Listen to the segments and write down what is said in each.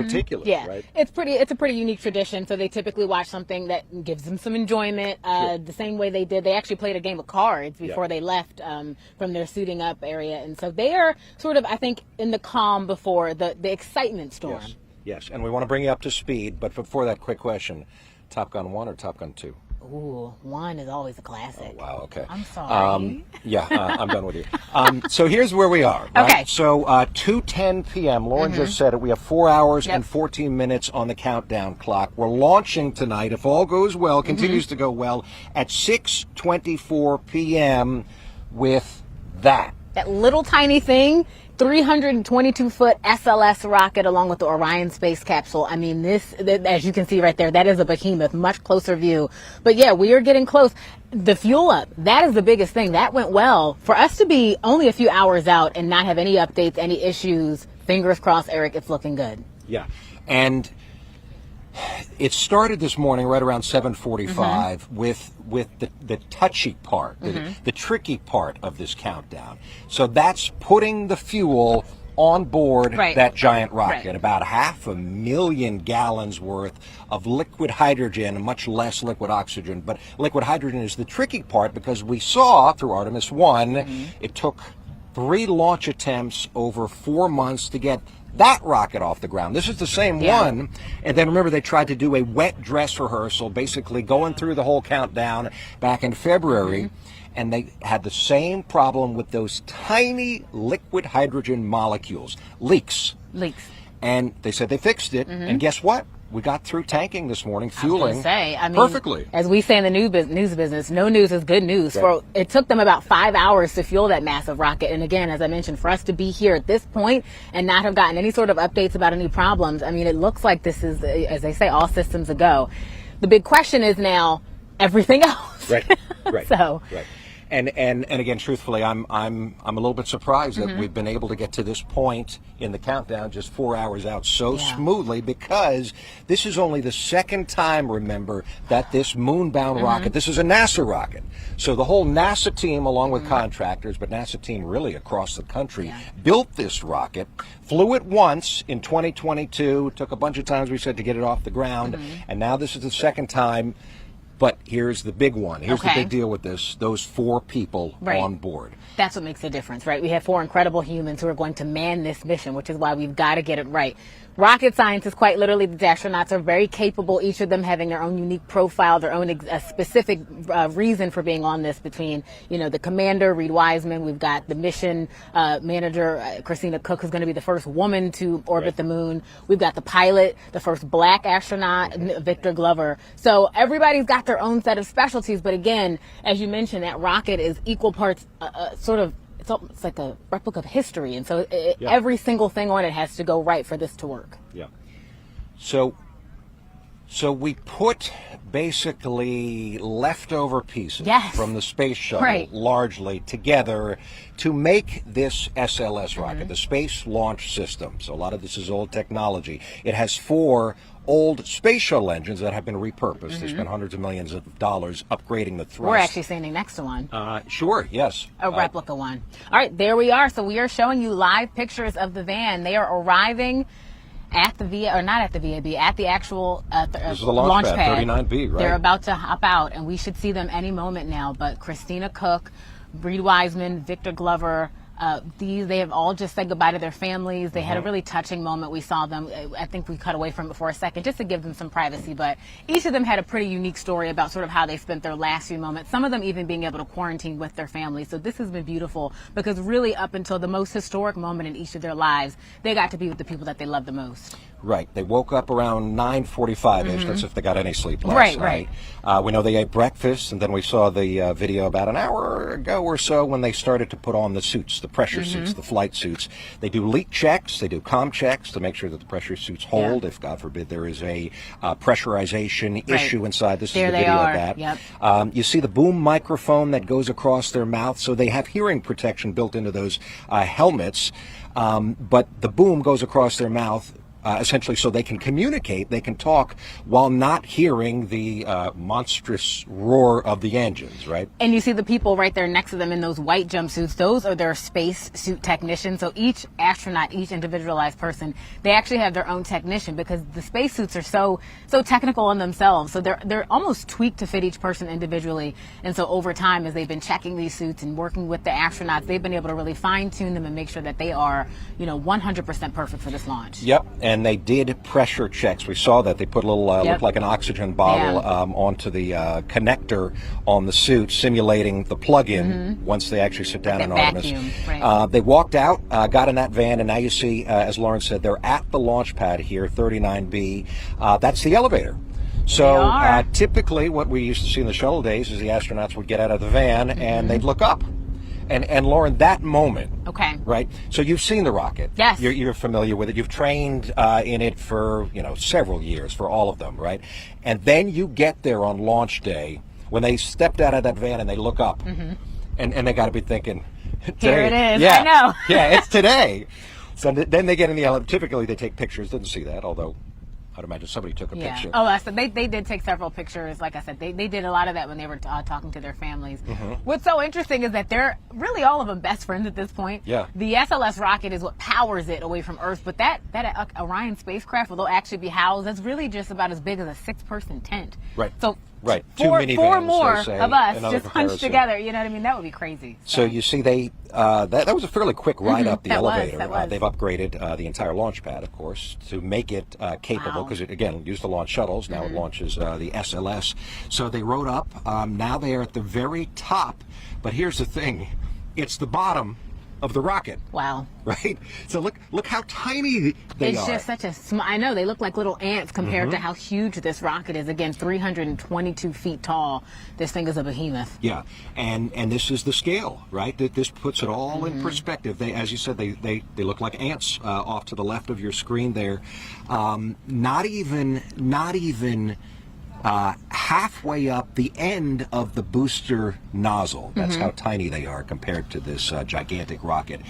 particular, yeah. right? It's a pretty unique tradition. So they typically watch something that gives them some enjoyment. The same way they actually played a game of cards before they left from their suiting up area. And so they are sort of, I think, in the calm before the excitement storm. Yes, and we want to bring you up to speed, but before that, quick question. Top Gun 1 or Top Gun 2? Ooh, 1 is always a classic. Oh, wow, okay. I'm sorry. I'm done with you. So here's where we are. Right? Okay. So 2:10 p.m., Lauren just said it. We have 4 hours and 14 minutes on the countdown clock. We're launching tonight, if all goes well, continues to go well, at 6:24 p.m. with that. That little tiny thing, 322-foot SLS rocket along with the Orion space capsule. I mean, this, as you can see right there, that is a behemoth, much closer view. But yeah, we are getting close. The fuel up, that is the biggest thing. That went well. For us to be only a few hours out and not have any updates, any issues, fingers crossed, Eric, it's looking good. Yeah. And it started this morning right around 7:45 with the touchy part, the tricky part of this countdown. So that's putting the fuel on board that giant rocket. About 500,000 gallons worth of liquid hydrogen, much less liquid oxygen. But liquid hydrogen is the tricky part because we saw through Artemis I, it took 3 launch attempts over 4 months to get that rocket off the ground. This is the same one. And then remember, they tried to do a wet dress rehearsal, basically going through the whole countdown back in February. And they had the same problem with those tiny liquid hydrogen molecules, leaks. And they said they fixed it. And guess what? We got through tanking this morning, fueling perfectly. As we say in the news business, no news is good news. It took them about 5 hours to fuel that massive rocket. And again, as I mentioned, for us to be here at this point and not have gotten any sort of updates about any problems, I mean, it looks like this is, as they say, all systems a go. The big question is now everything else. And again, truthfully, I'm a little bit surprised that we've been able to get to this point in the countdown just 4 hours out so smoothly, because this is only the second time, remember, that this moon-bound rocket, this is a NASA rocket. So the whole NASA team, along with contractors, but NASA team really across the country, built this rocket, flew it once in 2022, took a bunch of times, we said, to get it off the ground, and now this is the second time. But here's the big one. Here's the big deal with this. Those 4 people on board. That's what makes a difference, right? We have 4 incredible humans who are going to man this mission, which is why we've got to get it right. Rocket scientists, quite literally, the astronauts are very capable, each of them having their own unique profile, their own specific reason for being on this. Between, the commander, Reed Wiseman, we've got the mission manager, Christina Cook, who's going to be the first woman to orbit the moon. We've got the pilot, the first black astronaut, Victor Glover. So everybody's got their own set of specialties. But again, as you mentioned, that rocket is equal parts it's like a replica of history, and so every single thing on it has to go right for this to work. So we put basically leftover pieces from the space shuttle largely together to make this SLS rocket, the Space Launch System. So a lot of this is old technology. It has 4 old space shuttle engines that have been repurposed. They spent hundreds of millions of dollars upgrading the thrust. We're actually standing next to one. Sure, yes. A replica one. All right, there we are. So we are showing you live pictures of the van. They are arriving at the at the actual this is the launch pad, 39B, right? They're about to hop out, and we should see them any moment now. But Christina Cook, Reed Wiseman, Victor Glover, they have all just said goodbye to their families. They had a really touching moment. We saw them. I think we cut away from it for a second just to give them some privacy. But each of them had a pretty unique story about sort of how they spent their last few moments. Some of them even being able to quarantine with their families. So this has been beautiful because really up until the most historic moment in each of their lives, they got to be with the people that they love the most. Right. They woke up around 9:45-ish. That's if they got any sleep last night. We know they ate breakfast, and then we saw the video about an hour ago or so when they started to put on the suits, the pressure suits, the flight suits. They do leak checks. They do comm checks to make sure that the pressure suits hold. If, God forbid, there is a pressurization issue inside. This is the video of that. You see the boom microphone that goes across their mouth, so they have hearing protection built into those helmets. But the boom goes across their mouth essentially so they can communicate, they can talk while not hearing the monstrous roar of the engines, right? And you see the people right there next to them in those white jumpsuits. Those are their space suit technicians. So each astronaut, each individualized person, they actually have their own technician, because the space suits are so technical in themselves. So they're almost tweaked to fit each person individually. And so over time, as they've been checking these suits and working with the astronauts, they've been able to really fine tune them and make sure that they are, 100% perfect for this launch. Yep, and they did pressure checks. We saw that they put a little looked like an oxygen bottle onto the connector on the suit, simulating the plug-in once they actually sit down in Artemis. Vacuum, right. They walked out, got in that van, and now you see, as Lauren said, they're at the launch pad here, 39B. That's the elevator. So typically what we used to see in the shuttle days is the astronauts would get out of the van and they'd look up. And Lauren, that moment, right? So you've seen the rocket. Yes. You're familiar with it. You've trained in it for, several years, for all of them, right? And then you get there on launch day, when they stepped out of that van and they look up, and they got to be thinking, here it is, yeah, I know. yeah, it's today. So then they get in the elevator. Typically they take pictures. Didn't see that, although I'd imagine somebody took a picture. Oh, so they did take several pictures. Like I said, they did a lot of that when they were talking to their families. What's so interesting is that they're really all of them best friends at this point. Yeah. The SLS rocket is what powers it away from Earth, but that Orion spacecraft, where they'll actually be housed, that's really just about as big as a 6-person tent. Right. So right. Four more they say, of us just comparison. hunched together. You know what I mean? That would be crazy. So you see, that was a fairly quick ride up the elevator. That was. They've upgraded the entire launch pad, of course, to make it capable, because it, again, used to launch shuttles. Now it launches the SLS. So they rode up. Now they are at the very top. But here's the thing. It's the bottom of the rocket. Wow. Right? So look how tiny they are. It's just such a small, I know, they look like little ants compared to how huge this rocket is. Again, 322 feet tall. This thing is a behemoth. Yeah, and this is the scale, right? This puts it all in perspective. They, as you said, they look like ants off to the left of your screen there. Not even halfway up the end of the booster nozzle. That's how tiny they are compared to this gigantic rocket.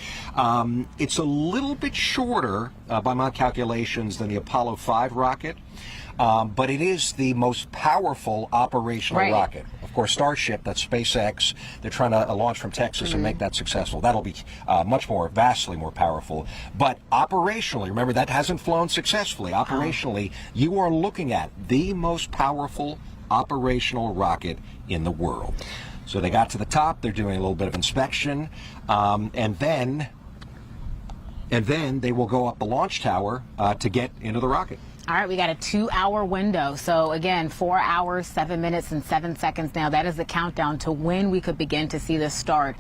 It's a little bit shorter, by my calculations, than the Apollo 5 rocket, but it is the most powerful operational rocket. Of course, Starship, that's SpaceX, they're trying to launch from Texas and make that successful. That'll be vastly more powerful. But operationally, remember, that hasn't flown successfully. Operationally, you are looking at the most powerful operational rocket in the world. So they got to the top, they're doing a little bit of inspection, and then they will go up the launch tower to get into the rocket. All right, we got a 2-hour window. So again, 4 hours, 7 minutes, and 7 seconds now. That is the countdown to when we could begin to see this start.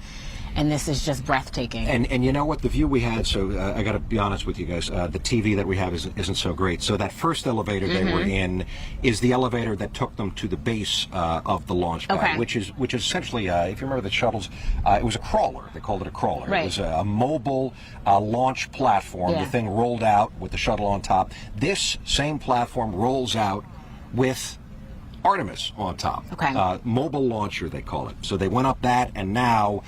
And this is just breathtaking. And you know what, the view we had, so I got to be honest with you guys, the TV that we have isn't so great. So that first elevator they were in is the elevator that took them to the base of the launch pad, which is essentially, if you remember the shuttles, it was a crawler. They called it a crawler. Right. It was a mobile launch platform. The thing rolled out with the shuttle on top. This same platform rolls out with Artemis on top. Mobile launcher, they call it. So they went up that, and now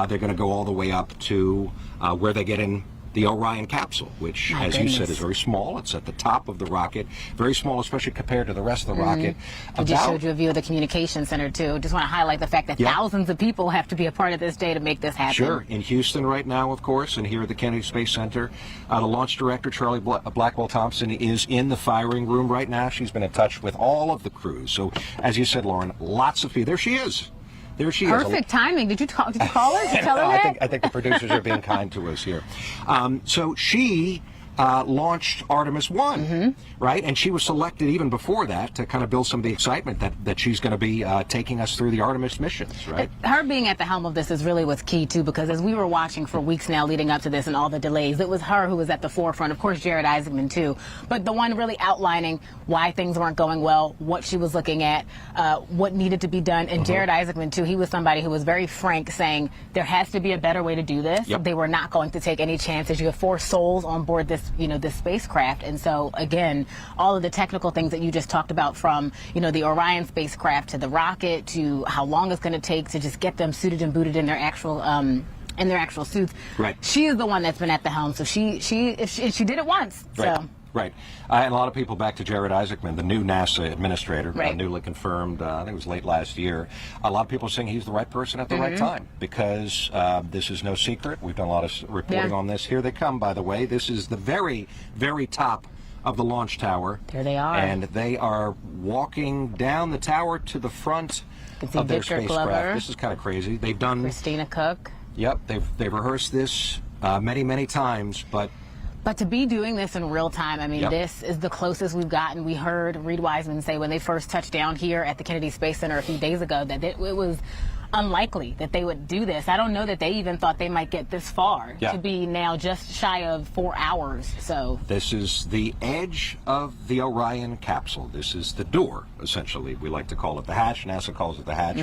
they're going to go all the way up to where they get in the Orion capsule, which, you said, is very small. It's at the top of the rocket. Very small, especially compared to the rest of the rocket. I just showed you a view of the communication center, too. Just want to highlight the fact that thousands of people have to be a part of this day to make this happen. Sure. In Houston right now, of course, and here at the Kennedy Space Center, the launch director, Charlie Blackwell Thompson, is in the firing room right now. She's been in touch with all of the crews. So, as you said, Lauren, lots of people. There she is. There she is. Perfect timing. Did you call her? Did you tell her that? I think the producers are being kind to us here. So she launched Artemis I, right? And she was selected even before that to kind of build some of the excitement that she's going to be taking us through the Artemis missions, right? Her being at the helm of this is really what's key, too, because as we were watching for weeks now leading up to this and all the delays, it was her who was at the forefront. Of course, Jared Isaacman, too. But the one really outlining why things weren't going well, what she was looking at, what needed to be done. And Jared Isaacman, too, he was somebody who was very frank, saying there has to be a better way to do this. They were not going to take any chances. You have 4 souls on board this this spacecraft. And so, again, all of the technical things that you just talked about, from, the Orion spacecraft to the rocket to how long it's going to take to just get them suited and booted in their actual suits. Right. She is the one that's been at the helm. So she did it once. Right. So. Right. And a lot of people, back to Jared Isaacman, the new NASA administrator, Right. newly confirmed, I think it was late last year. A lot of people are saying he's the right person at the right time, because this is no secret. We've done a lot of reporting on this. Here they come, by the way. This is the very, very top of the launch tower. There they are. And they are walking down the tower to the front of their Victor spacecraft. Glover. This is kind of crazy. They've done... Christina Cook. Yep, they've rehearsed this many, many times, but to be doing this in real time, I mean, Yep. this is the closest we've gotten. We heard Reed Wiseman say when they first touched down here at the Kennedy Space Center a few days ago that it was unlikely that they would do this. I don't know that they even thought they might get this far, Yeah. to be now just shy of 4 hours. So this is the edge of the Orion capsule. This is the door, essentially. We like to call it the hatch. NASA calls it the hatch,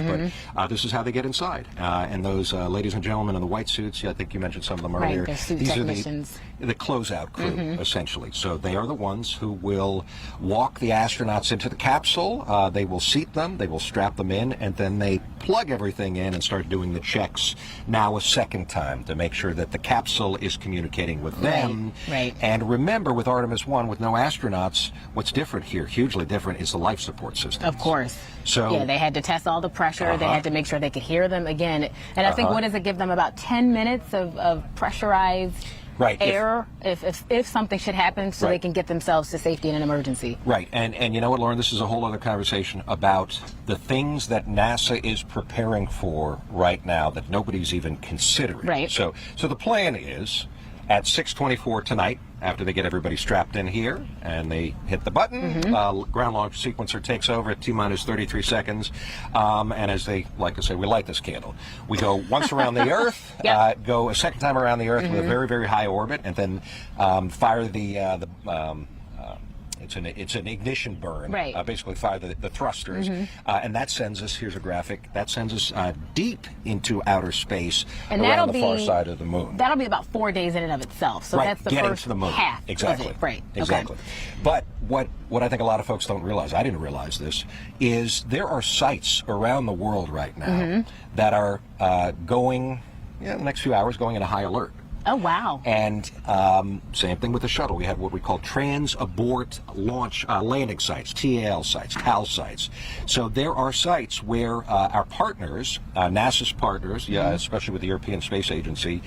but this is how they get inside. And those ladies and gentlemen in the white suits, I think you mentioned some of them earlier. Right, they're suit These technicians. are the closeout crew, essentially. So they are the ones who will walk the astronauts into the capsule. They will seat them, they will strap them in, and then they plug everything in and start doing the checks now a second time to make sure that the capsule is communicating with them. Right. And remember, with Artemis I, with no astronauts, what's different here, hugely different, is the life support system. of course. So Yeah, they had to test all the pressure. They had to make sure they could hear them again. And I think, what does it give them? About 10 minutes of pressurized Right, air if something should happen, so Right. they can get themselves to safety in an emergency. Right, and you know what, Lauren, this is a whole other conversation about the things that NASA is preparing for right now that nobody's even considering. Right. So the plan is, at 6:24 tonight, after they get everybody strapped in here and they hit the button, ground launch sequencer takes over at T-minus 33 seconds. And as they like to say, we light this candle. We go once around the Earth, Yep. go a second time around the Earth with a very, very high orbit, and then fire it's an ignition burn. Right. Basically fire the thrusters, and that sends us, here's a graphic, that sends us deep into outer space, And around that'll the far be- side of the moon. That'll be about 4 days in and of itself. So Right, that's the getting first to the moon. half Exactly. of it. Right. Exactly. Okay. But what I think a lot of folks don't realize, I didn't realize this, is there are sites around the world right now that are going, in the next few hours, going into high alert. Oh, wow. And same thing with the shuttle. We have what we call trans-abort launch landing sites, TAL sites, TAL sites. So there are sites where our partners, NASA's partners, especially with the European Space Agency,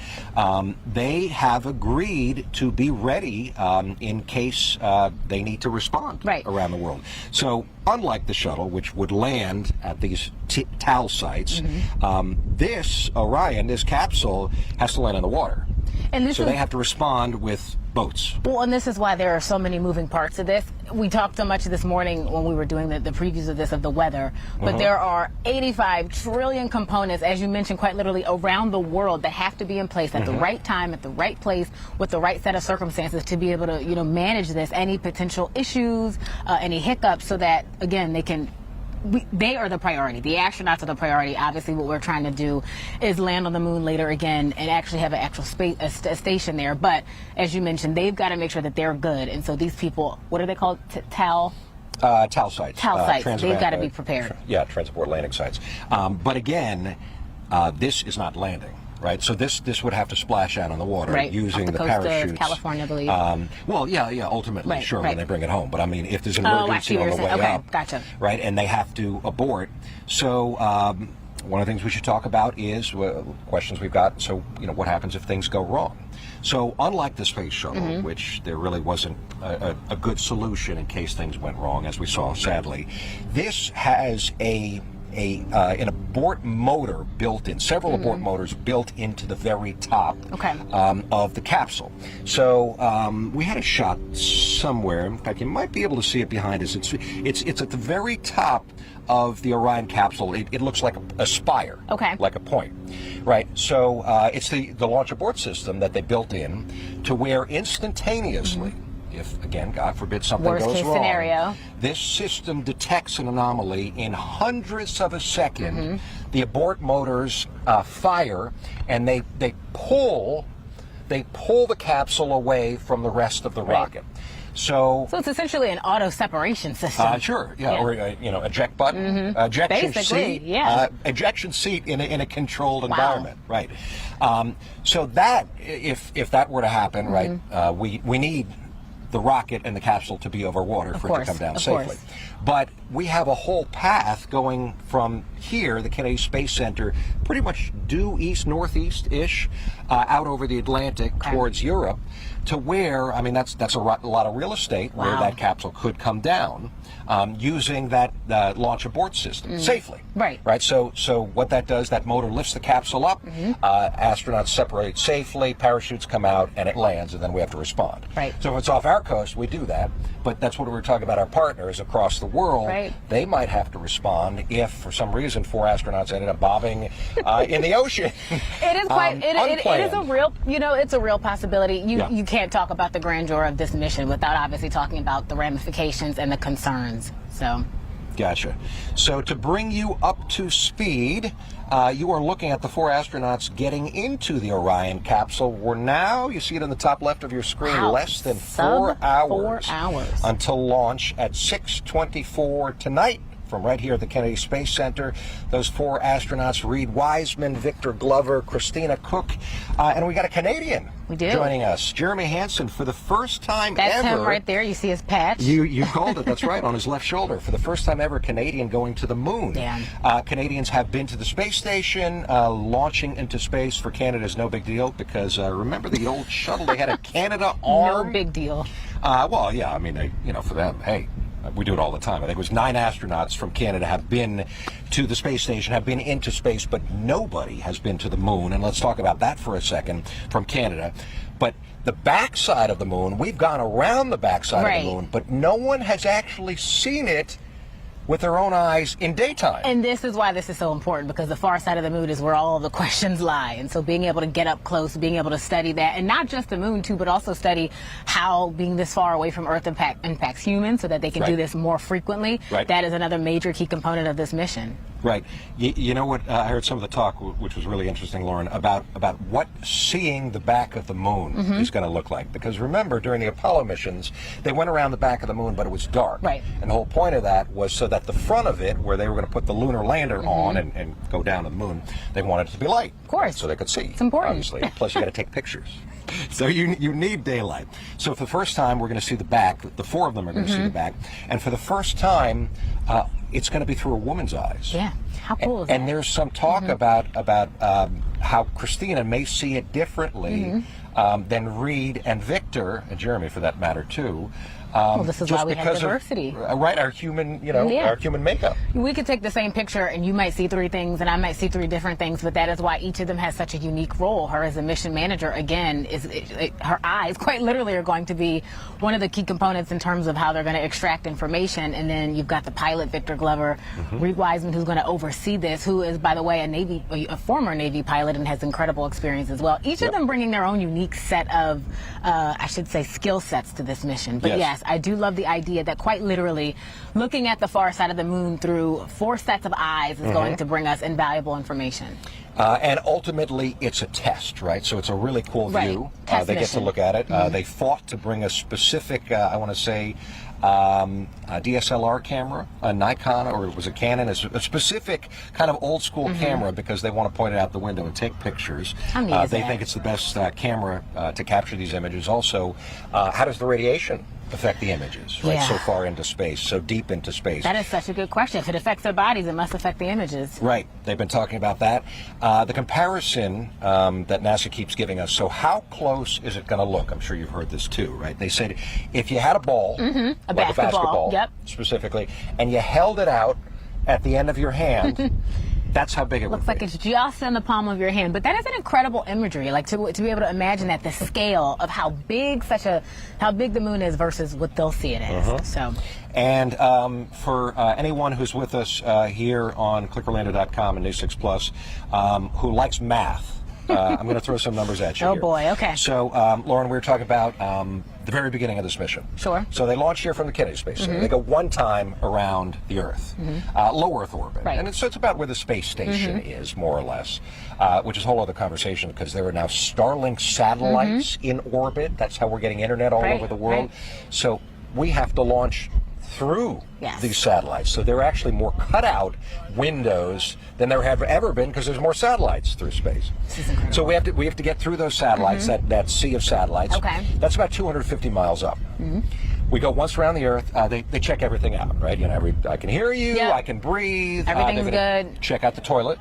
they have agreed to be ready in case they need to respond around the world. So unlike the shuttle, which would land at these TAL sites, this Orion, this capsule, has to land in the water. And this So is, they have to respond with boats. well, and this is why there are so many moving parts to this. We talked so much this morning when we were doing the previews of this, of the weather, but there are 85 trillion components, as you mentioned, quite literally around the world that have to be in place at the right time, at the right place, with the right set of circumstances to be able to, manage this, any potential issues, any hiccups, so that, again, they are the priority. The astronauts are the priority. Obviously, what we're trying to do is land on the moon later again and actually have an actual a station there. But as you mentioned, they've got to make sure that they're good. And so these people, what are they called? TAL sites. sites. They've got to be prepared. Transport landing sites. But again, this is not landing. Right, so this would have to splash out on the water using off the coast parachutes. of California, I believe. Ultimately, sure, when right. they bring it home. But I mean, if there's an I emergency see what on the you're way saying. up, Okay, gotcha. right, and they have to abort. So one of the things we should talk about is questions we've got. So what happens if things go wrong? So unlike the space shuttle, which there really wasn't a good solution in case things went wrong, as we saw sadly, this has an abort motor built in, several abort motors built into the very top of the capsule. So we had a shot somewhere. In fact, you might be able to see it behind us. It's at the very top of the Orion capsule. It looks like a spire, like a point, right? So it's the launch abort system that they built in to where instantaneously, if, again, God forbid something Worst goes case wrong, scenario. this system detects an anomaly in hundredths of a second. The abort motors fire, and they pull the capsule away from the rest of the rocket. So it's essentially an auto separation system. Sure, or eject button, ejection Basically, seat, yeah. ejection seat in a controlled environment, right? So that if that were to happen, right, we need the rocket and the capsule to be over water for it to come down safely. But we have a whole path going from here, the Kennedy Space Center, pretty much due east-northeast-ish, out over the Atlantic towards Europe, to where, I mean, that's a lot of real estate where that capsule could come down, using that launch abort system safely. Right. So what that does, that motor lifts the capsule up, astronauts separate safely, parachutes come out, and it lands, and then we have to respond. So if it's off our coast, we do that. But that's what we were talking about. Our partners across the world, they might have to respond if, for some reason, 4 astronauts ended up bobbing in the ocean. It is quite. It is a real. It's a real possibility. You can't talk about the grandeur of this mission without obviously talking about the ramifications and the concerns. So. Gotcha. So to bring you up to speed, you are looking at the 4 astronauts getting into the Orion capsule. We're now, you see it in the top left of your screen, less than 4 hours until launch at 6:24 tonight. From right here at the Kennedy Space Center, those 4 astronauts, Reed Wiseman, Victor Glover, Christina Cook, and we got a Canadian joining us, Jeremy Hansen, for the first time ever. That's him right there. You see his patch. You called it. That's right, on his left shoulder. For the first time ever, Canadian going to the moon. Canadians have been to the space station. Launching into space for Canada is no big deal because remember the old shuttle they had a Canada arm? No big deal. Well, yeah, I mean, for them, hey. We do it all the time. I think it was 9 astronauts from Canada have been to the space station, have been into space, but nobody has been to the moon. And let's talk about that for a second from Canada. But the backside of the moon, we've gone around the backside of the moon, but no one has actually seen it with their own eyes in daytime. And this is why this is so important, because the far side of the moon is where all of the questions lie. And so being able to get up close, being able to study that, and not just the moon too, but also study how being this far away from Earth impacts humans so that they can do this more frequently. That is another major key component of this mission. Right. You know what, I heard some of the talk, which was really interesting, Lauren, about what seeing the back of the moon is going to look like. Because remember, during the Apollo missions, they went around the back of the moon, but it was dark. And the whole point of that was so that the front of it, where they were going to put the lunar lander on and go down to the moon, they wanted it to be light. Of course. So they could see. It's important. Obviously. Plus, you got to take pictures. So you need daylight. So for the first time, we're going to see the back. The 4 of them are going to see the back. And for the first time, it's going to be through a woman's eyes. Yeah. How cool is that? And there's some talk about how Christina may see it differently than Reed and Victor, and Jeremy for that matter too. Well, this is why we have diversity. Our human, our human makeup. We could take the same picture and you might see 3 things and I might see 3 different things, but that is why each of them has such a unique role. Her as a mission manager, again, her eyes quite literally are going to be one of the key components in terms of how they're going to extract information. And then you've got the pilot, Victor Glover, Reed Wiseman, who's going to oversee this, who is, by the way, a former Navy pilot and has incredible experience as well. Each of them bringing their own unique set of, I should say, skill sets to this mission. But yes, I do love the idea that quite literally looking at the far side of the moon through 4 sets of eyes is going to bring us invaluable information. And ultimately, it's a test, right? So it's a really cool view. They get to look at it. They fought to bring a specific, I want to say, a DSLR camera, a Nikon, or it was a Canon, a specific kind of old school camera because they want to point it out the window and take pictures. They think it's the best camera to capture these images. Also, how does the radiation affect the images, right? So far into space, so deep into space. That is such a good question. If it affects their bodies, it must affect the images. Right. They've been talking about that. The comparison that NASA keeps giving us, so how close is it going to look? I'm sure you've heard this too, right? They said if you had a ball, a like basketball, specifically, and you held it out at the end of your hand, that's how big it looks like it's just in the palm of your hand. But that is an incredible imagery, like to be able to imagine that the scale of how big the moon is versus what they'll see it as. So. And for anyone who's with us here on ClickerLander.com and News 6 Plus, who likes math, I'm going to throw some numbers at you. Oh boy, okay. So, Lauren, we were talking about the very beginning of this mission. Sure. So they launch here from the Kennedy Space Center. They go 1 time around the Earth, low Earth orbit. And so it's about where the space station is, more or less, which is a whole other conversation because there are now Starlink satellites in orbit. That's how we're getting internet all over the world. So we have to launch through Yes. these satellites. So there are actually more cutout windows than there have ever been because there's more satellites through space. This is incredible. So we have to get through those satellites, that sea of satellites. Okay. That's about 250 miles up. We go once around the Earth. They check everything out, right? You know, I can hear you. Yep. I can breathe. Everything's they're gonna good. Check out the toilet.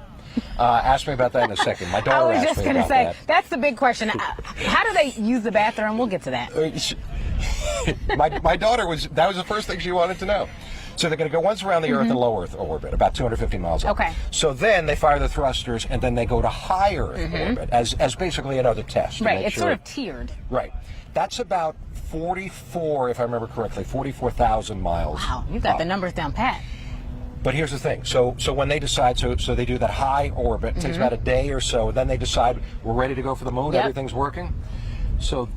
Ask me about that in a second. My daughter I was asked just me going to about say, that. that's the big question. How do they use the bathroom? We'll get to that. My daughter that was the first thing she wanted to know. So they're going to go once around the Earth in low Earth orbit, about 250 miles up. Okay. So then they fire the thrusters, and then they go to high Earth orbit as basically another test. to Right. make It's sure sort of tiered. Right. That's about 44, if I remember correctly, 44,000 miles. Wow. You got up. the numbers down pat. But here's the thing. So when they decide, so they do that high orbit. It takes about a day or so. Then they decide we're ready to go for the moon. Yep. Everything's working. So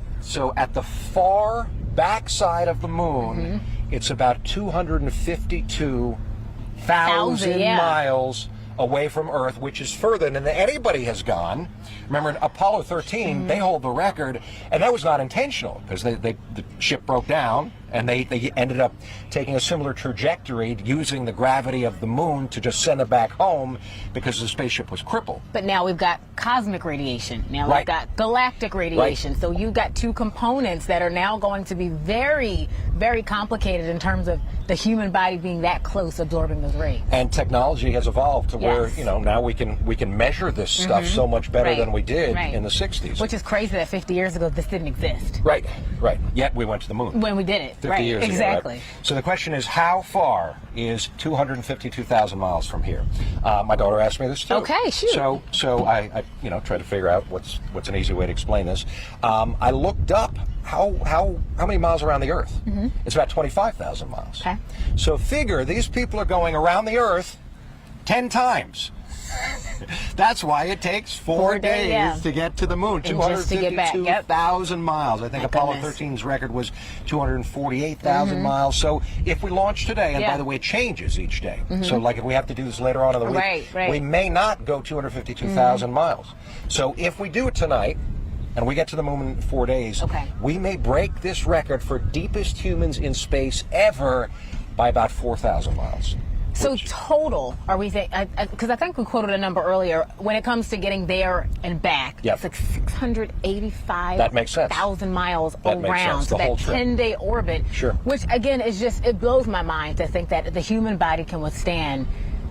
at the far backside of the moon, it's about 252,000 yeah. miles away from Earth, which is further than anybody has gone. Remember, in Apollo 13, they hold the record, and that was not intentional because the ship broke down, and they ended up taking a similar trajectory using the gravity of the moon to just send it back home because the spaceship was crippled. But now we've got cosmic radiation. Now Right. we've got galactic radiation. So you've got two components that are now going to be very, very complicated in terms of the human body being that close absorbing those rays. And technology has evolved to where, Yes. you know, now we can measure this stuff so much better Right. than we did Right. in the 60s. Which is crazy that 50 years ago this didn't exist. Right. Yet we went to the moon. When we did it. 50 right. years ago, exactly. right? So the question is, how far is 252,000 miles from here? My daughter asked me this too. Okay, shoot. So I try to figure out what's an easy way to explain this. I looked up how many miles around the Earth. It's about 25,000 miles. Okay. So figure these people are going around the Earth 10 times. That's why it takes 4 days yeah. to get to the moon. And just to get back, yep. 252,000 miles. I think My Apollo goodness. 13's record was 248,000 miles. So if we launch today, and Yeah. by the way, it changes each day. So like if we have to do this later on in the week, Right. we may not go 252,000 miles. So if we do it tonight, and we get to the moon in 4 days, Okay. we may break this record for deepest humans in space ever by about 4,000 miles. So total, are we saying, because I think we quoted a number earlier, when it comes to getting there and back, Yep. it's like 685,000 That makes sense. miles That makes around. sense, So the whole that trip. 10-day orbit, Sure. which again is just, it blows my mind to think that the human body can withstand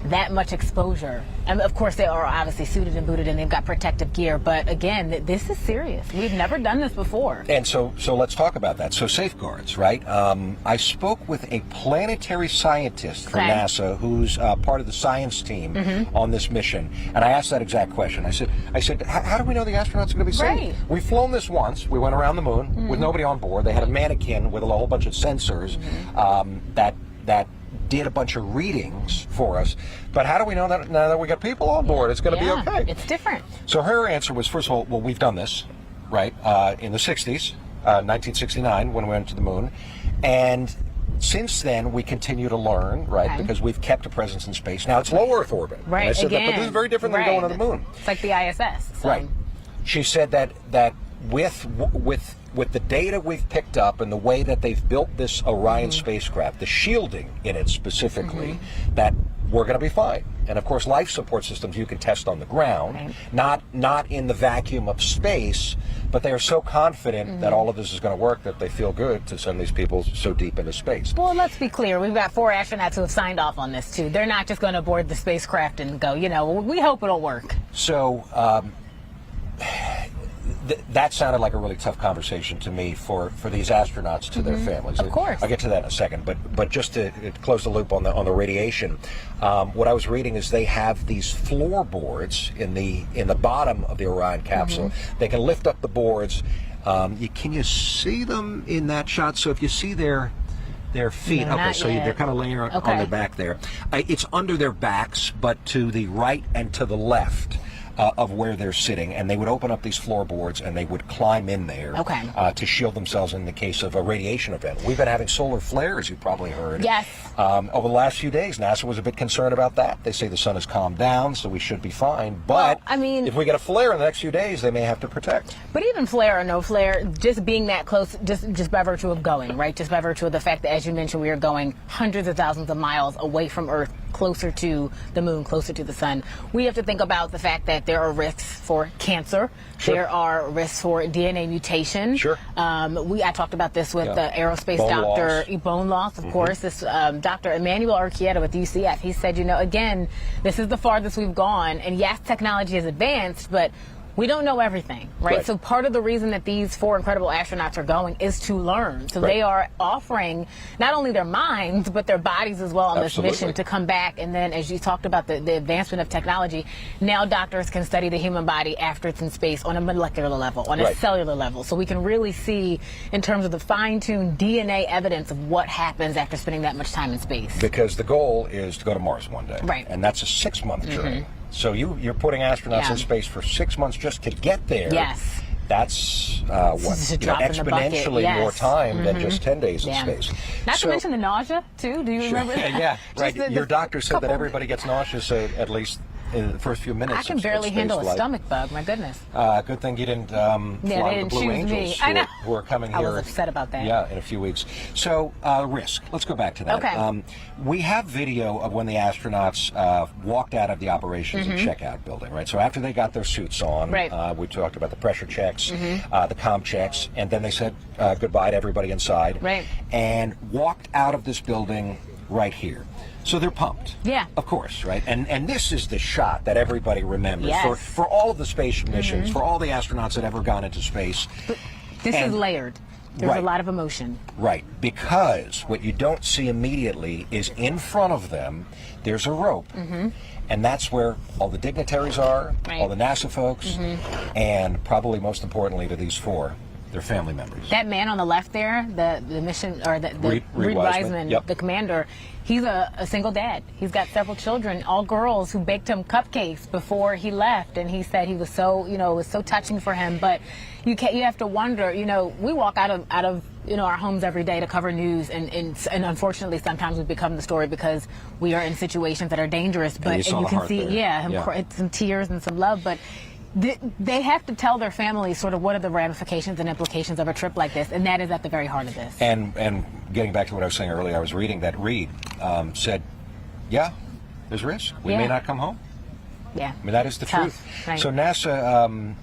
that much exposure. And of course they are obviously suited and booted and they've got protective gear, but again, this is serious. We've never done this before. And so let's talk about that. So safeguards, right? I spoke with a planetary scientist from Okay. NASA who's part of the science team on this mission, and I asked that exact question. I said, how do we know the astronauts are going to be safe? Right. We've flown this once. We went around the moon with nobody on board. They had a mannequin with a whole bunch of sensors that did a bunch of readings for us. But how do we know that now that we got people on board, it's going to Yeah, be okay? it's different. So her answer was, first of all, well, we've done this, right, in the 60s, 1969, when we went to the moon. And since then, we continue to learn, right, Okay. because we've kept a presence in space. Now, it's low Earth orbit. And Right, I said again. that, but this is very different than Right. going to the moon. It's like the ISS. So. Right. She said that with the data we've picked up and the way that they've built this Orion spacecraft, the shielding in it specifically, that we're going to be fine. And of course, life support systems you can test on the ground, Right. not in the vacuum of space. But they are so confident that all of this is going to work that they feel good to send these people so deep into space. Well, let's be clear. We've got 4 astronauts who have signed off on this, too. They're not just going to board the spacecraft and go, we hope it'll work. So that sounded like a really tough conversation to me for these astronauts to their families. Of course. I'll get to that in a second. But just to close the loop on the radiation, what I was reading is they have these floorboards in the bottom of the Orion capsule. They can lift up the boards. Can you see them in that shot? So if you see their feet, No, okay, not so yet. they're kind of laying on Okay. their back there. It's under their backs, but to the right and to the left. of where they're sitting, and they would open up these floorboards and they would climb in there to shield themselves in the case of a radiation event. We've been having solar flares, you probably heard. Yes. Over the last few days, NASA was a bit concerned about that. They say the sun has calmed down, so we should be fine. But well, I mean, if we get a flare in the next few days, they may have to protect. But even flare or no flare, just being that close, just by virtue of going, right? Just by virtue of the fact that, as you mentioned, we are going hundreds of thousands of miles away from Earth, closer to the moon, closer to the sun. We have to think about the fact that there are risks for cancer. Sure. There are risks for DNA mutation. Sure. I talked about this with the aerospace bone loss, of course. This Dr. Emmanuel Urquieta with UCF, he said, again, this is the farthest we've gone, and yes, technology has advanced, but we don't know everything, right? So part of the reason that these 4 incredible astronauts are going is to learn. So they are offering not only their minds, but their bodies as well on this mission to come back. And then, as you talked about the advancement of technology, now doctors can study the human body after it's in space on a molecular level, on a cellular level. So we can really see, in terms of the fine-tuned DNA evidence of what happens after spending that much time in space. Because the goal is to go to Mars one day. Right. And that's a 6-month journey. So you're putting astronauts in space for 6 months just to get there. Yes. That's exponentially more time than just 10 days in space. Not to mention the nausea, too. Do you remember that? Yeah, right. Your doctor said that everybody gets nauseous at least in the first few minutes. I can barely handle a stomach bug, my goodness. Good thing you didn't fly the Blue Angels who are coming here. I was upset about that. Yeah, in a few weeks. So, risk. Let's go back to that. Okay. We have video of when the astronauts walked out of the operations and checkout building, right? So after they got their suits on, we talked about the pressure checks, the comm checks, and then they said goodbye to everybody inside. Right. And walked out of this building right here. So they're pumped. Yeah. Of course, right? And this is the shot that everybody remembers. Yes. For all of the space missions, for all the astronauts that ever gone into space. But this is layered. There's a lot of emotion. Right. Because what you don't see immediately is in front of them, there's a rope. And that's where all the dignitaries are, all the NASA folks, and probably most importantly to these 4, their family members. That man on the left there, the mission, or the Reed Wiseman, the commander, he's a single dad. He's got several children, all girls, who baked him cupcakes before he left, and he said he was so, it was so touching for him. But you have to wonder, we walk out of our homes every day to cover news, and unfortunately sometimes we become the story because we are in situations that are dangerous. But you can see, some tears and some love, but they have to tell their families sort of what are the ramifications and implications of a trip like this, and that is at the very heart of this. And getting back to what I was saying earlier, I was reading that Reed said, there's risk. We may not come home. Yeah. I mean, that is the truth. Right. So NASA,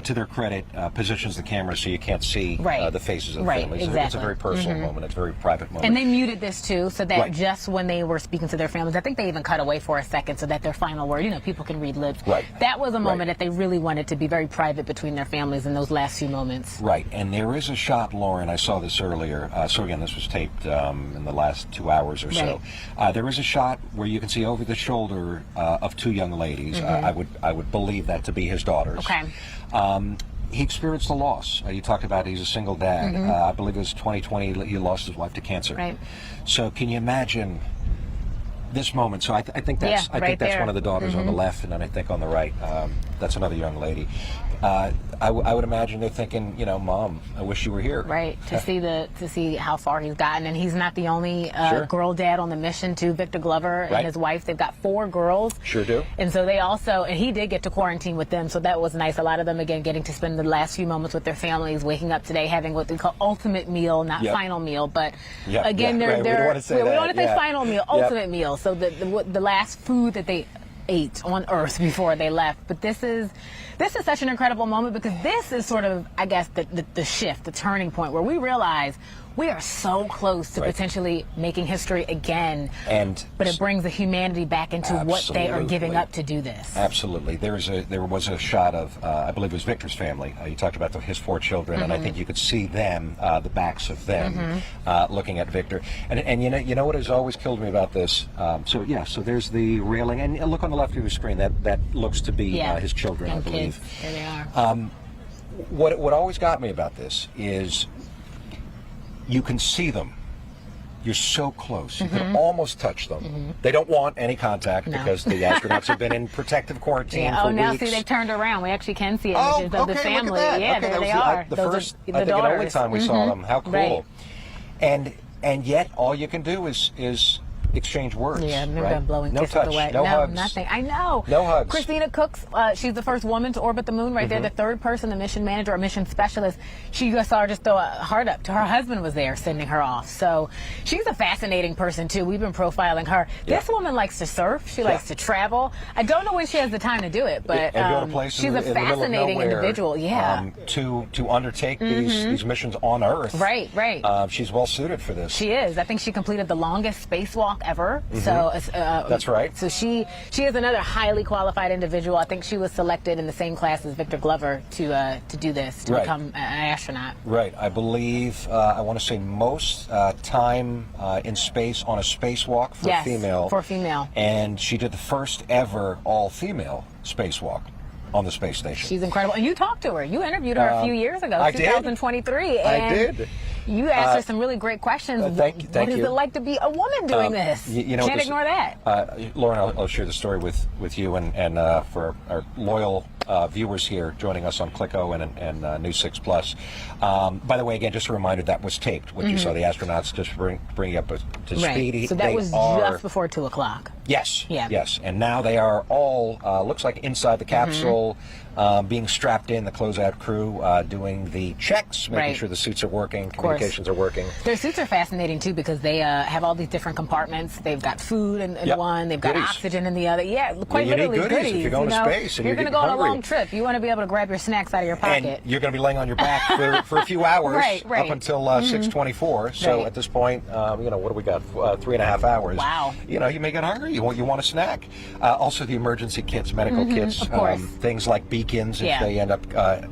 to their credit, positions the camera so you can't see the faces of the families. Exactly. It's a very personal moment. It's a very private moment. And they muted this too, so that just when they were speaking to their families, I think they even cut away for a second so that their final word, people can read lips. Right. That was a moment that they really wanted to be very private between their families in those last few moments. Right. And there is a shot, Lauren, I saw this earlier. So again, this was taped in the last 2 hours or so. There is a shot where you can see over the shoulder of 2 young ladies. I would believe that to be his daughters. Okay. He experienced a loss. You talked about he's a single dad. I believe it was 2020 he lost his wife to cancer. Right. So can you imagine this moment? So I think that's that's one of the daughters on the left, and then I think on the right that's another young lady. I would imagine they're thinking, Mom, I wish you were here. Right, to see how far he's gotten, and he's not the only girl dad on the mission too. Victor Glover and his wife, they've got 4 girls. Sure do. And so they also, and he did get to quarantine with them, so that was nice. A lot of them, again, getting to spend the last few moments with their families, waking up today, having what they call ultimate meal, not final meal, but again, we don't want to say we don't want to say final meal, ultimate meal. So the last food that they ate on Earth before they left. But this is such an incredible moment, because this is sort of, I guess, the shift, the turning point, where we realize we are so close to potentially making history again. But it brings the humanity back into what they are giving up to do this. Absolutely. There was a shot of, I believe it was Victor's family. You talked about his 4 children, and I think you could see them, the backs of them, looking at Victor. And you know what has always killed me about this? So there's the railing, and look on the left of your screen. That looks to be his children, I believe. Kids. There they are. What always got me about this is you can see them You're so close. You could almost touch them. They don't want any contact because the astronauts have been in protective quarantine for now weeks. see, they've turned around. We actually can see images of the family. Look at that. Yeah, Okay, there that they was are. the Those first, are I the think, and only daughters. time we saw them. How cool. Right. And yet, all you can do is exchange words. Yeah, remember right? them blowing no kisses touch, away. no hugs. Nothing. I know. No hugs. Christina Cooks, she's the first woman to orbit the moon right there, the third person, the mission manager or mission specialist. She just saw her just throw a heart up to her husband was there sending her off. So she's a fascinating person too. We've been profiling her. This woman likes to surf. She likes to travel. I don't know when she has the time to do it, but and go to places she's a in the middle of fascinating nowhere, individual. Yeah. To undertake these missions on Earth. Right. She's well suited for this. She is. I think she completed the longest spacewalk ever. So that's right. So she is another highly qualified individual. I think she was selected in the same class as Victor Glover to do this, to become an astronaut. Right. I believe I want to say most time in space on a spacewalk for a female. For a female. And she did the first ever all-female spacewalk on the space station. She's incredible. And you talked to her. You interviewed her a few years ago, I 2023. did. And I did. You asked her some really great questions. Thank you. What is it like to be a woman doing this? You know, Can't ignore that. Lauren, I'll share the story with you and for our loyal viewers here joining us on Clicko and News 6 Plus. By the way, again, just a reminder, that was taped. What you saw, the astronauts, just bring you up to speed. So that was just before 2 o'clock. Yes. Yeah. Yes. And now they are all, looks like inside the capsule, being strapped in, the closeout crew, doing the checks, making sure the suits are working, communications are working. Their suits are fascinating, too, because they have all these different compartments. They've got food in one, they've got oxygen in the other. Yeah, quite literally goodies. If you're going to space and you're going to go on a long trip, you want to be able to grab your snacks out of your pocket. And you're going to be laying on your back for a few hours up until 6:24. So at this point, what do we got? 3.5 hours. Wow. You may get hungry. You want a snack. Also, the emergency kits, medical kits, of course. Things like beacons if they end up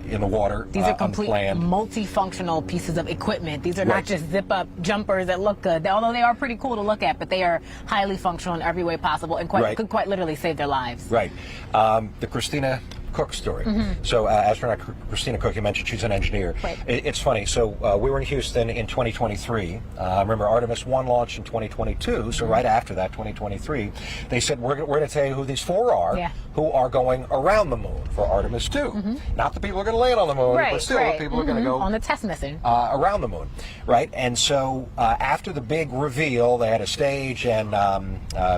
in the water. These are complete unplanned. multifunctional pieces of equipment. These are not just zip-up jumpers that look good, although they are pretty cool to look at, but they are highly functional in every way possible and could quite literally save their lives. Right. The Christina Cook story. So astronaut Christina Cook, you mentioned she's an engineer. Right. It's funny. So we were in Houston in 2023. Remember, Artemis I launched in 2022. So right after that, 2023, they said, we're going to tell you who these 4 are who are going around the moon for Artemis II. Not the people who are going to land on the moon, but still the people who are going to go on the test mission around the moon. Right. And so after the big reveal, they had a stage, and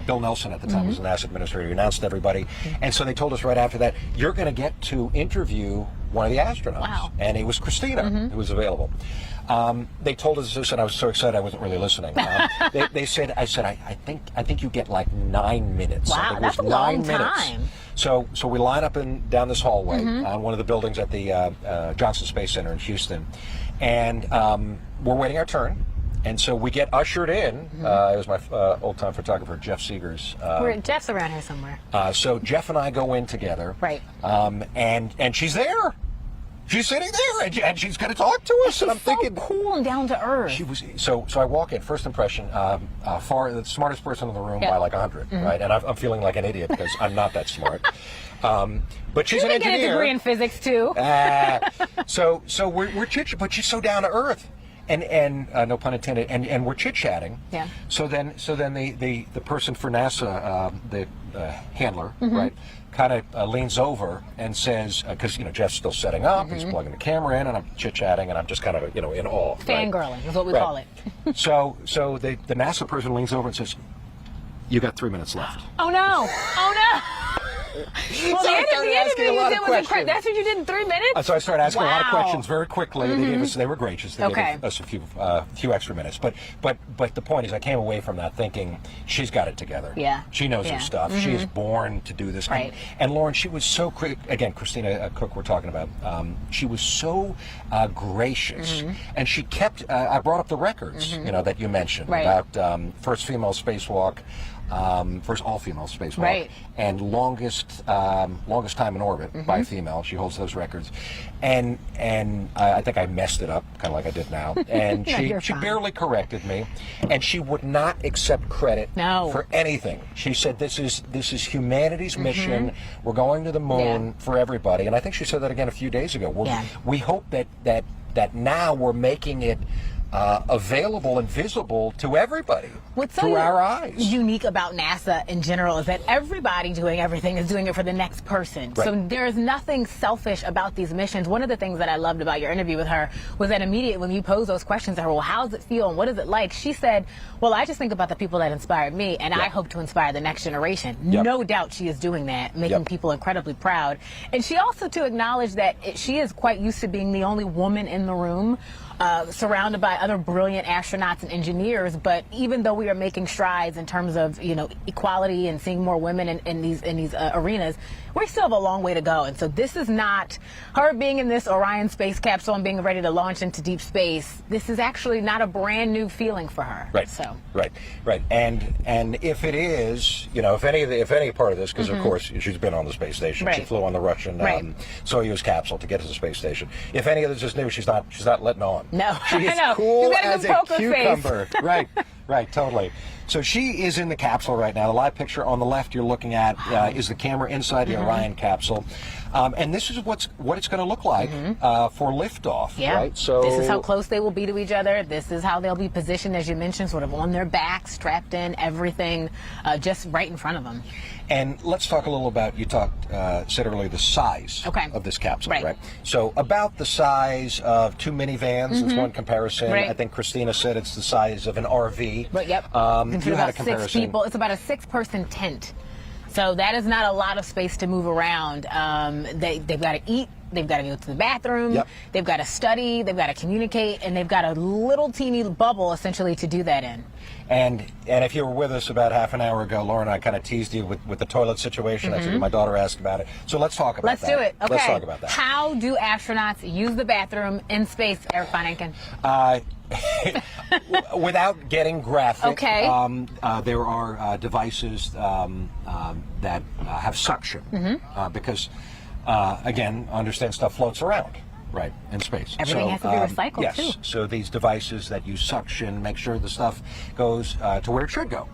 Bill Nelson at the time was the NASA administrator. He announced to everybody. And so they told us right after that, you're going to get to interview one of the astronauts. Wow. And it was Christina who was available. They told us this, and I was so excited I wasn't really listening. They said, I think you get like 9 minutes. Wow, that's a long time. So we line up down this hallway on one of the buildings at the Johnson Space Center in Houston, and we're waiting our turn. And so we get ushered in. It was my old-time photographer, Jeff Seegers. Jeff's around here somewhere. So Jeff and I go in together. Right. And she's there. She's sitting there, and she's going to talk to us. And I'm thinking, cool and down to earth. She was so I walk in. First impression, the smartest person in the room by like 100, right? And I'm feeling like an idiot because I'm not that smart. But she's an engineer. You get a degree in physics too. So we're chit-chatting, but she's so down to earth. And no pun intended. And we're chit chatting. Yeah. So then the person for NASA, the handler, right, kind of leans over and says, because Jeff's still setting up, he's plugging the camera in, and I'm chit chatting, and I'm just kind of in awe. Fangirling is what we call it. So the NASA person leans over and says, "You got 3 minutes left." Oh no! Oh no! Well, So I started asking a lot of questions. That's what you did in 3 minutes? So I started asking a lot of questions very quickly. They were gracious. They Okay. gave us a few extra minutes. But the point is, I came away from that thinking, she's got it together. Yeah. She knows her stuff. She is born to do this. Right. And Lauren, she was so again, Christina Cook, we're talking about. She was so gracious, and she kept. I brought up the records, that you mentioned about first female spacewalk. First all-female spacewalk, and longest time in orbit by a female. She holds those records, and I think I messed it up, kind of like I did now. And she barely corrected me, and she would not accept credit for anything. She said, "This is humanity's mission. We're going to the moon for everybody." And I think she said that again a few days ago. We hope that now we're making it available and visible to everybody What's through our eyes. unique about NASA in general is that everybody doing everything is doing it for the next person. Right. So there's nothing selfish about these missions. One of the things that I loved about your interview with her was that immediately when you posed those questions to her, well, how does it feel and what is it like? She said, well, I just think about the people that inspired me, and I hope to inspire the next generation. No doubt she is doing that, making people incredibly proud. And she also to acknowledge that she is quite used to being the only woman in the room, surrounded by other brilliant astronauts and engineers. But even though we are making strides in terms of equality and seeing more women in these arenas, we still have a long way to go. And so this is not her being in this Orion space capsule and being ready to launch into deep space. This is actually not a brand new feeling for her. Right. So. Right. And if it is, if any part of this, because of course she's been on the space station, she flew on the Russian Soyuz capsule to get to the space station. If any of this is new, she's not letting on. No, she is I know. cool as a poker cucumber. Right, totally. So she is in the capsule right now. The live picture on the left you're looking at is the camera inside the Orion capsule. And this is what it's going to look like for liftoff. Yeah. Right? So this is how close they will be to each other. This is how they'll be positioned, as you mentioned, sort of on their backs, strapped in, everything just right in front of them. And let's talk a little about, you said earlier, the size of this capsule, right? So about the size of two minivans is one comparison. I think Christina said it's the size of an RV. But you had a comparison. 6 people. It's about a 6-person tent. So that is not a lot of space to move around. They've got to eat. They've got to go to the bathroom. They've got to study. They've got to communicate, and they've got a little teeny bubble essentially to do that in. And if you were with us about half an hour ago, Lauren, I kind of teased you with the toilet situation. Actually, my daughter asked about it. So let's talk about that. Let's do it. Okay. Let's talk about that. How do astronauts use the bathroom in space, Eric Von Without getting graphic, there are devices that have suction because, again, understand stuff floats around. Right, in space. Everything has to be recycled, too. So these devices that use suction make sure the stuff goes to where it should go.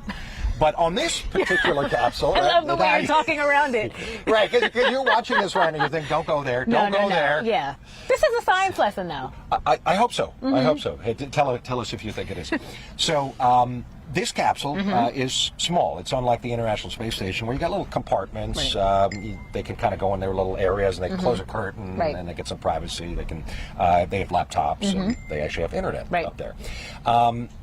But on this particular capsule... I love the way you're talking around it. Right, because you're watching this right now, you think, don't go there, don't go there. Yeah. This is a science lesson, though. I hope so. I hope so. Hey, tell us if you think it is. So... this capsule is small. It's unlike the International Space Station where you got little compartments. They can kind of go in their little areas and they can close a curtain and they get some privacy. They can. They have laptops and they actually have internet up there.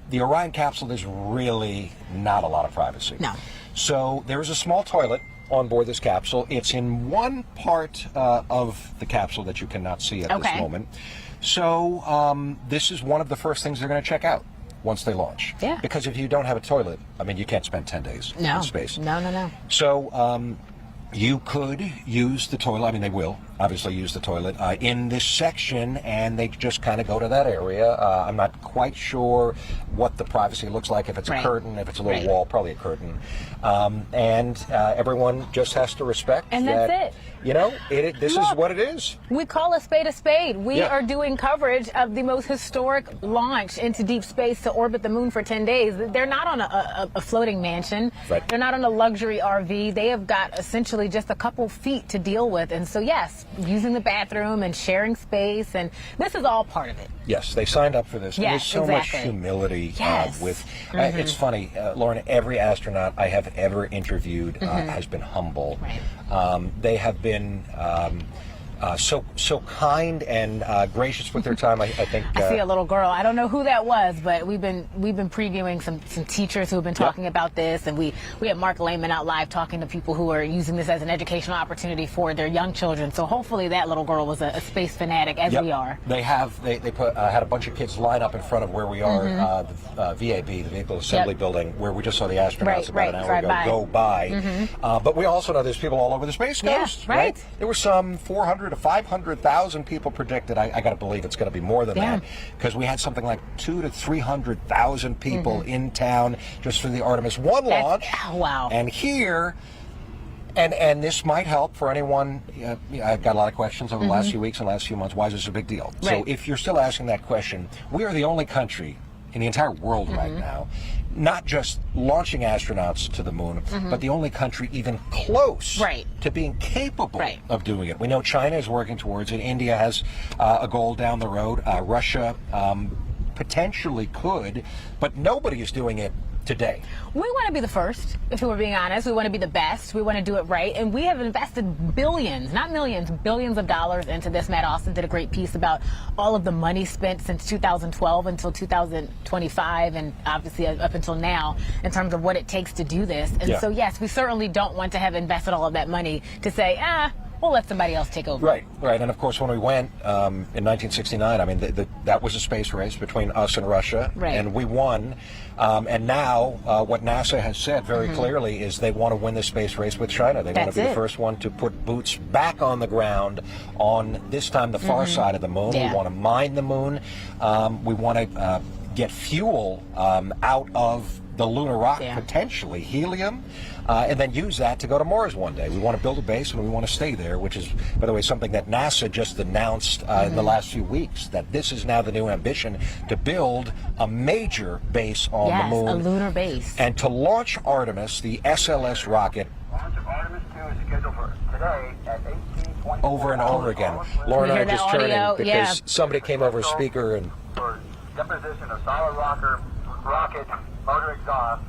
The Orion capsule, there's really not a lot of privacy. No. So there is a small toilet on board this capsule. It's in one part of the capsule that you cannot see at this moment. So this is one of the first things they're going to check out once they launch. Yeah. Because if you don't have a toilet, I mean, you can't spend 10 days in space. No. So you could use the toilet. I mean, they will obviously use the toilet in this section, and they just kind of go to that area. I'm not quite sure what the privacy looks like, if it's a curtain, if it's a little wall, probably a curtain. And everyone just has to respect and that, that's it. This is what it is. We call a spade a spade. We are doing coverage of the most historic launch into deep space to orbit the moon for 10 days. They're not on a floating mansion. They're not on a luxury RV. They have got essentially just a couple feet to deal with. And so, yes, using the bathroom and sharing space, and this is all part of it. Yes, they signed up for this. Yes, There's so much humility with. It's funny, Lauren. Every astronaut I have ever interviewed has been humble. They have been so kind and gracious with their time. I think I see a little girl. I don't know who that was, but we've been previewing some teachers who have been talking about this, and we had Mark Lehman out live talking to people who are using this as an educational opportunity for their young children. So hopefully that little girl was a space fanatic, as we are. They have they had a bunch of kids line up in front of where we are, the VAB, the Vehicle Assembly Building, where we just saw the astronauts about an hour ago go by. But we also know there's people all over the Space Coast. There were some 400 to 500,000 people predicted. I got to believe it's going to be more than that, because we had something like 200,000 to 300,000 people in town just for the Artemis I launch. Wow. And here, and this might help for anyone. I've got a lot of questions over the last few weeks and last few months. Why is this a big deal? So if you're still asking that question, we are the only country in the entire world right now, not just launching astronauts to the moon, but the only country even close to being capable of doing it. We know China is working towards it. India has a goal down the road. Russia potentially could, but nobody is doing it today. We want to be the first, if we're being honest. We want to be the best. We want to do it right. And we have invested billions, not millions, billions of dollars into this. Matt Austin did a great piece about all of the money spent since 2012 until 2025, and obviously up until now, in terms of what it takes to do this. And so, yes, we certainly don't want to have invested all of that money to say, we'll let somebody else take over. Right. And of course, when we went in 1969, I mean, that was a space race between us and Russia, and we won. And now, what NASA has said very clearly is they want to win the space race with China. They want to be the first one to put boots back on the ground on, this time, the far side of the moon. We want to mine the moon. We want to get fuel out of the lunar rock, potentially helium, and then use that to go to Mars one day. We want to build a base and we want to stay there, which is, by the way, something that NASA just announced in the last few weeks, that this is now the new ambition, to build a major base on the moon. A lunar base. And to launch Artemis, the SLS rocket, Launch of Artemis II is scheduled for today at 18:24. over and over again. Lauren and I are just turning because somebody came over speaker and... For deposition of solid rocket motor exhaust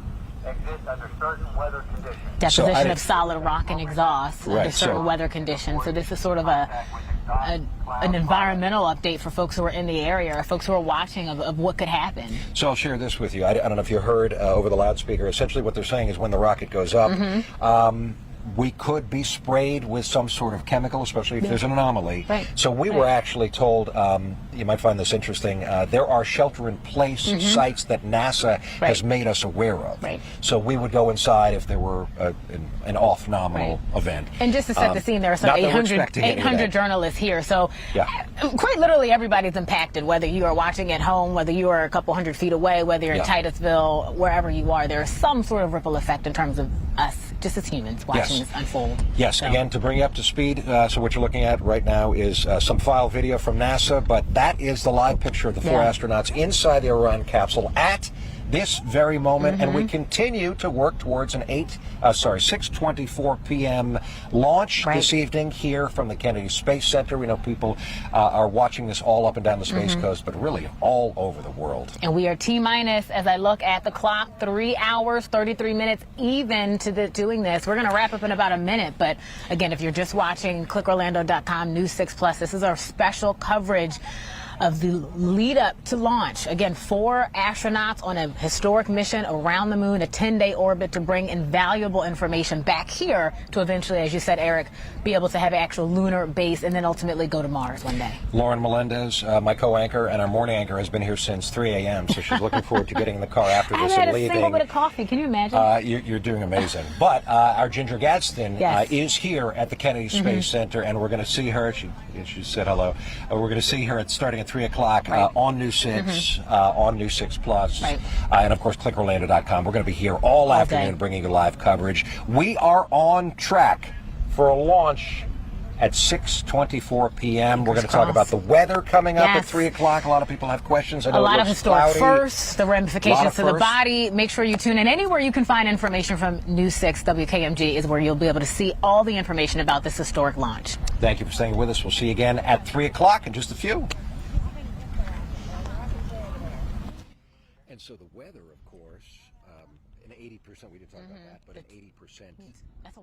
exists under certain weather conditions. Deposition of solid rocket exhaust under certain weather conditions. So this is sort of an environmental update for folks who are in the area, or folks who are watching, of what could happen. So I'll share this with you. I don't know if you heard over the loudspeaker. Essentially what they're saying is when the rocket goes up, we could be sprayed with some sort of chemical, especially if there's an anomaly. So we were actually told, you might find this interesting, there are shelter-in-place sites that NASA has made us aware of. So we would go inside if there were an off-nominal event. And just to set the scene, there are some 800 journalists here. So quite literally everybody's impacted, whether you are watching at home, whether you are a couple hundred feet away, whether you're in Titusville, wherever you are, there is some sort of ripple effect in terms of us, just as humans, watching this unfold. Again, to bring you up to speed, so what you're looking at right now is some file video from NASA, but that is the live picture of the four astronauts inside the Orion capsule at this very moment, and we continue to work towards an 6:24 p.m. launch this evening here from the Kennedy Space Center. We know people are watching this all up and down the Space Coast, but really all over the world. And we are T-minus, as I look at the clock, 3 hours, 33 minutes even to doing this. We're going to wrap up in about a minute, but again, if you're just watching, clickorlando.com, News 6 Plus, this is our special coverage of the lead up to launch. Again, 4 astronauts on a historic mission around the moon, a 10-day orbit to bring invaluable information back here to eventually, as you said, Eric, be able to have an actual lunar base and then ultimately go to Mars one day. Lauren Melendez, my co-anchor and our morning anchor, has been here since 3 a.m., so she's looking forward to getting in the car after this and leaving. I haven't had a single bit of coffee. Can you imagine? You're doing amazing. But our Ginger Gadsden is here at the Kennedy Space Center, and we're going to see her. She said hello. We're going to see her starting at 3 o'clock on News 6, on News 6 Plus, and of course clickorlando.com. We're going to be here all afternoon bringing you live coverage. We are on track for a launch at 6:24 p.m. We're going to talk about the weather coming up at 3 o'clock. A lot of people have questions. I know a lot of historic firsts, the ramifications to the firsts. body. Make sure you tune in. Anywhere you can find information from News 6 WKMG is where you'll be able to see all the information about this historic launch. Thank you for staying with us. We'll see you again at 3 o'clock in just a few. And so the weather, of course, an 80%, we didn't talk about that, but an 80%. That's a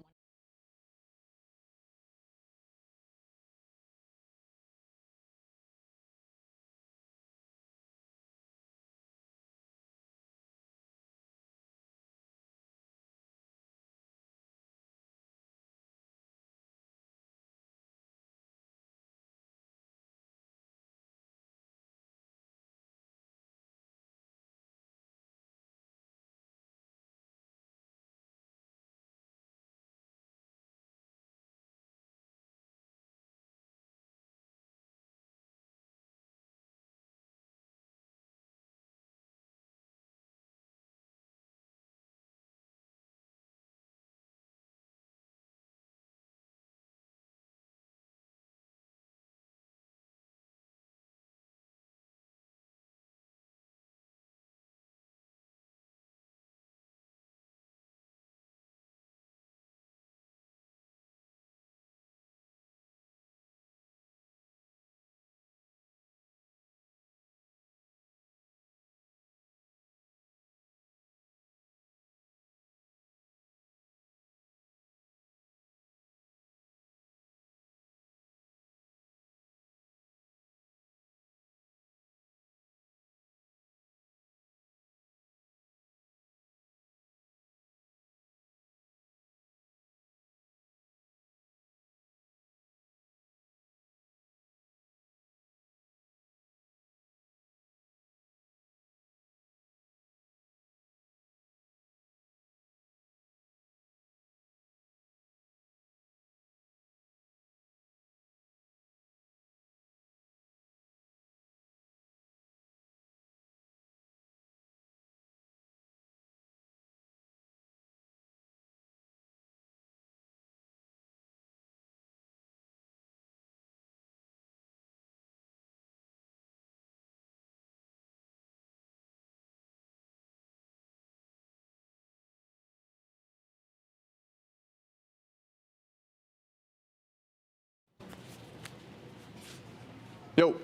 Yo.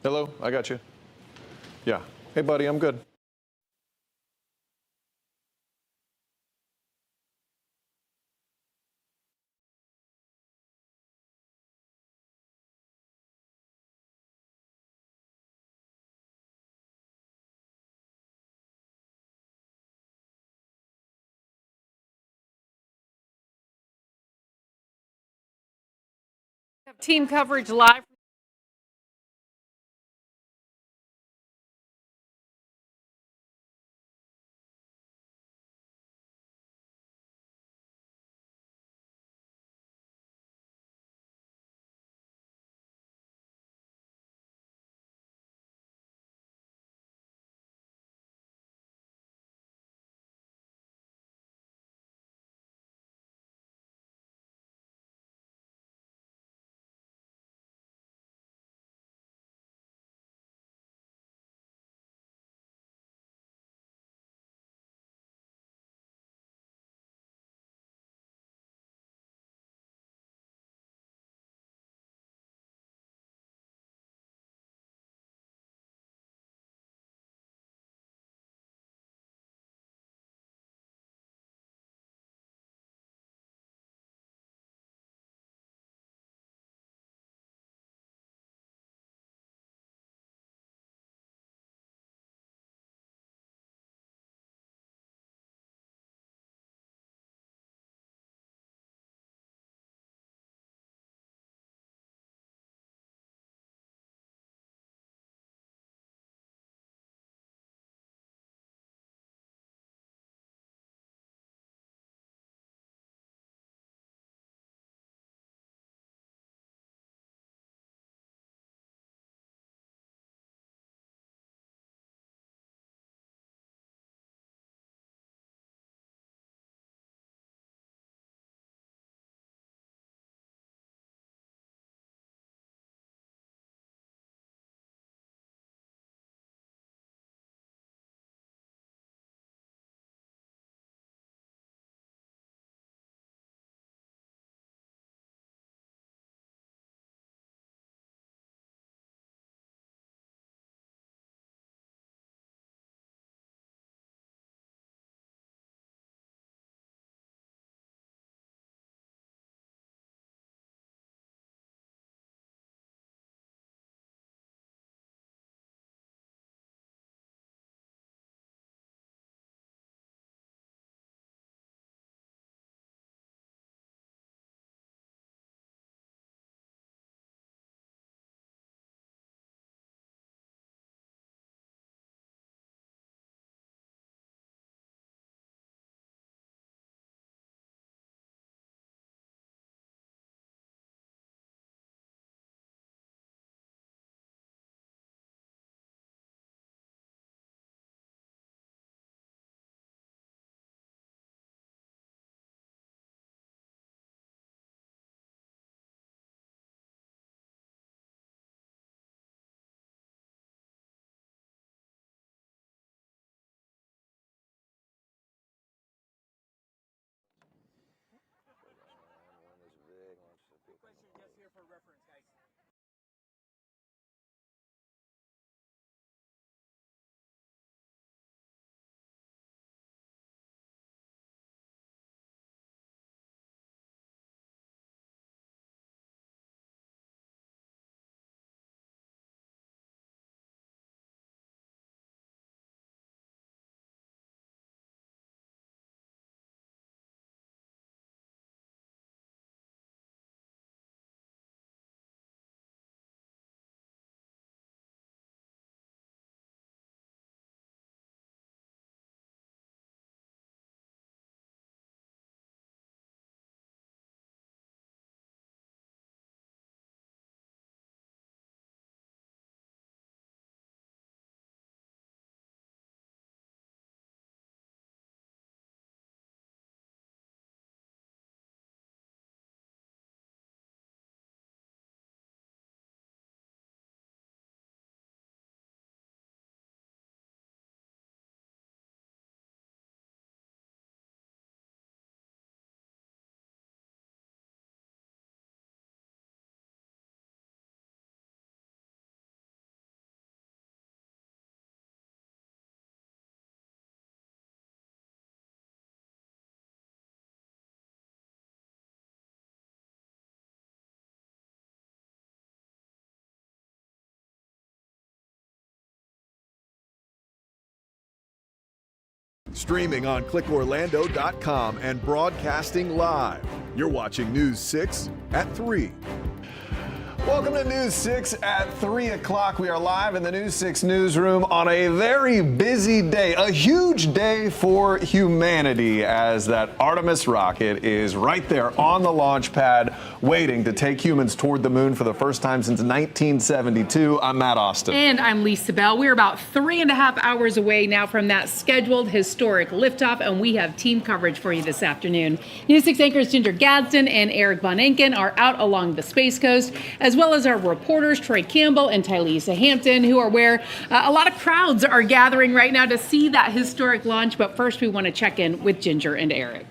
Hello, I got you. Yeah. Hey, buddy, I'm good. Team coverage live. Streaming on clickorlando.com and broadcasting live. You're watching News 6 at 3. Welcome to News 6 at 3 o'clock. We are live in the News 6 newsroom on a very busy day, a huge day for humanity, as that Artemis rocket is right there on the launch pad waiting to take humans toward the moon for the first time since 1972. I'm Matt Austin. And I'm Lisa Bell. We're about 3.5 hours away now from that scheduled historic liftoff, and we have team coverage for you this afternoon. News 6 anchors Ginger Gadsden and Eric Von Enken are out along the Space Coast, as well as our reporters Troy Campbell and Tylisa Hampton, who are where a lot of crowds are gathering right now to see that historic launch. But first, we want to check in with Ginger and Eric.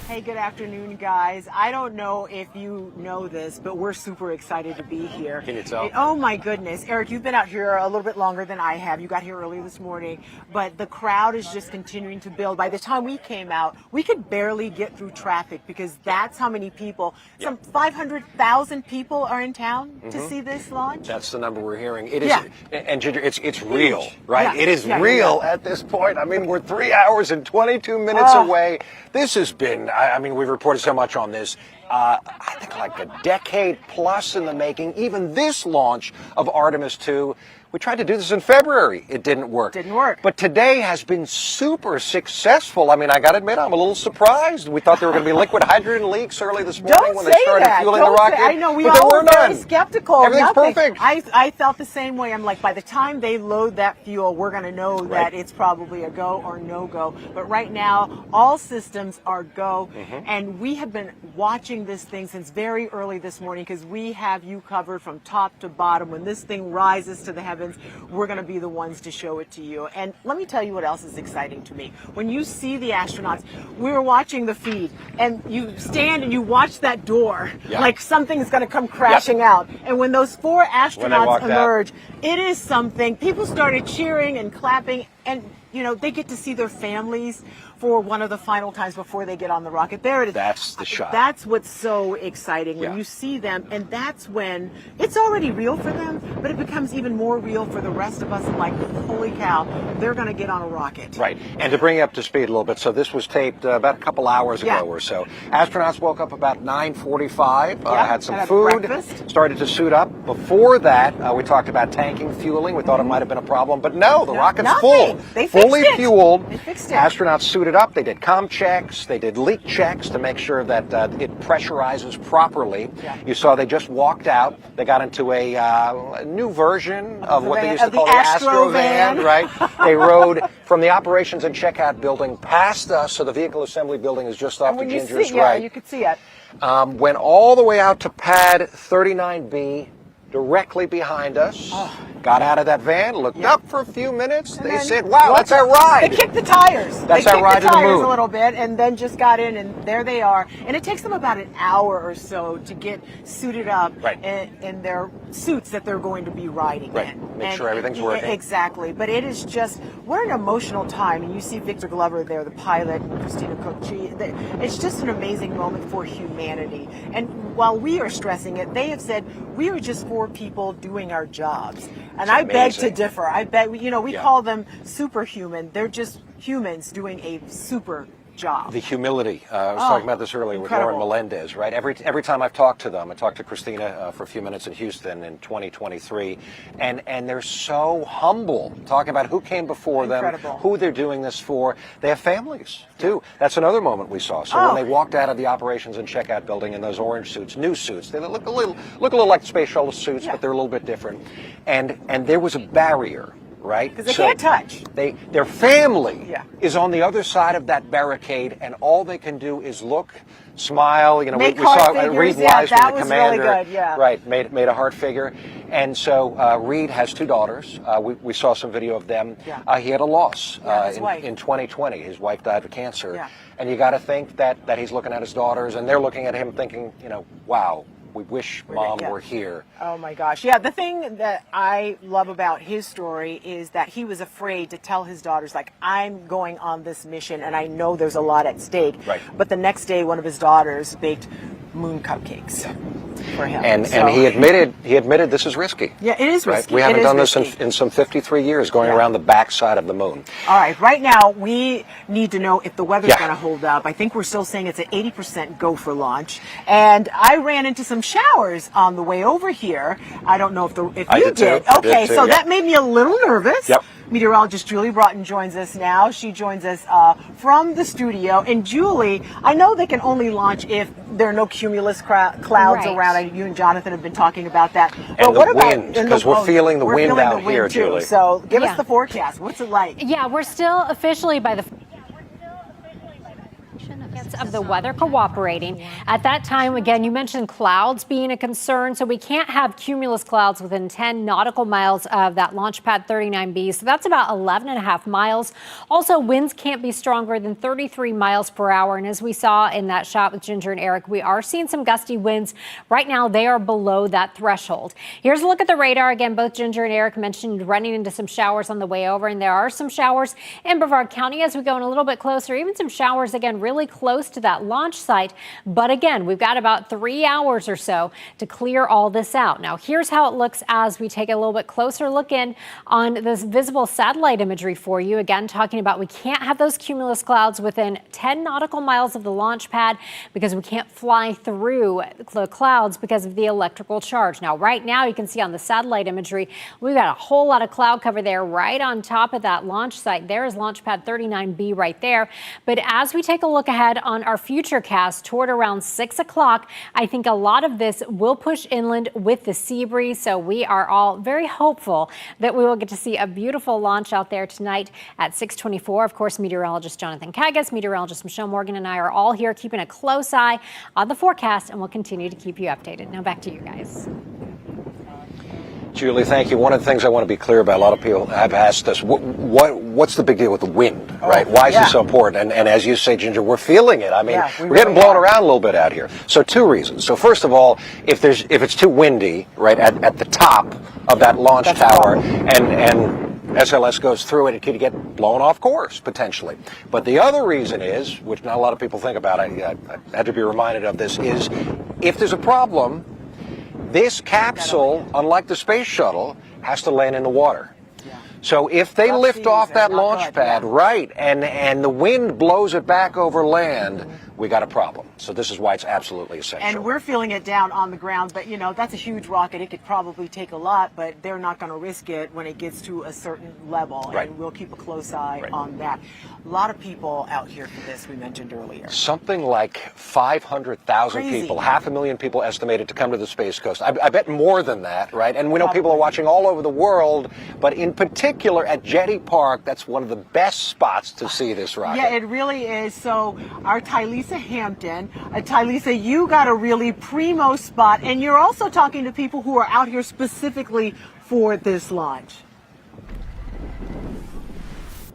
Hey, good afternoon, guys. I don't know if you know this, but we're super excited to be here. Can you tell? Oh, my goodness. Eric, you've been out here a little bit longer than I have. You got here early this morning, but the crowd is just continuing to build. By the time we came out, we could barely get through traffic because that's how many people, some 500,000 people are in town to see this launch. That's the number we're hearing. It is, Yeah. and Ginger, it's real, right? Yeah. It is Yeah, real yeah. at this point. I mean, we're 3 hours and 22 minutes away. This has been, I mean, we've reported so much on this. I think like a decade plus in the making. Even this launch of Artemis II, we tried to do this in February. It didn't work. Didn't work. But today has been super successful. I mean, I got to admit, I'm a little surprised. We thought there were going to be liquid hydrogen leaks early this morning Don't when say they started that. fueling Don't the rocket. Say, I know, we but there all were were very none. skeptical. Everything's Nothing. perfect. I felt the same way. I'm like, by the time they load that fuel, we're going to know that it's probably a go or no go. But right now, all systems are go. And we have been watching this thing since very early this morning because we have you covered from top to bottom. When this thing rises to the heavens, we're going to be the ones to show it to you. And let me tell you what else is exciting to me. When you see the astronauts, we were watching the feed, and you stand and you watch that door like something's going to come crashing out. And when those 4 astronauts emerge, it is something. People started cheering and clapping, and you know, they get to see their families for one of the final times before they get on the rocket. There it is. That's the shot. That's what's so exciting when you see them, and that's when it's already real for them, but it becomes even more real for the rest of us. Like, holy cow, they're going to get on a rocket. Right. And to bring you up to speed a little bit, so this was taped about a couple hours ago or so. Astronauts woke up about 9:45, had some food, breakfast. started to suit up. Before that, we talked about tanking, fueling. We thought it might have been a problem, but no, the rocket's full. They fixed fully it. fueled. They fixed it. Astronauts suited up. They did comm checks. They did leak checks to make sure that it pressurizes properly. You saw they just walked out. They got into a new version of what they used to call the Astro van, right? They rode from the operations and checkout building past us, so the vehicle assembly building is just off to Ginger's right. Yeah, you could see it. Went all the way out to pad 39B, directly behind us. Got out of that van, looked up for a few minutes. And they then said, wow, that's our ride. They kicked the tires. That's our ride to the They kicked the tires moon. a little bit and then just got in, and there they are. And it takes them about an hour or so to get suited up in their suits that they're going to be riding in. Make sure everything's working. Exactly. But it is just, what an emotional time. And you see Victor Glover there, the pilot, and Christina Cook. It's just an amazing moment for humanity. And while we are stressing it, they have said, we are just 4 people doing our jobs. And I beg to differ. I bet, we call them superhuman. They're just humans doing a super job. The humility. I was talking about this earlier with Lauren Melendez, right? Every time I've talked to them, I talked to Christina for a few minutes in Houston in 2023, and they're so humble, talking about who came before them, who they're doing this for. They have families, too. That's another moment we saw. So when they walked out of the operations and checkout building in those orange suits, new suits, they look a little like space shuttle suits, but they're a little bit different. And there was a barrier, right? Because they can't touch. Their family is on the other side of that barricade, and all they can do is look, smile. We saw Reed Wise from the commander. Really good, Right, made a heart figure. And so Reed has 2 daughters. We saw some video of them. He had a loss in 2020. His wife died of cancer. And you got to think that he's looking at his daughters, and they're looking at him thinking, wow, we wish Mom were here. Oh my gosh. Yeah, the thing that I love about his story is that he was afraid to tell his daughters, like, I'm going on this mission and I know there's a lot at stake. Right. But the next day, one of his daughters baked moon cupcakes. for him. And So- he admitted this is risky. Yeah, it is Right? risky. We haven't It is done this risky. in some 53 years, going Yeah. around the backside of the moon. All right, right now we need to know if the weather's Yeah. going to hold up. I think we're still saying it's an 80% go for launch. And I ran into some showers on the way over here. I don't know if I you did too. did. I Okay, did too, so yeah. that made me a little nervous. Yep. Meteorologist Julie Broughton joins us now. She joins us from the studio. And Julie, I know they can only launch if there are no cumulus clouds Right. around. You and Jonathan have been talking about that. And the what about wind, 'cause we're feeling the wind out here, too. Julie. So give us Yeah. the forecast. What's it like? Yeah, we're still officially by the of the weather cooperating. At that time, again, you mentioned clouds being a concern, so we can't have cumulus clouds within 10 nautical miles of that launch pad 39B, so that's about 11 and a half miles. Also, winds can't be stronger than 33 miles per hour, and as we saw in that shot with Ginger and Eric, we are seeing some gusty winds. Right now, they are below that threshold. Here's a look at the radar. Again, both Ginger and Eric mentioned running into some showers on the way over, and there are some showers in Brevard County as we go in a little bit closer, even some showers, again, really close to that launch site. But again, we've got about 3 hours or so to clear all this out. Now, here's how it looks as we take a little bit closer look in on this visible satellite imagery for you. Again, talking about we can't have those cumulus clouds within 10 nautical miles of the launch pad because we can't fly through the clouds because of the electrical charge. Now, right now, you can see on the satellite imagery, we've got a whole lot of cloud cover there right on top of that launch site. There is launch pad 39B right there. But as we take a look ahead on our future cast toward around 6 o'clock, I think a lot of this will push inland with the sea breeze. So we are all very hopeful that we will get to see a beautiful launch out there tonight at 6:24. Of course, meteorologist Jonathan Kagas, meteorologist Michelle Morgan, and I are all here keeping a close eye on the forecast, and we'll continue to keep you updated. Now back to you guys. Julie, thank you. One of the things I want to be clear about, a lot of people have asked us, what's the big deal with the wind, right? Why is it so important? And as you say, Ginger, we're feeling it. I mean, we're getting blown around a little bit out here. So 2 reasons. So first of all, if it's too windy, right, at the top of that launch tower, and SLS goes through it, it could get blown off course, potentially. But the other reason is, which not a lot of people think about, I had to be reminded of this, is if there's a problem, this capsule, unlike the space shuttle, has to land in the water. So if they lift off that launch pad, right, and the wind blows it back over land, we got a problem. So this is why it's absolutely essential. And we're feeling it down on the ground, but you know, that's a huge rocket. It could probably take a lot, but they're not going to risk it when it gets to a certain level. Right. And we'll keep a close eye on that. A lot of people out here for this, we mentioned earlier. Something like 500,000 people, 500,000 people estimated to come to the Space Coast. I bet more than that, right? And we know people are watching all over the world, but in particular at Jetty Park, that's one of the best spots to see this rocket. Yeah, it really is. So our Tylisa Hampton, Tylisa, you got a really primo spot, and you're also talking to people who are out here specifically for this launch.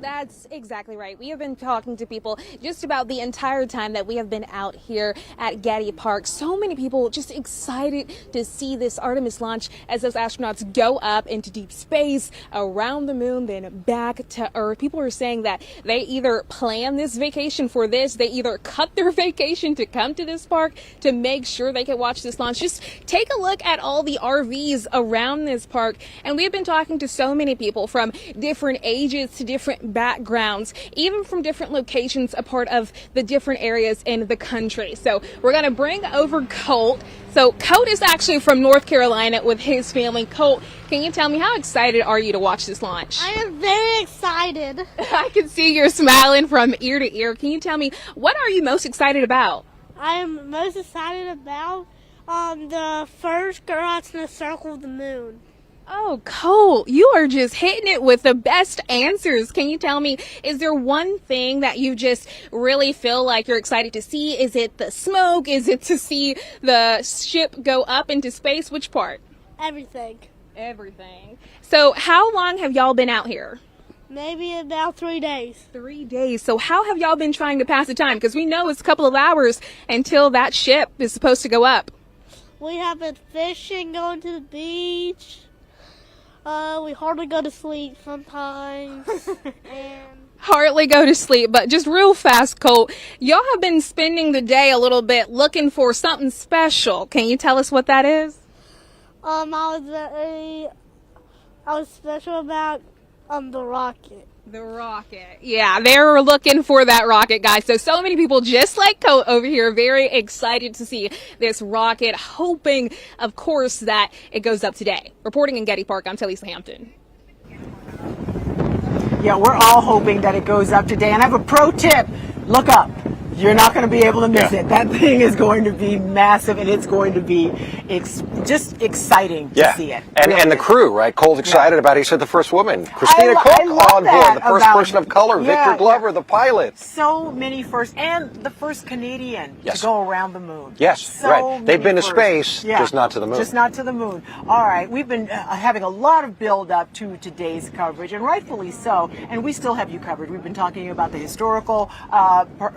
That's exactly right. We have been talking to people just about the entire time that we have been out here at Getty Park. So many people just excited to see this Artemis launch as those astronauts go up into deep space, around the moon, then back to Earth. People are saying that they either plan this vacation for this, they either cut their vacation to come to this park to make sure they can watch this launch. Just take a look at all the RVs around this park. And we've been talking to so many people from different ages to different backgrounds, even from different locations, a part of the different areas in the country. So we're going to bring over Colt. So Colt is actually from North Carolina with his family. Colt, can you tell me, how excited are you to watch this launch? I am very excited. I can see you're smiling from ear to ear. Can you tell me, what are you most excited about? I am most excited about the first girl that's going to circle the moon. Oh, Colt, you are just hitting it with the best answers. Can you tell me, is there one thing that you just really feel like you're excited to see? Is it the smoke? Is it to see the ship go up into space? Which part? Everything. Everything. So how long have y'all been out here? Maybe about 3 days. 3 days. So how have y'all been trying to pass the time? Because we know it's a couple of hours until that ship is supposed to go up. We have been fishing, going to the beach. We hardly go to sleep sometimes. And hardly go to sleep, but just real fast, Colt. Y'all have been spending the day a little bit looking for something special. Can you tell us what that is? I was special about the rocket. The rocket. Yeah, they were looking for that rocket, guys. So many people just like Colt over here, very excited to see this rocket, hoping, of course, that it goes up today. Reporting in Getty Park, I'm Talisa Hampton. Yeah, we're all hoping that it goes up today. And I have a pro tip. Look up. You're not going to be able to miss it. That thing is going to be massive, and it's going to be just exciting to see it. And the crew, right? Cole's excited about it. He said the first woman, Christina Cook, on board, the first person of color, Victor Glover, the pilot. So many firsts, and the first Canadian to go around the moon. Yes, right. They've been to space, just not to the moon. Just not to the moon. All right, we've been having a lot of build-up to today's coverage, and rightfully so, and we still have you covered. We've been talking about the historical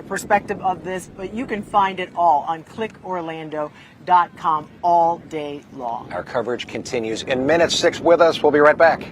perspective of this, but you can find it all on clickorlando.com all day long. Our coverage continues in minutes. 6 with us. We'll be right back.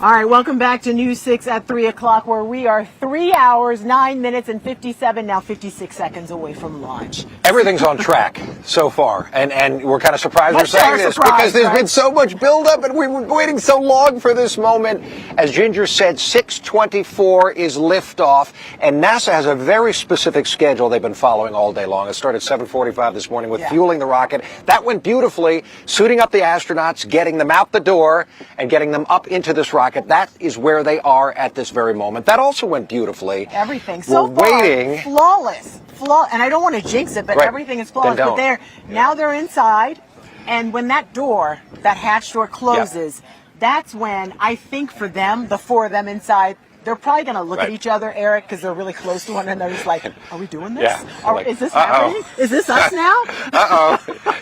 All right, welcome back to News 6 at 3 o'clock, where we are 3 hours, 9 minutes, and 56 seconds away from launch. Everything's on track so far, and we're kind of surprised we're saying this because there's been so much buildup, and we were waiting so long for this moment. As Ginger said, 6:24 is liftoff, and NASA has a very specific schedule they've been following all day long. It started at 7:45 this morning with fueling the rocket. That went beautifully, suiting up the astronauts, getting them out the door, and getting them up into this rocket. That is where they are at this very moment. That also went beautifully. Everything so we're far, waiting. Flawless. And I don't want to jinx it, but everything is flawless. But now they're inside, and when that door, that hatch door closes, that's when I think for them, the four of them inside, they're probably going to look at Right. each other, Eric, because they're really close to one another. It's like, are we doing this? Yeah. Or, Like, is this uh-oh. happening? Is this us now?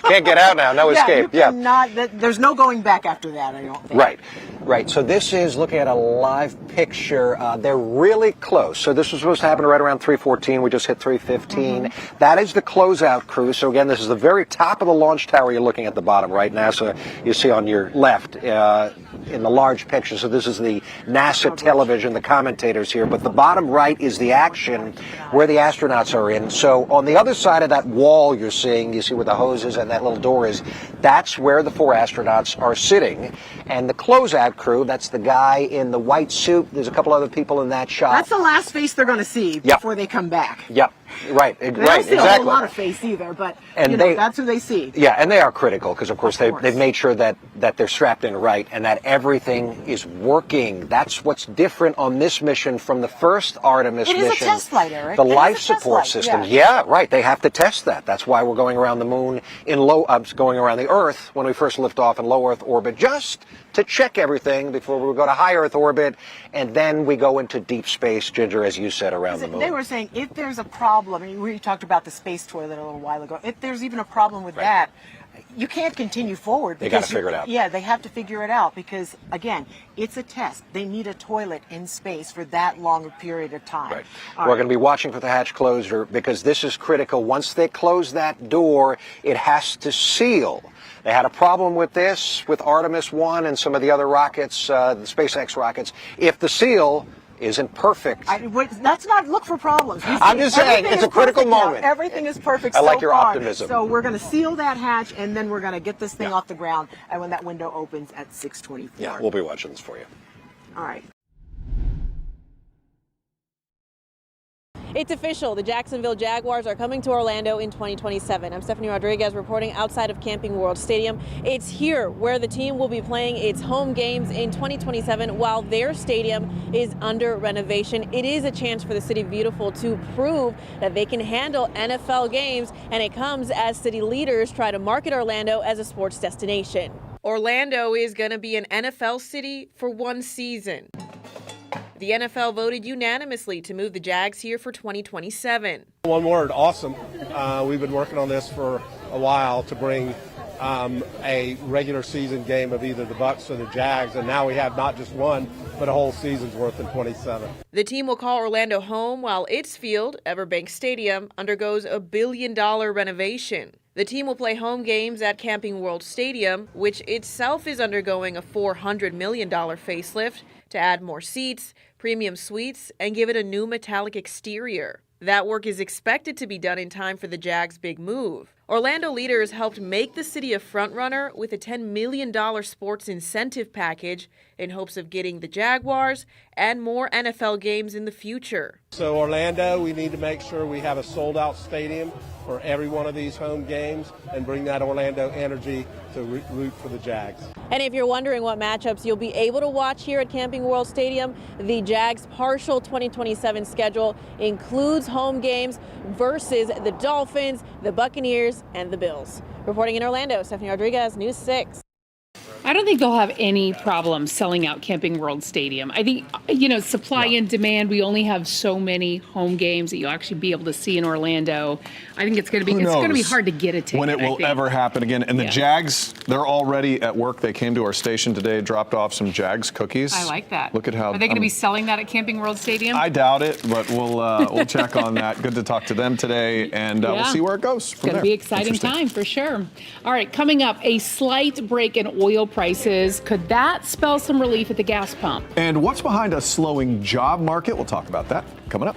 Can't get out now. No Yeah, escape. you cannot. There's no going back after that, I don't think. Right. So this is looking at a live picture. They're really close. So this was supposed to happen right around 3:14. We just hit 3:15. That is the closeout crew. So again, this is the very top of the launch tower. You're looking at the bottom right. NASA, you see on your left in the large picture. So this is the NASA television, the commentators here. But the bottom right is the action where the astronauts are in. So on the other side of that wall you see where the hose is and that little door is, that's where the 4 astronauts are sitting. And the closeout crew, that's the guy in the white suit. There's a couple other people in that shot. That's the last face they're going to see before they come back. Yep. Right. They don't Right. see a whole lot of face either, but that's who they see. Yeah, and they are critical because, of course, they've made sure that they're strapped in right and that everything is working. That's what's different on this mission from the first Artemis mission. It is a test flight, Eric. The It is life a test support flight, systems. yeah. Yeah, right. They have to test that. That's why we're going around the moon going around the Earth when we first lift off in low Earth orbit, just to check everything before we go to high Earth orbit, and then we go into deep space, Ginger, as you said, around the moon. They were saying if there's a problem, we talked about the space toilet a little while ago, if there's even a problem with that, you can't continue forward. They got to figure it out. Yeah, they have to figure it out because, again, it's a test. They need a toilet in space for that long a period of time. Right. We're going to be watching for the hatch closure because this is critical. Once they close that door, it has to seal. They had a problem with this, with Artemis I and some of the other rockets, the SpaceX rockets. If the seal isn't perfect. That's not look for problems. I'm just saying, it's a critical moment. Now. Everything is perfect I like so your far. optimism. So we're going to seal that hatch, and then we're going to get this thing off the ground, and when that window opens at 6:24. Yeah, we'll be watching this for you. All right. It's official. The Jacksonville Jaguars are coming to Orlando in 2027. I'm Stephanie Rodriguez reporting outside of Camping World Stadium. It's here where the team will be playing its home games in 2027 while their stadium is under renovation. It is a chance for the City of Beautiful to prove that they can handle NFL games, and it comes as city leaders try to market Orlando as a sports destination. Orlando is going to be an NFL city for one season. The NFL voted unanimously to move the Jags here for 2027. One word, awesome. We've been working on this for a while to bring a regular season game of either the Bucs or the Jags, and now we have not just one, but a whole season's worth in 27. The team will call Orlando home while its field, Everbank Stadium, undergoes a $1 billion renovation. The team will play home games at Camping World Stadium, which itself is undergoing a $400 million facelift to add more seats, premium suites, and give it a new metallic exterior. That work is expected to be done in time for the Jags' big move. Orlando leaders helped make the city a frontrunner with a $10 million sports incentive package in hopes of getting the Jaguars and more NFL games in the future. So Orlando, we need to make sure we have a sold-out stadium for every one of these home games and bring that Orlando energy to root for the Jags. And if you're wondering what matchups you'll be able to watch here at Camping World Stadium, the Jags' partial 2027 schedule includes home games versus the Dolphins, the Buccaneers, and the Bills. Reporting in Orlando, Stephanie Rodriguez, News 6. I don't think they'll have any problem selling out Camping World Stadium. I think, supply and demand, we only have so many home games that you'll actually be able to see in Orlando. I think it's going to be hard to get a ticket. When it will ever happen again. And the Jags, they're already at work. They came to our station today, dropped off some Jags cookies. I like that. Look at how. Are they going to be selling that at Camping World Stadium? I doubt it, but we'll check on that. Good to talk to them today, and we'll see where it goes. It's going to be an exciting time for sure. All right, coming up, a slight break in oil prices. Could that spell some relief at the gas pump? And what's behind a slowing job market? We'll talk about that coming up.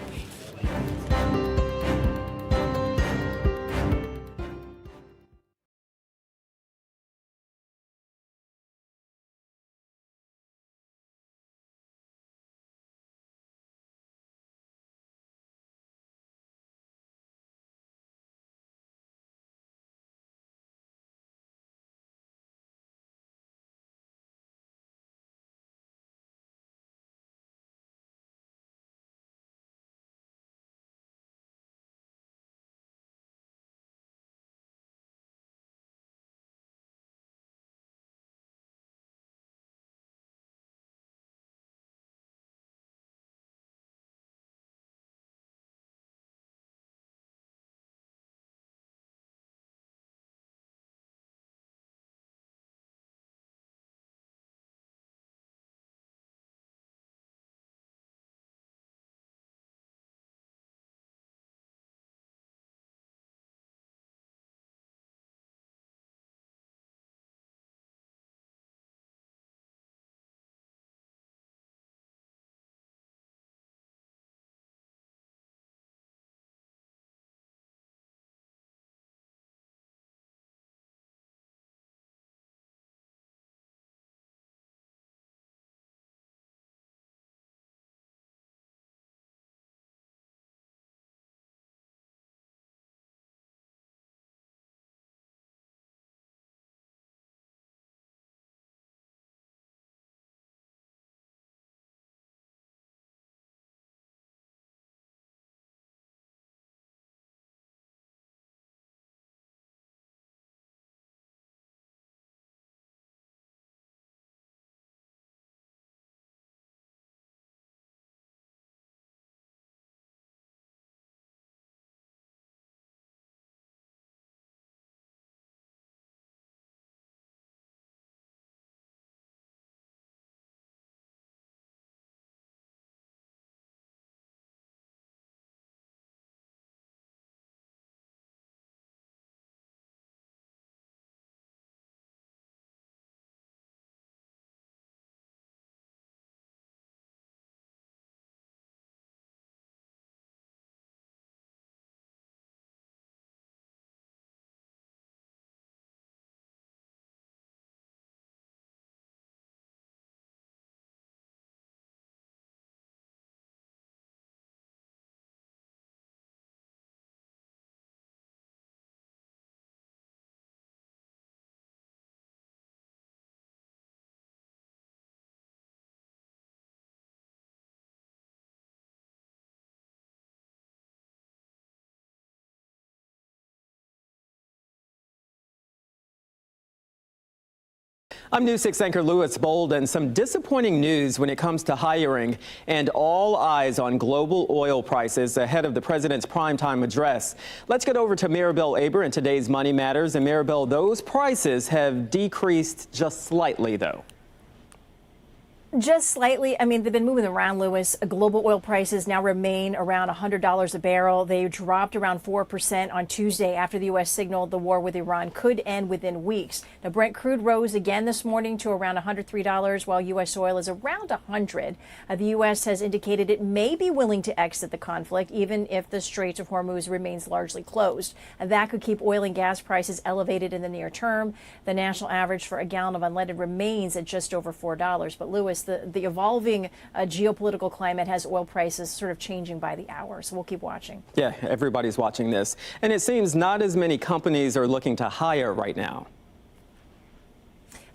I'm News 6 anchor Louis Bold, and some disappointing news when it comes to hiring, and all eyes on global oil prices ahead of the president's primetime address. Let's get over to Maribel Aber in today's Money Matters. And Maribel, those prices have decreased just slightly, though. Just slightly. I mean, they've been moving around, Lewis. Global oil prices now remain around $100 a barrel. They dropped around 4% on Tuesday after the U.S. signaled the war with Iran could end within weeks. Now, Brent crude rose again this morning to around $103, while U.S. oil is around $100. The U.S. has indicated it may be willing to exit the conflict, even if the Straits of Hormuz remains largely closed. And that could keep oil and gas prices elevated in the near term. The national average for a gallon of unleaded remains at just over $4. But, Lewis, the evolving geopolitical climate has oil prices sort of changing by the hour. So we'll keep watching. Yeah, everybody's watching this. And it seems not as many companies are looking to hire right now.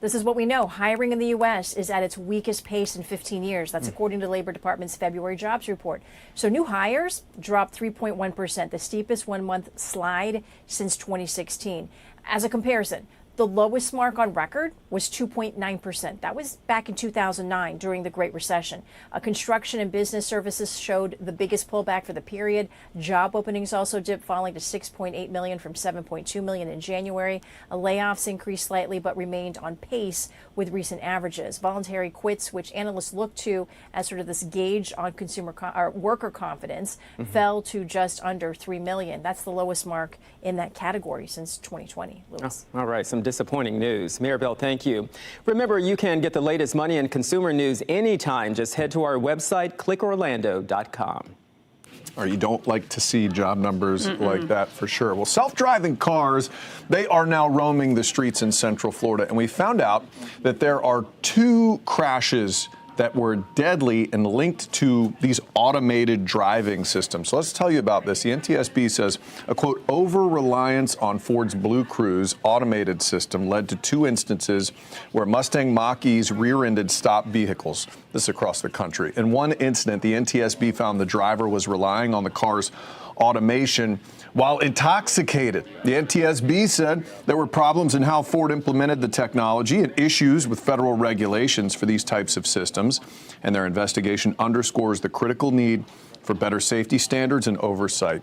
This is what we know. Hiring in the U.S. is at its weakest pace in 15 years. That's according to the Labor Department's February jobs report. So new hires dropped 3.1%, the steepest one-month slide since 2016. As a comparison, the lowest mark on record was 2.9%. That was back in 2009 during the Great Recession. Construction and business services showed the biggest pullback for the period. Job openings also dipped, falling to 6.8 million from 7.2 million in January. Layoffs increased slightly but remained on pace with recent averages. Voluntary quits, which analysts look to as sort of this gauge on worker confidence, fell to just under 3 million. That's the lowest mark in that category since 2020. Lewis. Oh, all right, some disappointing news. Maribel, thank you. Remember, you can get the latest money and consumer news anytime. Just head to our website, clickorlando.com. Or you don't like to see job numbers like that, for sure. Well, self-driving cars, they are now roaming the streets in Central Florida. And we found out that there are 2 crashes that were deadly and linked to these automated driving systems. So let's tell you about this. The NTSB says a, quote, over-reliance on Ford's Blue Cruise automated system led to 2 instances where Mustang Mach-E's rear-ended stopped vehicles. This is across the country. In one incident, the NTSB found the driver was relying on the car's automation while intoxicated. The NTSB said there were problems in how Ford implemented the technology and issues with federal regulations for these types of systems, and their investigation underscores the critical need for better safety standards and oversight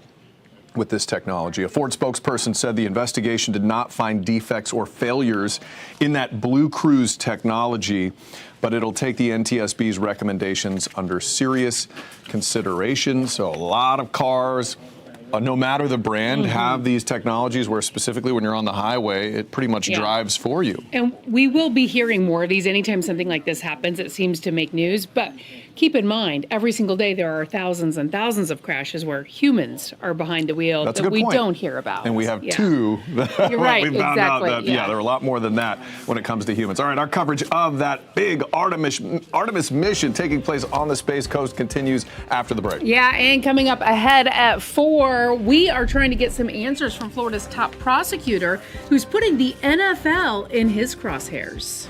with this technology. A Ford spokesperson said the investigation did not find defects or failures in that Blue Cruise technology, but it'll take the NTSB's recommendations under serious consideration. So a lot of cars, no matter the brand, have these technologies where specifically when you're on the highway, it pretty much drives for you. And we will be hearing more of these anytime something like this happens. It seems to make news. But keep in mind, every single day there are thousands and thousands of crashes where humans are behind the wheel that we don't hear about. And we have 2 that You're right, we found out that, exactly, there are a lot more than that when it comes to humans. All right, our coverage of that big Artemis mission taking place on the Space Coast continues after the break. Yeah, and coming up ahead at 4, we are trying to get some answers from Florida's top prosecutor who's putting the NFL in his crosshairs.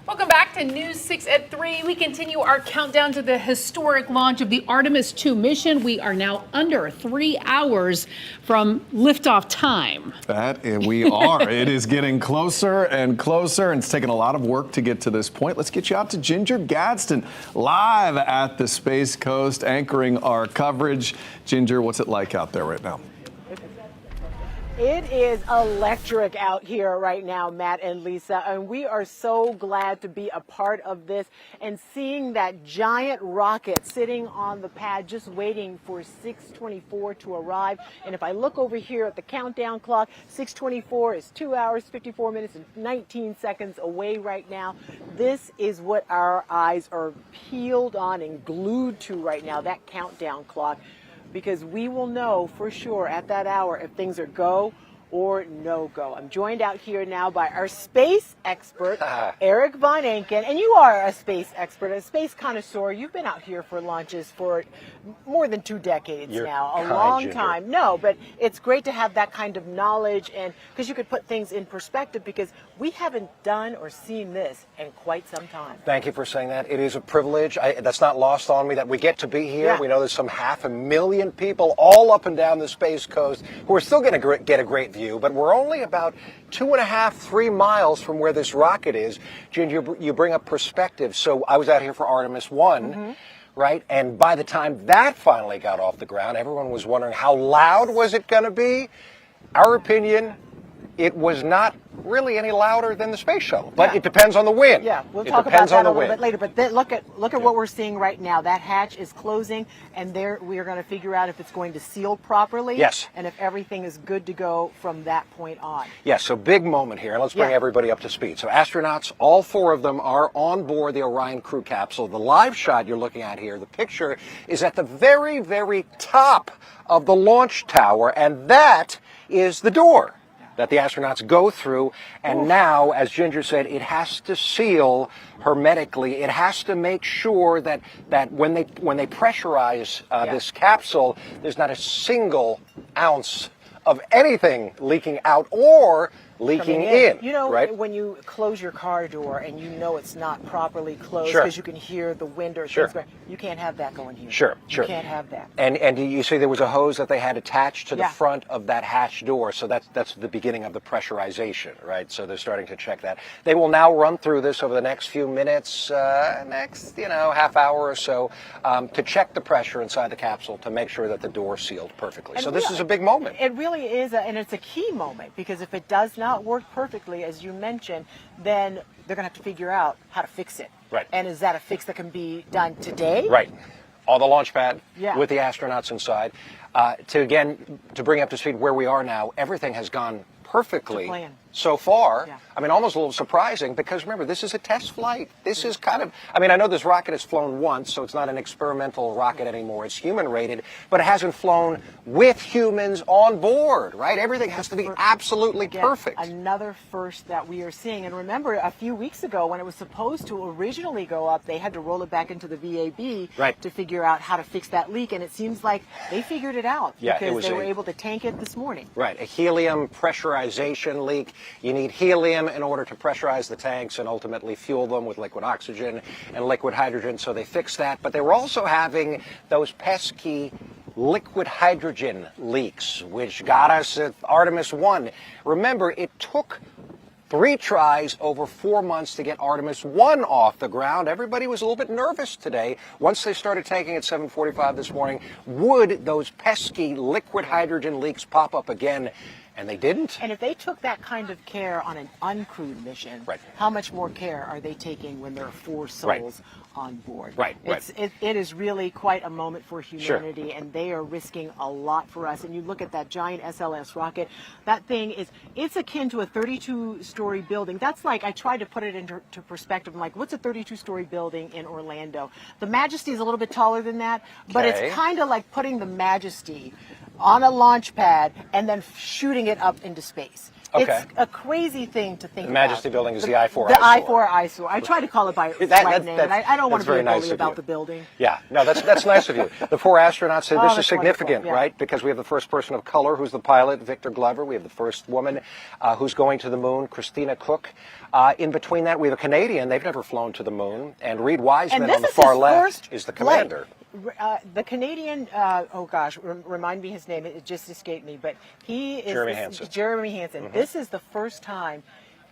Welcome back to News 6 at 3. We continue our countdown to the historic launch of the Artemis II mission. We are now under 3 hours from liftoff time. We are. It is getting closer and closer, and it's taken a lot of work to get to this point. Let's get you out to Ginger Gadsden, live at the Space Coast, anchoring our coverage. Ginger, what's it like out there right now? It is electric out here right now, Matt and Lisa, and we are so glad to be a part of this and seeing that giant rocket sitting on the pad just waiting for 6:24 to arrive. And if I look over here at the countdown clock, 6:24 is 2 hours, 54 minutes, and 19 seconds away right now. This is what our eyes are peeled on and glued to right now, that countdown clock, because we will know for sure at that hour if things are go or no go. I'm joined out here now by our space expert, Eric Von Enken. And you are a space expert, a space connoisseur. You've been out here for launches for more than 2 decades now, a long time. No, but it's great to have that kind of knowledge, and because you could put things in perspective, because we haven't done or seen this in quite some time. Thank you for saying that. It is a privilege. That's not lost on me that we get to be here. Yeah. We know there's some 500,000 people all up and down the Space Coast who are still going to get a great view. But we're only about 2.5, 3 miles from where this rocket is. Ginger, you bring up perspective. So I was out here for Artemis I, right? And by the time that finally got off the ground, everyone was wondering how loud was it going to be? Our opinion, it was not really any louder than the space shuttle, but it depends on the wind. Yeah, we'll talk about that a little bit later. But look at what we're seeing right now. That hatch is closing, and there we are going to figure out if it's going to seal properly. Yes. And if everything is good to go from that point on. Yes. So big moment here, and let's bring everybody up to speed. So astronauts, all 4 of them, are on board the Orion crew capsule. The live shot you're looking at here, the picture, is at the very, very top of the launch tower, and that is the door that the astronauts go through. And now, as Ginger said, it has to seal hermetically. It has to make sure that when they pressurize this capsule, there's not a single ounce of anything leaking out or leaking in. You know, right? when you close your car door and you know it's not properly closed because you can hear the wind or things going, you can't have that going here. Sure. You can't have that. And you see there was a hose that they had attached to the front of that hatch door, so that's the beginning of the pressurization, right? So they're starting to check that. They will now run through this over the next few minutes, next half hour or so, to check the pressure inside the capsule to make sure that the door sealed perfectly. So this is a big moment. It really is, and it's a key moment, because if it does not work perfectly, as you mentioned, then they're going to have to figure out how to fix it. Right. And is that a fix that can be done today? Right. On the launch pad with the astronauts inside. To bring up to speed where we are now, everything has gone perfectly so far. I mean, almost a little surprising, because remember, this is a test flight. This is kind of, I mean, I know this rocket has flown once, so it's not an experimental rocket anymore. It's human rated, but it hasn't flown with humans on board, right? Everything has to be absolutely perfect. Another first that we are seeing. And remember, a few weeks ago when it was supposed to originally go up, they had to roll it back into the VAB to figure out how to fix that leak. And it seems like they figured it out because they were able to tank it this morning. Right. A helium pressurization leak. You need helium in order to pressurize the tanks and ultimately fuel them with liquid oxygen and liquid hydrogen, so they fixed that. But they were also having those pesky liquid hydrogen leaks, which got us at Artemis I. Remember, it took 3 tries over 4 months to get Artemis I off the ground. Everybody was a little bit nervous today. Once they started tanking at 7:45 this morning, would those pesky liquid hydrogen leaks pop up again? And they didn't. And if they took that kind of care on an uncrewed mission, how much more care are they taking when there are 4 souls on board? It is really quite a moment for humanity, and they are risking a lot for us. And you look at that giant SLS rocket, that thing it's akin to a 32-story building. That's like, I tried to put it into perspective. I'm like, what's a 32-story building in Orlando? The Majesty is a little bit taller than that, but it's kind of like putting the Majesty on a launch pad and then shooting it up into space. Okay. It's a crazy thing to think The about. Majesty Building is the I-4 The eyesore. I-4 eyesore. I try to call it by its That- right that- name, that- and I don't want that's to be very a nice bully of about you. the building. Yeah, no, that's nice of you. The 4 astronauts said Oh, this is that's significant, wonderful, yeah. right? Because we have the first person of color who's the pilot, Victor Glover. We have the first woman who's going to the moon, Christina Cook. In between that, we have a Canadian. They've never flown to the moon. And Reed Wiseman And this on the is far his left first is the flight. commander. The Canadian, remind me his name. It just escaped me, but he is Jeremy Hansen. Jeremy Hansen. This is the first time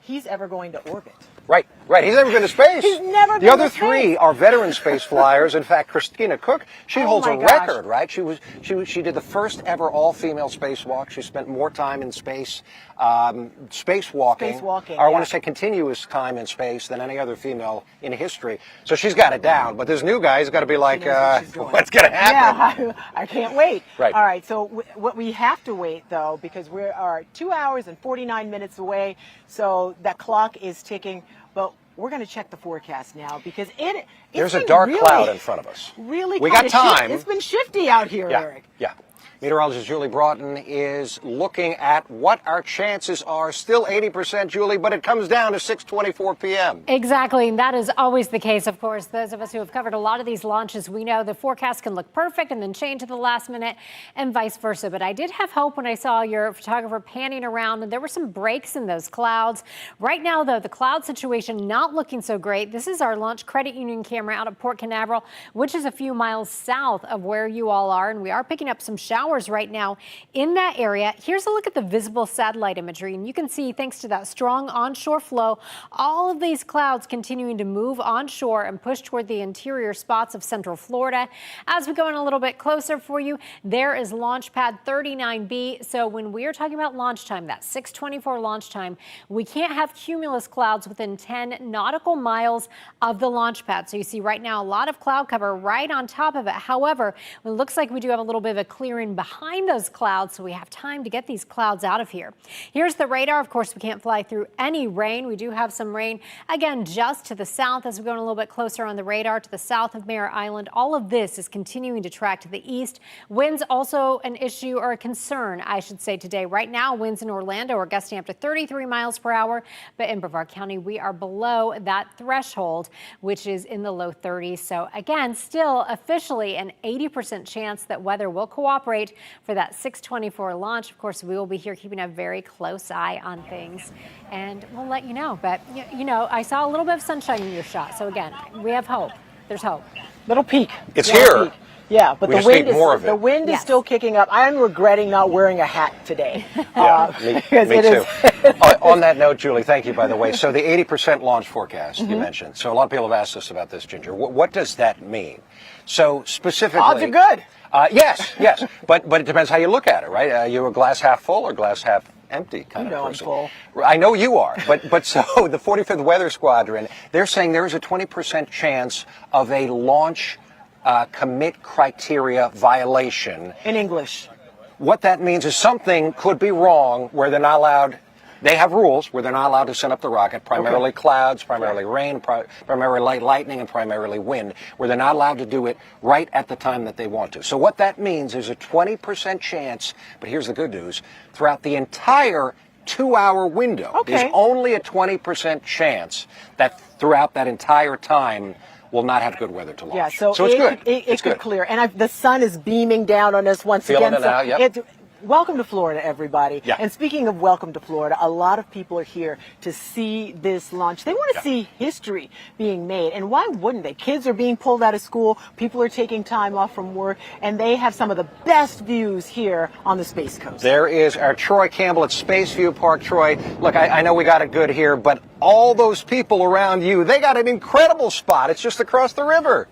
he's ever going to orbit. Right. He's never been to space. He's never been The other to space. 3 are veteran space flyers. In fact, Christina Cook, she Oh holds my a gosh. record, right? She did the first ever all-female spacewalk. She spent more time in space, spacewalking. Spacewalking, Or I yeah. want to say continuous time in space than any other female in history. So she's got it down. But this new guy's got to be like, what's going to happen? Yeah, I can't wait. Right. All right, so what we have to wait, though, because we are 2 hours and 49 minutes away, so that clock is ticking. But we're going to check the forecast now because There's a been dark really, cloud in front of us. Really, We got time. It's been shifty out here, Yeah, Eric. yeah. Meteorologist Julie Broughton is looking at what our chances are. Still 80%, Julie, but it comes down to 6:24 p.m. Exactly, and that is always the case, of course. Those of us who have covered a lot of these launches, we know the forecast can look perfect and then change at the last minute and vice versa. But I did have hope when I saw your photographer panning around, and there were some breaks in those clouds. Right now, though, the cloud situation not looking so great. This is our Launch Credit Union camera out of Port Canaveral, which is a few miles south of where you all are, and we are picking up some showers right now in that area. Here's a look at the visible satellite imagery, and you can see, thanks to that strong onshore flow, all of these clouds continuing to move onshore and push toward the interior spots of central Florida. As we go in a little bit closer for you, there is launch pad 39B. So when we are talking about launch time, that 6:24 launch time, we can't have cumulus clouds within 10 nautical miles of the launch pad. So you see right now a lot of cloud cover right on top of it. However, it looks like we do have a little bit of a clearing behind those clouds, so we have time to get these clouds out of here. Here's the radar. Of course, we can't fly through any rain. We do have some rain, again, just to the south as we go in a little bit closer on the radar to the south of Mare Island. All of this is continuing to track to the east. Winds also an issue or a concern, I should say, today. Right now, winds in Orlando are gusting up to 33 miles per hour, but in Brevard County, we are below that threshold, which is in the low 30s. So again, still officially an 80% chance that weather will cooperate for that 6:24 launch. Of course, we will be here keeping a very close eye on things, and we'll let you know. But, you know, I saw a little bit of sunshine in your shot. So again, we have hope. There's hope. Little peak. It's Yeah, here. peak. Yeah, but We the just wind need more of it. the wind is Yes. still kicking up. I'm regretting not wearing a hat today. Yeah, because me it too. is- On that note, Julie, thank you, by the way. So the 80% launch forecast you mentioned. So a lot of people have asked us about this, Ginger. What does that mean? So specifically, Odds are good. Yes, but it depends how you look at it, right? Are you a glass half full or glass half empty kind You know of I'm person? full. I know you are, but so the 45th Weather Squadron, they're saying there is a 20% chance of a launch commit criteria violation. In English. What that means is something could be wrong where they're not allowed. They have rules where they're not allowed to send up the rocket, primarily clouds, primarily rain, primarily lightning, and primarily wind, where they're not allowed to do it right at the time that they want to. So what that means is a 20% chance, but here's the good news, throughout the entire 2-hour window, there's only a 20% chance that throughout that entire time will not have good weather to launch. Yeah, so it's it good. Could, it it's could good. clear. And the sun is beaming down on us once Feeling again. it now, yep. Welcome to Florida, everybody. Yeah. And speaking of welcome to Florida, a lot of people are here to see this launch. They want to see history being made. And why wouldn't they? Kids are being pulled out of school. People are taking time off from work. And they have some of the best views here on the Space Coast. There is our Troy Campbell at Space View Park. Troy, look, I know we got it good here, but all those people around you, they got an incredible spot. It's just across the river.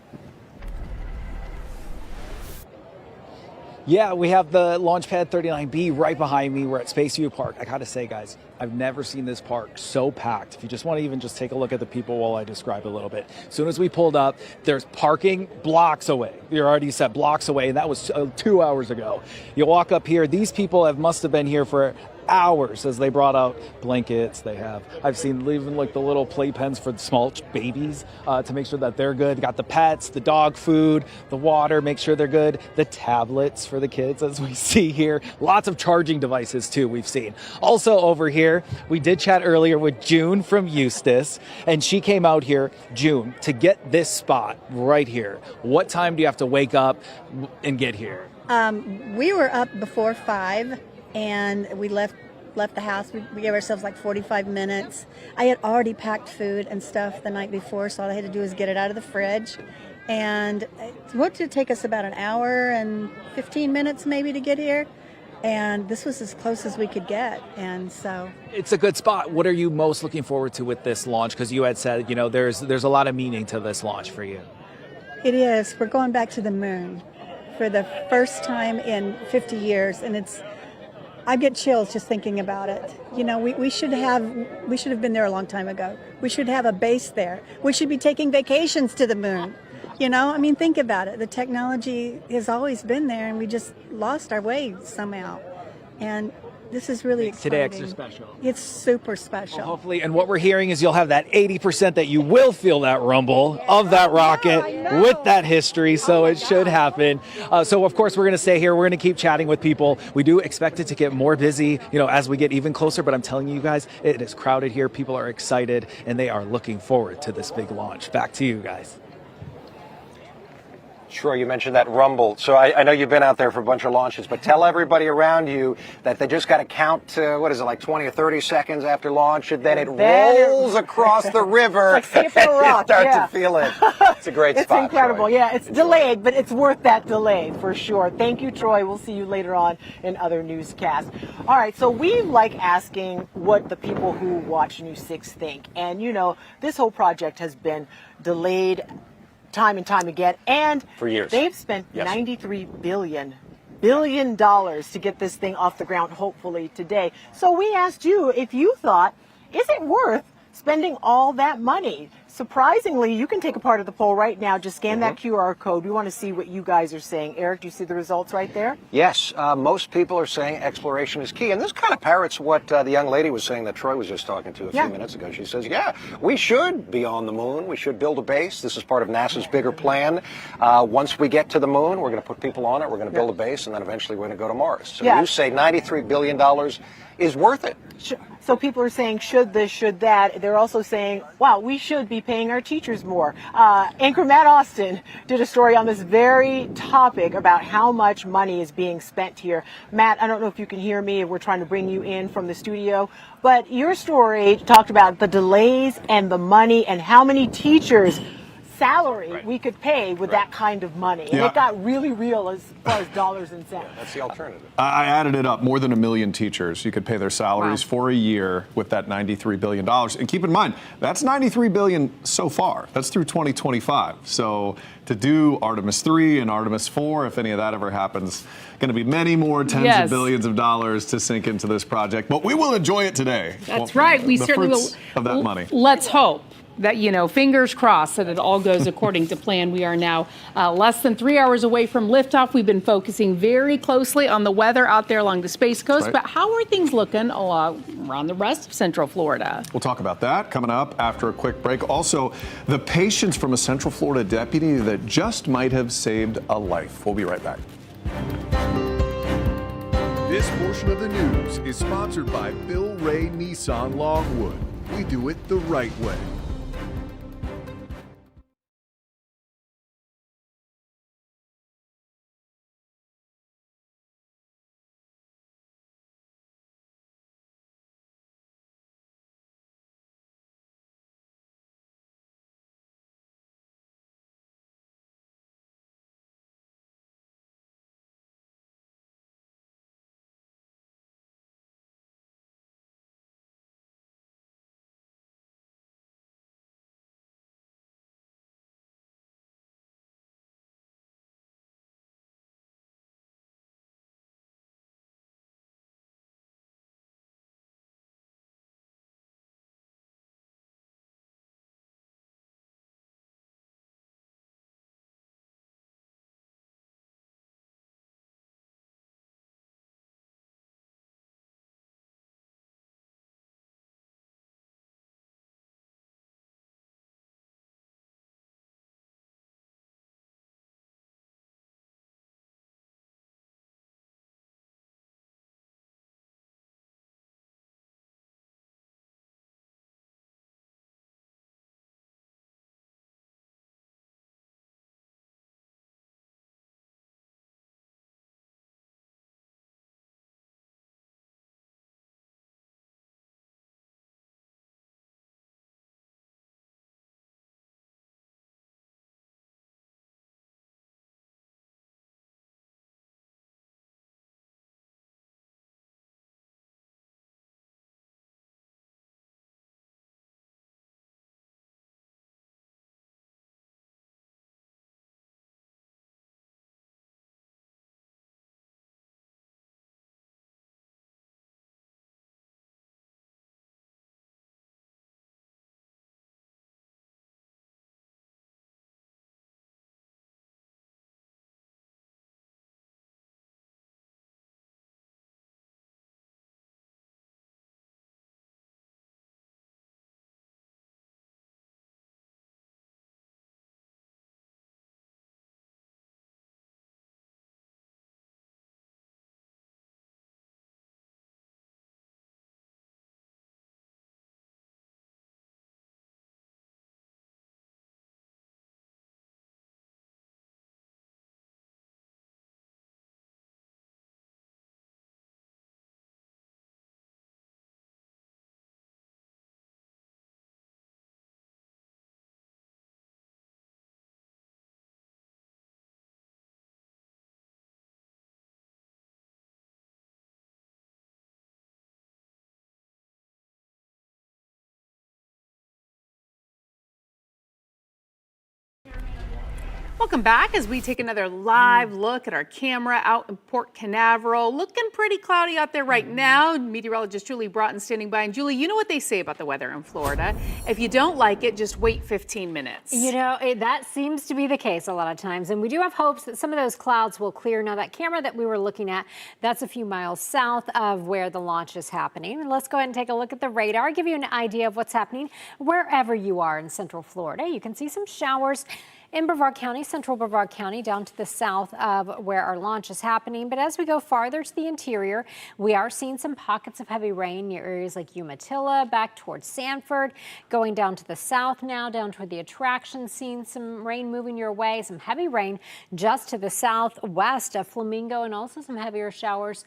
Yeah, we have the launch pad 39B right behind me. We're at Space View Park. I gotta say, guys, I've never seen this park so packed. If you just want to even just take a look at the people while I describe a little bit. As soon as we pulled up, there's parking blocks away. You already said blocks away, and that was 2 hours ago. You walk up here, these people must have been here for hours as they brought out blankets. I've seen even like the little playpens for the small babies to make sure that they're good. Got the pets, the dog food, the water, make sure they're good. The tablets for the kids, as we see here. Lots of charging devices too, we've seen. Also over here, we did chat earlier with June from Eustis, and she came out here, June, to get this spot right here. What time do you have to wake up and get here? We were up before 5, and we left the house. We gave ourselves like 45 minutes. I had already packed food and stuff the night before, so all I had to do was get it out of the fridge. And what did it take us? About an hour and 15 minutes maybe to get here. And this was as close as we could get. And so it's a good spot. What are you most looking forward to with this launch? Because you had said, there's a lot of meaning to this launch for you. it is. We're going back to the moon for the first time in 50 years. And I get chills just thinking about it. We should have been there a long time ago. We should have a base there. We should be taking vacations to the moon. Think about it. The technology has always been there, and we just lost our way somehow. And this is really exciting. Today extra special. It's super special. Well, hopefully, and what we're hearing is you'll have that 80% that you will feel that rumble of that rocket with that history, so it should happen. So, of course, we're going to stay here. We're going to keep chatting with people. We do expect it to get more busy, as we get even closer, but I'm telling you guys, it is crowded here. People are excited, and they are looking forward to this big launch. Back to you guys. Sure, you mentioned that rumble. So I know you've been out there for a bunch of launches, but tell everybody around you that they just got to count to, 20 or 30 seconds after launch, and then it rolls across the river. It's like skipping a rock. You start Yeah. to feel it. It's a great It's spot. incredible. Troy. Yeah, it's delayed, but it's worth that delay for sure. Thank you, Troy. We'll see you later on in other newscasts. All right, so we like asking what the people who watch News 6 think. And, this whole project has been delayed time and time again, and for years they've spent $93 billion to get this thing off the ground, hopefully today. So we asked you if you thought, is it worth spending all that money? Surprisingly, you can take a part of the poll right now. Just scan that QR code. We want to see what you guys are saying. Eric, do you see the results right there? Yes, most people are saying exploration is key. And this kind of parrots what the young lady was saying that Troy was just talking to a few minutes ago. She says, we should be on the moon. We should build a base. This is part of NASA's bigger plan. Once we get to the moon, we're going to put people on it. We're going to build a base, and then eventually we're going to go to Mars. So you say $93 billion is worth it. Sure. So people are saying, should this, should that. They're also saying, wow, we should be paying our teachers more. Anchor Matt Austin did a story on this very topic about how much money is being spent here. Matt, I don't know if you can hear me. We're trying to bring you in from the studio. But your story talked about the delays and the money and how many teachers' salary we could pay with that kind of money. And it got really real as far as dollars and cents. That's the alternative. I added it up. More than 1 million teachers. You could pay their salaries for a year with that $93 billion. And keep in mind, that's $93 billion so far. That's through 2025. So to do Artemis III and Artemis IV, if any of that ever happens, going to be many more tens of billions of dollars to sink into this project. But we will enjoy it today. That's right. We certainly will. Of that money. Let's hope that, fingers crossed that it all goes according to plan. We are now less than 3 hours away from liftoff. We've been focusing very closely on the weather out there along the Space Coast, but how are things looking around the rest of Central Florida? We'll talk about that coming up after a quick break. Also, the patience from a Central Florida deputy that just might have saved a life. We'll be right back. This portion of the news is sponsored by Bill Ray Nissan Longwood. We do it the right way. Welcome back as we take another live look at our camera out in Port Canaveral. Looking pretty cloudy out there right now. Meteorologist Julie Broughton standing by. And Julie, you know what they say about the weather in Florida. If you don't like it, just wait 15 minutes. You know, that seems to be the case a lot of times. And we do have hopes that some of those clouds will clear. Now, that camera that we were looking at, that's a few miles south of where the launch is happening. And let's go ahead and take a look at the radar, give you an idea of what's happening wherever you are in Central Florida. You can see some showers in Brevard County, central Brevard County, down to the south of where our launch is happening. But as we go farther to the interior, we are seeing some pockets of heavy rain near areas like Umatilla, back towards Sanford, going down to the south now, down toward the attraction, seeing some rain moving your way, some heavy rain just to the southwest of Flamingo, and also some heavier showers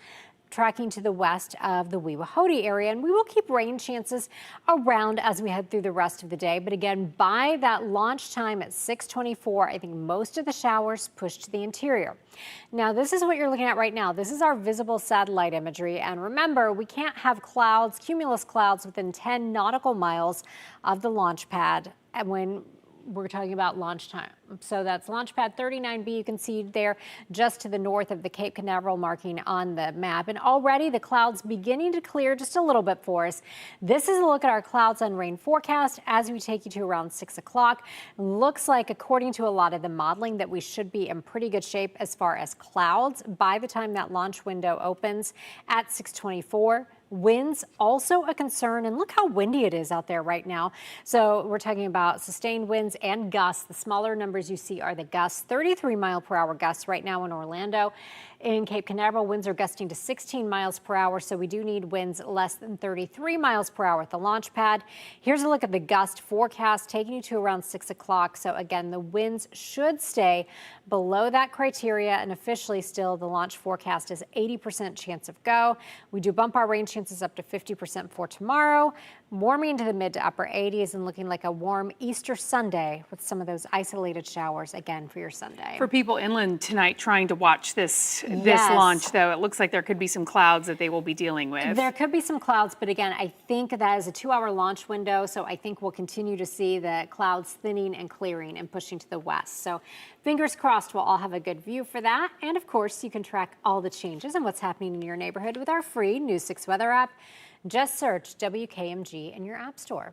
tracking to the west of the Weehawhoty area. And we will keep rain chances around as we head through the rest of the day. But again, by that launch time at 6:24, I think most of the showers push to the interior. Now, this is what you're looking at right now. This is our visible satellite imagery. And remember, we can't have clouds, cumulus clouds, within 10 nautical miles of the launch pad when we're talking about launch time. So that's launch pad 39B. You can see there just to the north of the Cape Canaveral marking on the map. And already the clouds beginning to clear just a little bit for us. This is a look at our clouds and rain forecast as we take you to around 6 o'clock. Looks like, according to a lot of the modeling, that we should be in pretty good shape as far as clouds by the time that launch window opens at 6:24. Winds also a concern, and look how windy it is out there right now. So we're talking about sustained winds and gusts. The smaller numbers you see are the gusts, 33-mile-per-hour gusts right now in Orlando. In Cape Canaveral, winds are gusting to 16 miles per hour, so we do need winds less than 33 miles per hour at the launch pad. Here's a look at the gust forecast, taking you to around 6 o'clock. So again, the winds should stay below that criteria, and officially still the launch forecast is 80% chance of go. We do bump our rain chances up to 50% for tomorrow, warming into the mid to upper 80s and looking like a warm Easter Sunday with some of those isolated showers again for your Sunday. For people inland tonight trying to watch this Yes. launch, though, it looks like there could be some clouds that they will be dealing with. There could be some clouds, but again, I think that is a 2-hour launch window, so I think we'll continue to see the clouds thinning and clearing and pushing to the west. So fingers crossed we'll all have a good view for that. And of course, you can track all the changes and what's happening in your neighborhood with our free News 6 weather app. Just search WKMG in your app store.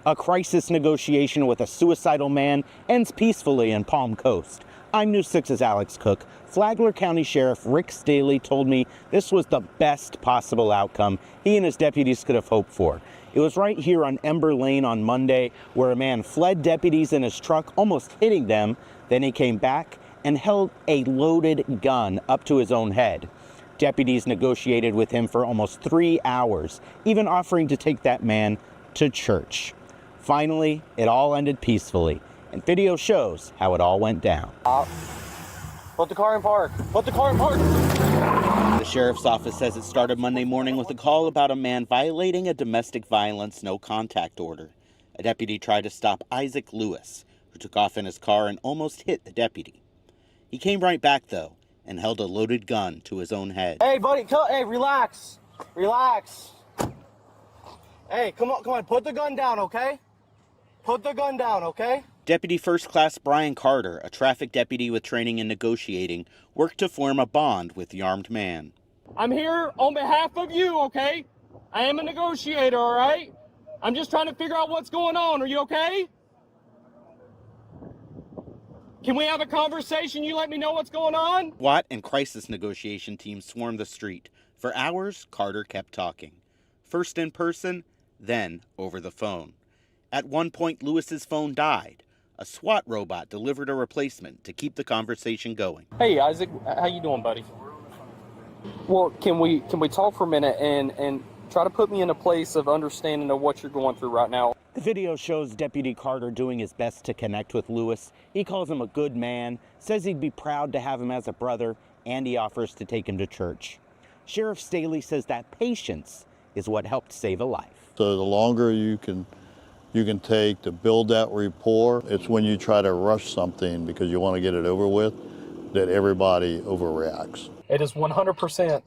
A crisis negotiation with a suicidal man ends peacefully in Palm Coast. I'm News 6's Alex Cook. Flagler County Sheriff Rick Staley told me this was the best possible outcome he and his deputies could have hoped for. It was right here on Ember Lane on Monday where a man fled deputies in his truck, almost hitting them. Then he came back and held a loaded gun up to his own head. Deputies negotiated with him for almost 3 hours, even offering to take that man to church. Finally, it all ended peacefully, and video shows how it all went down. Put the car in park. Put the car in park. The sheriff's office says it started Monday morning with a call about a man violating a domestic violence no contact order. A deputy tried to stop Isaac Lewis, who took off in his car and almost hit the deputy. He came right back, though, and held a loaded gun to his own head. Hey, buddy, hey, relax. Relax. Hey, come on, put the gun down, okay? Put the gun down, okay? Deputy First Class Brian Carter, a traffic deputy with training in negotiating, worked to form a bond with the armed man. I'm here on behalf of you, okay? I am a negotiator, all right? I'm just trying to figure out what's going on. Are you okay? Can we have a conversation? You let me know what's going on? SWAT and crisis negotiation teams swarmed the street. For hours, Carter kept talking. First in person, then over the phone. At one point, Lewis's phone died. A SWAT robot delivered a replacement to keep the conversation going. Hey, Isaac, how you doing, buddy? Well, can we talk for a minute and try to put me in a place of understanding of what you're going through right now? The video shows Deputy Carter doing his best to connect with Lewis. He calls him a good man, says he'd be proud to have him as a brother, and he offers to take him to church. Sheriff Staley says that patience is what helped save a life. So the longer you can take to build that rapport, it's when you try to rush something because you want to get it over with that everybody overreacts. It is 100%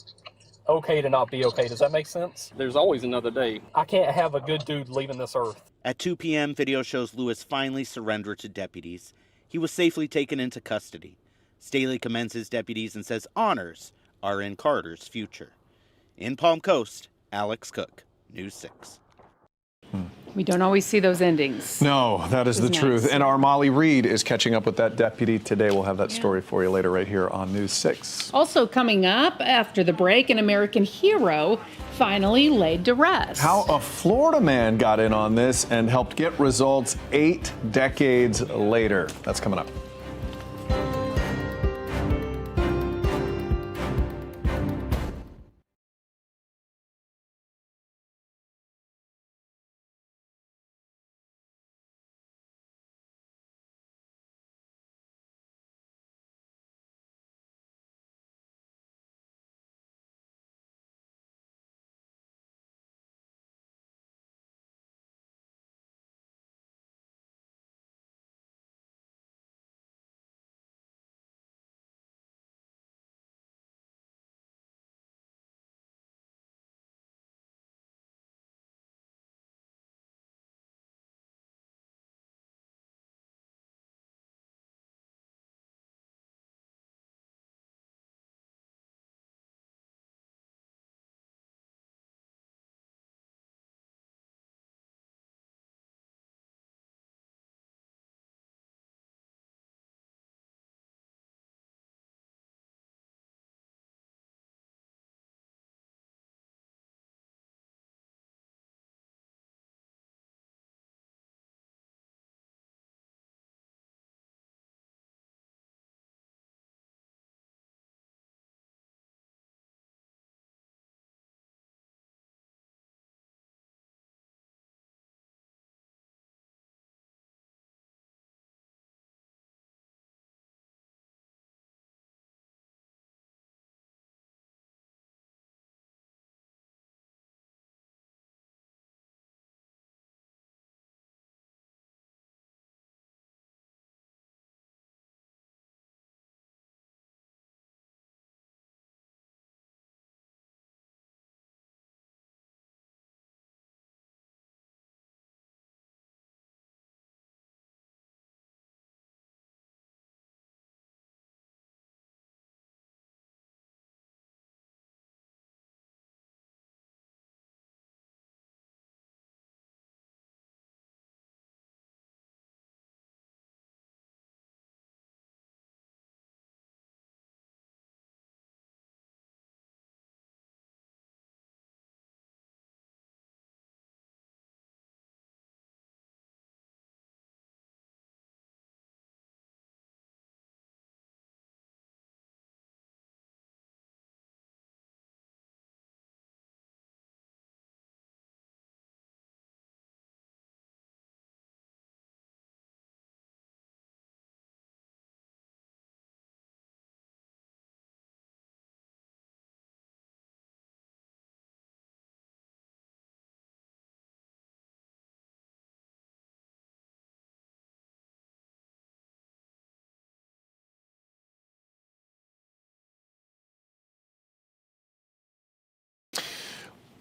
okay to not be okay. Does that make sense? There's always another day. I can't have a good dude leaving this earth. At 2 p.m., video shows Lewis finally surrendered to deputies. He was safely taken into custody. Staley commends his deputies and says honors are in Carter's future. In Palm Coast, Alex Cook, News 6. We don't always see those endings. No, that is the truth. And our Molly Reed is catching up with that deputy today. We'll have that story for you later right here on News 6. Also coming up after the break, an American hero finally laid to rest. How a Florida man got in on this and helped get results 8 decades later. That's coming up.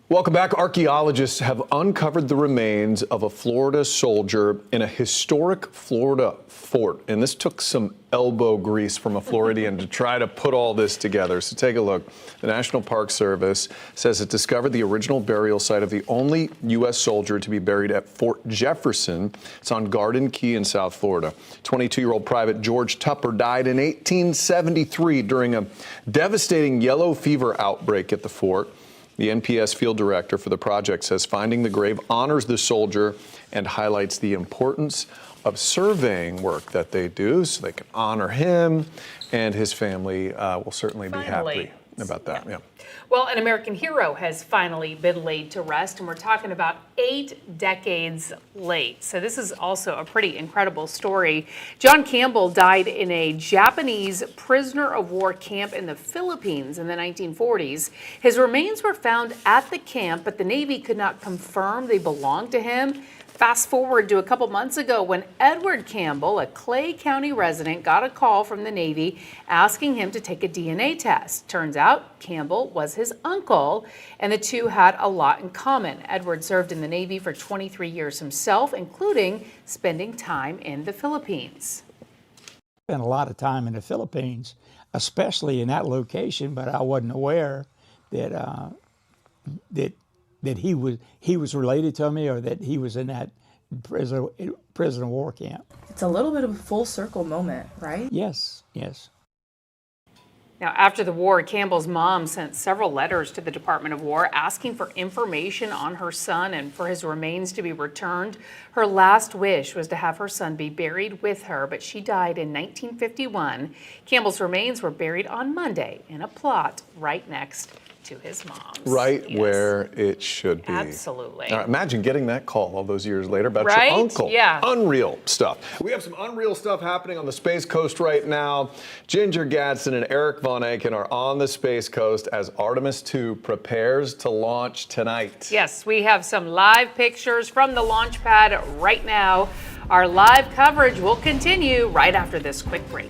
Welcome back. Archaeologists have uncovered the remains of a Florida soldier in a historic Florida fort. And this took some elbow grease from a Floridian to try to put all this together. So take a look. The National Park Service says it discovered the original burial site of the only U.S. soldier to be buried at Fort Jefferson. It's on Garden Key in South Florida. 22-year-old Private George Tupper died in 1873 during a devastating yellow fever outbreak at the fort. The NPS field director for the project says finding the grave honors the soldier and highlights the importance of surveying work that they do so they can honor him, and his family will certainly be happy about that. Yeah. Well, an American hero has finally been laid to rest, and we're talking about 8 decades late. So this is also a pretty incredible story. John Campbell died in a Japanese prisoner of war camp in the Philippines in the 1940s. His remains were found at the camp, but the Navy could not confirm they belonged to him. Fast forward to a couple months ago when Edward Campbell, a Clay County resident, got a call from the Navy asking him to take a DNA test. Turns out Campbell was his uncle, and the two had a lot in common. Edward served in the Navy for 23 years himself, including spending time in the Philippines. Spent a lot of time in the Philippines, especially in that location, but I wasn't aware that that he was related to me, or that he was in that prison of war camp. It's a little bit of a full circle moment, right? Yes, yes. Now, after the war, Campbell's mom sent several letters to the Department of War asking for information on her son and for his remains to be returned. Her last wish was to have her son be buried with her, but she died in 1951. Campbell's remains were buried on Monday in a plot right next to his mom's. Right where it should be. Absolutely. Now, imagine getting that call all those years later about Right? your uncle. Yeah. Unreal stuff. We have some unreal stuff happening on the Space Coast right now. Ginger Gadsden and Eric Von Anken are on the Space Coast as Artemis II prepares to launch tonight. Yes, we have some live pictures from the launch pad right now. Our live coverage will continue right after this quick break.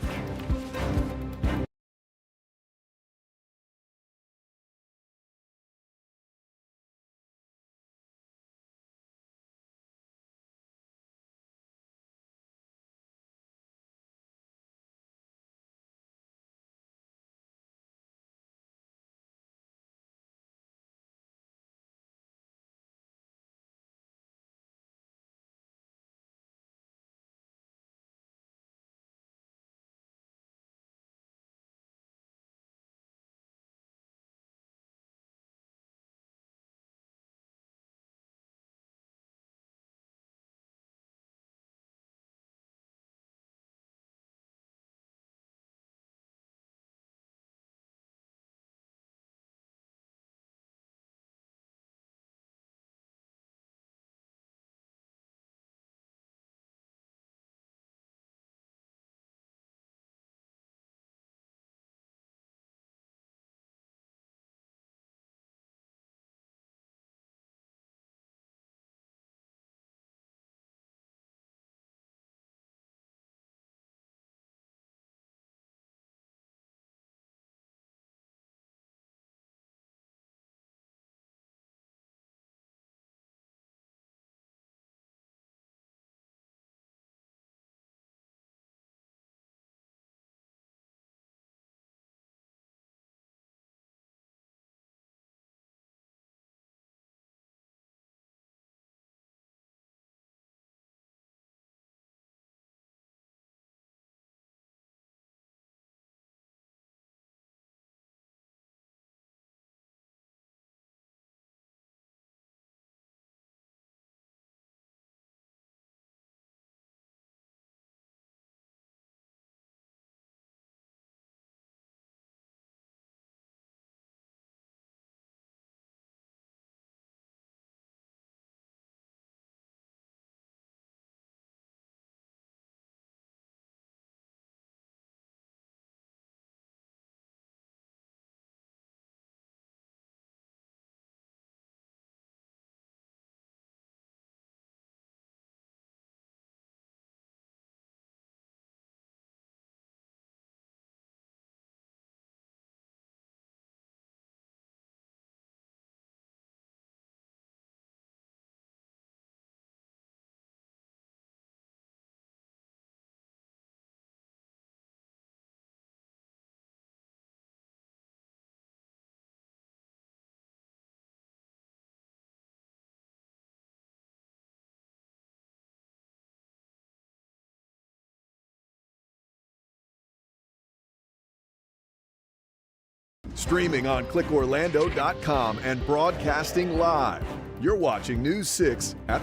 Streaming on clickorlando.com and broadcasting live. You're watching News 6 at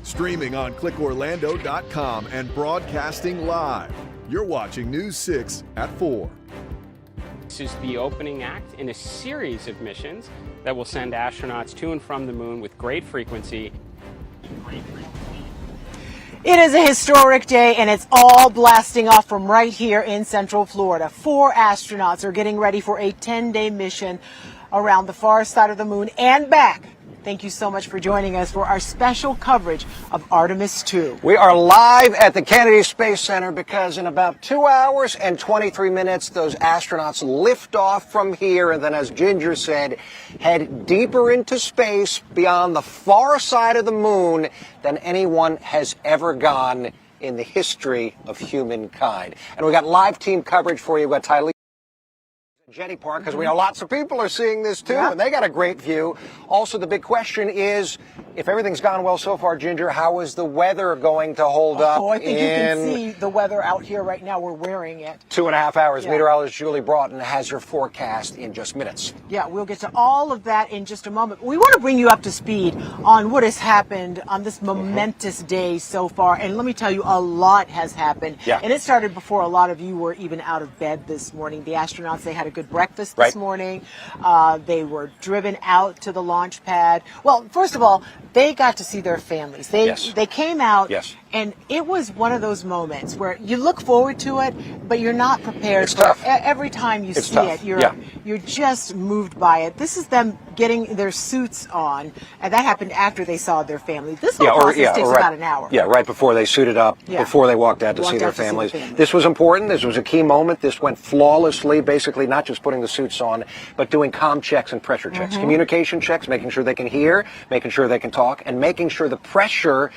Streaming on clickorlando.com and broadcasting live. You're watching News 6 at 4. This is the opening act in a series of missions that will send astronauts to and from the moon with great frequency. It is a historic day, and it's all blasting off from right here in Central Florida. 4 astronauts are getting ready for a 10-day mission around the far side of the moon and back. Thank you so much for joining us for our special coverage of Artemis II. We are live at the Kennedy Space Center because in about 2 hours and 23 minutes, those astronauts lift off from here and then, as Ginger said, head deeper into space beyond the far side of the moon than anyone has ever gone in the history of humankind. And we got live team coverage for you. We've got Tylee. Jetty Park, because we know lots of people are seeing this too, and they got a great view. Also, the big question is, if everything's gone well so far, Ginger, how is the weather going to hold up? Oh, I think you can see the weather out here right now. We're wearing it. 2.5 hours. Yeah. Meteorologist Julie Broughton has your forecast in just minutes. Yeah, we'll get to all of that in just a moment. We want to bring you up to speed on what has happened on this momentous day so far. And let me tell you, a lot has happened. Yeah. And it started before a lot of you were even out of bed this morning. The astronauts, they had a good breakfast this morning. They were driven out to the launch pad. Well, first of all, they got to see their families. They came out, and it was one of those moments where you look forward to it, but you're not prepared. It's tough. Every time you see it, you're just moved by it. This is them getting their suits on, and that happened after they saw their family. This whole process takes about an hour. Yeah, right before they suited up, before they walked out to see their families. This was important. This was a key moment. This went flawlessly, basically not just putting the suits on, but doing comm checks and pressure checks, communication checks, making sure they can hear, making sure they can talk, and making sure the pressure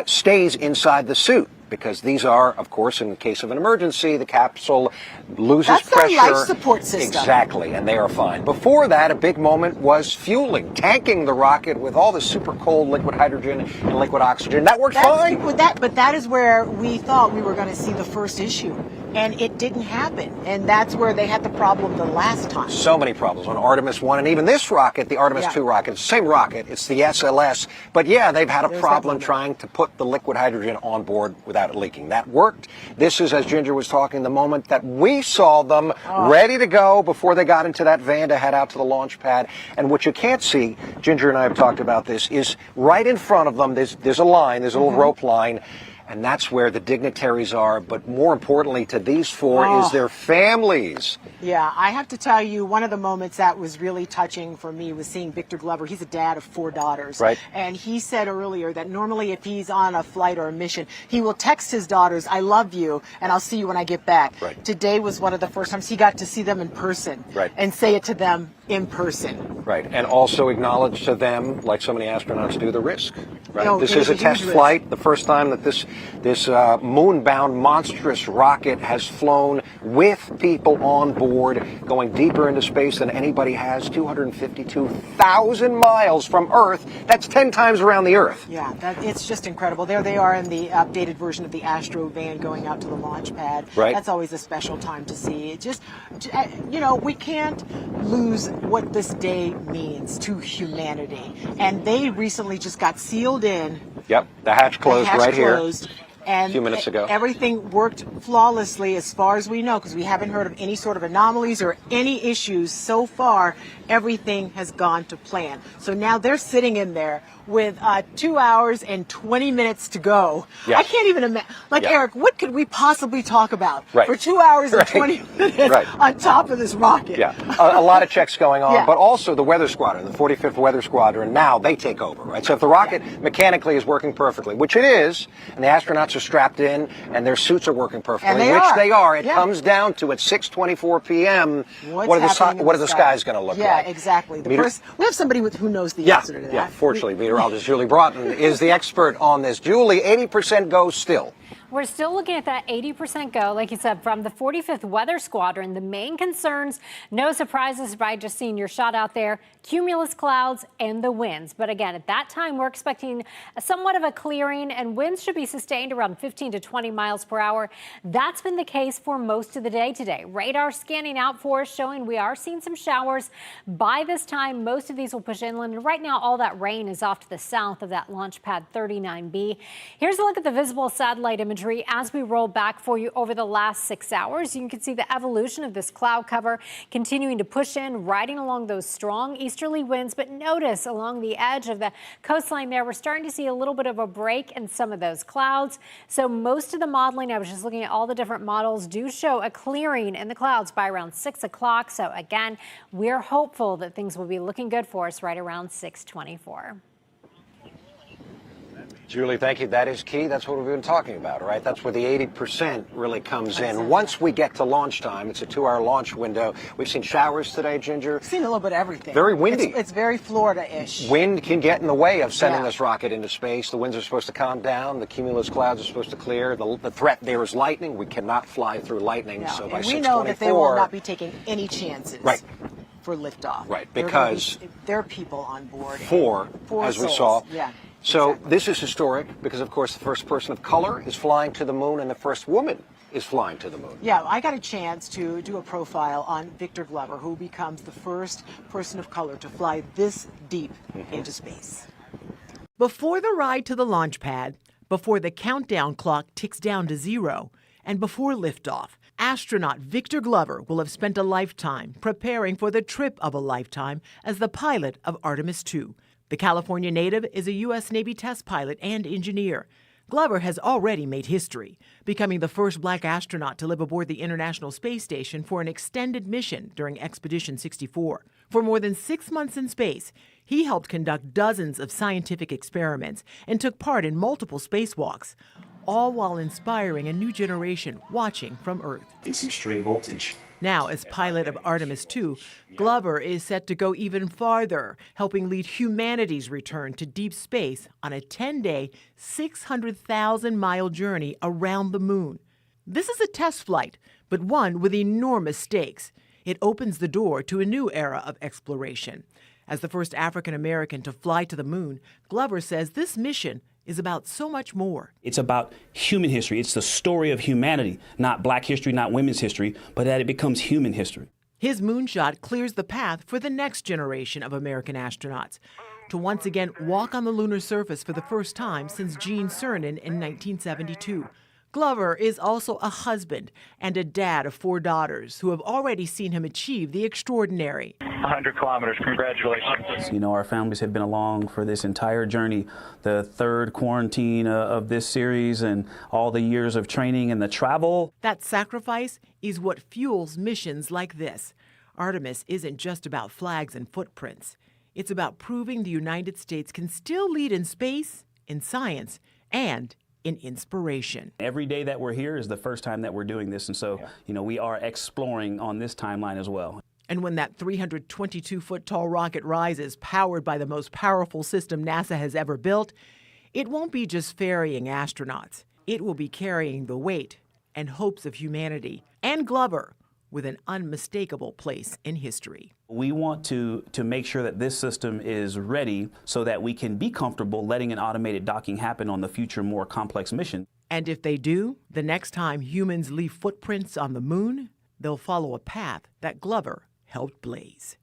stays inside the suit. Because these are, of course, in the case of an emergency, the capsule loses pressure. That's their life support system. Exactly, and they are fine. Before that, a big moment was fueling, tanking the rocket with all the super cold liquid hydrogen and liquid oxygen. That worked fine. But that is where we thought we were going to see the first issue. And it didn't happen. And that's where they had the problem the last time. So many problems on Artemis 1 and even this rocket, the Artemis II rocket. It's the same rocket. It's the SLS. But yeah, they've had a problem trying to put the liquid hydrogen on board without it leaking. That worked. This is, as Ginger was talking, the moment that we saw them ready to go before they got into that van to head out to the launch pad. And what you can't see, Ginger and I have talked about this, is right in front of them, there's a line, there's a little rope line. And that's where the dignitaries are. But more importantly to these 4 is their families. Yeah, I have to tell you, one of the moments that was really touching for me was seeing Victor Glover. He's a dad of 4 daughters. Right. And he said earlier that normally if he's on a flight or a mission, he will text his daughters, "I love you, and I'll see you when I get back." Right. Today was one of the first times he got to see them in person. Right. And say it to them in person. Right. And also acknowledge to them, like so many astronauts do, the risk. Right. Oh, This it is was a a test huge flight. The first time that this moon-bound monstrous rocket has flown with people on board, going deeper into space than anybody has, 252,000 miles from Earth. That's 10 times around the Earth. Yeah, it's just incredible. There they are in the updated version of the Astro van going out to the launch pad. Right. That's always a special time to see. It just, we can't lose what this day means to humanity. And they recently just got sealed in. Yep, the hatch closed right here. And a few minutes ago. Everything worked flawlessly as far as we know, because we haven't heard of any sort of anomalies or any issues so far. Everything has gone to plan. So now they're sitting in there with 2 hours and 20 minutes to go. Yeah. I can't even imagine. Yeah. Eric, what could we possibly talk about Right. for 2 hours and 20 minutes on top of this rocket? Yeah, a lot of checks going on, Yeah. but also the Weather Squadron, the 45th Weather Squadron, now they take over, right? So if the rocket mechanically is working perfectly, which it is, and the astronauts are strapped in and their suits are working perfectly, And they which are. they are, it Yeah. comes down to at 6:24 p.m. What's what are happening in the skies going to look yeah, like? Yeah, exactly. Meteor- We have somebody who knows the Yeah, answer to that. yeah. Fortunately, meteorologist Julie Broughton is the expert on this. Julie, 80% go still. We're still looking at that 80% go, like you said, from the 45th Weather Squadron. The main concerns, no surprises by just seeing your shot out there, cumulus clouds and the winds. But again, at that time, we're expecting somewhat of a clearing, and winds should be sustained around 15 to 20 miles per hour. That's been the case for most of the day today. Radar scanning out for us, showing we are seeing some showers. By this time, most of these will push inland. And right now, all that rain is off to the south of that launch pad 39B. Here's a look at the visible satellite imagery imagery as we roll back for you over the last 6 hours. You can see the evolution of this cloud cover continuing to push in, riding along those strong easterly winds. But notice along the edge of the coastline there, we're starting to see a little bit of a break in some of those clouds. So most of the modeling, I was just looking at all the different models, do show a clearing in the clouds by around 6 o'clock. So again, we're hopeful that things will be looking good for us right around 6:24. Julie, thank you. That is key. That's what we've been talking about, right? That's where the 80% really comes in. Once we get to launch time, it's a 2-hour launch window. We've seen showers today, Ginger. Seen a little bit of everything. Very windy. It's very Florida-ish. Wind can get in the way of sending this rocket into space. The winds are supposed to calm down. The cumulus clouds are supposed to clear. The threat there is lightning. We cannot fly through lightning. No. So by and 6:24, we know that they will not be taking any chances. Right. For liftoff. Right, because there are people on board. Four as we souls. saw. Yeah. So this is historic because, of course, the first person of color is flying to the moon and the first woman is flying to the moon. Yeah, I got a chance to do a profile on Victor Glover, who becomes the first person of color to fly this deep into space. Before the ride to the launch pad, before the countdown clock ticks down to 0, and before liftoff, astronaut Victor Glover will have spent a lifetime preparing for the trip of a lifetime as the pilot of Artemis II. The California native is a U.S. Navy test pilot and engineer. Glover has already made history, becoming the first black astronaut to live aboard the International Space Station for an extended mission during Expedition 64. For more than 6 months in space, he helped conduct dozens of scientific experiments and took part in multiple spacewalks, all while inspiring a new generation watching from Earth. It's extreme voltage. Now, as pilot of Artemis II, Glover is set to go even farther, helping lead humanity's return to deep space on a 10-day, 600,000-mile journey around the moon. This is a test flight, but one with enormous stakes. It opens the door to a new era of exploration. As the first African American to fly to the moon, Glover says this mission is about so much more. It's about human history. It's the story of humanity, not black history, not women's history, but that it becomes human history. His moonshot clears the path for the next generation of American astronauts to once again walk on the lunar surface for the first time since Gene Cernan in 1972. Glover is also a husband and a dad of 4 daughters who have already seen him achieve the extraordinary. 100 kilometers, congratulations. You know, our families have been along for this entire journey, the third quarantine of this series and all the years of training and the travel. That sacrifice is what fuels missions like this. Artemis isn't just about flags and footprints. It's about proving the United States can still lead in space, in science, and in inspiration. Every day that we're here is the first time that we're doing this, and so, you know, we are exploring on this timeline as well. And when that 322-foot tall rocket rises, powered by the most powerful system NASA has ever built, it won't be just ferrying astronauts. It will be carrying the weight and hopes of humanity, and Glover, with an unmistakable place in history. We want to make sure that this system is ready so that we can be comfortable letting an automated docking happen on the future, more complex mission. And if they do, the next time humans leave footprints on the moon, they'll follow a path that Glover helped blaze.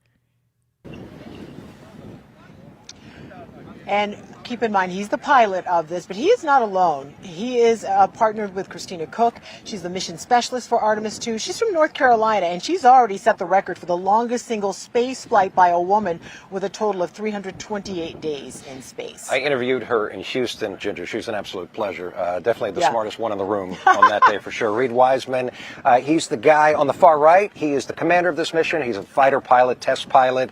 And keep in mind, he's the pilot of this, but he is not alone. He is partnered with Christina Cook. She's the mission specialist for Artemis II. She's from North Carolina, and she's already set the record for the longest single space flight by a woman with a total of 328 days in space. I interviewed her in Houston, Ginger. She's an absolute pleasure. Definitely the smartest one in the room on that day for sure. Reed Wiseman, he's the guy on the far right. He is the commander of this mission. He's a fighter pilot, test pilot,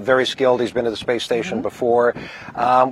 very skilled. He's been to the space station before.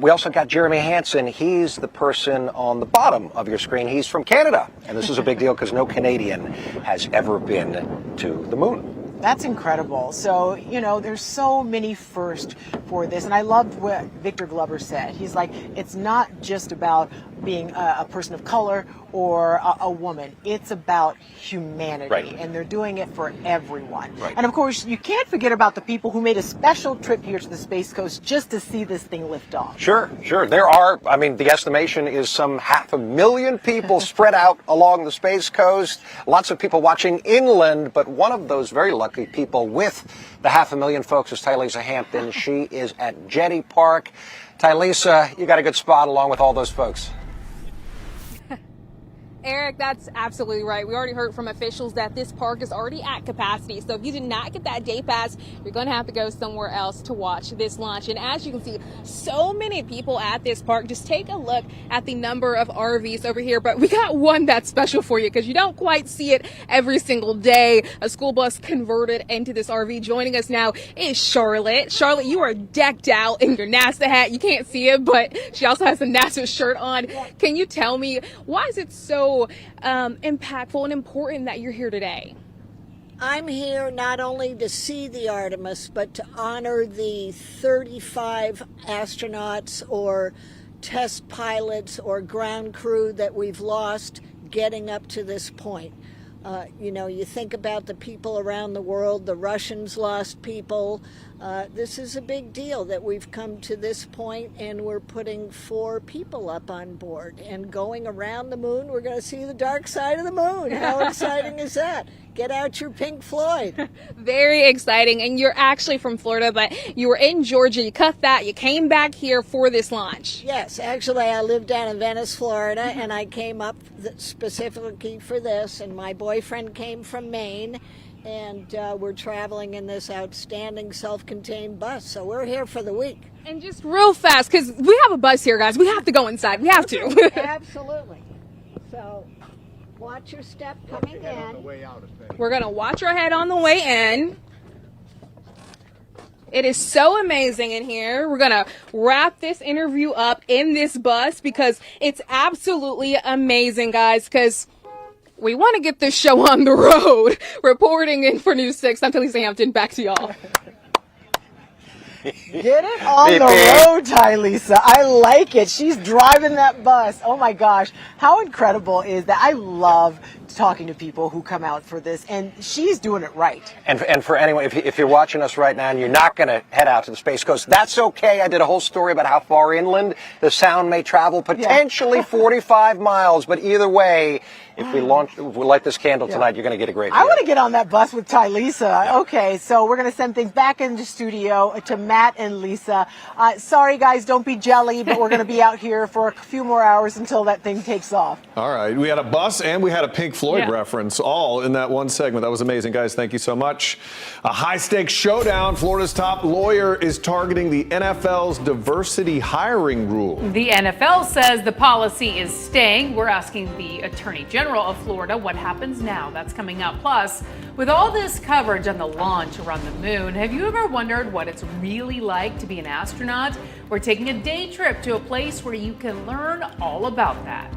We also got Jeremy Hansen. He's the person on the bottom of your screen. He's from Canada. And this is a big deal because no Canadian has ever been to the moon. That's incredible. So, you know, there's so many firsts for this. And I loved what Victor Glover said. He's like, it's not just about being a person of color or a woman. It's about humanity. Right. And they're doing it for everyone. Right. And of course, you can't forget about the people who made a special trip here to the Space Coast just to see this thing lift off. Sure. There are, I mean, the estimation is some 500,000 people spread out along the Space Coast. Lots of people watching inland, but one of those very lucky people with the 500,000 folks is Tylisa Hampton. She is at Jetty Park. Tylisa, you got a good spot along with all those folks. Eric, that's absolutely right. We already heard from officials that this park is already at capacity. So if you did not get that day pass, you're going to have to go somewhere else to watch this launch. And as you can see, so many people at this park. Just take a look at the number of RVs over here. But we got one that's special for you because you don't quite see it every single day. A school bus converted into this RV. Joining us now is Charlotte. Charlotte, you are decked out in your NASA hat. You can't see it, but she also has a NASA shirt on. Can you tell me, why is it so impactful and important that you're here today? I'm here not only to see the Artemis, but to honor the 35 astronauts or test pilots or ground crew that we've lost getting up to this point. You think about the people around the world, the Russians lost people. This is a big deal that we've come to this point, and we're putting 4 people up on board and going around the moon. We're going to see the dark side of the moon. How exciting is that? Get out your Pink Floyd. Very exciting. And you're actually from Florida, but you were in Georgia. You cut that. You came back here for this launch. Yes, actually, I live down in Venice, Florida, and I came up specifically for this. And my boyfriend came from Maine, and we're traveling in this outstanding self-contained bus. So we're here for the week. And just real fast, because we have a bus here, guys. We have to go inside. We have to. Absolutely. So watch your step coming in. We're going to watch our head on the way in. It is so amazing in here. We're going to wrap this interview up in this bus because it's absolutely amazing, guys, because we want to get this show on the road. Reporting in for News 6, I'm Talisa Hampton. Back to y'all. Get it on the road, Tylisa. I like it. She's driving that bus. Oh my gosh. How incredible is that? I love talking to people who come out for this, and she's doing it right. And for anyone, if you're watching us right now and you're not going to head out to the Space Coast, that's okay. I did a whole story about how far inland the sound may travel, potentially 45 miles. But either way, if we light this candle tonight, you're going to get a great view. I want to get on that bus with Tylisa. Yeah. Okay, so we're going to send things back into studio to Matt and Lisa. Sorry, guys, don't be jelly, but we're going to be out here for a few more hours until that thing takes off. All right. We had a bus and we had a Pink Floyd reference all in that one segment. That was amazing, guys. Thank you so much. A high-stakes showdown. Florida's top lawyer is targeting the NFL's diversity hiring rule. The NFL says the policy is staying. We're asking the Attorney General of Florida what happens now. That's coming up. Plus, with all this coverage on the launch around the moon, have you ever wondered what it's really like to be an astronaut? We're taking a day trip to a place where you can learn all about that.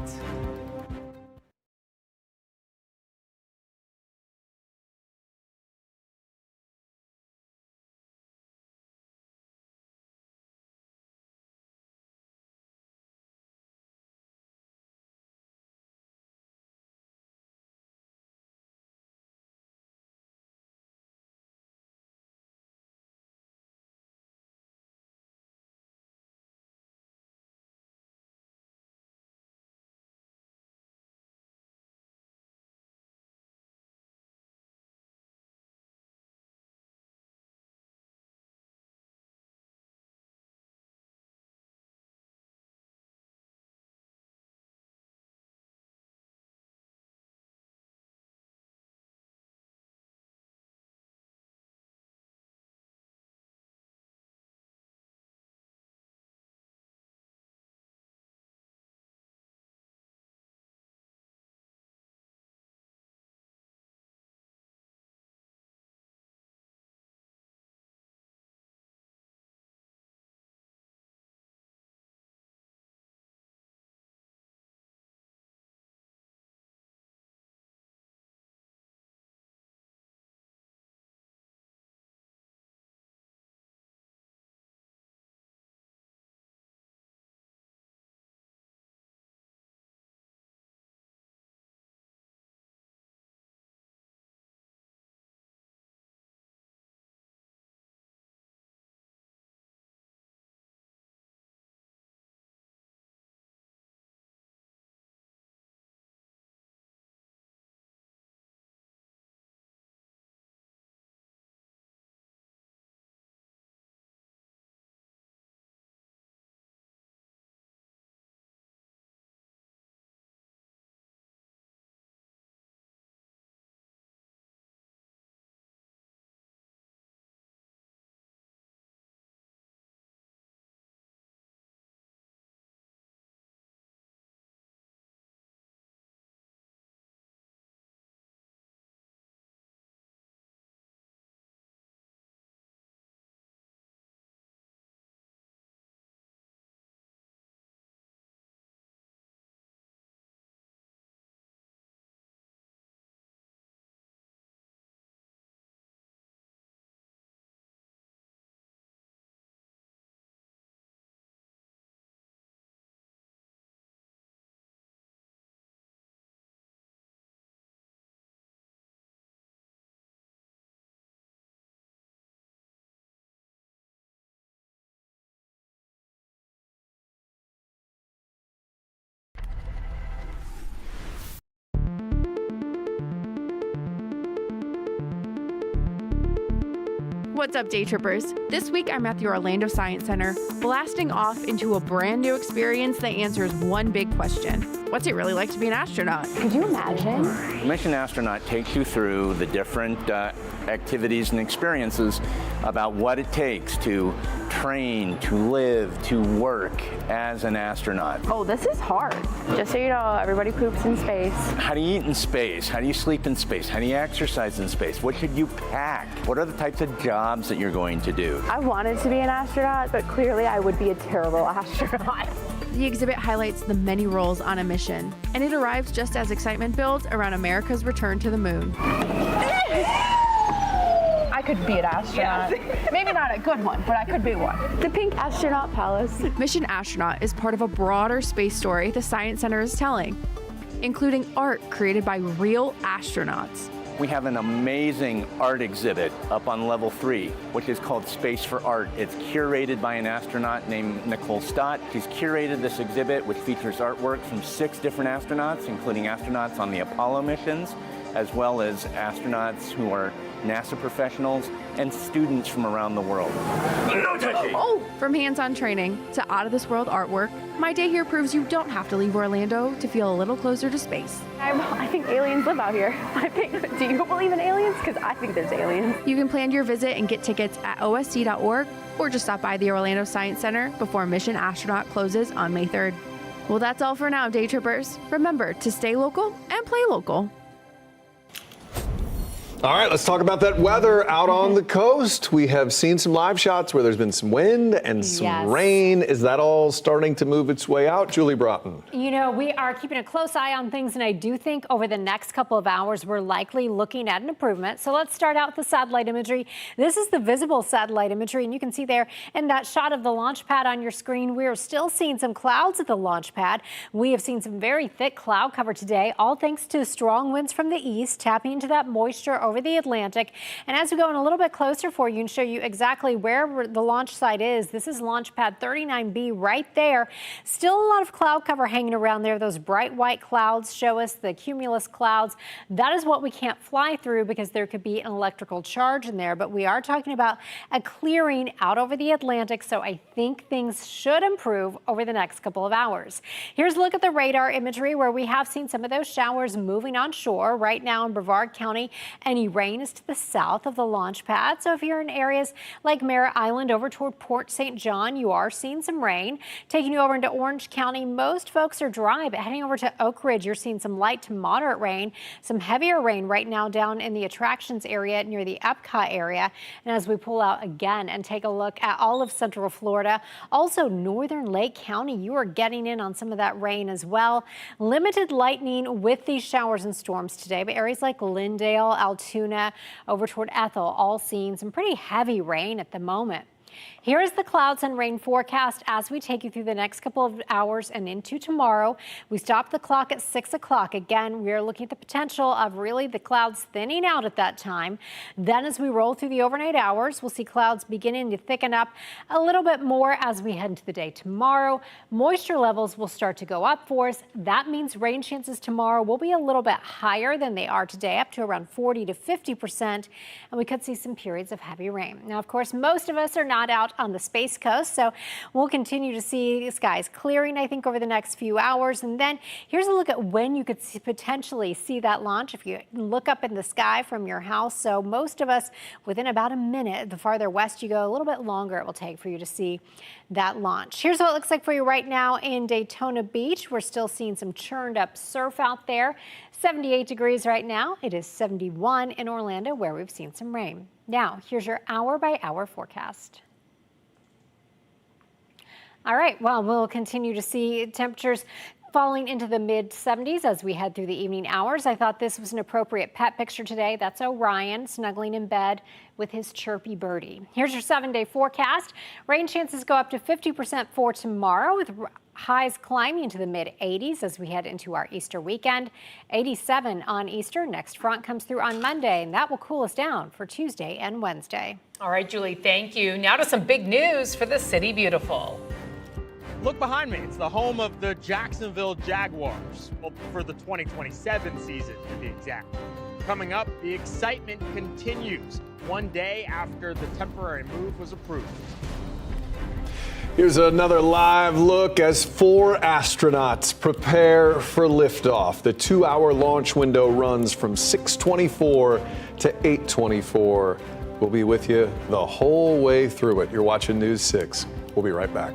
What's up, day trippers? This week I'm at the Orlando Science Center, blasting off into a brand new experience that answers one big question. What's it really like to be an astronaut? Could you imagine? Mission Astronaut takes you through the different activities and experiences about what it takes to train, to live, to work as an astronaut. Oh, this is hard. Just so you know, everybody poops in space. How do you eat in space? How do you sleep in space? How do you exercise in space? What should you pack? What are the types of jobs that you're going to do? I wanted to be an astronaut, but clearly I would be a terrible astronaut. The exhibit highlights the many roles on a mission, and it arrives just as excitement builds around America's return to the moon. I could be an astronaut. Maybe not a good one, but I could be one. The Pink Astronaut Palace. Mission Astronaut is part of a broader space story the Science Center is telling, including art created by real astronauts. We have an amazing art exhibit up on level 3, which is called Space for Art. It's curated by an astronaut named Nicole Stott. She's curated this exhibit, which features artwork from 6 different astronauts, including astronauts on the Apollo missions, as well as astronauts who are NASA professionals and students from around the world. No touching! Oh, from hands-on training to out-of-this-world artwork, my day here proves you don't have to leave Orlando to feel a little closer to space. I think aliens live out here. Do you believe in aliens? Because I think there's aliens. You can plan your visit and get tickets at osc.org or just stop by the Orlando Science Center before Mission Astronaut closes on May 3rd. Well, that's all for now, day trippers. Remember to stay local and play local. All right, let's talk about that weather out on the coast. We have seen some live shots where there's been some wind and some rain. Is that all starting to move its way out? Julie Broughton. You know, we are keeping a close eye on things, and I do think over the next couple of hours, we're likely looking at an improvement. So let's start out with the satellite imagery. This is the visible satellite imagery, and you can see there in that shot of the launch pad on your screen, we are still seeing some clouds at the launch pad. We have seen some very thick cloud cover today, all thanks to strong winds from the east, tapping into that moisture over the Atlantic. And as we go in a little bit closer for you and show you exactly where the launch site is, this is launch pad 39B right there. Still a lot of cloud cover hanging around there. Those bright white clouds show us the cumulus clouds. That is what we can't fly through because there could be an electrical charge in there. But we are talking about a clearing out over the Atlantic, so I think things should improve over the next couple of hours. Here's a look at the radar imagery where we have seen some of those showers moving on shore right now in Brevard County. Any rain is to the south of the launch pad. So if you're in areas like Merritt Island over toward Port St. John, you are seeing some rain. Taking you over into Orange County, most folks are dry, but heading over to Oak Ridge, you're seeing some light to moderate rain, some heavier rain right now down in the attractions area near the Epcot area. And as we pull out again and take a look at all of Central Florida, also northern Lake County, you are getting in on some of that rain as well. Limited lightning with these showers and storms today, but areas like Lindale, Altoona, over toward Ethel, all seeing some pretty heavy rain at the moment. Here's the clouds and rain forecast as we take you through the next couple of hours and into tomorrow. We stop the clock at 6 o'clock. Again, we are looking at the potential of really the clouds thinning out at that time. Then as we roll through the overnight hours, we'll see clouds beginning to thicken up a little bit more as we head into the day tomorrow. Moisture levels will start to go up for us. That means rain chances tomorrow will be a little bit higher than they are today, up to around 40 to 50%. And we could see some periods of heavy rain. Now, of course, most of us are not out on the Space Coast, so we'll continue to see skies clearing, I think, over the next few hours. And then here's a look at when you could potentially see that launch if you look up in the sky from your house. So most of us within about a minute. The farther west you go, a little bit longer it will take for you to see that launch. Here's what it looks like for you right now in Daytona Beach. We're still seeing some churned up surf out there. 78 degrees right now. It is 71 in Orlando where we've seen some rain. Now, here's your hour-by-hour forecast. All right, well, we'll continue to see temperatures falling into the mid-70s as we head through the evening hours. I thought this was an appropriate pet picture today. That's Orion snuggling in bed with his chirpy birdie. Here's your 7-day forecast. Rain chances go up to 50% for tomorrow with highs climbing into the mid-80s as we head into our Easter weekend. 87 on Easter. Next front comes through on Monday, and that will cool us down for Tuesday and Wednesday. All right, Julie, thank you. Now to some big news for the City Beautiful. Look behind me. It's the home of the Jacksonville Jaguars. Well, for the 2027 season, to be exact. Coming up, the excitement continues one day after the temporary move was approved. Here's another live look as 4 astronauts prepare for liftoff. The 2-hour launch window runs from 6:24 to 8:24. We'll be with you the whole way through it. You're watching News 6. We'll be right back.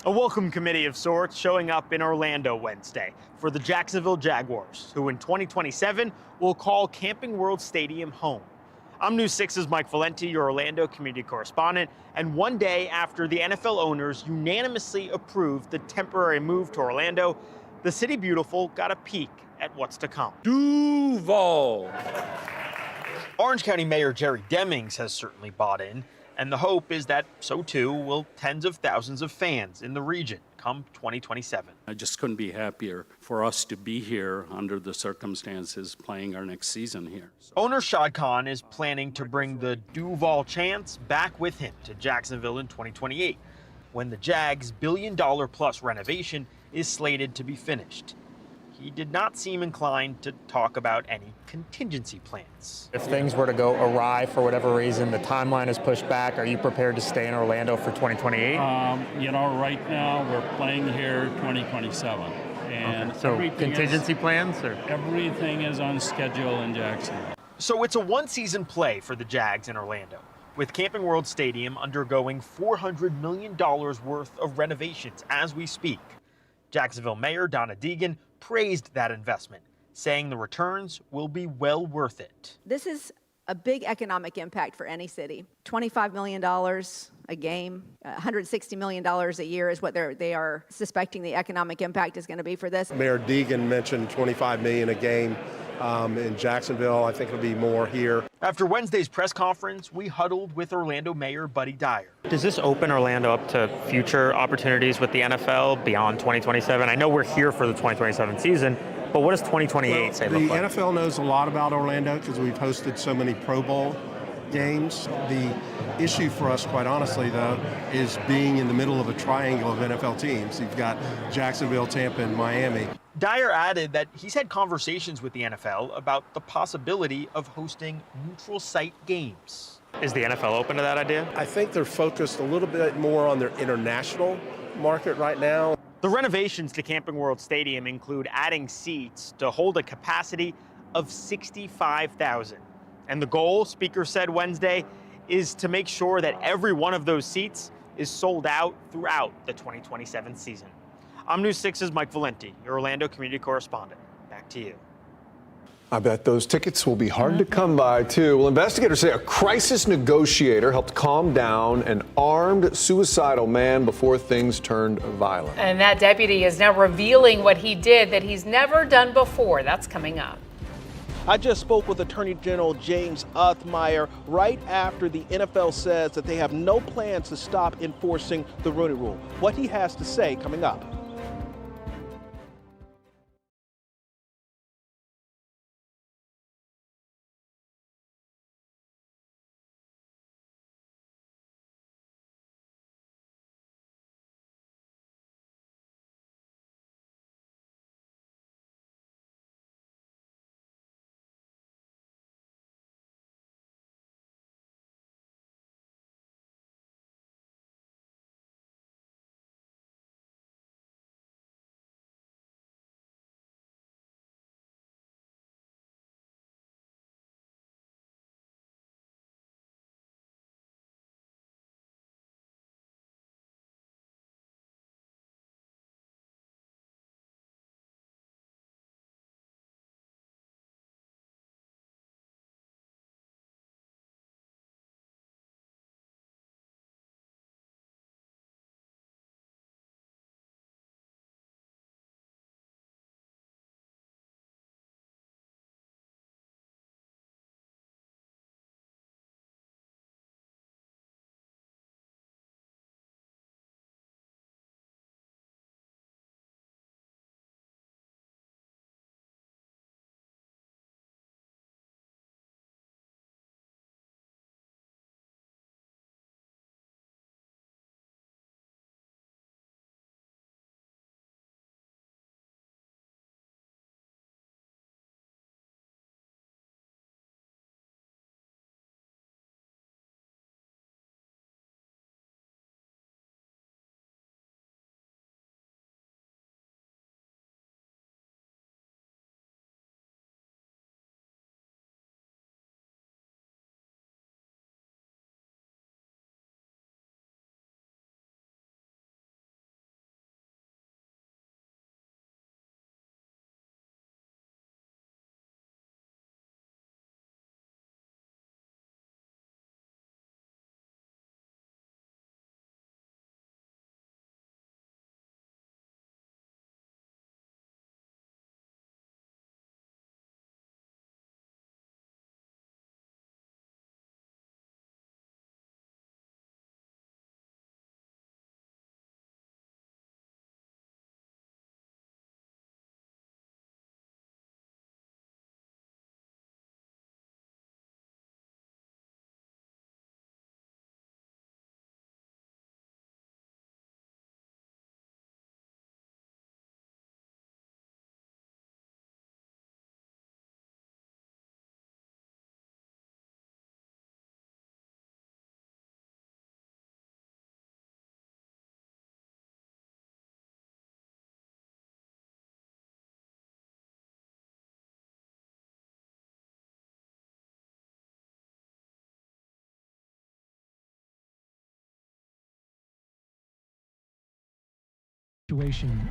A welcome committee of sorts showing up in Orlando Wednesday for the Jacksonville Jaguars, who in 2027 will call Camping World Stadium home. I'm News 6's Mike Valenti, your Orlando community correspondent, and one day after the NFL owners unanimously approved the temporary move to Orlando, the City Beautiful got a peek at what's to come. Duval! Orange County Mayor Jerry Demings has certainly bought in, and the hope is that so too will tens of thousands of fans in the region come 2027. I just couldn't be happier for us to be here under the circumstances playing our next season here. Owner Shad Khan is planning to bring the Duval Chants back with him to Jacksonville in 2028, when the Jags' billion-dollar-plus renovation is slated to be finished. He did not seem inclined to talk about any contingency plans. If things were to go awry for whatever reason, the timeline is pushed back, are you prepared to stay in Orlando for 2028? You know, right now we're playing here 2027. And okay. So contingency plans? Or? Everything is on schedule in Jacksonville. So it's a one-season play for the Jags in Orlando, with Camping World Stadium undergoing $400 million worth of renovations as we speak. Jacksonville Mayor Donna Deegan praised that investment, saying the returns will be well worth it. This is a big economic impact for any city. $25 million a game, $160 million a year is what they are suspecting the economic impact is going to be for this. Mayor Deegan mentioned $25 million a game in Jacksonville. I think it'll be more here. After Wednesday's press conference, we huddled with Orlando Mayor Buddy Dyer. Does this open Orlando up to future opportunities with the NFL beyond 2027? I know we're here for the 2027 season, but what does 2028 say look like? The NFL knows a lot about Orlando because we've hosted so many Pro Bowl games. The issue for us, quite honestly, though, is being in the middle of a triangle of NFL teams. You've got Jacksonville, Tampa, and Miami. Dyer added that he's had conversations with the NFL about the possibility of hosting neutral site games. Is the NFL open to that idea? I think they're focused a little bit more on their international market right now. The renovations to Camping World Stadium include adding seats to hold a capacity of 65,000. And the goal, Speaker said Wednesday, is to make sure that every one of those seats is sold out throughout the 2027 season. I'm News 6's Mike Valenti, your Orlando community correspondent. Back to you. I bet those tickets will be hard to come by, too. Well, investigators say a crisis negotiator helped calm down an armed suicidal man before things turned violent. And that deputy is now revealing what he did that he's never done before. That's coming up. I just spoke with Attorney General James Othmeyer right after the NFL says that they have no plans to stop enforcing the Rooney Rule. What he has to say coming up. Situation.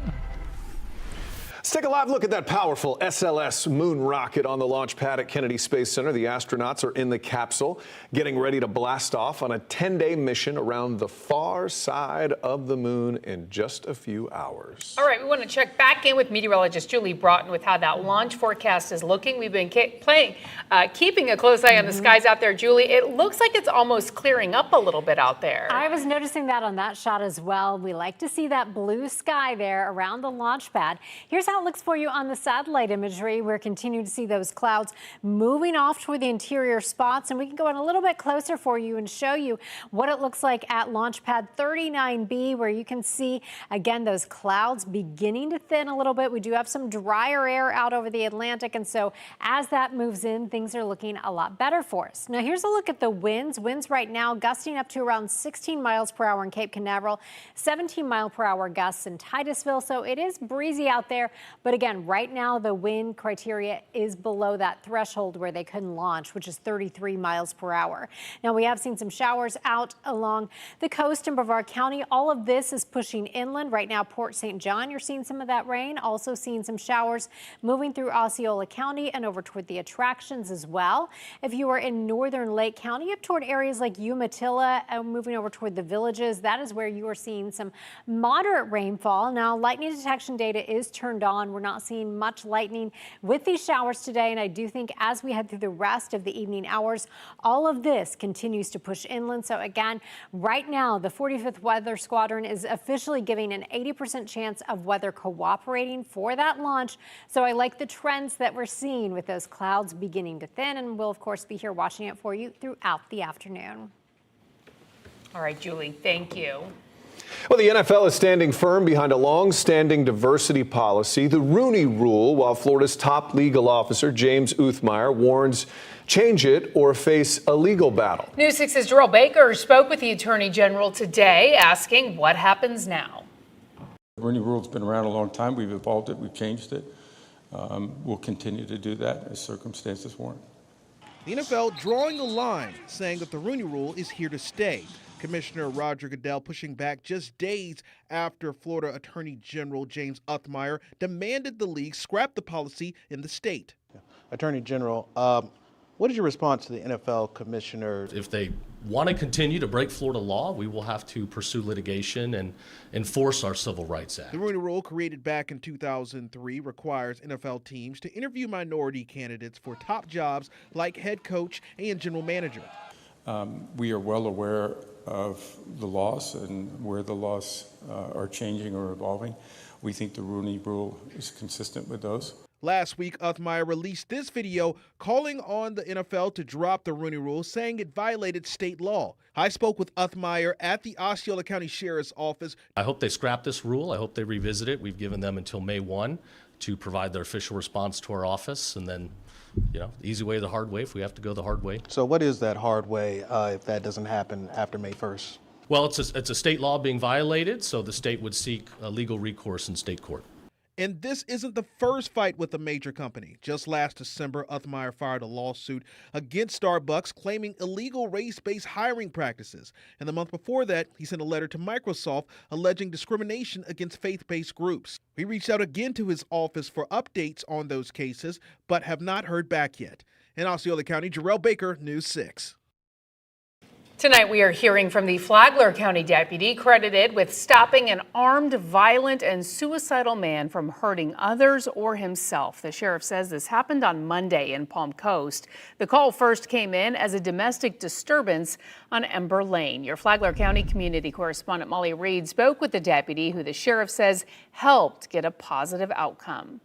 Let's take a live look at that powerful SLS moon rocket on the launch pad at Kennedy Space Center. The astronauts are in the capsule, getting ready to blast off on a 10-day mission around the far side of the moon in just a few hours. All right, we want to check back in with meteorologist Julie Broughton with how that launch forecast is looking. We've been keeping a close eye on the skies out there. Julie, it looks like it's almost clearing up a little bit out there. I was noticing that on that shot as well. We like to see that blue sky there around the launch pad. Here's how it looks for you on the satellite imagery. We're continuing to see those clouds moving off toward the interior spots, and we can go in a little bit closer for you and show you what it looks like at launch pad 39B, where you can see again those clouds beginning to thin a little bit. We do have some drier air out over the Atlantic, and so as that moves in, things are looking a lot better for us. Now here's a look at the winds. Winds right now gusting up to around 16 miles per hour in Cape Canaveral, 17 mile per hour gusts in Titusville, so it is breezy out there. But again, right now the wind criteria is below that threshold where they couldn't launch, which is 33 miles per hour. Now we have seen some showers out along the coast in Brevard County. All of this is pushing inland. Right now, Port St. John, you're seeing some of that rain. Also seeing some showers moving through Osceola County and over toward the attractions as well. If you are in northern Lake County, up toward areas like Umatilla and moving over toward the villages, that is where you are seeing some moderate rainfall. Now, lightning detection data is turned on. We're not seeing much lightning with these showers today, and I do think as we head through the rest of the evening hours, all of this continues to push inland. So again, right now, the 45th Weather Squadron is officially giving an 80% chance of weather cooperating for that launch. So I like the trends that we're seeing with those clouds beginning to thin, and we'll of course be here watching it for you throughout the afternoon. All right, Julie, thank you. Well, the NFL is standing firm behind a long-standing diversity policy, the Rooney Rule, while Florida's top legal officer, James Uthmeyer, warns change it or face a legal battle. News 6's Jarrell Baker spoke with the Attorney General today, asking what happens now. The Rooney Rule's been around a long time. We've evolved it. We've changed it. We'll continue to do that as circumstances warrant. The NFL drawing a line, saying that the Rooney Rule is here to stay. Commissioner Roger Goodell pushing back just days after Florida Attorney General James Uthmeyer demanded the league scrap the policy in the state. Attorney General, what is your response to the NFL commissioner? If they want to continue to break Florida law, we will have to pursue litigation and enforce our Civil Rights Act. The Rooney Rule, created back in 2003, requires NFL teams to interview minority candidates for top jobs like head coach and general manager. We are well aware of the laws and where the laws are changing or evolving. We think the Rooney Rule is consistent with those. Last week, Uthmeyer released this video calling on the NFL to drop the Rooney Rule, saying it violated state law. I spoke with Uthmeyer at the Osceola County Sheriff's Office. I hope they scrap this rule. I hope they revisit it. We've given them until May 1 to provide their official response to our office, and then, you know, the easy way, the hard way, if we have to go the hard way. So what is that hard way if that doesn't happen after May 1st? Well, it's a state law being violated, so the state would seek a legal recourse in state court. And this isn't the first fight with a major company. Just last December, Uthmeyer filed a lawsuit against Starbucks claiming illegal race-based hiring practices. And the month before that, he sent a letter to Microsoft alleging discrimination against faith-based groups. We reached out again to his office for updates on those cases, but have not heard back yet. In Osceola County, Jarrell Baker, News 6. Tonight, we are hearing from the Flagler County deputy credited with stopping an armed, violent, and suicidal man from hurting others or himself. The sheriff says this happened on Monday in Palm Coast. The call first came in as a domestic disturbance on Ember Lane. Your Flagler County community correspondent Molly Reed spoke with the deputy, who the sheriff says helped get a positive outcome.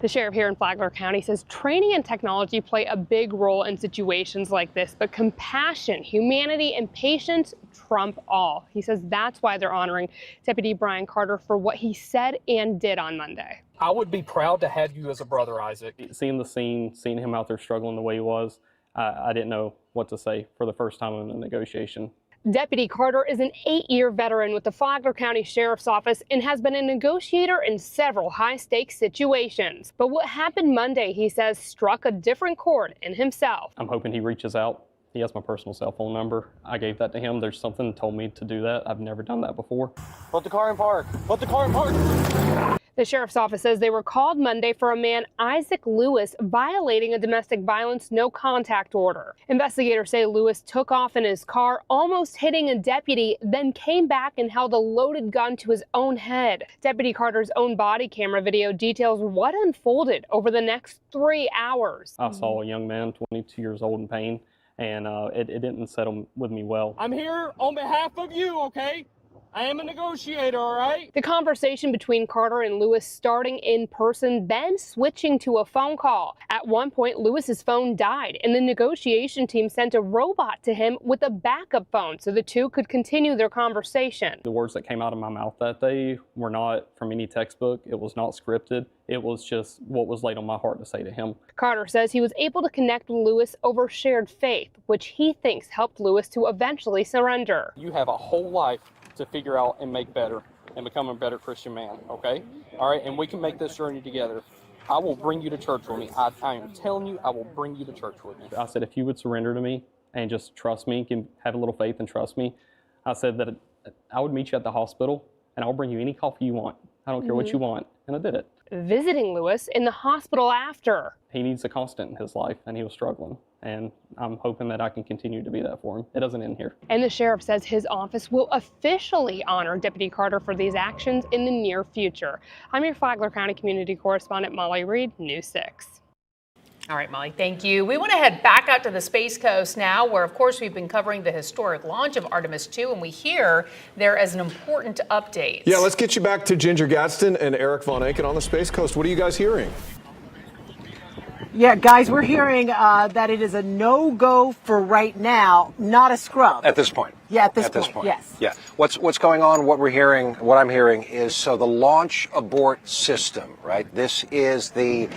The sheriff here in Flagler County says training and technology play a big role in situations like this, but compassion, humanity, and patience trump all. He says that's why they're honoring Deputy Brian Carter for what he said and did on Monday. I would be proud to have you as a brother, Isaac. Seeing the scene, seeing him out there struggling the way he was, I didn't know what to say for the first time in a negotiation. Deputy Carter is an 8-year veteran with the Flagler County Sheriff's Office and has been a negotiator in several high-stakes situations. But what happened Monday, he says, struck a different chord in himself. I'm hoping he reaches out. He has my personal cell phone number. I gave that to him. There's something that told me to do that. I've never done that before. Put the car in park. Put the car in park. The sheriff's office says they were called Monday for a man, Isaac Lewis, violating a domestic violence no contact order. Investigators say Lewis took off in his car, almost hitting a deputy, then came back and held a loaded gun to his own head. Deputy Carter's own body camera video details what unfolded over the next 3 hours. I saw a young man, 22 years old, in pain, and it didn't settle with me well. I'm here on behalf of you, okay? I am a negotiator, all right? The conversation between Carter and Lewis starting in person, then switching to a phone call. At one point, Lewis's phone died, and the negotiation team sent a robot to him with a backup phone so the two could continue their conversation. The words that came out of my mouth that day were not from any textbook. It was not scripted. It was just what was laid on my heart to say to him. Carter says he was able to connect with Lewis over shared faith, which he thinks helped Lewis to eventually surrender. You have a whole life to figure out and make better and become a better Christian man, okay? All right, and we can make this journey together. I will bring you to church with me. I am telling you, I will bring you to church with me. I said, if you would surrender to me and just trust me, can have a little faith and trust me, I said that I would meet you at the hospital and I'll bring you any coffee you want. I don't care what you want. And I did it. Visiting Lewis in the hospital after. He needs a constant in his life, and he was struggling. And I'm hoping that I can continue to be that for him. It doesn't end here. And the sheriff says his office will officially honor Deputy Carter for these actions in the near future. I'm your Flagler County community correspondent, Molly Reed, News 6. All right, Molly, thank you. We want to head back out to the Space Coast now, where, of course, we've been covering the historic launch of Artemis II, and we hear there is an important update. Yeah, let's get you back to Ginger Gadsden and Eric Von Anken on the Space Coast. What are you guys hearing? Yeah, guys, we're hearing that it is a no-go for right now, not a scrub. At this point. Yeah, at this point, yes. Yeah. What's going on, what I'm hearing is, so the launch abort system, right? This is the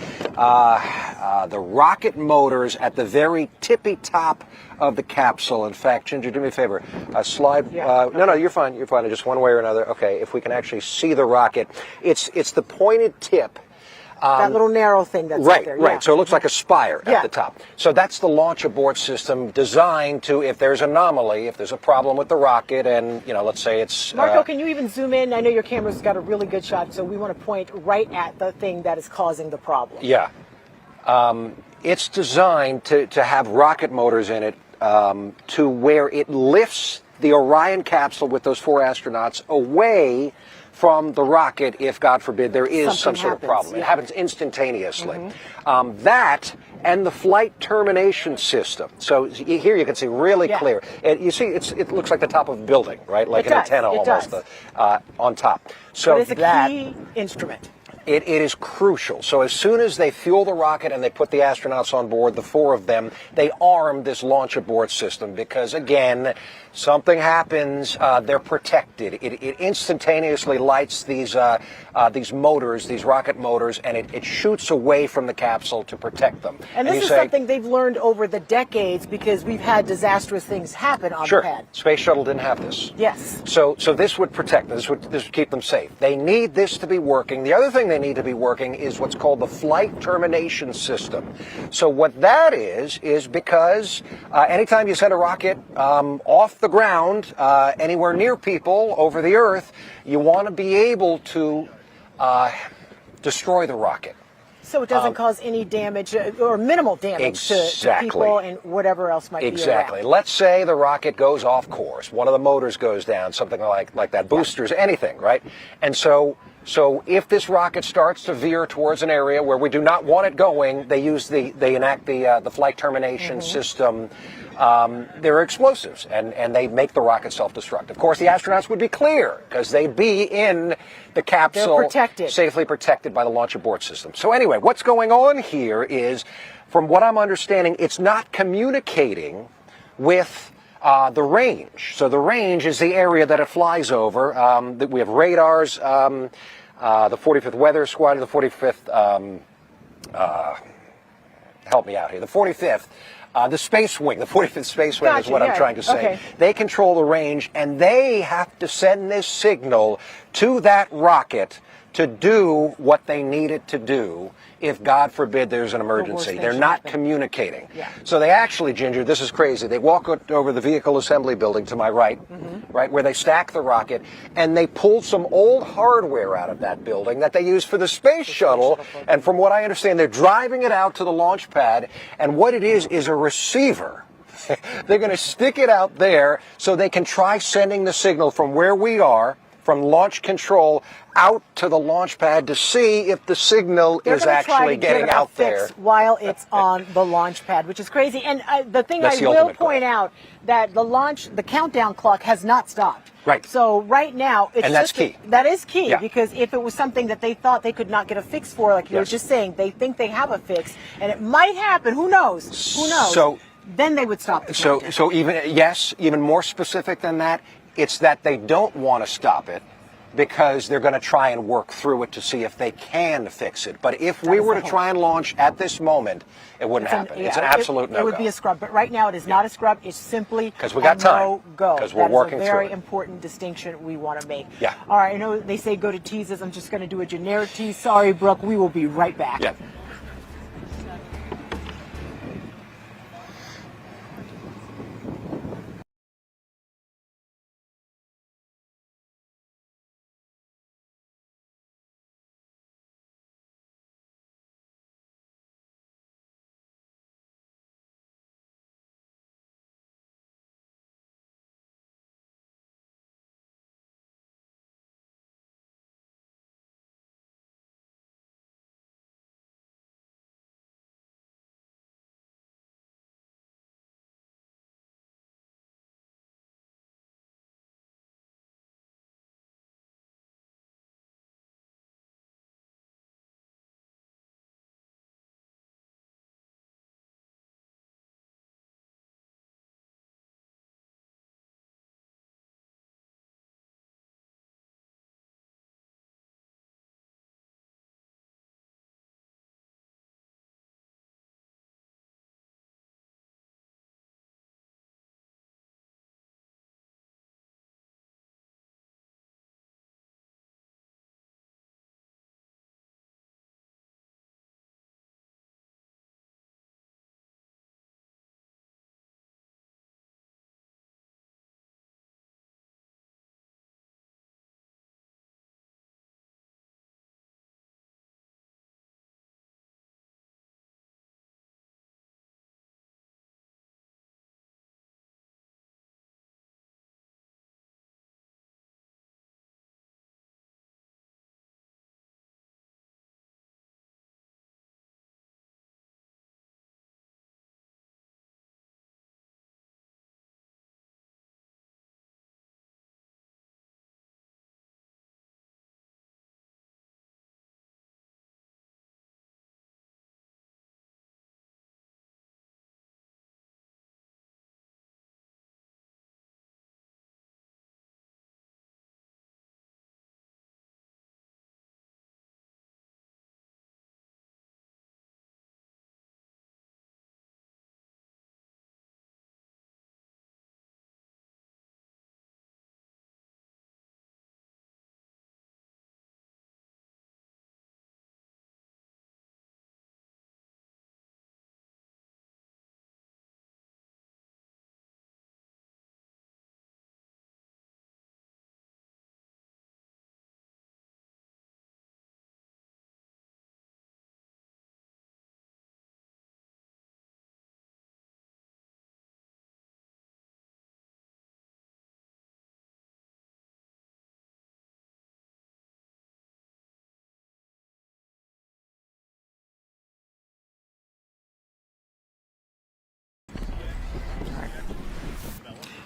rocket motors at the very tippy top of the capsule. In fact, Ginger, do me a favor. Slide. Yeah. No, you're fine. You're fine. Just one way or another. Okay, if we can actually see the rocket. It's the pointed tip. That little narrow thing that's right there. right Yeah. So it looks like a spire at the top. So that's the launch abort system, designed to, if there's an anomaly, if there's a problem with the rocket, and let's say it's Marco, can you even zoom in? I know your camera's got a really good shot, so we want to point right at the thing that is causing the problem. Yeah. It's designed to have rocket motors in it, to where it lifts the Orion capsule with those 4 astronauts away from the rocket if, God forbid, there is some sort of problem. It happens instantaneously. That and the flight termination system. So here you can see really clear. You see, it looks like the top of a building, right? Like an antenna almost on top. So but it's a key instrument. It is crucial. So as soon as they fuel the rocket and they put the astronauts on board, the 4 of them, they arm this launch abort system because, again, something happens, they're protected. It instantaneously lights these motors, these rocket motors, and it shoots away from the capsule to protect them. And this is something they've learned over the decades because we've had disastrous things happen on the pad. Space Shuttle didn't have this. Yes. So this would protect them. This would keep them safe. They need this to be working. The other thing they need to be working is what's called the flight termination system. So what that is because anytime you send a rocket off the ground, anywhere near people over the Earth, you want to be able to destroy the rocket. So it doesn't cause any damage or minimal damage to people and whatever else might be around. Exactly. Let's say the rocket goes off course. One of the motors goes down, something like that, boosters, anything, right? And so if this rocket starts to veer towards an area where we do not want it going, they enact the flight termination system. There are explosives, and they make the rocket self-destruct. Of course, the astronauts would be clear because they'd be in the capsule, safely protected by the launch abort system. So anyway, what's going on here is, from what I'm understanding, it's not communicating with the range. So the range is the area that it flies over. We have radars, the 45th Weather Squadron, the 45th, help me out here, the 45th, the Space Wing, the 45th Space Wing is what I'm trying to say. Okay. They control the range, and they have to send this signal to that rocket to do what they need it to do if, God forbid, there's an emergency. They're not communicating. Yeah. So they actually, Ginger, this is crazy. They walk over the vehicle assembly building to my right, right, where they stack the rocket, and they pulled some old hardware out of that building that they use for the space shuttle. And from what I understand, they're driving it out to the launch pad, and what it is a receiver. They're going to stick it out there so they can try sending the signal from where we are, from launch control, out to the launch pad to see if the signal is actually getting out there while it's on the launch pad, which is crazy. And the thing I will point out that the countdown clock has not stopped. Right. So right now, it's and that's key. That is key, Yeah. because if it was something that they thought they could not get a fix for, like you were just saying, they think they have a fix, and it might happen. Who knows? Who knows? So then they would stop the countdown. So even more specific than that, it's that they don't want to stop it because they're going to try and work through it to see if they can fix it. But if we were to try and launch at this moment, it wouldn't happen. It's an absolute no-go. It would be a scrub, but right now it is not a scrub. It's simply because we got time. No-go. Because we're working through it. That is a very important distinction we want to make. Yeah. All right. I know they say go to teases. I'm just going to do a generic tease. Sorry, Brooke. We will be right back. Yeah.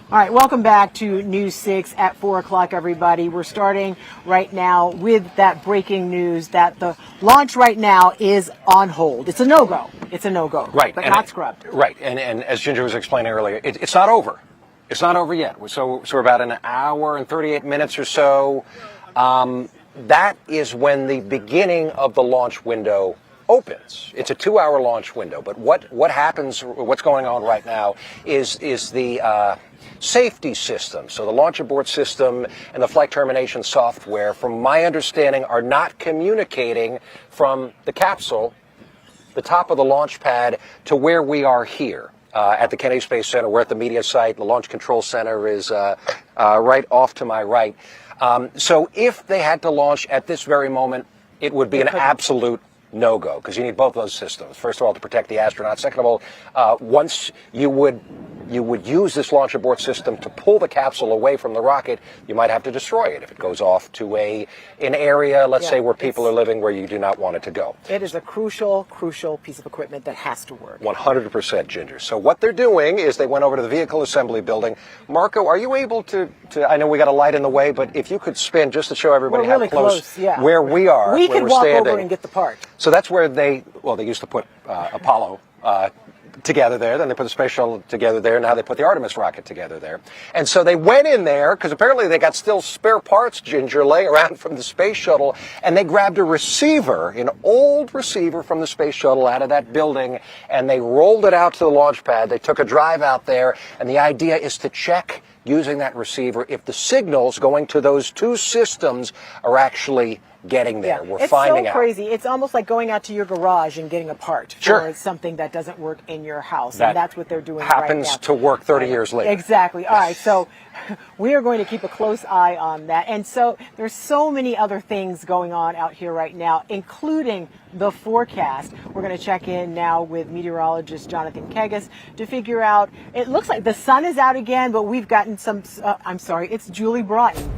All right, welcome back to News 6 at 4 o'clock, everybody. We're starting right now with that breaking news that the launch right now is on hold. It's a no-go. It's a no-go. Right. But not scrubbed. Right. And as Ginger was explaining earlier, it's not over. It's not over yet. So we're about an hour and 38 minutes or so. That is when the beginning of the launch window opens. It's a 2-hour launch window. But what happens, what's going on right now is the safety system. So the launch abort system and the flight termination software, from my understanding, are not communicating from the capsule, the top of the launch pad, to where we are here. At the Kennedy Space Center. We're at the media site. The Launch Control Center is right off to my right. So if they had to launch at this very moment, it would be an absolute no-go, because you need both those systems. First of all, to protect the astronauts. Second of all, once you would use this launch abort system to pull the capsule away from the rocket, you might have to destroy it if it goes off to an area, let's say, where people are living, where you do not want it to go. It is a crucial piece of equipment that has to work. 100%, Ginger. So what they're doing is they went over to the vehicle assembly building. Marco, are you able to I know we got a light in the way, but if you could spin just to show everybody We're really how close yeah. where we are, we where could we're walk standing. over and get the part. So that's where they used to put Apollo together there, then they put the space shuttle together there, now they put the Artemis rocket together there. And so they went in there, because apparently they got still spare parts, Ginger, laying around from the space shuttle, and they grabbed a receiver, an old receiver from the space shuttle out of that building, and they rolled it out to the launch pad. They took a drive out there, and the idea is to check, using that receiver, if the signals going to those two systems are actually getting there. Yeah. We're finding It's so crazy. It's almost like going out to your garage and getting a part for something that doesn't work in your house. And that's what they're doing right now. Happens to work 30 years later. Exactly. All right. So we are going to keep a close eye on that. And so there's so many other things going on out here right now, including the forecast. We're going to check in now with meteorologist Jonathan Kegas to figure out, it looks like the sun is out again, but we've gotten some, I'm sorry, it's Julie Broughton.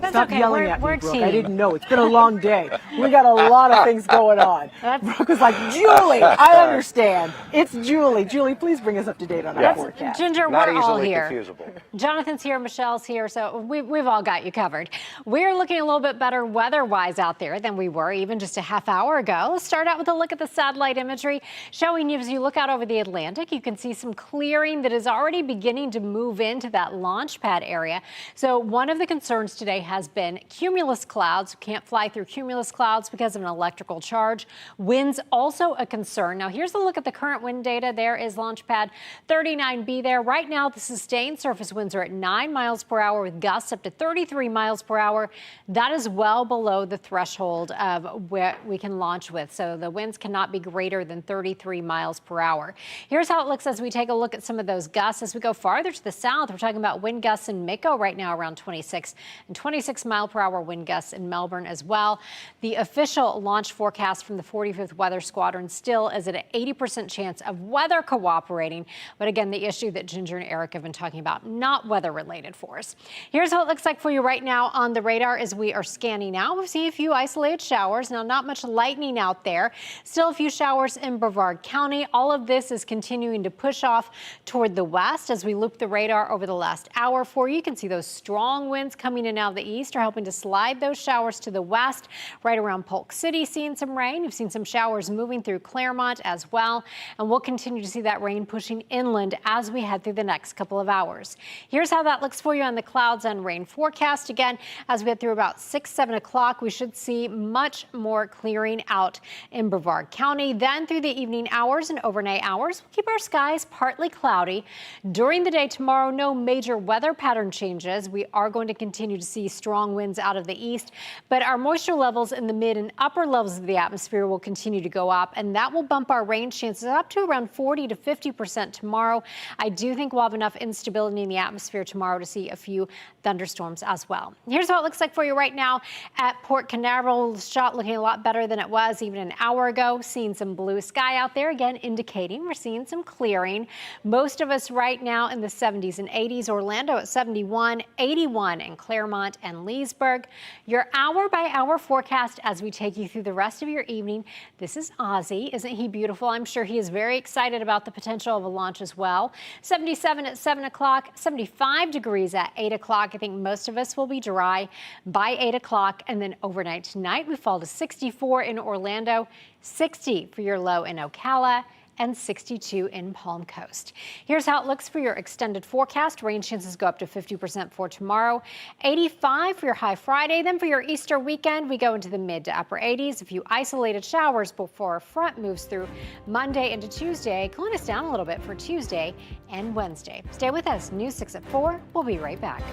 That's Stop okay. yelling We're at me, Brooke. team. I didn't know. It's been a long day. We got a lot of things going on. Brooke was like, Julie, I understand. It's Julie. Julie, please bring us up to date on our forecast. Ginger, Not we're all easily here. confusable. Jonathan's here, Michelle's here, so we've all got you covered. We're looking a little bit better weather-wise out there than we were even just a half hour ago. Let's start out with a look at the satellite imagery showing you as you look out over the Atlantic, you can see some clearing that is already beginning to move into that launch pad area. So one of the concerns today has been cumulus clouds. Can't fly through cumulus clouds because of an electrical charge. Winds also a concern. Now here's a look at the current wind data. There is launch pad 39B there. Right now the sustained surface winds are at 9 miles per hour with gusts up to 33 miles per hour. That is well below the threshold of where we can launch with. So the winds cannot be greater than 33 miles per hour. Here's how it looks as we take a look at some of those gusts. As we go farther to the south, we're talking about wind gusts in Mako right now around 26 and 26 mile per hour wind gusts in Melbourne as well. The official launch forecast from the 45th Weather Squadron still is at an 80% chance of weather cooperating. But again, the issue that Ginger and Eric have been talking about, not weather related for us. Here's what it looks like for you right now on the radar as we are scanning now. We've seen a few isolated showers. Now, not much lightning out there. Still a few showers in Brevard County. All of this is continuing to push off toward the west as we loop the radar over the last hour for you. You can see those strong winds coming in out of the east are helping to slide those showers to the west. Right around Polk City, seeing some rain. You've seen some showers moving through Claremont as well. And we'll continue to see that rain pushing inland as we head through the next couple of hours. Here's how that looks for you on the clouds and rain forecast. Again, as we head through about 6, 7 o'clock, we should see much more clearing out in Brevard County. Then through the evening hours and overnight hours, we'll keep our skies partly cloudy. During the day tomorrow, no major weather pattern changes. We are going to continue to see strong winds out of the east, but our moisture levels in the mid and upper levels of the atmosphere will continue to go up, and that will bump our rain chances up to around 40 to 50% tomorrow. I do think we'll have enough instability in the atmosphere tomorrow to see a few thunderstorms as well. Here's what it looks like for you right now at Port Canaveral. The shot looking a lot better than it was even an hour ago. Seeing some blue sky out there, again indicating we're seeing some clearing. Most of us right now in the 70s and 80s. Orlando at 71, 81 in Claremont and Leesburg. Your hour-by-hour forecast as we take you through the rest of your evening. This is Ozzy. Isn't he beautiful? I'm sure he is very excited about the potential of a launch as well. 77 at 7 o'clock, 75 degrees at 8 o'clock. I think most of us will be dry by 8 o'clock. And then overnight tonight, we fall to 64 in Orlando, 60 for your low in Ocala, and 62 in Palm Coast. Here's how it looks for your extended forecast. Rain chances go up to 50% for tomorrow, 85 for your high Friday. Then for your Easter weekend, we go into the mid to upper 80s. A few isolated showers before a front moves through Monday into Tuesday, cooling us down a little bit for Tuesday and Wednesday. Stay with us. News 6 at 4. We'll be right back.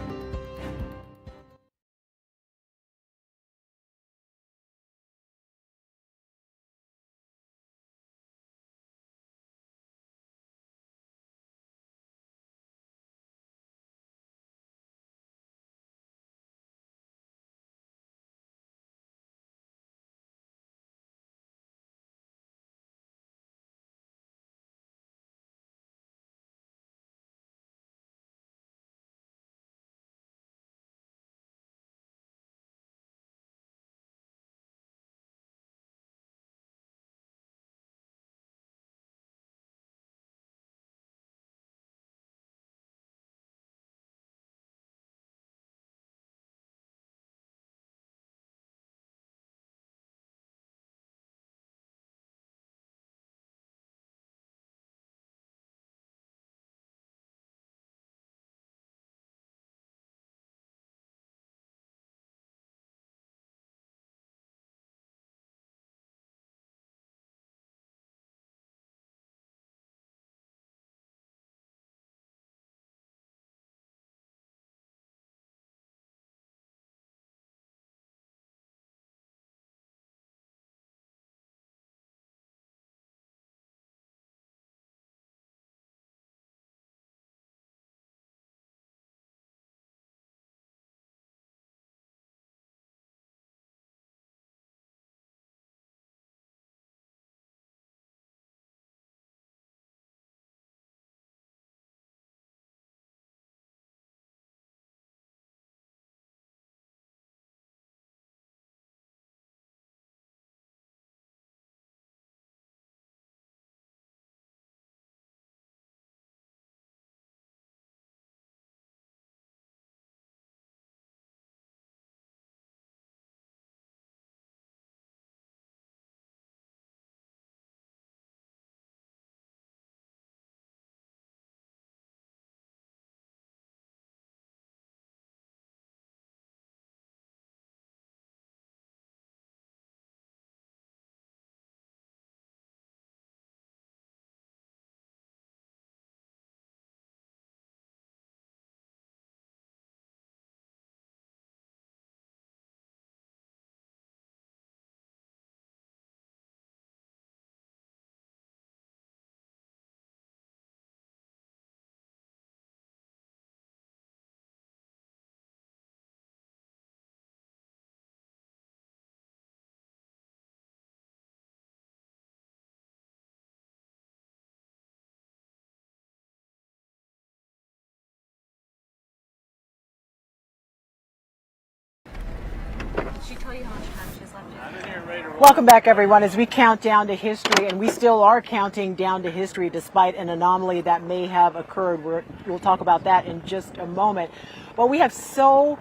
Welcome back, everyone, as we count down to history, and we still are counting down to history despite an anomaly that may have occurred. We'll talk about that in just a moment. But we have so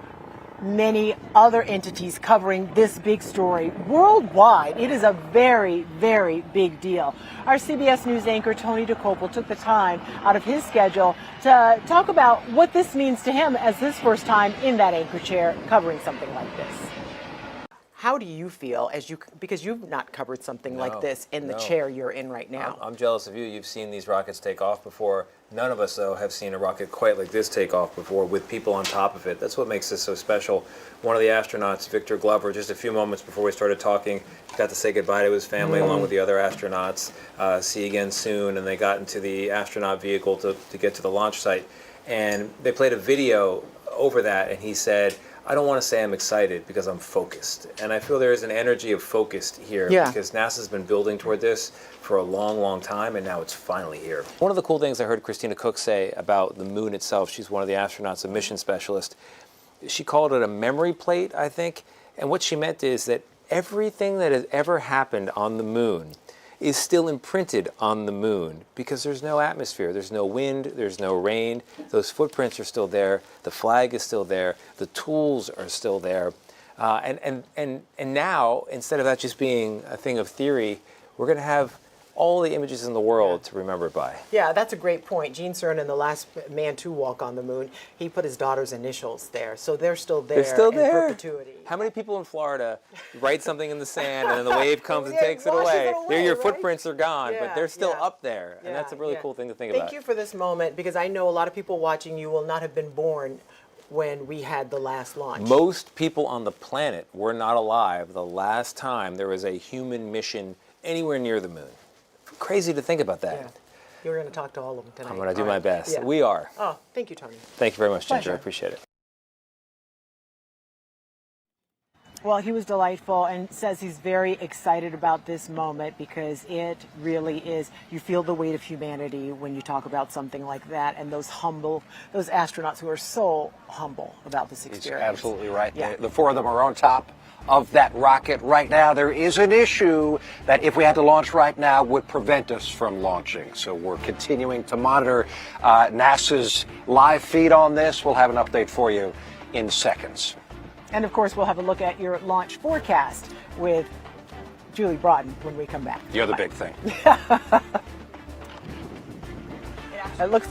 many other entities covering this big story worldwide. It is a very, very big deal. Our CBS News anchor, Tony DeCopel, took the time out of his schedule to talk about what this means to him as his first time in that anchor chair covering something like this. How do you feel because you've not covered something like this in the chair you're in right now? I'm jealous of you. You've seen these rockets take off before. None of us, though, have seen a rocket quite like this take off before with people on top of it. That's what makes this so special. One of the astronauts, Victor Glover, just a few moments before we started talking, got to say goodbye to his family along with the other astronauts. See you again soon. And they got into the astronaut vehicle to get to the launch site. And they played a video over that, and he said, I don't want to say I'm excited because I'm focused. And I feel there is an energy of focused here because NASA's been building toward this for a long, long time, and now it's finally here. One of the cool things I heard Christina Cook say about the moon itself, she's one of the astronauts, a mission specialist, she called it a memory plate, I think. And what she meant is that everything that has ever happened on the moon is still imprinted on the moon because there's no atmosphere, there's no wind, there's no rain. Those footprints are still there, the flag is still there, the tools are still there. And now, instead of that just being a thing of theory, we're going to have all the images in the world to remember it by. Yeah, that's a great point. Gene Cernan, the last man to walk on the moon, he put his daughter's initials there. So they're still there. They're still in there. perpetuity. How many people in Florida write something in the sand and then the wave comes and takes it away? Your right? footprints are gone, Yeah, but they're still yeah. up there. And that's a really cool thing to think about. Thank you for this moment, because I know a lot of people watching you will not have been born when we had the last launch. Most people on the planet were not alive the last time there was a human mission anywhere near the moon. Crazy to think about that. Yeah. You're going to talk to all of them tonight. I'm going to do All my right. best. Yeah. We are. Oh, thank you, Tony. Thank you very much, Ginger. Pleasure. I appreciate it. Well, he was delightful and says he's very excited about this moment because it really is, you feel the weight of humanity when you talk about something like that, and those astronauts who are so humble about this experience. He's absolutely right. Yeah. The four of them are on top of that rocket right now. There is an issue that if we had to launch right now would prevent us from launching. So we're continuing to monitor NASA's live feed on this. We'll have an update for you in seconds. And of course, we'll have a look at your launch forecast with Julie Broughton when we come back. The other big thing. It looks.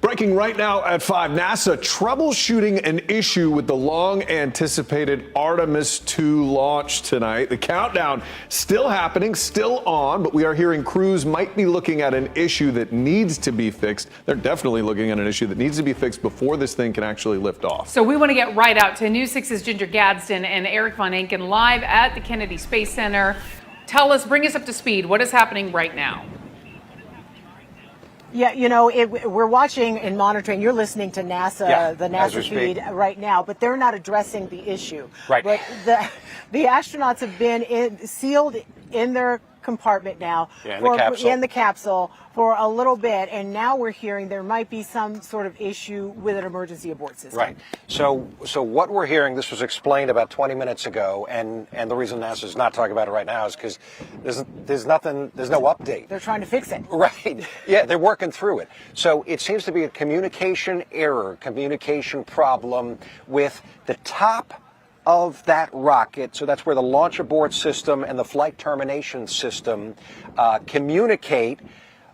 Breaking right now at 5, NASA troubleshooting an issue with the long-anticipated Artemis II launch tonight. The countdown still happening, still on, but we are hearing crews might be looking at an issue that needs to be fixed. They're definitely looking at an issue that needs to be fixed before this thing can actually lift off. So we want to get right out to News 6's Ginger Gadsden and Eric Von Enken live at the Kennedy Space Center. Tell us, bring us up to speed. What is happening right now? Yeah, we're watching and monitoring. You're listening to NASA, the NASA feed right now, but they're not addressing the issue. Right. But the astronauts have been sealed in their compartment now, in the capsule for a little bit, and now we're hearing there might be some sort of issue with an emergency abort system. Right. So what we're hearing, this was explained about 20 minutes ago, and the reason NASA's not talking about it right now is because there's no update. They're trying to fix it. Right. Yeah, they're working through it. So it seems to be a communication error, communication problem with the top of that rocket. So that's where the launch abort system and the flight termination system communicate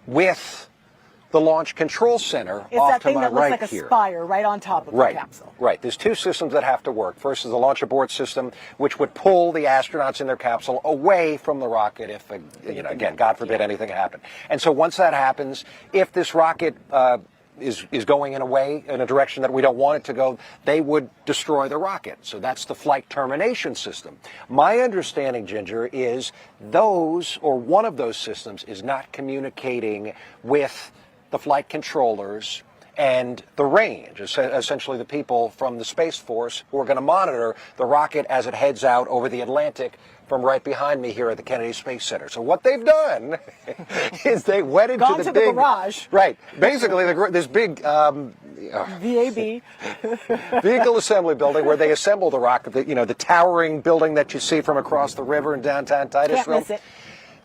with the Launch Control Center it's off that to thing my that looks right like a here. spire right on top of the capsule. Right. There's two systems that have to work. First is the launch abort system, which would pull the astronauts in their capsule away from the rocket if, again, God forbid anything happened. And so once that happens, if this rocket is going in a direction that we don't want it to go, they would destroy the rocket. So that's the flight termination system. My understanding, Ginger, is one of those systems is not communicating with the flight controllers and the range, essentially the people from the Space Force who are going to monitor the rocket as it heads out over the Atlantic from right behind me here at the Kennedy Space Center. So what they've done is they went into the garage. Right. Basically, this big VAB vehicle assembly building where they assemble the rocket, the towering building that you see from across the river in downtown Titusville. Can't miss it.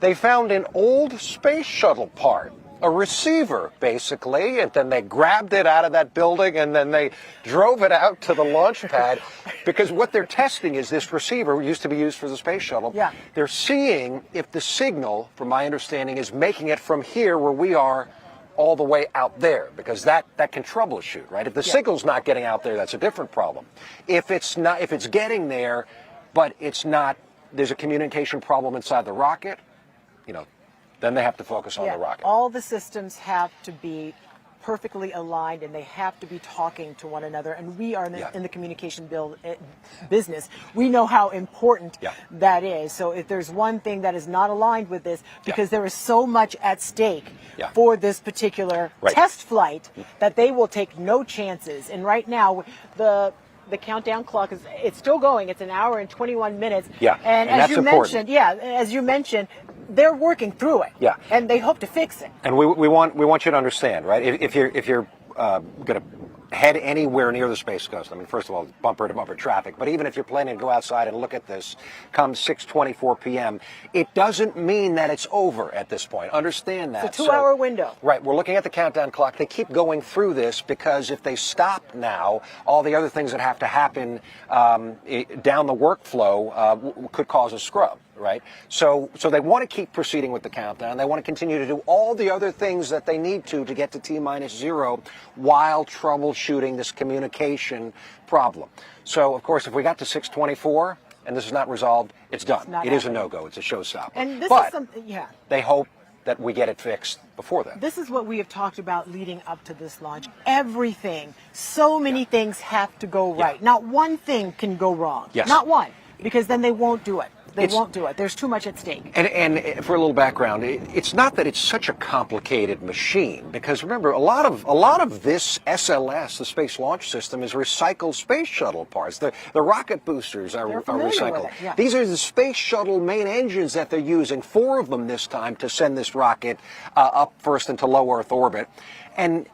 They found an old space shuttle part, a receiver, basically, and then they grabbed it out of that building and then they drove it out to the launch pad because what they're testing is this receiver used to be used for the space shuttle. Yeah. They're seeing if the signal, from my understanding, is making it from here where we are all the way out there, because that can troubleshoot, right? If the signal's not getting out there, that's a different problem. If it's getting there, but it's not, there's a communication problem inside the rocket, then they have to focus on the rocket. All the systems have to be perfectly aligned and they have to be talking to one another. And we are in the communication business. We know how important that is. So if there's one thing that is not aligned with this, because there is so much at stake for this particular test flight, that they will take no chances. And right now, the countdown clock it's still going. It's 1 hour and 21 minutes. Yeah, and as you mentioned, as you mentioned, they're working through it. Yeah, and they hope to fix it. And we want you to understand, right? If you're going to head anywhere near the Space Coast, I mean, first of all, bumper to bumper traffic, but even if you're planning to go outside and look at this come 6:24 p.m., it doesn't mean that it's over at this point. Understand that. It's a 2-hour window. Right. We're looking at the countdown clock. They keep going through this because if they stop now, all the other things that have to happen down the workflow could cause a scrub. Right. So they want to keep proceeding with the countdown. They want to continue to do all the other things that they need to get to T-0 while troubleshooting this communication problem. So, of course, if we got to 6:24 and this is not resolved, it's done. It is a no-go. It's a showstopper. And this is something, they hope that we get it fixed before then. This is what we have talked about leading up to this launch. Everything, so many things have to go right. Not one thing can go wrong. Yes. Not one, because then they won't do it. They won't do it. There's too much at stake. And for a little background, it's not that it's such a complicated machine, because remember, a lot of this SLS, the Space Launch System, is recycled space shuttle parts. The rocket boosters are recycled. These are the space shuttle main engines that they're using, 4 of them this time, to send this rocket up first into low Earth orbit, and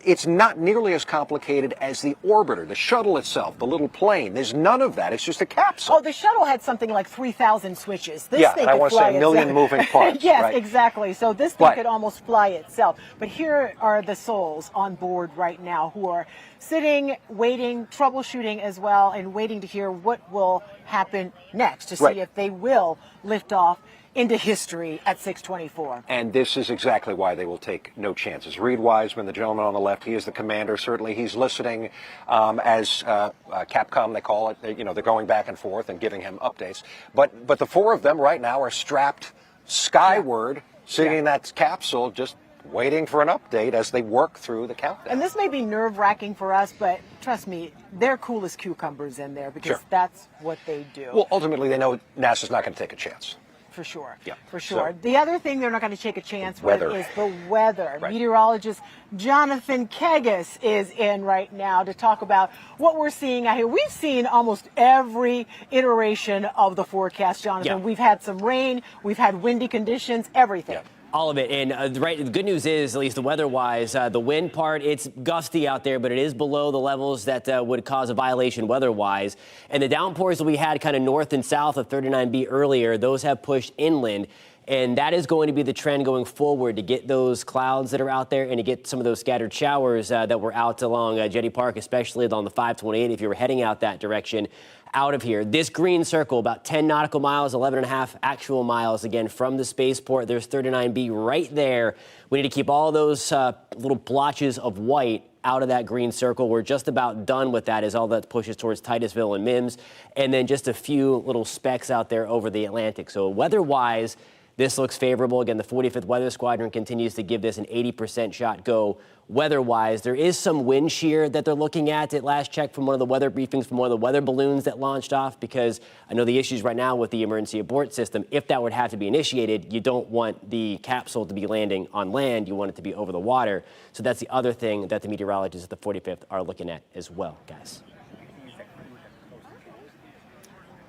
it's not nearly as complicated as the orbiter, the shuttle itself, the little plane. There's none of that. It's just a capsule. Oh, the shuttle had something like 3,000 switches. This thing and I could want to fly say a million itself. moving parts. Yes, right? exactly. So this thing could almost fly itself. But here are the souls on board right now who are sitting, waiting, troubleshooting as well, and waiting to hear what will happen next to see if they will lift off into history at 6:24. And this is exactly why they will take no chances. Reed Wiseman, the gentleman on the left, he is the commander. Certainly he's listening as Capcom, they call it. They're going back and forth and giving him updates. But the 4 of them right now are strapped skyward, sitting in that capsule, just waiting for an update as they work through the countdown. And this may be nerve-wracking for us, but trust me, they're cool as cucumbers in there because that's what they do. Well, ultimately, they know NASA's not going to take a chance. For sure. Yeah. For sure. So- The other thing they're not going to take a chance with Weather. is the weather. Right. Meteorologist Jonathan Kegas is in right now to talk about what we're seeing out here. We've seen almost every iteration of the forecast, Jonathan. Yeah. We've had some rain, we've had windy conditions, everything. All of it. And the good news is, at least the weather-wise, the wind part, it's gusty out there, but it is below the levels that would cause a violation weather-wise. And the downpours that we had kind of north and south of 39B earlier, those have pushed inland. And that is going to be the trend going forward, to get those clouds that are out there and to get some of those scattered showers that were out along Jetty Park, especially along the 528 if you were heading out that direction, out of here. This green circle, about 10 nautical miles, 11.5 actual miles, again, from the spaceport. There's 39B right there. We need to keep all those little blotches of white out of that green circle. We're just about done with that as all that pushes towards Titusville and Mims. And then just a few little specks out there over the Atlantic. So weather-wise, this looks favorable. Again, the 45th Weather Squadron continues to give this an 80% shot go weather-wise. There is some wind shear that they're looking at last check from one of the weather briefings from one of the weather balloons that launched off, because I know the issues right now with the emergency abort system. If that would have to be initiated, you don't want the capsule to be landing on land. You want it to be over the water. So that's the other thing that the meteorologists at the 45th are looking at as well, guys.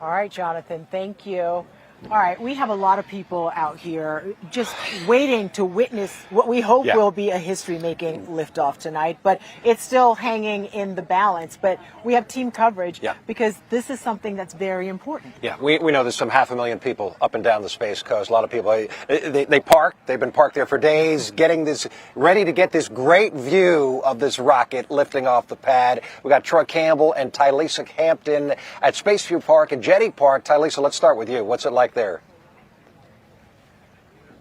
All right, Jonathan, thank you. All right, we have a lot of people out here just waiting to witness what we hope will be a history-making liftoff tonight, but it's still hanging in the balance. But we have team coverage because this is something that's very important. Yeah, we know there's some 500,000 people up and down the Space Coast. A lot of people, they park. They've been parked there for days, ready to get this great view of this rocket lifting off the pad. We got Troy Campbell and Tylisa Hampton at Spaceview Park and Jetty Park. Tylisa, let's start with you. What's it like there?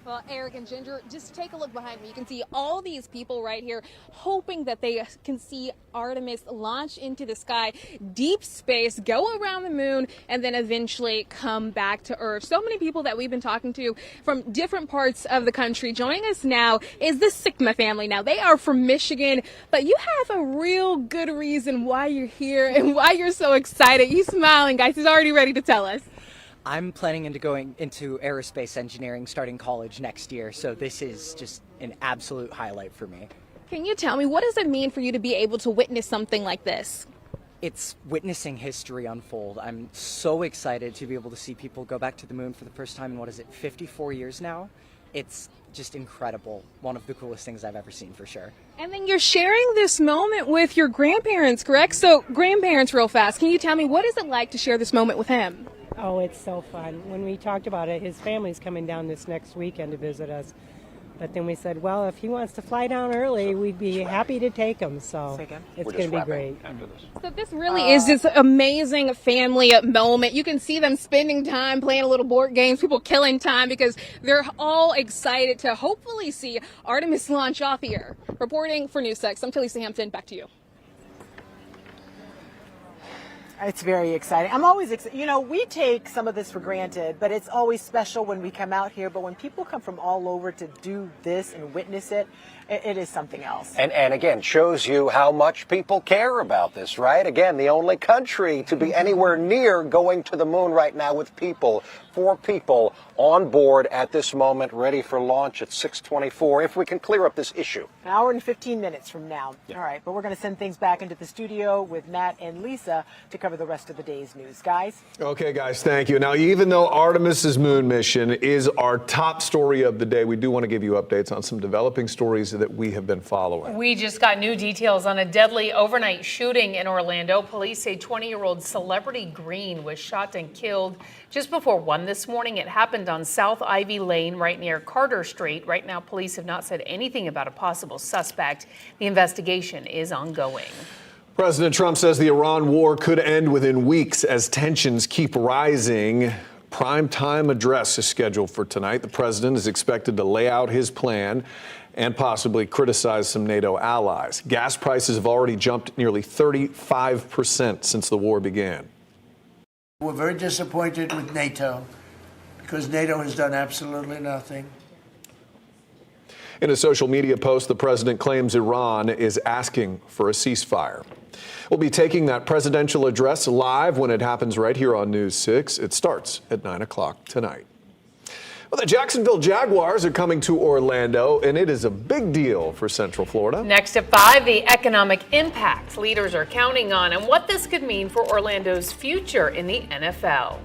Well, Eric and Ginger, just take a look behind me. You can see all these people right here hoping that they can see Artemis launch into the sky, deep space, go around the moon, and then eventually come back to Earth. So many people that we've been talking to from different parts of the country. Joining us now is the Sigma family. Now, they are from Michigan, but you have a real good reason why you're here and why you're so excited. You smiling, guys. He's already ready to tell us. I'm planning into going into aerospace engineering starting college next year, so this is just an absolute highlight for me. Can you tell me, what does it mean for you to be able to witness something like this? It's witnessing history unfold. I'm so excited to be able to see people go back to the moon for the first time in, 54 years now? It's just incredible. One of the coolest things I've ever seen, for sure. And then you're sharing this moment with your grandparents, correct? So grandparents, real fast, can you tell me, what is it like to share this moment with him? Oh, it's so fun. When we talked about it, his family's coming down this next weekend to visit us. But then we said, well, if he wants to fly down early, we'd be happy to take him. So it's going to be great. So this really is this amazing family moment. You can see them spending time playing a little board games, people killing time because they're all excited to hopefully see Artemis launch off here. Reporting for News 6, I'm Tylisa Hampton. Back to you. It's very exciting. I'm always excited. You know, we take some of this for granted, but it's always special when we come out here. But when people come from all over to do this and witness it, it is something else. And again, shows you how much people care about this, right? Again, the only country to be anywhere near going to the moon right now with 4 people on board at this moment, ready for launch at 6:24, if we can clear up this issue. An hour and 15 minutes from now. All right, but we're going to send things back into the studio with Matt and Lisa to cover the rest of the day's news. Guys? Okay, guys, thank you. Now, even though Artemis's moon mission is our top story of the day, we do want to give you updates on some developing stories that we have been following. We just got new details on a deadly overnight shooting in Orlando. Police say 20-year-old Celebrity Green was shot and killed just before 1 this morning. It happened on South Ivy Lane right near Carter Street. Right now, police have not said anything about a possible suspect. The investigation is ongoing. President Trump says the Iran war could end within weeks as tensions keep rising. Primetime address is scheduled for tonight. The president is expected to lay out his plan and possibly criticize some NATO allies. Gas prices have already jumped nearly 35% since the war began. We're very disappointed with NATO because NATO has done absolutely nothing. In a social media post, the president claims Iran is asking for a ceasefire. We'll be taking that presidential address live when it happens right here on News 6. It starts at 9 o'clock tonight. Well, the Jacksonville Jaguars are coming to Orlando, and it is a big deal for Central Florida. Next at 5, the economic impacts leaders are counting on and what this could mean for Orlando's future in the NFL.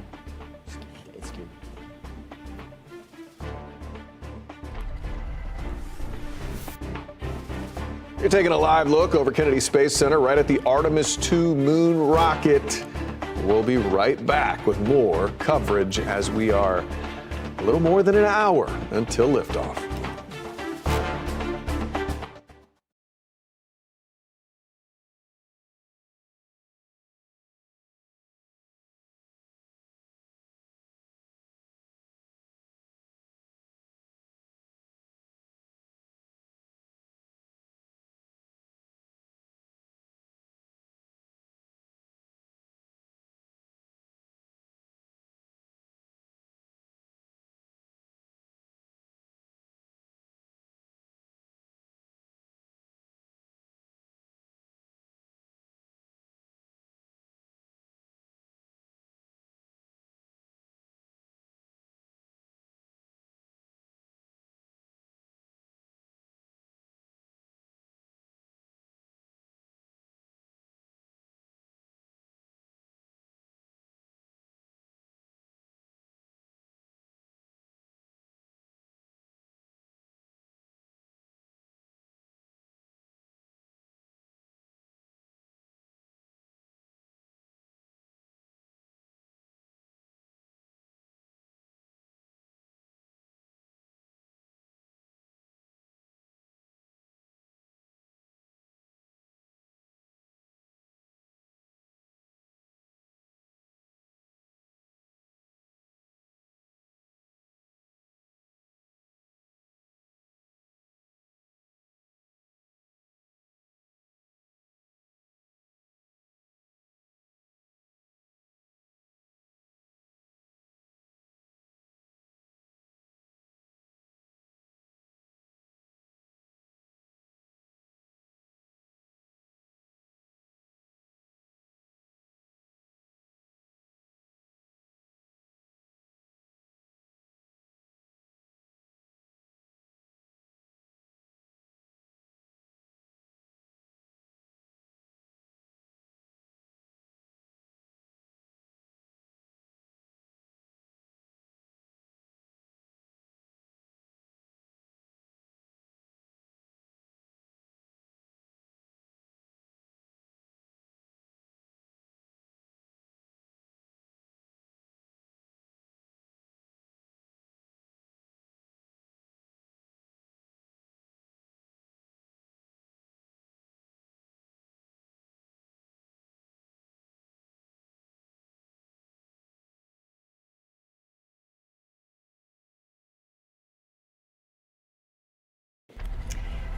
You're taking a live look over Kennedy Space Center right at the Artemis II moon rocket. We'll be right back with more coverage as we are a little more than an hour until liftoff.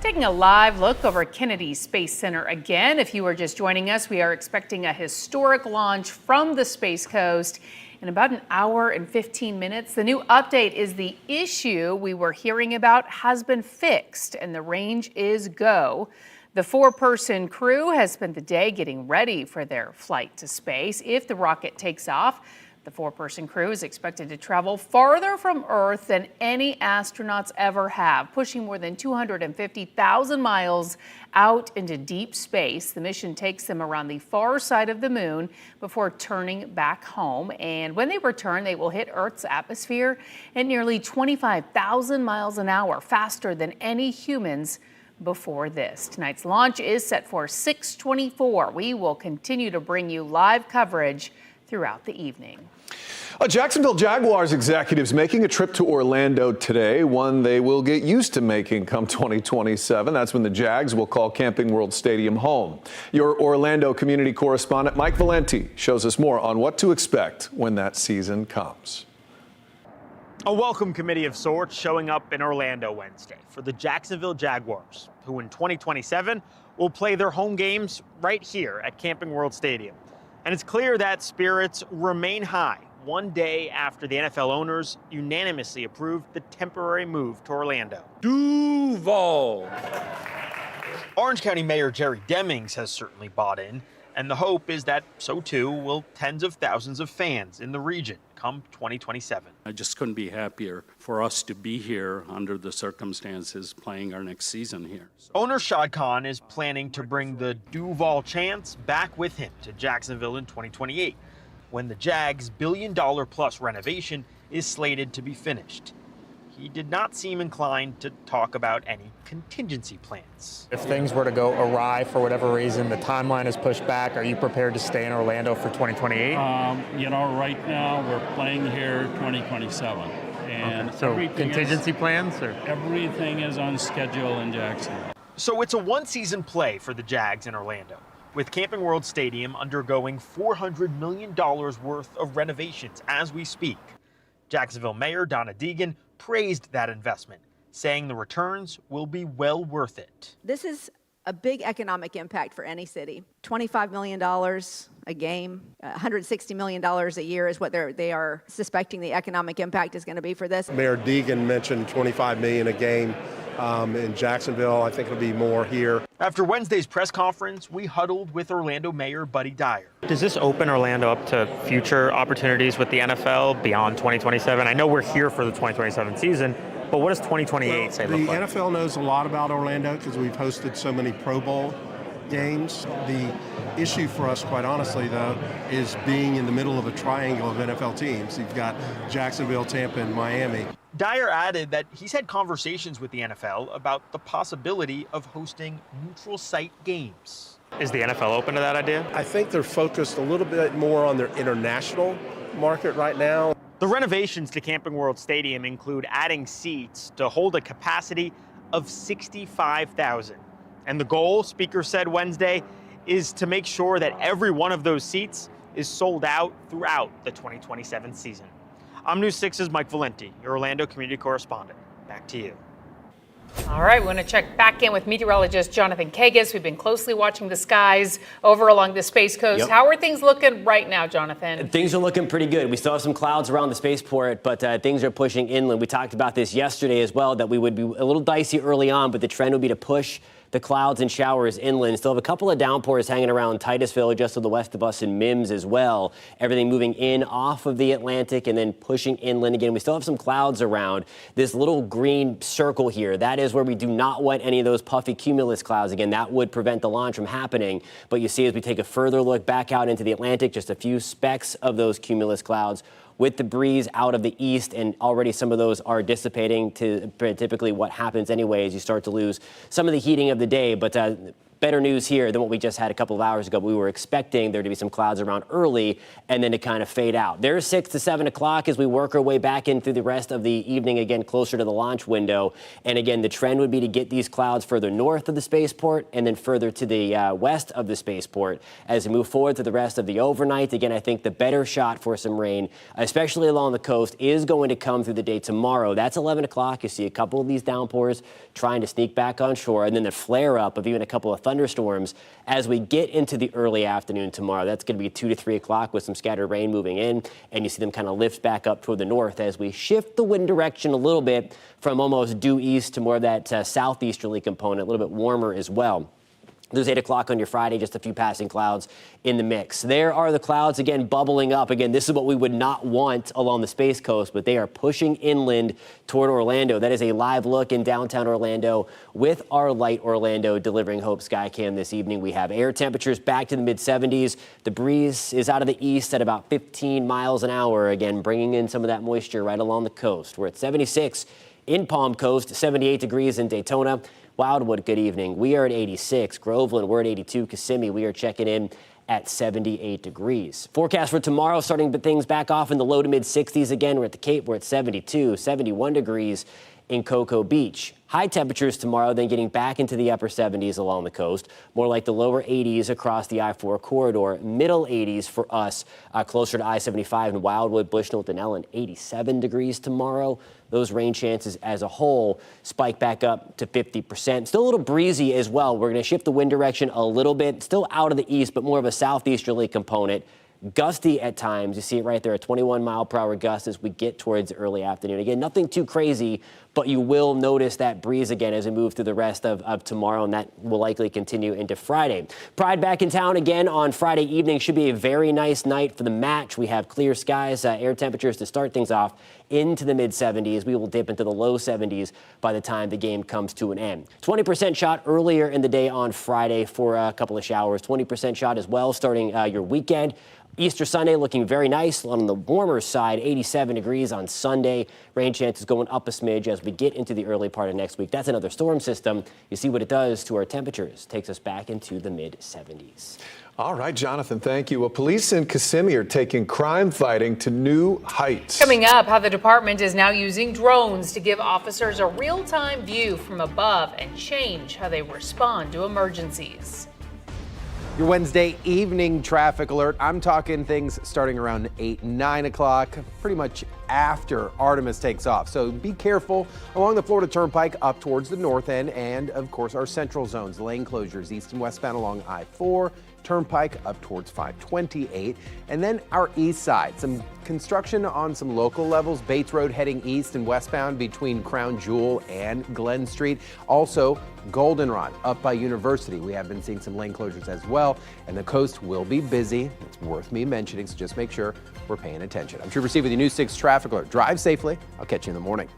Taking a live look over Kennedy Space Center again. If you are just joining us, we are expecting a historic launch from the Space Coast in about an hour and 15 minutes. The new update is the issue we were hearing about has been fixed and the range is go. The 4-person crew has spent the day getting ready for their flight to space. If the rocket takes off, the 4-person crew is expected to travel farther from Earth than any astronauts ever have, pushing more than 250,000 miles out into deep space. The mission takes them around the far side of the moon before turning back home. And when they return, they will hit Earth's atmosphere at nearly 25,000 miles an hour, faster than any humans before this. Tonight's launch is set for 6:24. We will continue to bring you live coverage throughout the evening. Jacksonville Jaguars executives making a trip to Orlando today, one they will get used to making come 2027. That's when the Jags will call Camping World Stadium home. Your Orlando community correspondent Mike Valenti shows us more on what to expect when that season comes. A welcome committee of sorts showing up in Orlando Wednesday for the Jacksonville Jaguars, who in 2027 will play their home games right here at Camping World Stadium. And it's clear that spirits remain high one day after the NFL owners unanimously approved the temporary move to Orlando. Duval. Orange County Mayor Jerry Demings has certainly bought in, And the hope is that so too will tens of thousands of fans in the region come 2027. I just couldn't be happier for us to be here under the circumstances playing our next season here. Owner Shad Khan is planning to bring the Duval Chants back with him to Jacksonville in 2028, when the Jags' billion-dollar-plus renovation is slated to be finished. He did not seem inclined to talk about any contingency plans. If things were to go awry for whatever reason, the timeline is pushed back, are you prepared to stay in Orlando for 2028? Right now we're playing here 2027. And okay. So contingency plans? Or? Everything is on schedule in Jacksonville. So it's a one-season play for the Jags in Orlando, with Camping World Stadium undergoing $400 million worth of renovations as we speak. Jacksonville Mayor Donna Deegan praised that investment, saying the returns will be well worth it. This is a big economic impact for any city. $25 million a game, $160 million a year is what they are suspecting the economic impact is going to be for this. Mayor Deegan mentioned $25 million a game in Jacksonville. I think it'll be more here. After Wednesday's press conference, we huddled with Orlando Mayor Buddy Dyer. Does this open Orlando up to future opportunities with the NFL beyond 2027? I know we're here for the 2027 season, but what does 2028 say look like? The NFL knows a lot about Orlando because we've hosted so many Pro Bowl games. The issue for us, quite honestly, though, is being in the middle of a triangle of NFL teams. You've got Jacksonville, Tampa, and Miami. Dyer added that he's had conversations with the NFL about the possibility of hosting neutral site games. Is the NFL open to that idea? I think they're focused a little bit more on their international market right now. The renovations to Camping World Stadium include adding seats to hold a capacity of 65,000. And the goal, Speaker said Wednesday, is to make sure that every one of those seats is sold out throughout the 2027 season. I'm News 6's Mike Valenti, your Orlando community correspondent. Back to you. All right, we want to check back in with meteorologist Jonathan Kagas. We've been closely watching the skies over along the Space Coast. Yep. How are things looking right now, Jonathan? Things are looking pretty good. We still have some clouds around the spaceport, but things are pushing inland. We talked about this yesterday as well, that we would be a little dicey early on, but the trend would be to push the clouds and showers inland. Still have a couple of downpours hanging around Titusville, just to the west of us, in Mims as well. Everything moving in off of the Atlantic and then pushing inland again. We still have some clouds around. This little green circle here, that is where we do not want any of those puffy cumulus clouds. Again, that would prevent the launch from happening. But you see, as we take a further look back out into the Atlantic, just a few specks of those cumulus clouds with the breeze out of the east, and already some of those are dissipating to typically what happens anyway as you start to lose some of the heating of the day. But better news here than what we just had a couple of hours ago. We were expecting there to be some clouds around early and then to kind of fade out. There's 6 to 7 o'clock as we work our way back in through the rest of the evening, again, closer to the launch window. And again, the trend would be to get these clouds further north of the spaceport and then further to the west of the spaceport as we move forward to the rest of the overnight. Again, I think the better shot for some rain, especially along the coast, is going to come through the day tomorrow. That's 11 o'clock. You see a couple of these downpours trying to sneak back on shore, and then the flare up of even a couple of thunderstorms as we get into the early afternoon tomorrow. That's going to be 2 to 3 o'clock with some scattered rain moving in, and you see them kind of lift back up toward the north as we shift the wind direction a little bit from almost due east to more of that southeasterly component, a little bit warmer as well. There's 8 o'clock on your Friday, just a few passing clouds in the mix. There are the clouds, again, bubbling up. Again, this is what we would not want along the Space Coast, but they are pushing inland toward Orlando. That is a live look in downtown Orlando with our Light Orlando delivering Hope Skycam this evening. We have air temperatures back to the mid-70s. The breeze is out of the east at about 15 miles an hour, again, bringing in some of that moisture right along the coast. We're at 76 in Palm Coast, 78 degrees in Daytona. Wildwood, good evening. We are at 86. Groveland, we're at 82. Kissimmee, we are checking in at 78 degrees. Forecast for tomorrow, starting things back off in the low to mid 60s again. We're at the Cape, we're at 72, 71 degrees in Cocoa Beach. High temperatures tomorrow, then getting back into the upper 70s along the coast. More like the lower 80s across the I-4 corridor. Middle 80s for us, closer to I-75 in Wildwood, Bushnell, Denellen, 87 degrees tomorrow. Those rain chances as a whole spike back up to 50%. Still a little breezy as well. We're going to shift the wind direction a little bit. Still out of the east, but more of a southeasterly component. Gusty at times. You see it right there, a 21 mile per hour gust as we get towards early afternoon. Again, nothing too crazy, but you will notice that breeze again as we move through the rest of tomorrow, and that will likely continue into Friday. Pride back in town again on Friday evening. Should be a very nice night for the match. We have clear skies, air temperatures to start things off into the mid-70s. We will dip into the low 70s by the time the game comes to an end. 20% shot earlier in the day on Friday for a couple of showers. 20% shot as well starting your weekend. Easter Sunday looking very nice on the warmer side, 87 degrees on Sunday. Rain chances going up a smidge as we get into the early part of next week. That's another storm system. You see what it does to our temperatures. Takes us back into the mid-70s. All right, Jonathan, thank you. Well, police in Kissimmee are taking crime fighting to new heights. Coming up, how the department is now using drones to give officers a real-time view from above and change how they respond to emergencies. Your Wednesday evening traffic alert. I'm talking things starting around 8, 9 o'clock, pretty much after Artemis takes off. So be careful along the Florida Turnpike up towards the north end and, of course, our central zones, lane closures east and westbound along I-4, Turnpike up towards 528, and then our east side. Some construction on some local levels, Bates Road heading east and westbound between Crown Jewel and Glen Street. Also, Goldenrod up by University. We have been seeing some lane closures as well, and the coast will be busy. It's worth me mentioning, so just make sure we're paying attention. I'm Trooper Steve with the News 6 Traffic Alert. Drive safely. I'll catch you in the morning.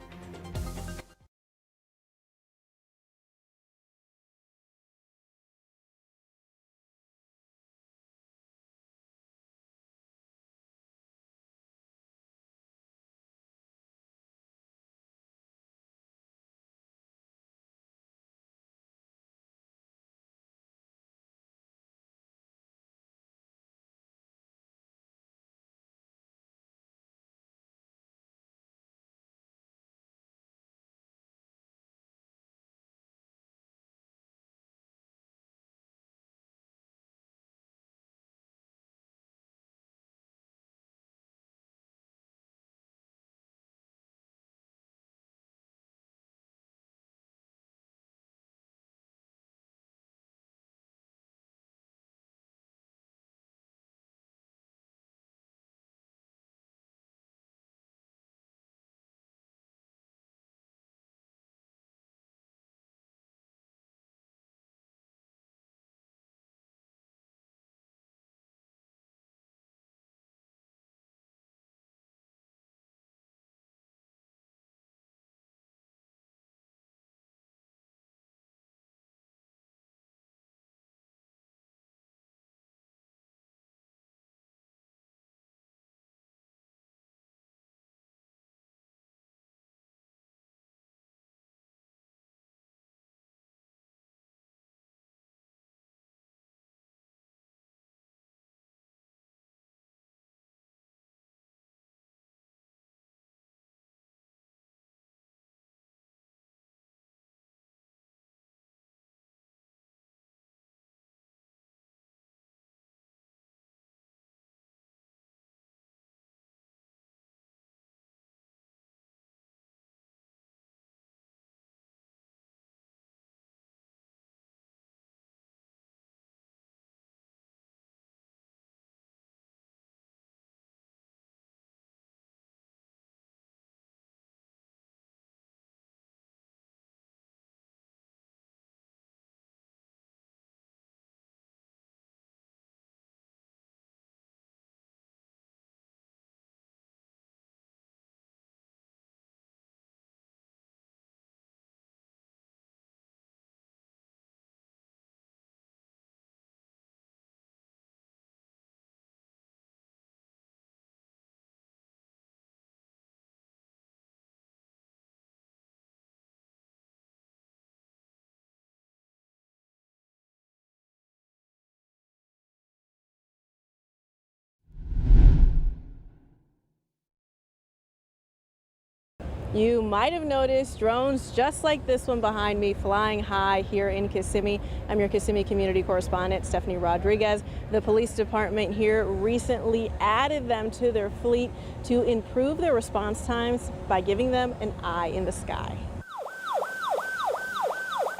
You might have noticed drones just like this one behind me flying high here in Kissimmee. I'm your Kissimmee community correspondent, Stephanie Rodriguez. The police department here recently added them to their fleet to improve their response times by giving them an eye in the sky.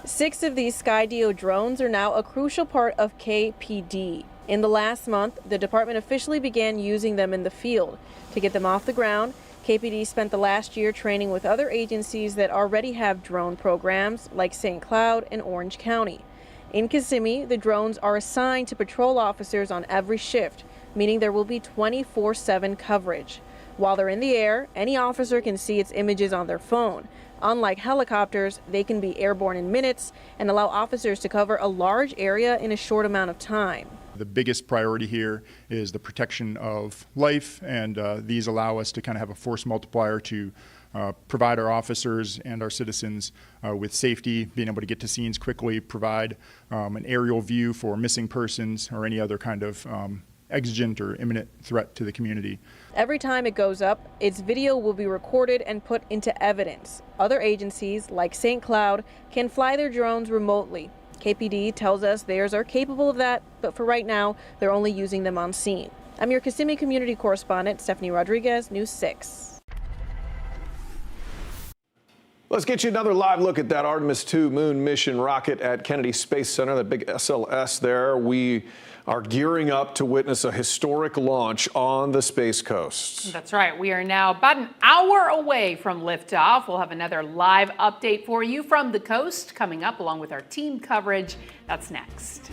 6 of these Skydio drones are now a crucial part of KPD. In the last month, the department officially began using them in the field. To get them off the ground, KPD spent the last year training with other agencies that already have drone programs, like St. Cloud and Orange County. In Kissimmee, the drones are assigned to patrol officers on every shift, meaning there will be 24/7 coverage. While they're in the air, any officer can see its images on their phone. Unlike helicopters, they can be airborne in minutes and allow officers to cover a large area in a short amount of time. The biggest priority here is the protection of life, and these allow us to kind of have a force multiplier to provide our officers and our citizens with safety, being able to get to scenes quickly, provide an aerial view for missing persons or any other kind of exigent or imminent threat to the community. Every time it goes up, its video will be recorded and put into evidence. Other agencies, like St. Cloud, can fly their drones remotely. KPD tells us theirs are capable of that, but for right now, they're only using them on scene. I'm your Kissimmee community correspondent, Stephanie Rodriguez, News 6. Let's get you another live look at that Artemis II moon mission rocket at Kennedy Space Center, that big SLS there. We are gearing up to witness a historic launch on the Space Coast. That's right. We are now about an hour away from liftoff. We'll have another live update for you from the coast coming up along with our team coverage. That's next.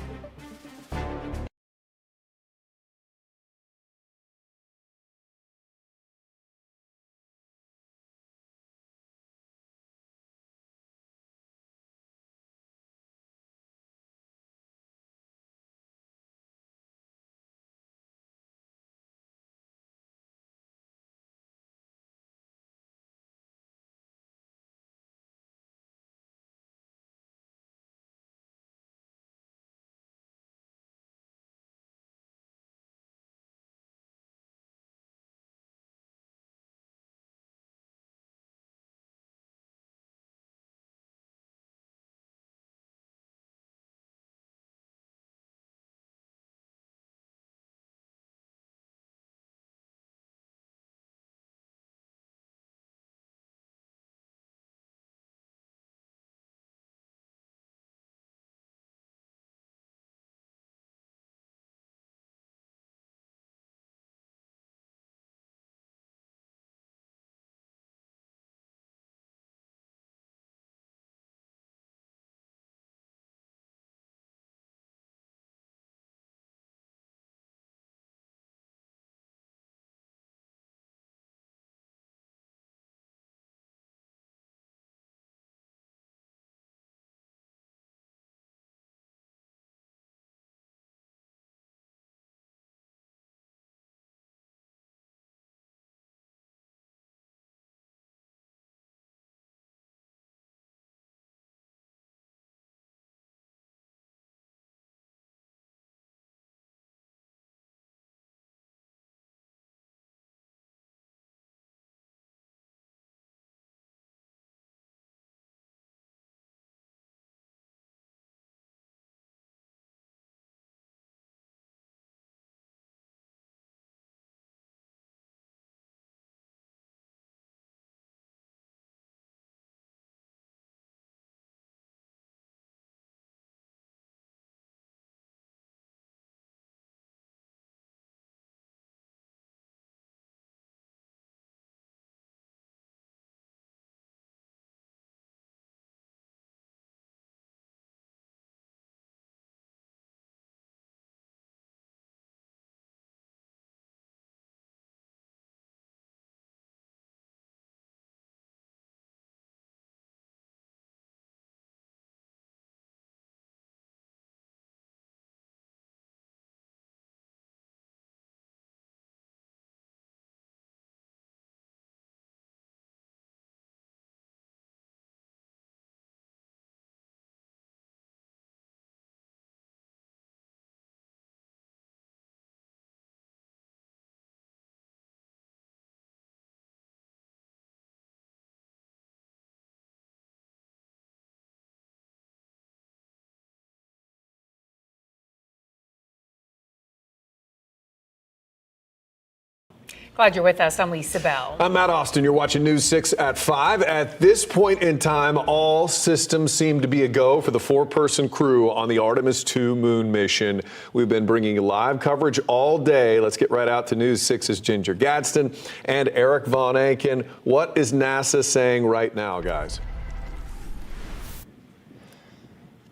Glad you're with us. I'm Lisa Bell. I'm Matt Austin. You're watching News 6 at 5. At this point in time, all systems seem to be a go for the 4-person crew on the Artemis II moon mission. We've been bringing you live coverage all day. Let's get right out to News 6's Ginger Gadsden and Eric Von Anken. What is NASA saying right now, guys?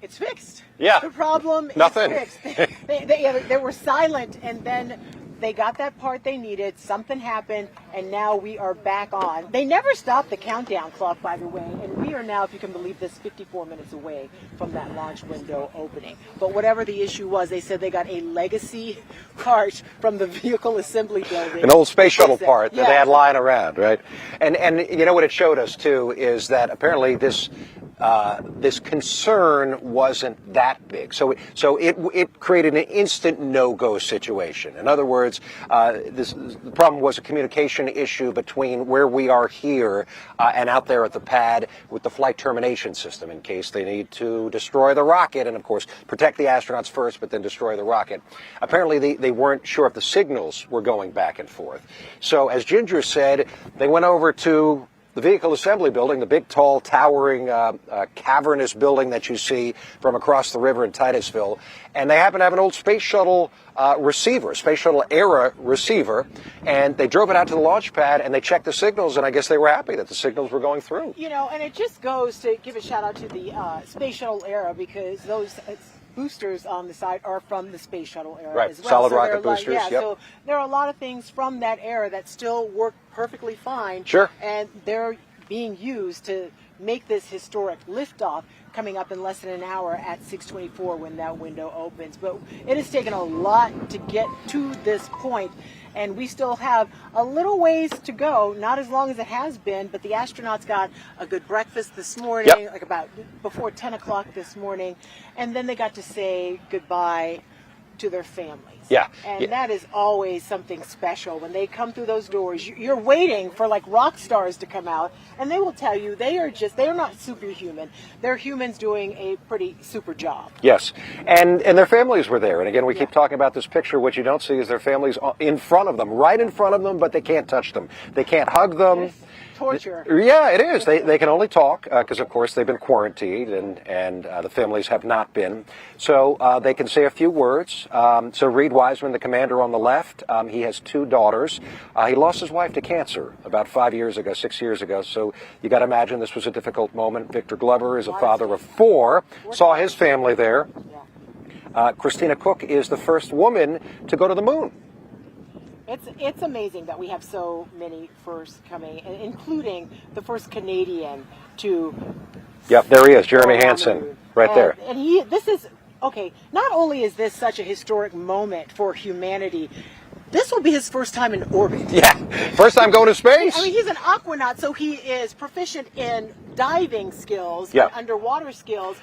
It's fixed. Yeah. The problem Nothing. is fixed. They were silent, and then they got that part they needed. Something happened, and now we are back on. They never stopped the countdown clock, by the way, and we are now, if you can believe this, 54 minutes away from that launch window opening. But whatever the issue was, they said they got a legacy part from the vehicle assembly building. An old space shuttle part that they Yeah. had lying around, right? And you know what it showed us too is that apparently this concern wasn't that big. So it created an instant no-go situation. In other words, the problem was a communication issue between where we are here and out there at the pad with the flight termination system in case they need to destroy the rocket and, of course, protect the astronauts first, but then destroy the rocket. Apparently, they weren't sure if the signals were going back and forth. So, as Ginger said, they went over to the vehicle assembly building, the big, tall, towering, cavernous building that you see from across the river in Titusville, and they happen to have an old space shuttle receiver, space shuttle era receiver, and they drove it out to the launch pad and they checked the signals, and I guess they were happy that the signals were going through. You know, and it just goes to give a shout out to the space shuttle era, because those boosters on the side are from the space shuttle era Right, as well. solid So rocket they're boosters, yeah, yep. so there are a lot of things from that era that still work perfectly fine. Sure. And they're being used to make this historic liftoff coming up in less than an hour at 6:24 when that window opens. But it has taken a lot to get to this point, and we still have a little ways to go, not as long as it has been, but the astronauts got a good breakfast this morning, Yep. like about before 10 o'clock this morning, and then they got to say goodbye to their families. Yeah. And that is always something special. When they come through those doors, you're waiting for like rock stars to come out, and they will tell you they are not superhuman. They're humans doing a pretty super job. Yes, and their families were there. And again, we keep talking about this picture. What you don't see is their families in front of them, right in front of them, but they can't touch them. They can't hug them. Torture. Yeah, it is. They can only talk because, of course, they've been quarantined and the families have not been. So they can say a few words. So Reed Wiseman, the commander on the left, he has 2 daughters. He lost his wife to cancer about 6 years ago. So you got to imagine this was a difficult moment. Victor Glover is a father of 4, saw his family there. Christina Cook is the first woman to go to the moon. It's amazing that we have so many firsts coming, including the first Canadian to. Yep, there he is, Jeremy Hansen, right there. And this is okay. Not only is this such a historic moment for humanity, this will be his first time in orbit. Yeah, first time going to space. I mean, he's an aquanaut, so he is proficient in diving skills, Yeah. and underwater skills.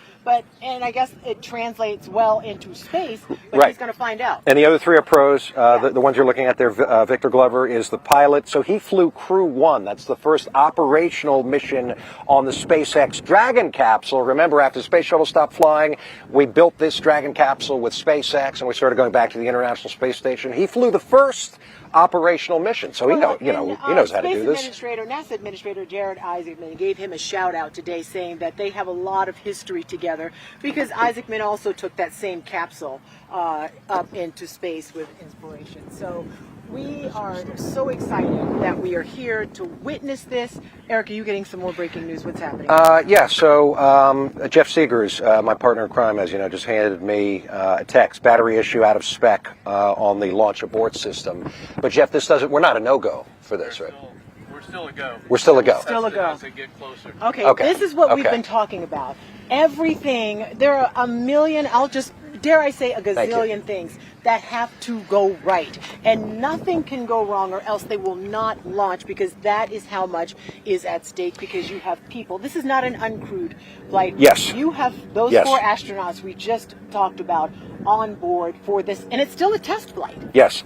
And I guess it translates well into space, but Right. he's going to find out. And the other 3 are pros. The ones you're looking at there, Victor Glover is the pilot. So he flew Crew 1. That's the first operational mission on the SpaceX Dragon capsule. Remember, after the space shuttle stopped flying, we built this Dragon capsule with SpaceX, and we started going back to the International Space Station. He flew the first operational mission, so he knows how to do this. NASA Administrator Jared Isaacman gave him a shout out today, saying that they have a lot of history together, because Isaacman also took that same capsule up into space with Inspiration. So we are so excited that we are here to witness this. Eric, are you getting some more breaking news? What's happening? So Jeff Seegers, my partner in crime, as you know, just handed me a text, battery issue out of spec on the launch abort system. But Jeff, we're not a no-go for this, right? We're still a go. We're still a go. Still a go. As they get closer. Okay, this is what we've been talking about. Everything, there are a million, dare I say, a gazillion things that have to go right. And nothing can go wrong, or else they will not launch, because that is how much is at stake, because you have people. This is not an uncrewed flight. Yes. You have those 4 astronauts we just talked about on board for this, and it's still a test flight. Yes.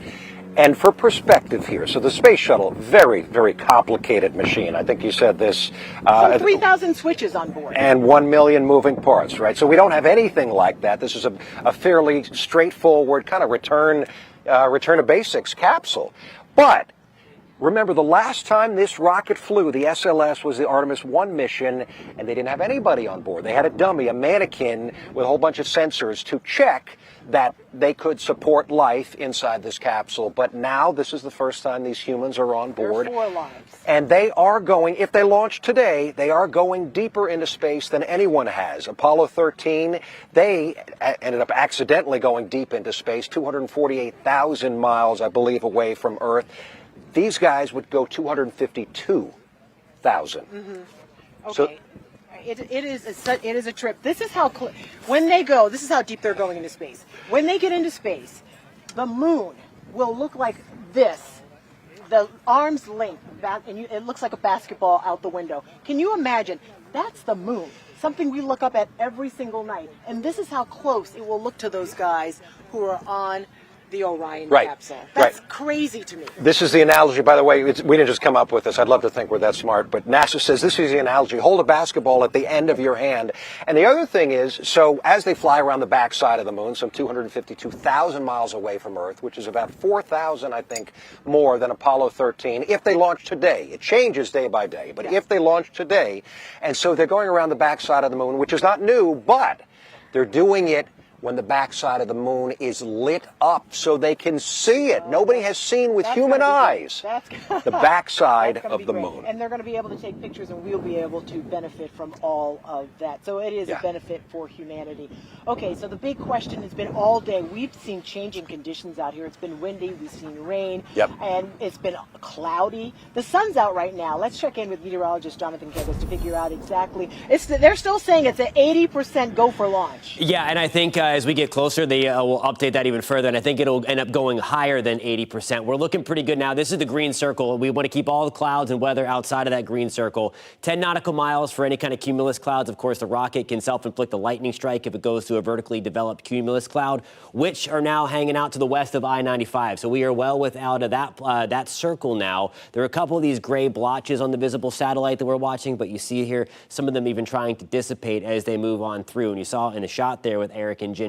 And for perspective here, so the space shuttle, very, very complicated machine. I think you said this. 3,000 switches on board. And 1 million moving parts, right? So we don't have anything like that. This is a fairly straightforward kind of return to basics capsule. But Remember, the last time this rocket flew, the SLS, was the Artemis I mission, and they didn't have anybody on board. They had a dummy, a mannequin with a whole bunch of sensors to check that they could support life inside this capsule. But now this is the first time these humans are on board. There are 4 lives. And they are going, if they launch today, they are going deeper into space than anyone has. Apollo 13, they ended up accidentally going deep into space, 248,000 miles, I believe, away from Earth. These guys would go 252,000. Mm-hmm. Okay. So, it is a trip. This is how when they go. This is how deep they're going into space. When they get into space, the moon will look like this, the arm's length, and it looks like a basketball out the window. Can you imagine? That's the moon. Something we look up at every single night. And this is how close it will look to those guys who are on the Orion capsule. That's crazy to me. this is the analogy, by the way. We didn't just come up with this. I'd love to think we're that smart, but NASA says this is the analogy. Hold a basketball at the end of your hand. And the other thing is, so as they fly around the backside of the moon, some 252,000 miles away from Earth, which is about 4,000, I think, more than Apollo 13, if they launch today. It changes day by day, but if they launch today, and so they're going around the backside of the moon, which is not new, but they're doing it when the backside of the moon is lit up so they can see it. Nobody has seen with human eyes the backside of the moon. And they're going to be able to take pictures, and we'll be able to benefit from all of that. So it is a benefit for humanity. Okay, so the big question has been all day. We've seen changing conditions out here. It's been windy, we've seen rain, and it's been cloudy. The sun's out right now. Let's check in with meteorologist Jonathan Kegos to figure out exactly. They're still saying it's an 80% go for launch. Yeah, and I think as we get closer, they will update that even further, and I think it'll end up going higher than 80%. We're looking pretty good now. This is the green circle. We want to keep all the clouds and weather outside of that green circle. 10 nautical miles for any kind of cumulus clouds. Of course, the rocket can self-inflict a lightning strike if it goes to a vertically developed cumulus cloud, which are now hanging out to the west of I-95. So we are well without that circle now. There are a couple of these gray blotches on the visible satellite that we're watching, but you see here some of them even trying to dissipate as they move on through. And you saw in a shot there with Eric and Ginger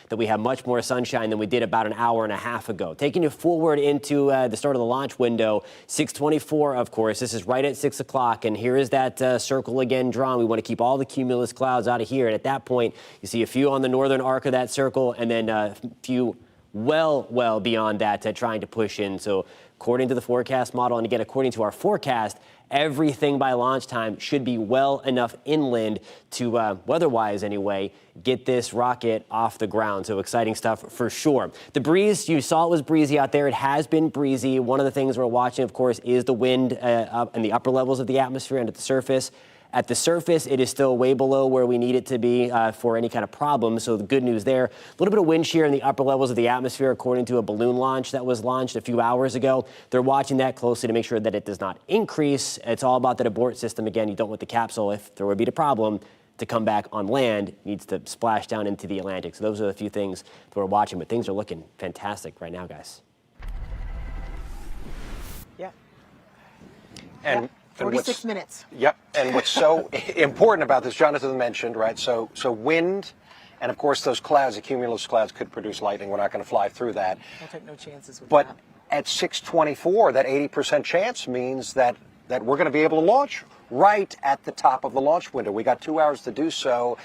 that we have much more sunshine than we did about an hour and a half ago. Taking you forward into the start of the launch window, 6:24, of course. This is right at 6 o'clock, and here is that circle again drawn. We want to keep all the cumulus clouds out of here, and at that point, you see a few on the northern arc of that circle, and then a few well beyond that trying to push in. So according to the forecast model, and again, according to our forecast, everything by launch time should be well enough inland to, weather-wise anyway, get this rocket off the ground. So exciting stuff for sure. The breeze, you saw it was breezy out there. It has been breezy. One of the things we're watching, of course, is the wind up in the upper levels of the atmosphere and at the surface. At the surface, it is still way below where we need it to be for any kind of problem. So the good news there, a little bit of wind shear in the upper levels of the atmosphere, according to a balloon launch that was launched a few hours ago. They're watching that closely to make sure that it does not increase. It's all about that abort system. Again, you don't want the capsule, if there would be a problem, to come back on land. It needs to splash down into the Atlantic. So those are the few things that we're watching, but things are looking fantastic right now, guys. Yeah. And 46 minutes. Yep. And what's so important about this, Jonathan mentioned, right? So wind, and of course those clouds, the cumulus clouds, could produce lightning. We're not going to fly through that. We'll take no chances with But that. at 6:24, that 80% chance means that we're going to be able to launch right at the top of the launch window. We got 2 hours to do so.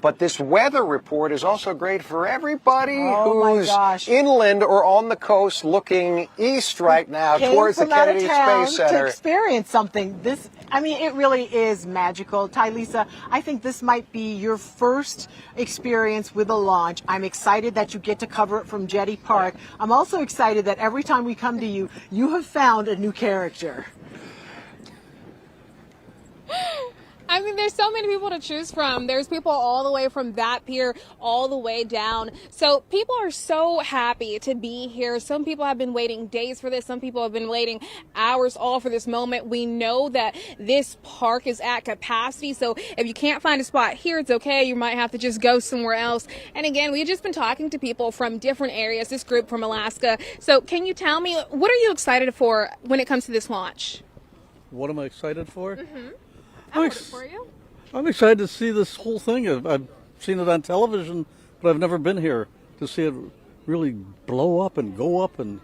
But this weather report is also great for everybody who's inland or on the coast looking east right now towards the Kennedy Space Center. To experience something. It really is magical. Tylisa, I think this might be your first experience with a launch. I'm excited that you get to cover it from Jetty Park. I'm also excited that every time we come to you, you have found a new character. I mean, there's so many people to choose from. There's people all the way from that pier all the way down. So people are so happy to be here. Some people have been waiting days for this. Some people have been waiting hours all for this moment. We know that this park is at capacity. So if you can't find a spot here, it's okay. You might have to just go somewhere else. And again, we've just been talking to people from different areas, this group from Alaska. So can you tell me, what are you excited for when it comes to this launch? What am I excited for? Mm-hmm. I'm excited to see this whole thing. I've seen it on television, but I've never been here to see it really blow up and go up and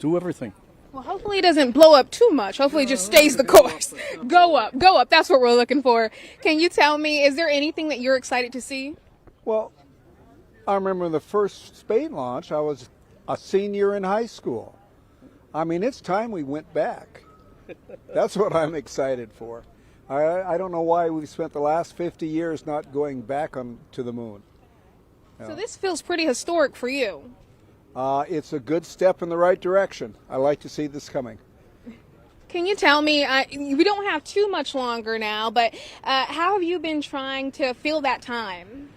do everything. Well, hopefully it doesn't blow up too much. Hopefully it just stays the course. Go up, go up. That's what we're looking for. Can you tell me, is there anything that you're excited to see? Well, I remember the first space launch, I was a senior in high school. I mean, it's time we went back. That's what I'm excited for. I don't know why we've spent the last 50 years not going back to the moon. So this feels pretty historic for you. It's a good step in the right direction. I like to see this coming. Can you tell me, we don't have too much longer now, but how have you been trying to fill that time?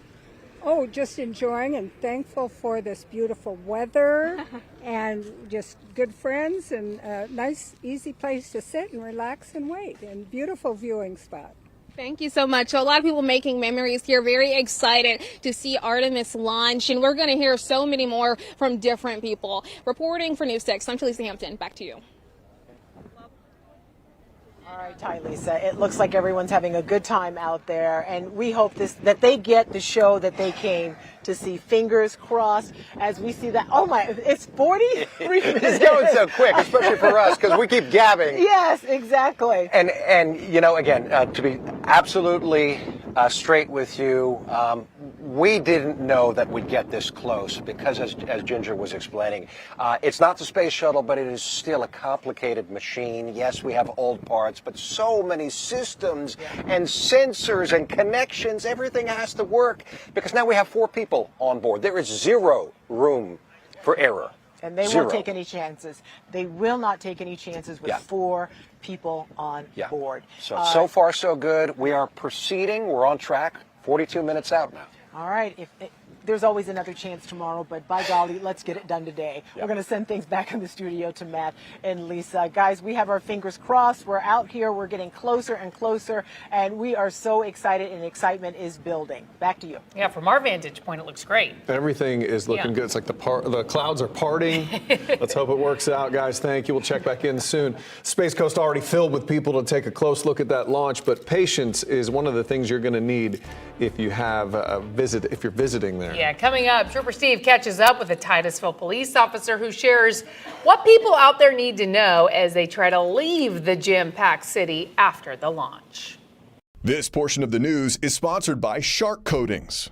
Oh, just enjoying and thankful for this beautiful weather and just good friends and a nice, easy place to sit and relax and wait and beautiful viewing spot. Thank you so much. So a lot of people making memories here, very excited to see Artemis launch, and we're going to hear so many more from different people. Reporting for News 6, I'm Talisa Hampton. Back to you. All right, Tylisa, it looks like everyone's having a good time out there, and we hope that they get the show that they came to see. Fingers crossed as we see that. Oh my, it's 43 minutes. It's going so quick, especially for us, because we keep gabbing. Yes, exactly. And you know, again, to be absolutely straight with you, we didn't know that we'd get this close because, as Ginger was explaining, it's not the space shuttle, but it is still a complicated machine. Yes, we have old parts, but so many systems and sensors and connections, everything has to work because now we have 4 people on board. There is zero room for error. And they won't take any chances. They will not take any chances with 4 people on board. So far, so good. We are proceeding. We're on track. 42 minutes out now. All right. There's always another chance tomorrow, but by golly, let's get it done today. We're going to send things back in the studio to Matt and Lisa. Guys, we have our fingers crossed. We're out here. We're getting closer and closer, and we are so excited, and excitement is building. Back to you. Yeah, from our vantage point, it looks great. Everything is looking good. It's like the clouds are parting. Let's hope it works out, guys. Thank you. We'll check back in soon. Space Coast already filled with people to take a close look at that launch, but patience is one of the things you're going to need if you have if you're visiting there. Yeah, coming up, Trooper Steve catches up with a Titusville police officer who shares what people out there need to know as they try to leave the jam-packed city after the launch. This portion of the news is sponsored by Shark Coatings.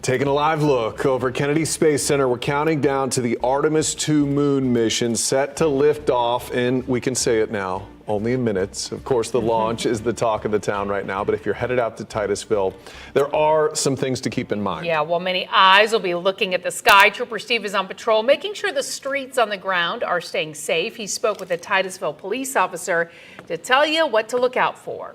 Taking a live look over Kennedy Space Center, we're counting down to the Artemis II moon mission set to lift off in, we can say it now, only in minutes. Of course, the launch is the talk of the town right now, but if you're headed out to Titusville, there are some things to keep in mind. Yeah, well, many eyes will be looking at the sky. Trooper Steve is on patrol, making sure the streets on the ground are staying safe. He spoke with a Titusville police officer to tell you what to look out for.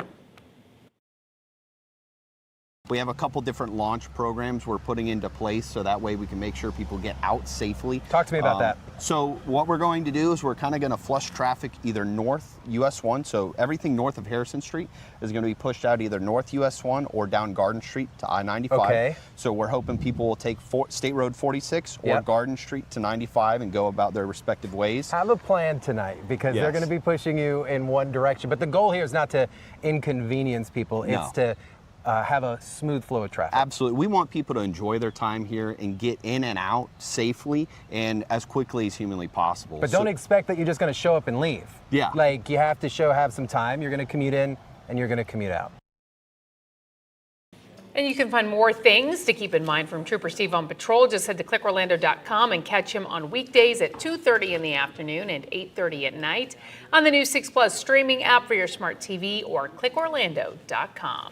We have a couple different launch programs we're putting into place so that way we can make sure people get out safely. Talk to me about that. So what we're going to do is we're kind of going to flush traffic either north US 1, so everything north of Harrison Street is going to be pushed out either north US 1 or down Garden Street to I-95. Okay. So we're hoping people will take State Road 46 or Garden Street to 95 and go about their respective ways. Have a plan tonight because they're going to be pushing you in one direction. But the goal here is not to inconvenience people. No. It's to have a smooth flow of traffic. Absolutely. We want people to enjoy their time here and get in and out safely and as quickly as humanly possible. But don't expect that you're just going to show up and leave. Yeah. Like you have to have some time. You're going to commute in and you're going to commute out. And you can find more things to keep in mind from Trooper Steve on patrol. Just head to clickorlando.com and catch him on weekdays at 2:30 in the afternoon and 8:30 at night on the new 6 Plus streaming app for your smart TV or clickorlando.com.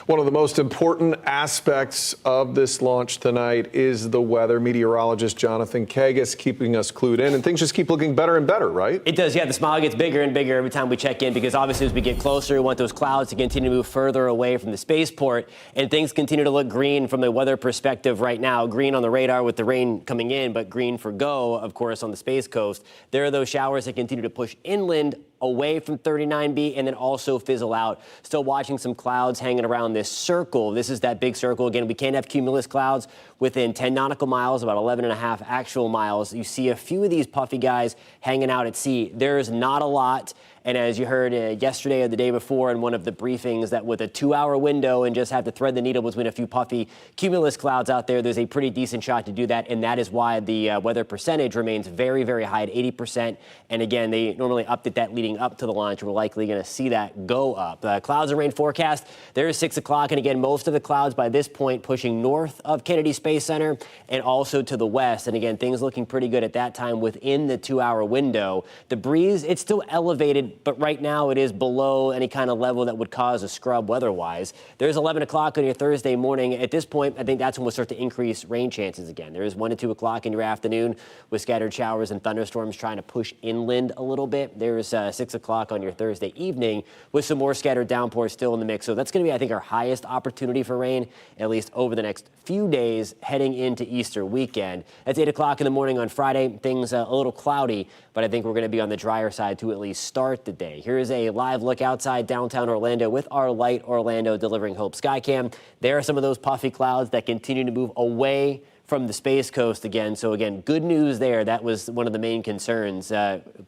One of the most important aspects of this launch tonight is the weather. Meteorologist Jonathan Kagas keeping us clued in, and things just keep looking better and better, right? It does, yeah. The smile gets bigger and bigger every time we check in because obviously as we get closer, we want those clouds to continue to move further away from the spaceport, and things continue to look green from the weather perspective right now. Green on the radar with the rain coming in, but green for go, of course, on the Space Coast. There are those showers that continue to push inland away from 39B and then also fizzle out. Still watching some clouds hanging around this circle. This is that big circle. Again, we can't have cumulus clouds within 10 nautical miles, about 11 and a half actual miles. You see a few of these puffy guys hanging out at sea. There's not a lot. And as you heard yesterday or the day before in one of the briefings, that with a 2-hour window and just have to thread the needle between a few puffy cumulus clouds out there, there's a pretty decent shot to do that. And that is why the weather percentage remains very, very high at 80%. And again, they normally upped at that leading up to the launch. We're likely going to see that go up. Clouds and rain forecast. There's 6 o'clock. And again, most of the clouds by this point pushing north of Kennedy Space Center and also to the west. And again, things looking pretty good at that time within the 2-hour window. The breeze, it's still elevated, but right now it is below any kind of level that would cause a scrub weather-wise. There's 11 o'clock on your Thursday morning. At this point, I think that's when we'll start to increase rain chances again. There is 1 to 2 o'clock in your afternoon with scattered showers and thunderstorms trying to push inland a little bit. There's 6 o'clock on your Thursday evening with some more scattered downpours still in the mix. So that's going to be, I think, our highest opportunity for rain, at least over the next few days heading into Easter weekend. That's 8 o'clock in the morning on Friday. Things a little cloudy, but I think we're going to be on the drier side to at least start the day. Here's a live look outside downtown Orlando with our Light Orlando Delivering Hope Skycam. There are some of those puffy clouds that continue to move away from the Space Coast again. So again, good news there. That was one of the main concerns,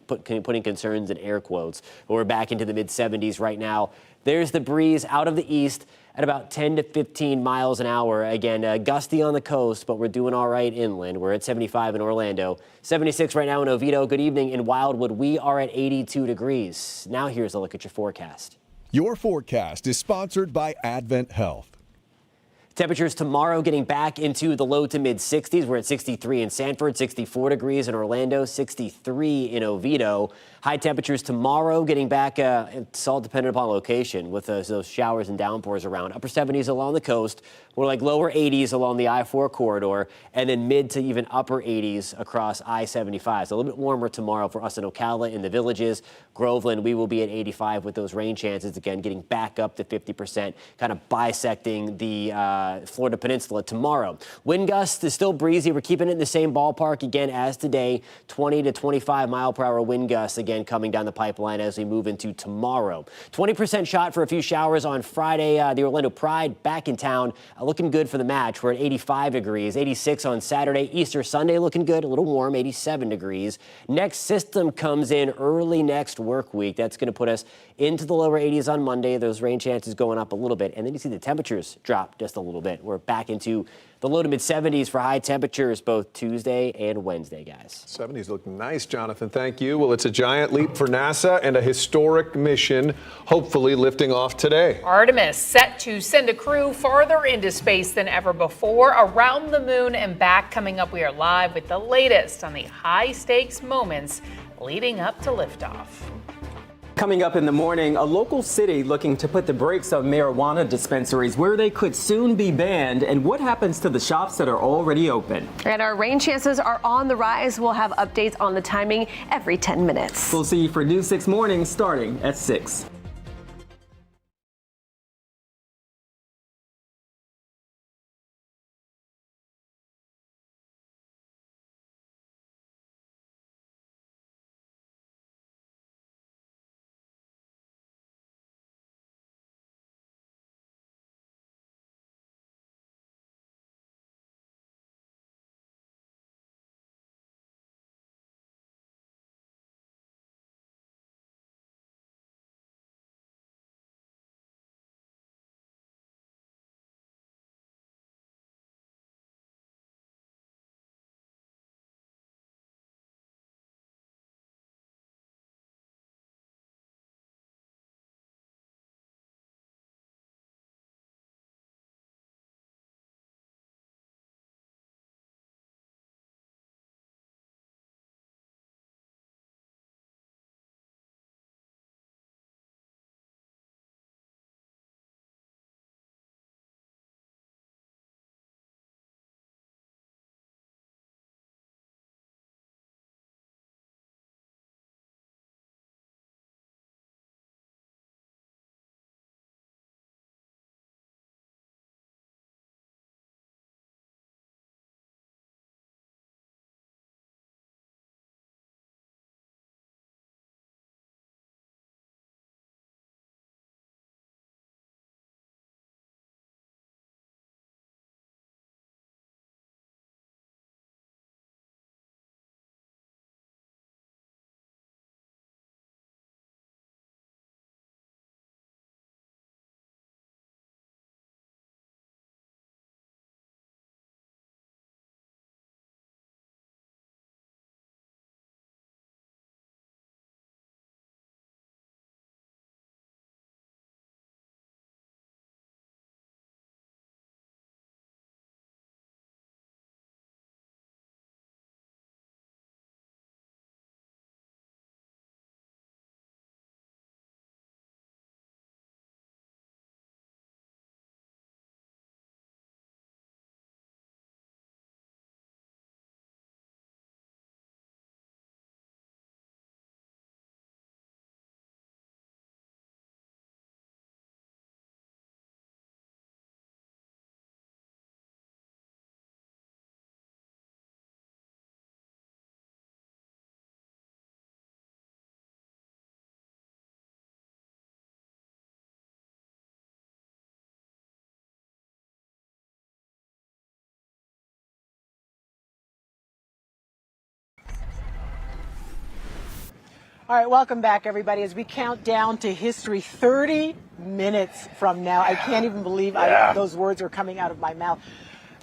putting concerns in air quotes. But we're back into the mid-70s right now. There's the breeze out of the east at about 10 to 15 miles an hour. Again, gusty on the coast, but we're doing all right inland. We're at 75 in Orlando, 76 right now in Oviedo. Good evening in Wildwood. We are at 82 degrees. Now here's a look at your forecast. Your forecast is sponsored by Advent Health. Temperatures tomorrow getting back into the low to mid 60s. We're at 63 in Sanford, 64 degrees in Orlando, 63 in Oviedo. High temperatures tomorrow getting back, it's all dependent upon location with those showers and downpours around. Upper 70s along the coast, more like lower 80s along the I-4 corridor, and then mid to even upper 80s across I-75. So a little bit warmer tomorrow for us in Ocala in the Villages. Groveland, we will be at 85 with those rain chances, again, getting back up to 50%, kind of bisecting the Florida Peninsula tomorrow. Wind gusts is still breezy. We're keeping it in the same ballpark again as today, 20 to 25 mile per hour wind gusts again coming down the pipeline as we move into tomorrow. 20% shot for a few showers on Friday. The Orlando Pride back in town, looking good for the match. We're at 85 degrees, 86 on Saturday. Easter Sunday looking good, a little warm, 87 degrees. Next system comes in early next work week. That's going to put us into the lower 80s on Monday. Those rain chances going up a little bit. And then you see the temperatures drop just a little little bit. We're back into the low to mid 70s for high temperatures both Tuesday and Wednesday, guys. 70s looking nice, Jonathan. Thank you. Well, it's a giant leap for NASA and a historic mission, hopefully lifting off today. Artemis set to send a crew farther into space than ever before, around the moon and back. Coming up, we are live with the latest on the high-stakes moments leading up to liftoff. Coming up in the morning, a local city looking to put the brakes on marijuana dispensaries where they could soon be banned, and what happens to the shops that are already open. And our rain chances are on the rise. We'll have updates on the timing every 10 minutes. We'll see you for News 6 Morning starting at 6. All right, welcome back, everybody, as we count down to history 30 minutes from now. I can't even believe those words are coming out of my mouth.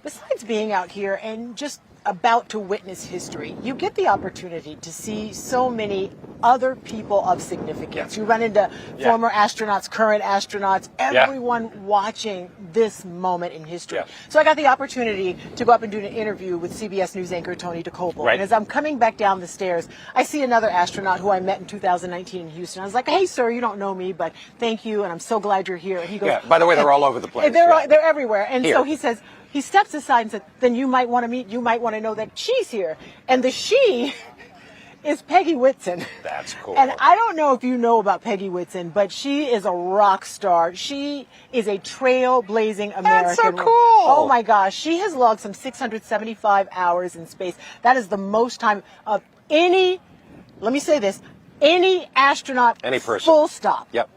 Besides being out here and just about to witness history, you get the opportunity to see so many other people of significance. You run into former astronauts, current astronauts, everyone watching this moment in history. So I got the opportunity to go up and do an interview with CBS News anchor Tony DeCopel. And as I'm coming back down the stairs, I see another astronaut who I met in 2019 in Houston. I was like, hey, sir, you don't know me, but thank you, and I'm so glad you're here. And he goes, by the way, they're all over the place. They're everywhere. And Here. so he says, he steps aside and said, then you might want to meet, you might want to know that she's here. And the she is Peggy Whitson. That's cool. And I don't know if you know about Peggy Whitson, but she is a rock star. She is a trailblazing American. That's so cool. Oh my gosh. She has logged some 675 hours in space. That is the most time of any, let me say this, any astronaut, Any person. full stop. Yep.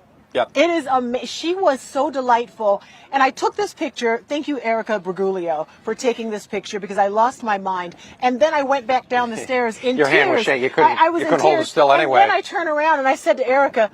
It is amazing. She was so delightful. And I took this picture. Thank you, Erica Brugulio, for taking this picture because I lost my mind. And then I went back down the stairs in Your tears. hand was shaking. You couldn't, I was you in couldn't hold it tears. still anyway. And then I turned around and I said to Erica,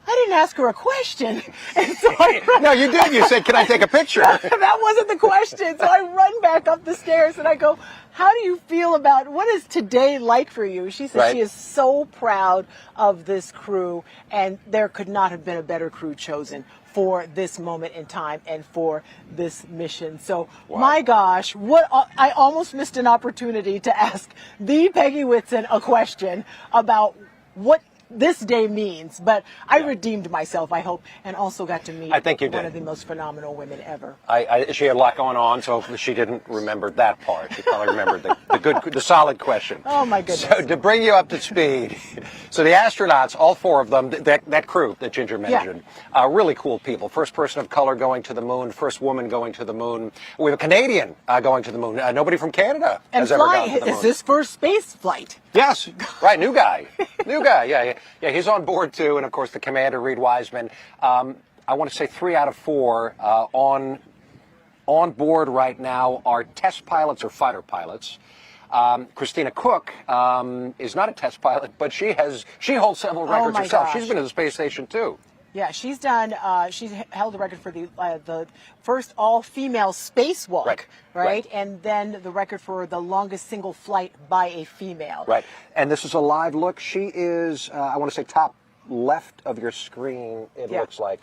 I didn't ask her a question. And so I No, you did. You said, "Can I take a picture?" That wasn't the question. So I run back up the stairs and I go, how do you feel about, what is today like for you? She said Right. she is so proud of this crew, and there could not have been a better crew chosen for this moment in time and for this mission. So, my gosh, I almost missed an opportunity to ask the Peggy Whitson a question about what this day means, but I redeemed myself, I hope, and also got to meet I think you one did. of the most phenomenal women ever. She had a lot going on, so she didn't remember that part. She probably remembered the solid question. Oh my goodness! So to bring you up to speed, so the astronauts, all four of them, that crew that Ginger mentioned, really cool people. First person of color going to the moon, first woman going to the moon. We have a Canadian going to the moon. Nobody from Canada has ever gone to the moon. Is his first space flight? Yes, right, new guy, yeah, he's on board too, and of course the commander, Reed Wiseman. I want to say 3 out of 4 on board right now are test pilots or fighter pilots. Christina Cook is not a test pilot, but she holds several records herself. Gosh. She's been to the space station too. Yeah, she's held the record for the first all-female spacewalk, right? And then the record for the longest single flight by a female. Right, and this is a live look. She is, I want to say, top left of your screen, it looks like.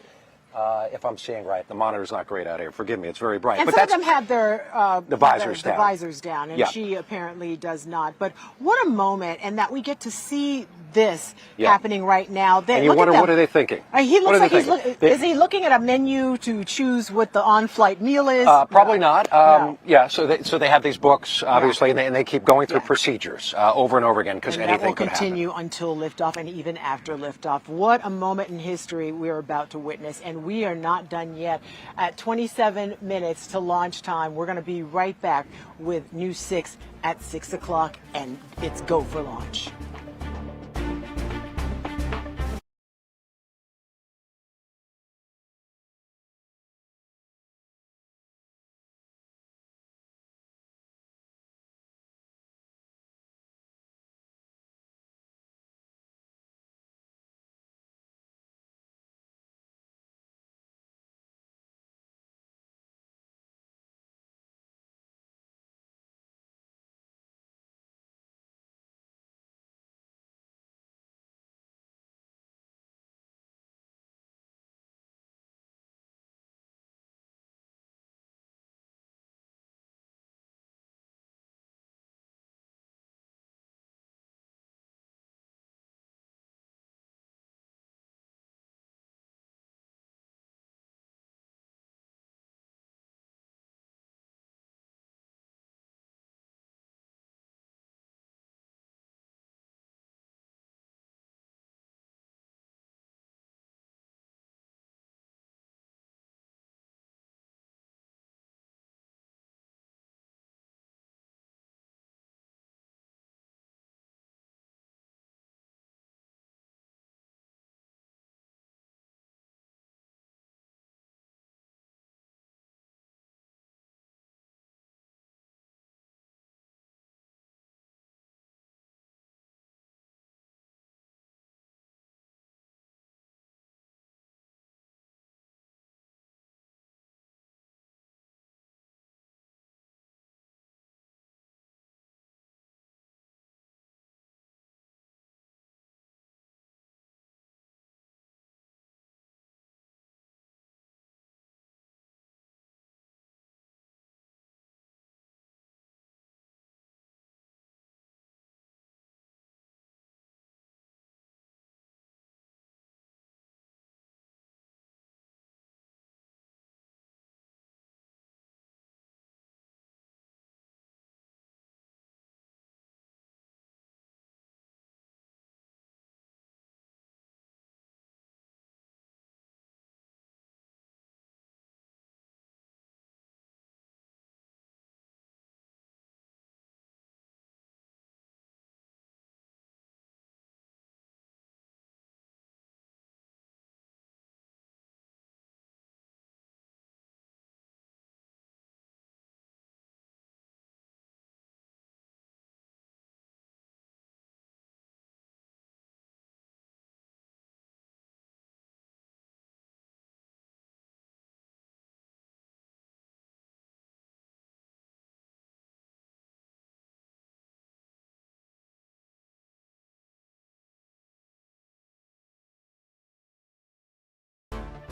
If I'm seeing right, the monitor's not great out here. Forgive me, it's very bright. And but some of them have their the visors down. The visors down, and she apparently does not. But what a moment, and that we get to see this happening right now. And you wonder, what are they thinking? He looks like is he looking at a menu to choose what the on-flight meal is? Probably not. Yeah, so they have these books, obviously, and they keep going through procedures over and over again because anything could happen. That will continue until liftoff and even after liftoff. What a moment in history we're about to witness, and we are not done yet. At 27 minutes to launch time, we're going to be right back with News 6 at 6 o'clock, and it's go for launch.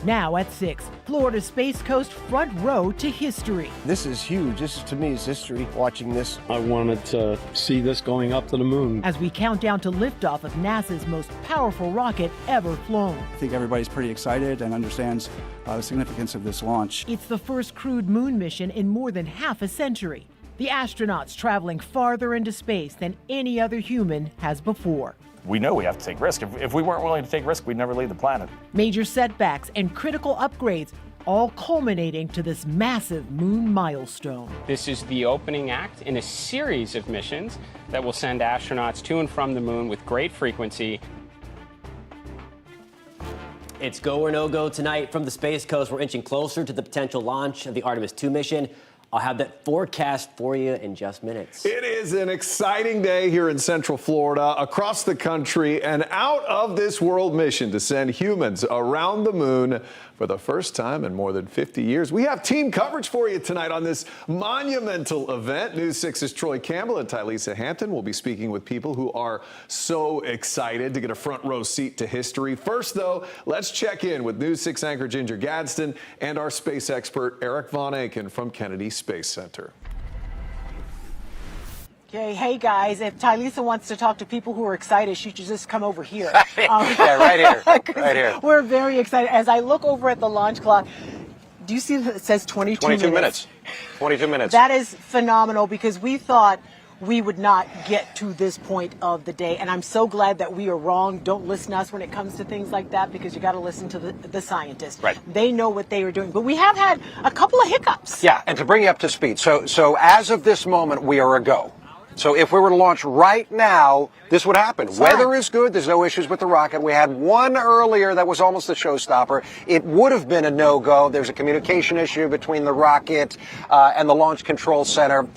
Now at 6, Florida Space Coast front row to history. This is huge. This, to me, is history, watching this. I wanted to see this going up to the moon. As we count down to liftoff of NASA's most powerful rocket ever flown. I think everybody's pretty excited and understands the significance of this launch. It's the first crewed moon mission in more than half a century. The astronauts traveling farther into space than any other human has before. We know we have to take risk. If we weren't willing to take risk, we'd never leave the planet. Major setbacks and critical upgrades, all culminating to this massive moon milestone. This is the opening act in a series of missions that will send astronauts to and from the moon with great frequency. It's go or no go tonight from the Space Coast. We're inching closer to the potential launch of the Artemis II mission. I'll have that forecast for you in just minutes. It is an exciting day here in Central Florida, across the country, an out of this world mission to send humans around the moon for the first time in more than 50 years. We have team coverage for you tonight on this monumental event. News 6's Troy Campbell and Tylisa Hampton will be speaking with people who are so excited to get a front row seat to history. First, though, let's check in with News 6 anchor Ginger Gadsden and our space expert Eric Von Anken from Kennedy Space Center. Okay, hey guys, if Tylisa wants to talk to people who are excited, she should just come over here. Yeah, right here. Right here. We're very excited. As I look over at the launch clock, do you see that it says 22 minutes? 22 minutes. That is phenomenal because we thought we would not get to this point of the day. And I'm so glad that we are wrong. Don't listen to us when it comes to things like that because you got to listen to the scientists. Right. They know what they are doing. But we have had a couple of hiccups. Yeah, and to bring you up to speed. So as of this moment, we are a go. So if we were to launch right now, this would happen. Weather is good. There's no issues with the rocket. We had one earlier that was almost a showstopper. It would have been a no-go. There's a communication issue between the rocket and the Launch Control Center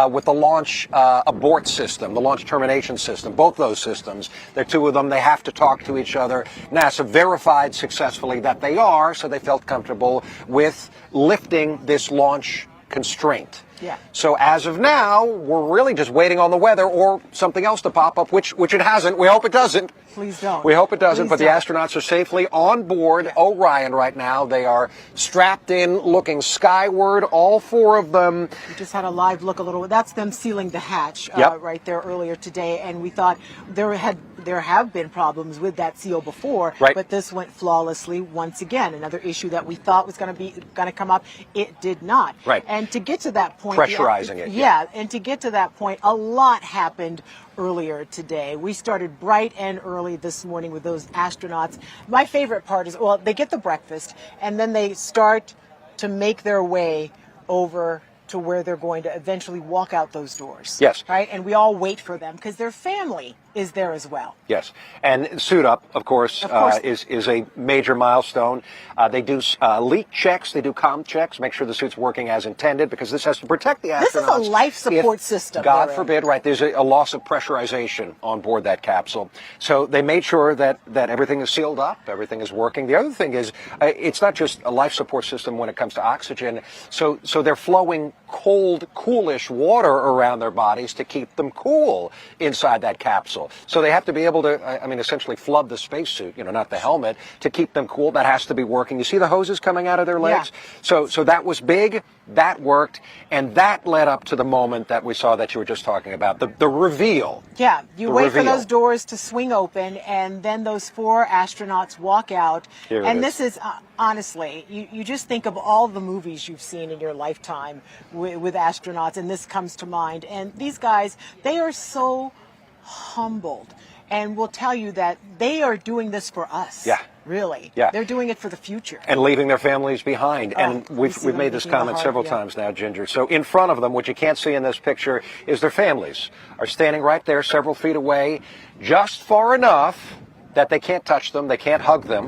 with the launch abort system, the launch termination system, both those systems. There are two of them. They have to talk to each other. NASA verified successfully that they are, so they felt comfortable with lifting this launch constraint. Yeah. So as of now, we're really just waiting on the weather or something else to pop up, which it hasn't. We hope it doesn't. Please don't. We hope it doesn't, Please but the astronauts are safely on board Orion right now. They are strapped in, looking skyward, all four of them. We just had a live look a little. That's them sealing the hatch right there earlier today, and we thought there have been problems with that seal before, but this went flawlessly once again. Another issue that we thought was going to come up, it did not. Right. And to get to that point, pressurizing it. Yeah, and to get to that point, a lot happened earlier today. We started bright and early this morning with those astronauts. My favorite part is, well, they get the breakfast and then they start to make their way over to where they're going to eventually walk out those doors. Yes. Right? And we all wait for them because their family is there as well. Yes. And suit up, of course. Is a major milestone. They do leak checks. They do comm checks, make sure the suit's working as intended because this has to protect the astronauts. This is a life support system. God forbid, right, there's a loss of pressurization on board that capsule. So they made sure that everything is sealed up, everything is working. The other thing is it's not just a life support system when it comes to oxygen. So they're flowing cold, coolish water around their bodies to keep them cool inside that capsule. So they have to be able to, essentially flood the spacesuit, not the helmet, to keep them cool. That has to be working. You see the hoses coming out of their legs? Yeah. So that was big. That worked. And that led up to the moment that we saw that you were just talking about, the reveal. Yeah, you wait for those doors to swing open, and then those four astronauts walk out. And this is, honestly, you just think of all the movies you've seen in your lifetime with astronauts, and this comes to mind. And these guys, they are so humbled and will tell you that they are doing this for us. Yeah. Really. Yeah. They're doing it for the future. And leaving their families behind. And we've made this comment several times now, Ginger. So in front of them, what you can't see in this picture is their families are standing right there several feet away, just far enough that they can't touch them, they can't hug them,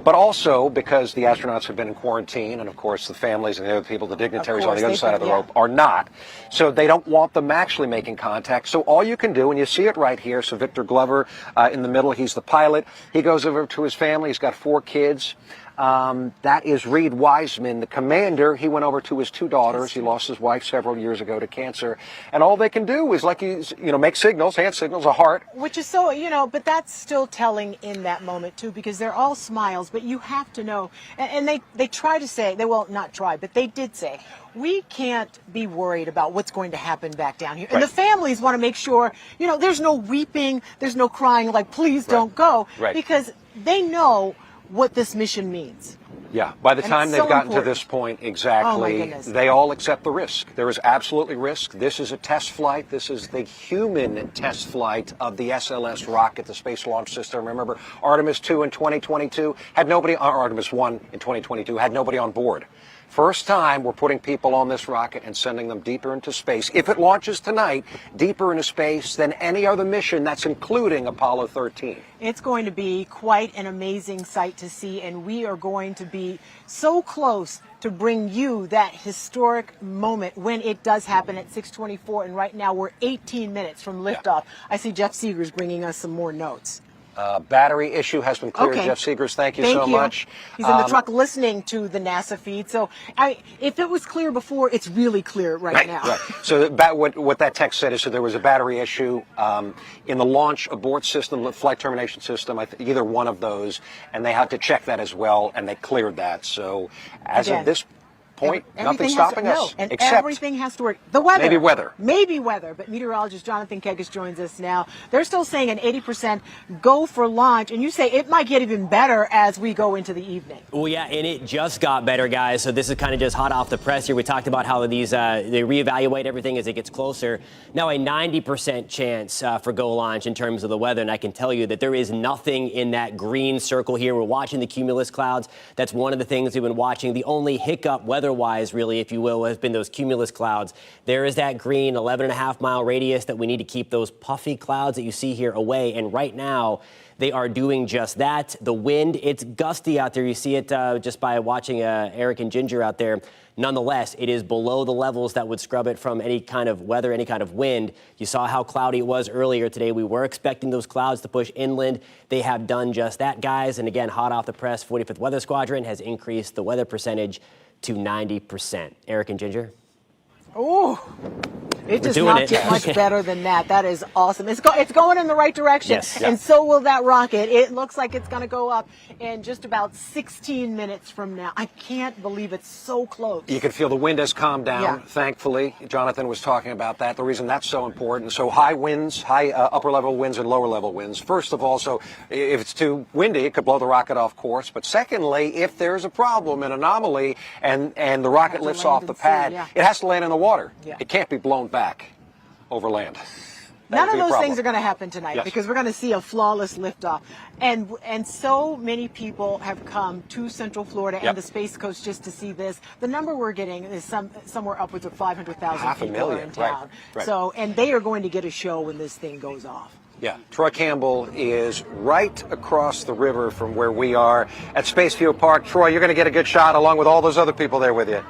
but also because the astronauts have been in quarantine, and of course the families and the other people, the dignitaries on the other side of the rope, are not. So they don't want them actually making contact. So all you can do, and you see it right here, so Victor Glover in the middle, he's the pilot. He goes over to his family. He's got 4 kids. That is Reed Wiseman, the commander. He went over to his two daughters. He lost his wife several years ago to cancer. And all they can do is, make signals, hand signals, a heart. Which is so, but that's still telling in that moment, too, because they're all smiles. But you have to know, and they try to say, they will not try, but they did say, we can't be worried about what's going to happen back down here. And the families want to make sure, there's no weeping, there's no crying, like, please don't go. Because they know what this mission means. Yeah, by the time they've gotten to this point, exactly, they all accept the risk. There is absolutely risk. This is a test flight. This is the human test flight of the SLS rocket, the Space Launch System. Remember, Artemis II in 2022 had nobody, or Artemis I in 2022 had nobody on board. First time we're putting people on this rocket and sending them deeper into space. If it launches tonight, deeper into space than any other mission, that's including Apollo 13. It's going to be quite an amazing sight to see, and we are going to be so close to bring you that historic moment when it does happen at 6:24. And right now we're 18 minutes from liftoff. I see Jeff Seegers bringing us some more notes. Battery issue has been cleared. Jeff Seegers, thank you so much. He's in the truck listening to the NASA feed. So if it was clear before, it's really clear right now. Right. So what that text said is, so there was a battery issue in the launch abort system, the flight termination system, either one of those, and they had to check that as well, and they cleared that. So as of this point, nothing's stopping us. And except everything has to work. The weather. Maybe weather. Maybe weather. But meteorologist Jonathan Kegas joins us now. They're still saying an 80% go for launch. And you say it might get even better as we go into the evening. Well, yeah, and it just got better, guys. So this is kind of just hot off the press here. We talked about how these they reevaluate everything as it gets closer. Now a 90% chance for go launch in terms of the weather. And I can tell you that there is nothing in that green circle here. We're watching the cumulus clouds. That's one of the things we've been watching. The only hiccup weather-wise, really, if you will, has been those cumulus clouds. There is that green 11.5-mile radius that we need to keep those puffy clouds that you see here away. And right now, they are doing just that. The wind, it's gusty out there. You see it just by watching Eric and Ginger out there. Nonetheless, it is below the levels that would scrub it from any kind of weather, any kind of wind. You saw how cloudy it was earlier today. We were expecting those clouds to push inland. They have done just that, guys. And again, hot off the press, 45th Weather Squadron has increased the weather percentage to 90%. Eric and Ginger? Oh, it does not get much better than that. That is awesome. It's going in the right direction, and so will that rocket. It looks like it's going to go up in just about 16 minutes from now. I can't believe it's so close. You can feel the wind has calmed down, thankfully. Jonathan was talking about that. The reason that's so important. So high winds, high upper-level winds and lower-level winds. First of all, so if it's too windy, it could blow the rocket off course. But secondly, if there's a problem, an anomaly, and the rocket lifts off the pad, it has to land in the water. It can't be blown back over land. None of those things are going to happen tonight because we're going to see a flawless liftoff. And so many people have come to Central Florida and the Space Coast just to see this. The number we're getting is somewhere upwards of 500,000 people are in town. Right. So, and they are going to get a show when this thing goes off. Yeah, Troy Campbell is right across the river from where we are at Spaceview Park. Troy, you're going to get a good shot along with all those other people there with you.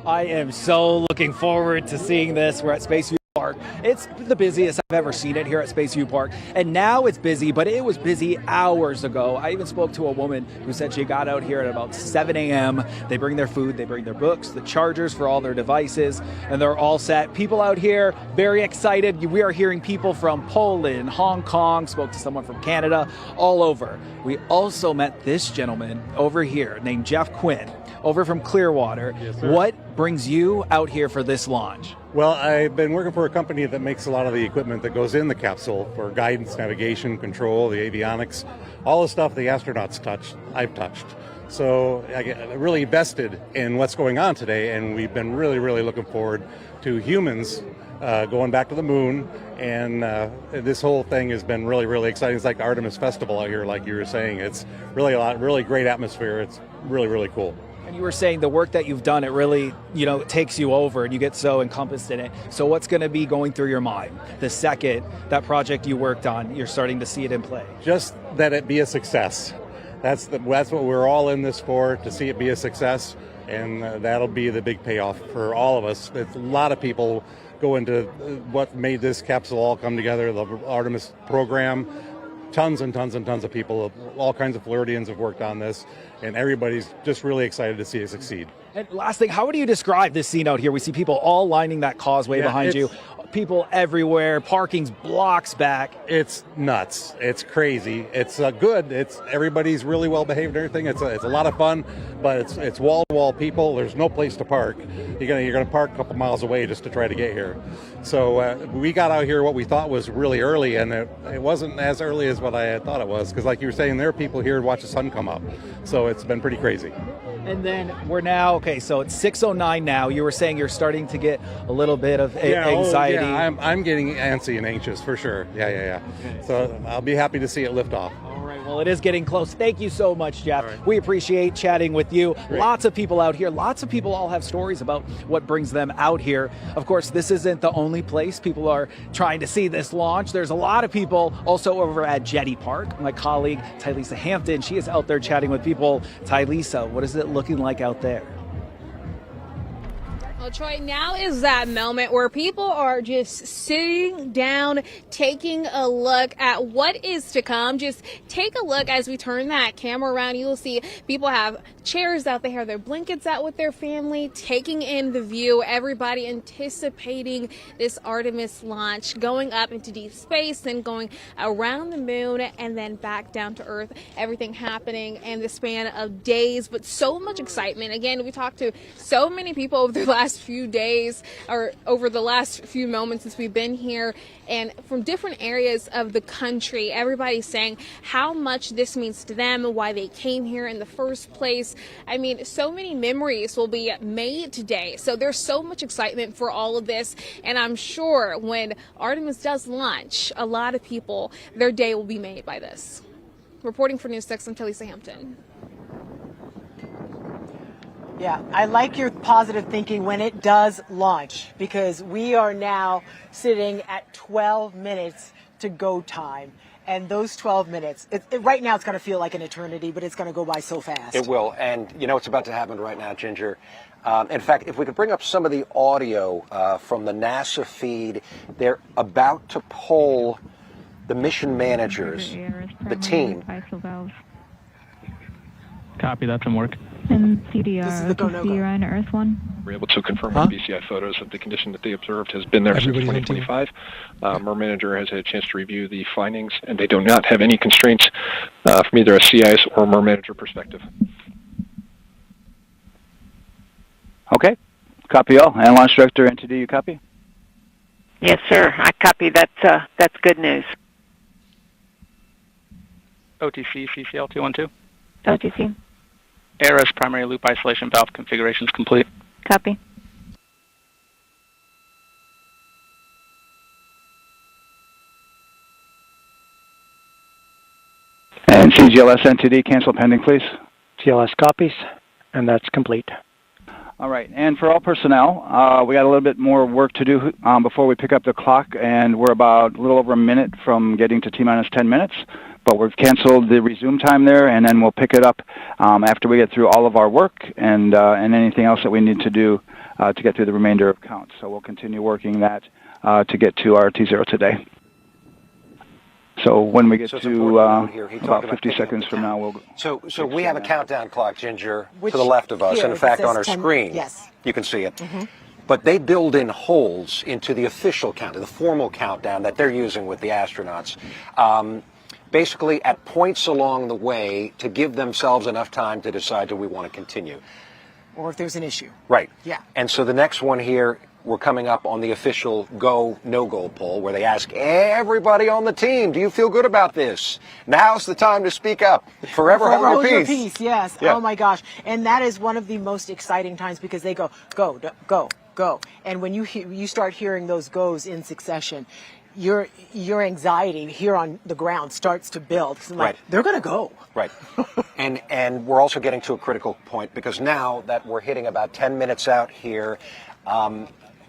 I am so looking forward to seeing this. We're at Spaceview Park. It's the busiest I've ever seen it here at Spaceview Park. And now it's busy, but it was busy hours ago. I even spoke to a woman who said she got out here at about 7 a.m. They bring their food, they bring their books, the chargers for all their devices, and they're all set. People out here, very excited. We are hearing people from Poland, Hong Kong, spoke to someone from Canada, all over. We also met this gentleman over here named Jeff Quinn, over from Clearwater. Yes, sir. What brings you out here for this launch? Well, I've been working for a company that makes a lot of the equipment that goes in the capsule for guidance, navigation, control, the avionics, all the stuff the astronauts touch, I've touched. So I get really vested in what's going on today, and we've been really, really looking forward to humans going back to the moon, and this whole thing has been really, really exciting. It's like the Artemis Festival out here, like you were saying. It's really really great atmosphere. It's really, really cool. And you were saying the work that you've done, it really, takes you over and you get so encompassed in it. So what's going to be going through your mind the second that project you worked on, you're starting to see it in play? Just that it be a success. That's what we're all in this for, to see it be a success. And that'll be the big payoff for all of us. A lot of people go into what made this capsule all come together, the Artemis program. tons and tons and tons of people, all kinds of Floridians have worked on this, and everybody's just really excited to see it succeed. And last thing, how would you describe this scene out here? We see people all lining that causeway behind you. People everywhere, parking's blocks back. It's nuts. It's crazy. It's good. Everybody's really well behaved and everything. It's a lot of fun, but it's wall to wall people. There's no place to park. You're gonna park a couple miles away just to try to get here. So we got out here what we thought was really early, and it wasn't as early as what I had thought it was. Because like you were saying, there are people here to watch the sun come up. So it's been pretty crazy. And then we're now, okay, so it's 6:09 now. You were saying you're starting to get a little bit of anxiety. Yeah, I'm getting antsy and anxious for sure. Yeah. So I'll be happy to see it lift off. All right, well, it is getting close. Thank you so much, Jeff. We appreciate chatting with you. Great. Lots of people out here. Lots of people all have stories about what brings them out here. Of course, this isn't the only place people are trying to see this launch. There's a lot of people also over at Jetty Park. My colleague, Tylisa Hampton, she is out there chatting with people. Tylisa, what is it looking like out there? Well, Troy, now is that moment where people are just sitting down, taking a look at what is to come. Just take a look as we turn that camera around. You'll see people have chairs out, they have their blankets out with their family, taking in the view, everybody anticipating this Artemis launch, going up into deep space and going around the moon and then back down to Earth. Everything happening in the span of days, but so much excitement. Again, we talked to so many people over the last few days or over the last few moments since we've been here, and from different areas of the country, everybody's saying how much this means to them, why they came here in the first place. I mean, so many memories will be made today. So there's so much excitement for all of this. And I'm sure when Artemis does launch, a lot of people, their day will be made by this. Reporting for News 6, I'm Tylisa Hampton. Yeah, I like your positive thinking when it does launch, because we are now sitting at 12 minutes to go time. And those 12 minutes, right now it's going to feel like an eternity, but it's going to go by so fast. It will. And you know what's about to happen right now, Ginger? In fact, if we could bring up some of the audio from the NASA feed, they're about to poll the mission managers, the team. Copy, that's in work. And CDR, Orion, Earth 1. We're able to confirm with BCI photos that the condition that they observed has been there since 2025. Our manager has had a chance to review the findings, and they do not have any constraints from either a CIS or MER manager perspective. Okay. Copy all. And Launch Director, NTD, you copy? Yes, sir. I copy. That's good news. OTC, CCL 212. OTC. ARS primary loop isolation valve configuration is complete. Copy. And CGLS NTD, cancel pending, please. TLS copies, and that's complete. All right, and for all personnel, we got a little bit more work to do before we pick up the clock, and we're about a little over a minute from getting to T-minus 10 minutes. But we've canceled the resume time there, and then we'll pick it up after we get through all of our work and anything else that we need to do to get through the remainder of counts. So we'll continue working that to get to our T0 today. So when we get to about 50 seconds from now, we'll... So we have a countdown clock, Ginger, to the left of us. Here, in fact, on our 10, screen, yes. You can see it. But they build in holes into the official count, the formal countdown that they're using with the astronauts. Basically at points along the way to give themselves enough time to decide, do we want to continue? Or if there's an issue. Right. Yeah. And so the next one here, we're coming up on the official go, no-go poll, where they ask everybody on the team, do you feel good about this? Now's the time to speak up. Forever hold your peace. Yes. Yeah. Oh my gosh. And that is one of the most exciting times, because they go, go, go, go. And when you start hearing those goes in succession, your anxiety here on the ground starts to build. Like, they're going to go. Right. and we're also getting to a critical point, because now that we're hitting about 10 minutes out here,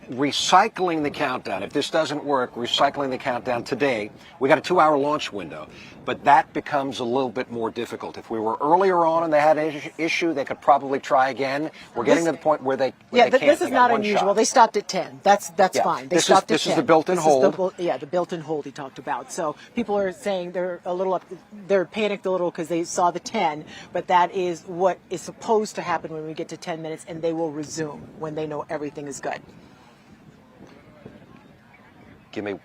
recycling the countdown, if this doesn't work, recycling the countdown today, we got a 2-hour launch window, but that becomes a little bit more difficult. If we were earlier on and they had an issue, they could probably try again. We're getting to the point where they can't. This is They got not one unusual. shot. They stopped at 10. That's fine. They stopped at 10. This is the built-in hold. The built-in hold he talked about. So people are saying they're a little they're panicked a little because they saw the 10, but that is what is supposed to happen when we get to 10 minutes, and they will resume when they know everything is good. Give me.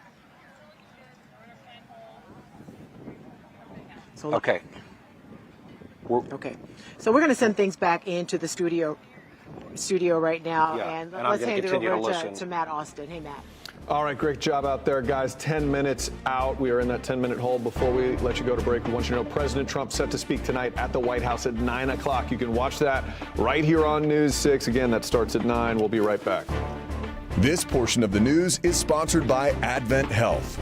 So, okay. Okay. So we're going to send things back into the studio right now, and let's hand it over to Matt Austin. Hey, Matt. All right, great job out there, guys. 10 minutes out. We are in that 10-minute hold. Before we let you go to break, we want you to know President Trump set to speak tonight at the White House at 9 o'clock. You can watch that right here on News 6. Again, that starts at 9. We'll be right back. This portion of the news is sponsored by Advent Health.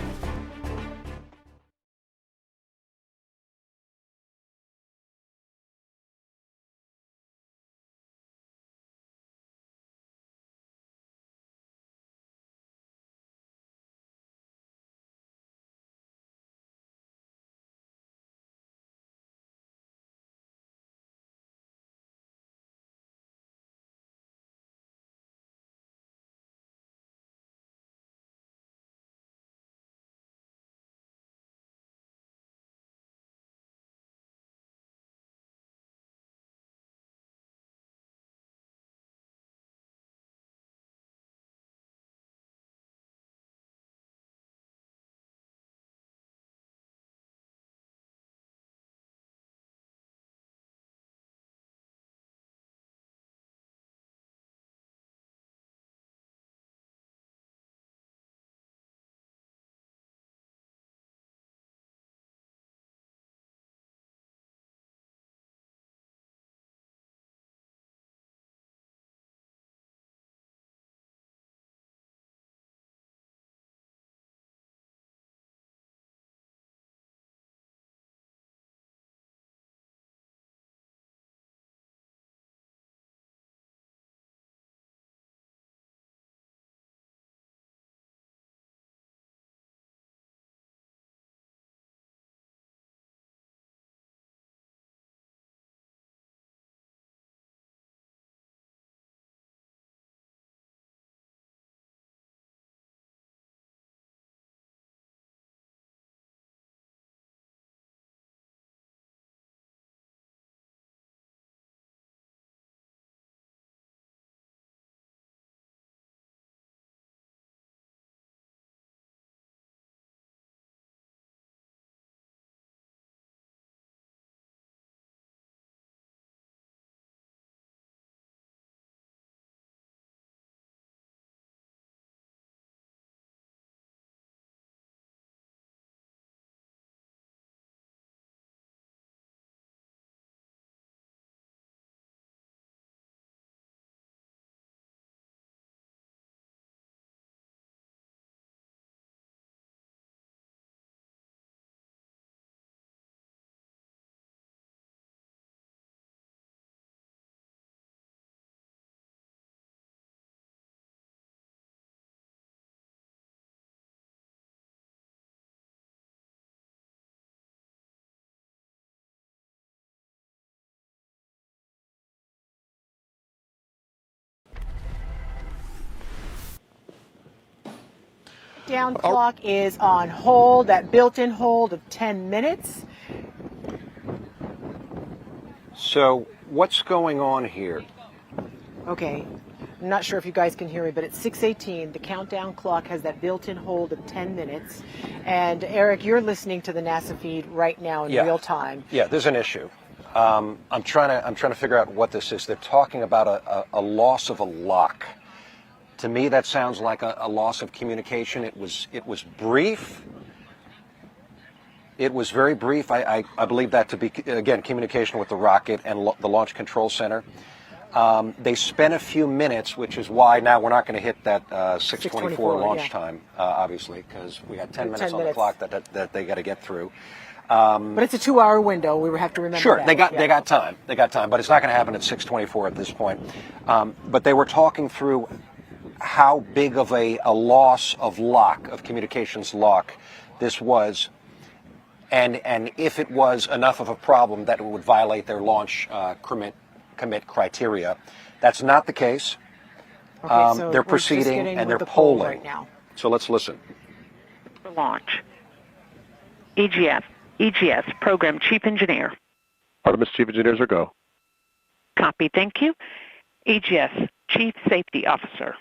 Down clock is on hold, that built-in hold of 10 minutes. So what's going on here? Okay. I'm not sure if you guys can hear me, but at 6:18, the countdown clock has that built-in hold of 10 minutes. And Eric, you're listening to the NASA feed right now in real time. Yeah, there's an issue. I'm trying to figure out what this is. They're talking about a loss of a lock. To me, that sounds like a loss of communication. It was brief. It was very brief. I believe that to be, again, communication with the rocket and the Launch Control Center. They spent a few minutes, which is why now we're not going to hit that 6:24 launch time, obviously, because we got 10 minutes on the clock that they got to get through. But it's a 2-hour window. We have to remember sure, that. they got time. They got time, but it's not going to happen at 6:24 at this point. But they were talking through how big of a loss of lock, of communications lock, this was, and if it was enough of a problem that it would violate their launch commit criteria. That's not the case. Okay, so they're we're just proceeding getting and with they're the poll polling right now. So let's listen. For launch. EGS, Program Chief Engineer. Artemis Chief Engineers are go. Copy, thank you. EGS, Chief Safety Officer.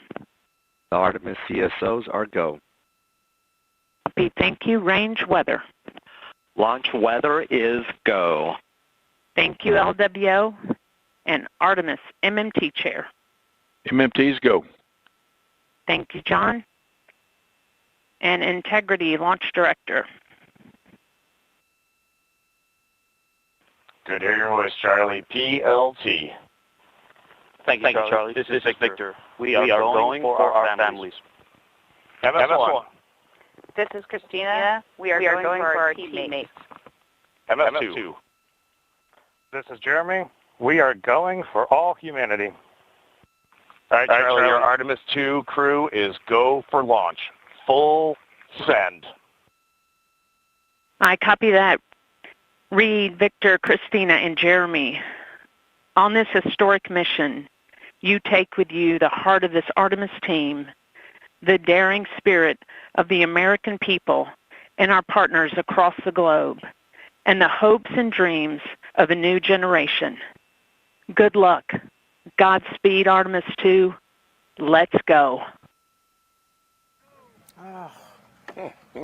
The Artemis CSOs are go. Copy, thank you. Range weather. Launch weather is go. Thank you, LWO. And Artemis MMT Chair. MMTs go. Thank you, John. And Integrity Launch Director. Good to hear your voice, Charlie. PLT. Thank you, Charlie. This is Victor. We are going for our families. MS1. This is Christina. We are going for our teammates. MS2. This is Jeremy. We are going for all humanity. All right, Charlie, your Artemis II crew is go for launch. Full send. I copy that. Reed, Victor, Christina, and Jeremy. On this historic mission, you take with you the heart of this Artemis team, the daring spirit of the American people and our partners across the globe, and the hopes and dreams of a new generation. Good luck. Godspeed, Artemis II. Let's go.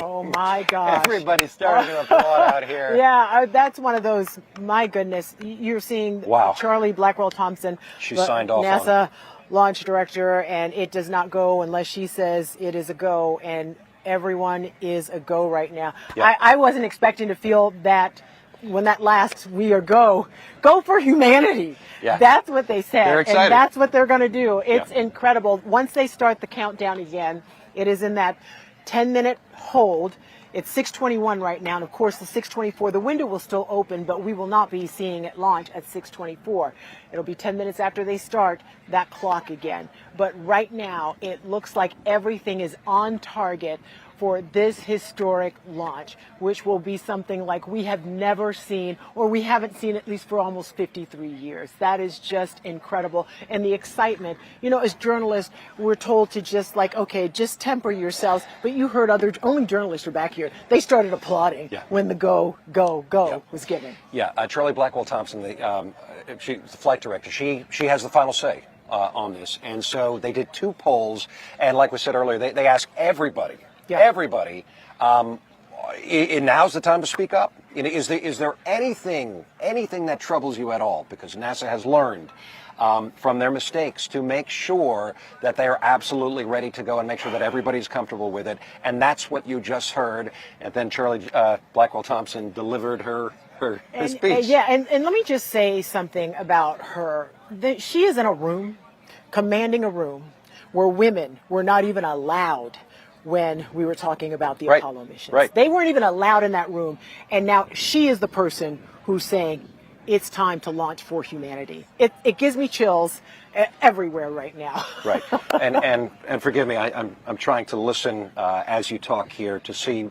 Oh my gosh. Everybody's starting to applaud out here. Yeah, that's one of those, my goodness. You're seeing Charlie Blackwell-Thompson, She signed off on NASA launch director, and it does not go unless she says it is a go, and everyone is a go right now. Yeah. I wasn't expecting to feel that when that last we are go for humanity. Yeah. That's what they said. They're excited. And that's what they're going to do. It's incredible. Once they start the countdown again, it is in that 10-minute hold. It's 6:21 right now, and of course the 6:24, the window will still open, but we will not be seeing it launch at 6:24. It'll be 10 minutes after they start that clock again. But right now, it looks like everything is on target for this historic launch, which will be something like we have never seen, or we haven't seen at least for almost 53 years. That is just incredible. And the excitement, you know, as journalists, we're told to just like, okay, just temper yourselves. But you heard only journalists are back here. They started applauding when the go was given. Yeah, Charlie Blackwell-Thompson, she's the flight director. She has the final say on this. And so they did 2 polls. And like we said earlier, they asked everybody. Everybody, now's the time to speak up. Is there anything that troubles you at all? Because NASA has learned from their mistakes to make sure that they are absolutely ready to go and make sure that everybody's comfortable with it. And that's what you just heard. And then Charlie Blackwell-Thompson delivered her speech. And let me just say something about her. She is in a room, commanding a room, where women were not even allowed when we were talking about the Apollo missions. Right. They weren't even allowed in that room. And now she is the person who's saying it's time to launch for humanity. It gives me chills everywhere right now. Right. And forgive me, I'm trying to listen as you talk here to see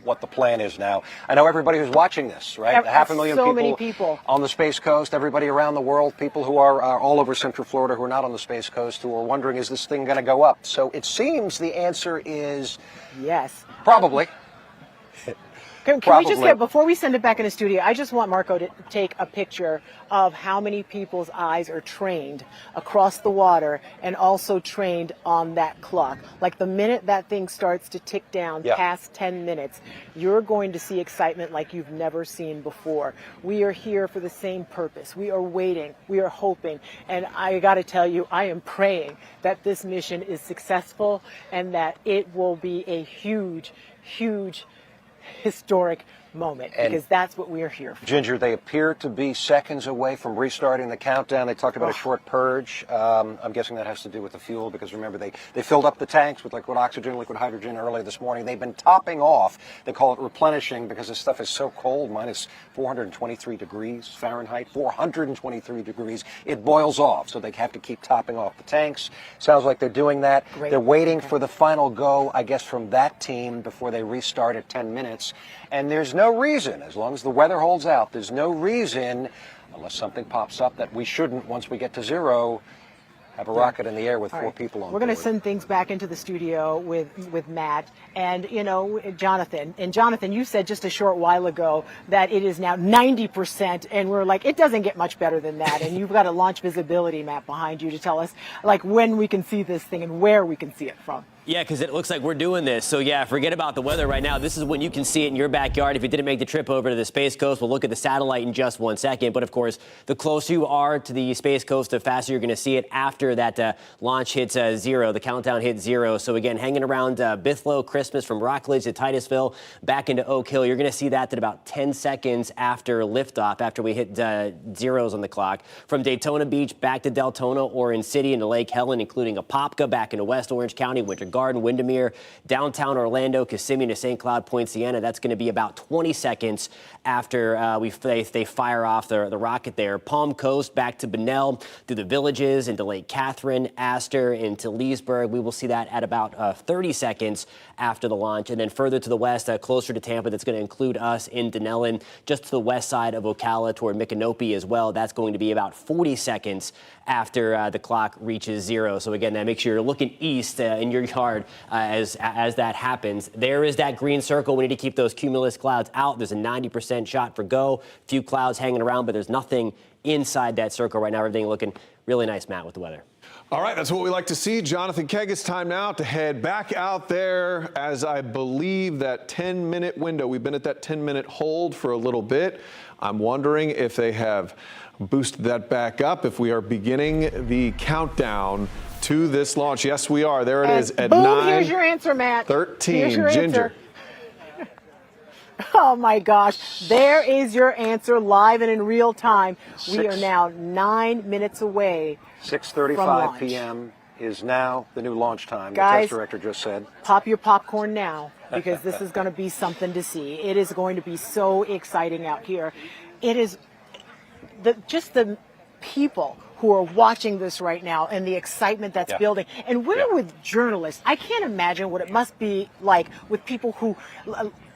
what the plan is now. I know everybody who's watching this, right? 500,000 many people on the Space Coast, everybody around the world, people who are all over Central Florida who are not on the Space Coast, who are wondering, is this thing going to go up? So it seems the answer is yes. Probably. Can we just get, before we send it back in the studio, I just want Marco to take a picture of how many people's eyes are trained across the water and also trained on that clock. Like the minute that thing starts to tick down past 10 minutes, you're going to see excitement like you've never seen before. We are here for the same purpose. We are waiting. We are hoping. And I got to tell you, I am praying that this mission is successful and that it will be a huge, huge historic moment, And because that's what we're here for. Ginger, they appear to be seconds away from restarting the countdown. They talked about a short purge. I'm guessing that has to do with the fuel, because remember, they filled up the tanks with liquid oxygen, liquid hydrogen earlier this morning. They've been topping off. They call it replenishing because this stuff is so cold, minus 423 degrees Fahrenheit, 423 degrees. It boils off, so they have to keep topping off the tanks. Sounds like they're doing that. Great. They're waiting for the final go, I guess, from that team before they restart at 10 minutes. And there's no reason, as long as the weather holds out, there's no reason, unless something pops up, that we shouldn't, once we get to zero, have a rocket in the air with four people on We're board. going to send things back into the studio with Matt and, you know, Jonathan. And Jonathan, you said just a short while ago that it is now 90%, and we're like, it doesn't get much better than that. And you've got a launch visibility map behind you to tell us, like, when we can see this thing and where we can see it from. Yeah, because it looks like we're doing this. So, yeah, forget about the weather right now. This is when you can see it in your backyard. If you didn't make the trip over to the Space Coast, we'll look at the satellite in just 1 second. But, of course, the closer you are to the Space Coast, the faster you're going to see it after that launch hits zero, the countdown hits zero. So, again, hanging around Bithlow, Christmas, from Rockledge to Titusville, back into Oak Hill, you're going to see that at about 10 seconds after liftoff, after we hit zeros on the clock. From Daytona Beach back to Deltona, Orange City, into Lake Helen, including Apopka, back into West Orange County, Winter Garden, Windermere, downtown Orlando, Kissimmee to St. Cloud, Point Siena. That's going to be about 20 seconds after they fire off the rocket there. Palm Coast back to Bunnell, through the Villages, into Lake Catherine, Astor, into Leesburg. We will see that at about 30 seconds after the launch. And then further to the west, closer to Tampa, that's going to include us in Denellen, just to the west side of Ocala toward Micanopy as well. That's going to be about 40 seconds after the clock reaches zero. So again, make sure you're looking east in your yard as that happens. There is that green circle. We need to keep those cumulus clouds out. There's a 90% shot for go. Few clouds hanging around, but there's nothing inside that circle right now. Everything looking really nice, Matt, with the weather. All right, that's what we like to see. Jonathan Kegg, it's time now to head back out there, as I believe that 10-minute window. We've been at that 10-minute hold for a little bit. I'm wondering if they have boosted that back up, if we are beginning the countdown to this launch. Yes, we are. There it is at boom, 9. Here's your answer, Matt. 13. Here's your Ginger. answer. Oh my gosh, there is your answer live and in real time. We are now 9 minutes away. 6:35 p.m. is now the new launch time. Guys, the test director just said. Pop your popcorn now, because this is going to be something to see. It is going to be so exciting out here. It is just the people who are watching this right now and the excitement that's building. And we're with journalists. I can't imagine what it must be like with people who,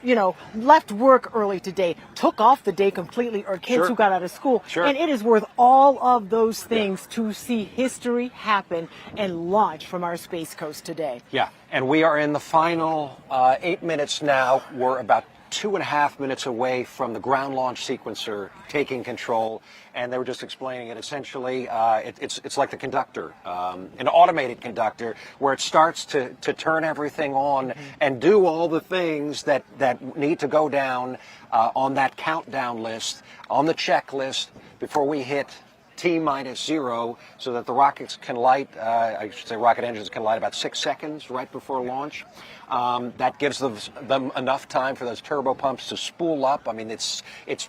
you know, left work early today, took off the day completely, or kids who got out of school. And it is worth all of those things to see history happen and launch from our Space Coast today. Yeah, and we are in the final 8 minutes now. We're about 2.5 minutes away from the ground launch sequencer taking control, and they were just explaining it. Essentially, it's like the conductor, an automated conductor, where it starts to turn everything on and do all the things that need to go down on that countdown list, on the checklist, before we hit T-minus 0, so that the rockets can light, I should say rocket engines can light about 6 seconds right before launch. That gives them enough time for those turbo pumps to spool up. I mean, it's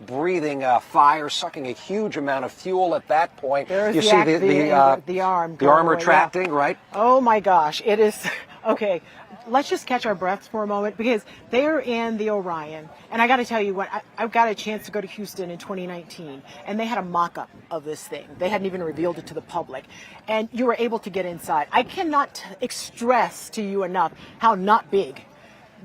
breathing fire, sucking a huge amount of fuel at that point. There's you see the arm retracting, right? Oh my gosh, it is. Okay, let's just catch our breaths for a moment, because they're in the Orion. And I got to tell you what, I've got a chance to go to Houston in 2019, and they had a mock-up of this thing. They hadn't even revealed it to the public, and you were able to get inside. I cannot stress to you enough how not big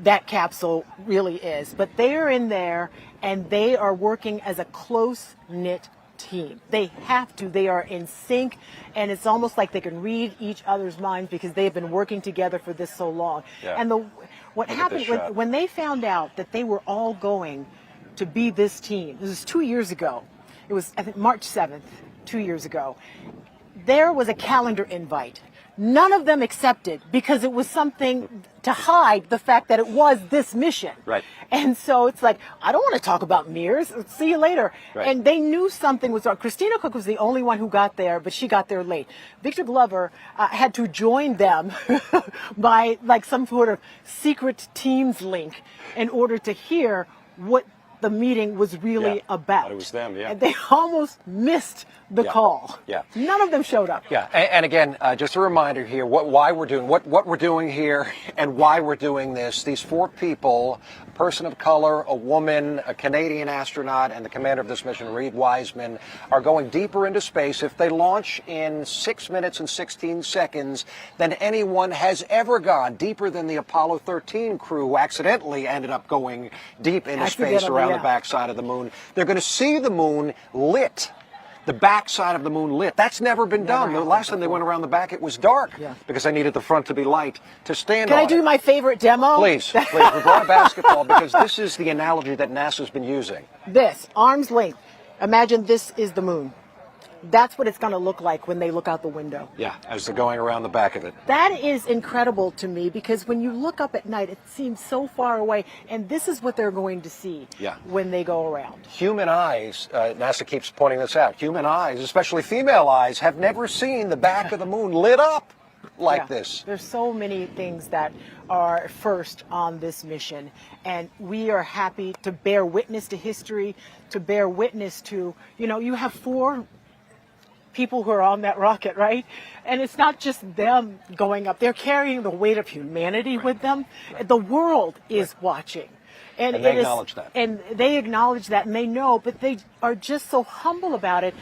that capsule really is. But they're in there, and they are working as a close-knit team. They have to. They are in sync, and it's almost like they can read each other's minds, because they have been working together for this so long. Yeah. And what happened when they found out that they were all going to be this team, this was 2 years ago. It was, I think, March 7th, 2 years ago. There was a calendar invite. None of them accepted, because it was something to hide the fact that it was this mission. Right. And so it's like, I don't want to talk about mirrors. See you later. Right. And they knew something was wrong. Christina Cook was the only one who got there, but she got there late. Victor Glover had to join them by like some sort of secret Teams link in order to hear what the meeting was really about. It was them, yeah. And they almost missed the call. Yeah. None of them showed up. Yeah, and again, just a reminder here, why we're doing what we're doing here, and why we're doing this. These 4 people, a person of color, a woman, a Canadian astronaut, and the commander of this mission, Reed Wiseman, are going deeper into space. If they launch in 6 minutes and 16 seconds than anyone has ever gone, deeper than the Apollo 13 crew, who accidentally ended up going deep into space around the backside of the moon. They're going to see the moon lit. The backside of the moon lit. That's never been done. The last time they went around the back, it was dark because they needed the front to be light to stand on. Can I do my favorite demo? Please, please. We brought a basketball because this is the analogy that NASA's been using. This, arm's length. Imagine this is the moon. That's what it's going to look like when they look out the window. Yeah, as they're going around the back of it. That is incredible to me because when you look up at night, it seems so far away, and this is what they're going to see when they go around. Human eyes, NASA keeps pointing this out, human eyes, especially female eyes, have never seen the back of the moon lit up like this. There's so many things that are first on this mission, and we are happy to bear witness to history, to bear witness to, you have 4 people who are on that rocket, right? And it's not just them going up. They're carrying the weight of humanity with them. The world is watching. And they acknowledge that. And they acknowledge that, and they know, but they are just so humble about it.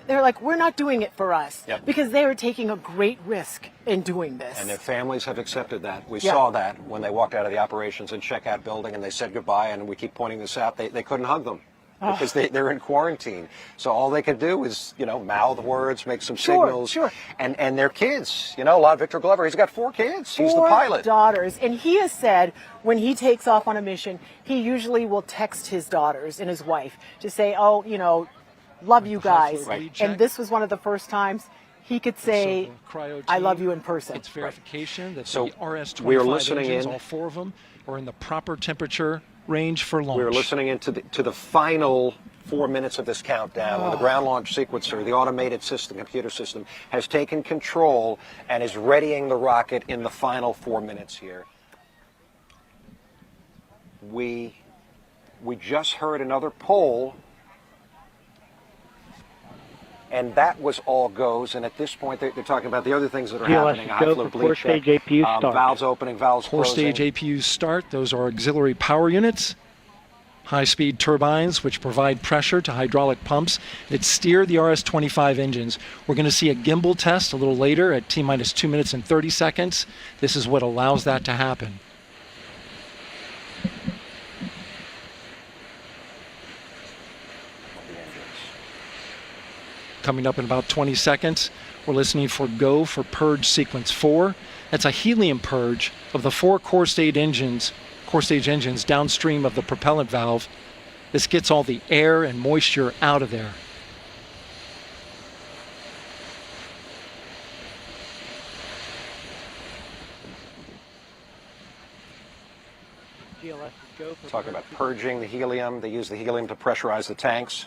They're like, we're not doing it for us. Because they are taking a great risk in doing this. And their families have accepted that. We saw that when they walked out of the operations and checkout building and they said goodbye, and we keep pointing this out, they couldn't hug them. Because they're in quarantine. So all they could do is, mouth words, make some signals. And their kids. A lot of Victor Glover, he's got 4 kids. He's the pilot. 4 daughters. And he has said when he takes off on a mission, he usually will text his daughters and his wife to say, love you guys. And this was one of the first times he could say, I love you in person. It's verification that so the RS-25 we are listening engines, in. all 4 of them, are in the proper temperature range for launch. We're listening into the final 4 minutes of this countdown when the ground launch sequencer, the automated system, computer system, has taken control and is readying the rocket in the final 4 minutes here. We just heard another poll, and that was all goes. And at this point, they're talking about the other things that are happening. High flow bleed check, valves opening, valves closing. 4-stage APUs start. Those are auxiliary power units. High-speed turbines, which provide pressure to hydraulic pumps that steer the RS-25 engines. We're going to see a gimbal test a little later at T-minus 2 minutes and 30 seconds. This is what allows that to happen. Coming up in about 20 seconds, we're listening for go for purge sequence 4. That's a helium purge of the 4 core stage engines downstream of the propellant valve. This gets all the air and moisture out of there. Talking about purging the helium. They use the helium to pressurize the tanks.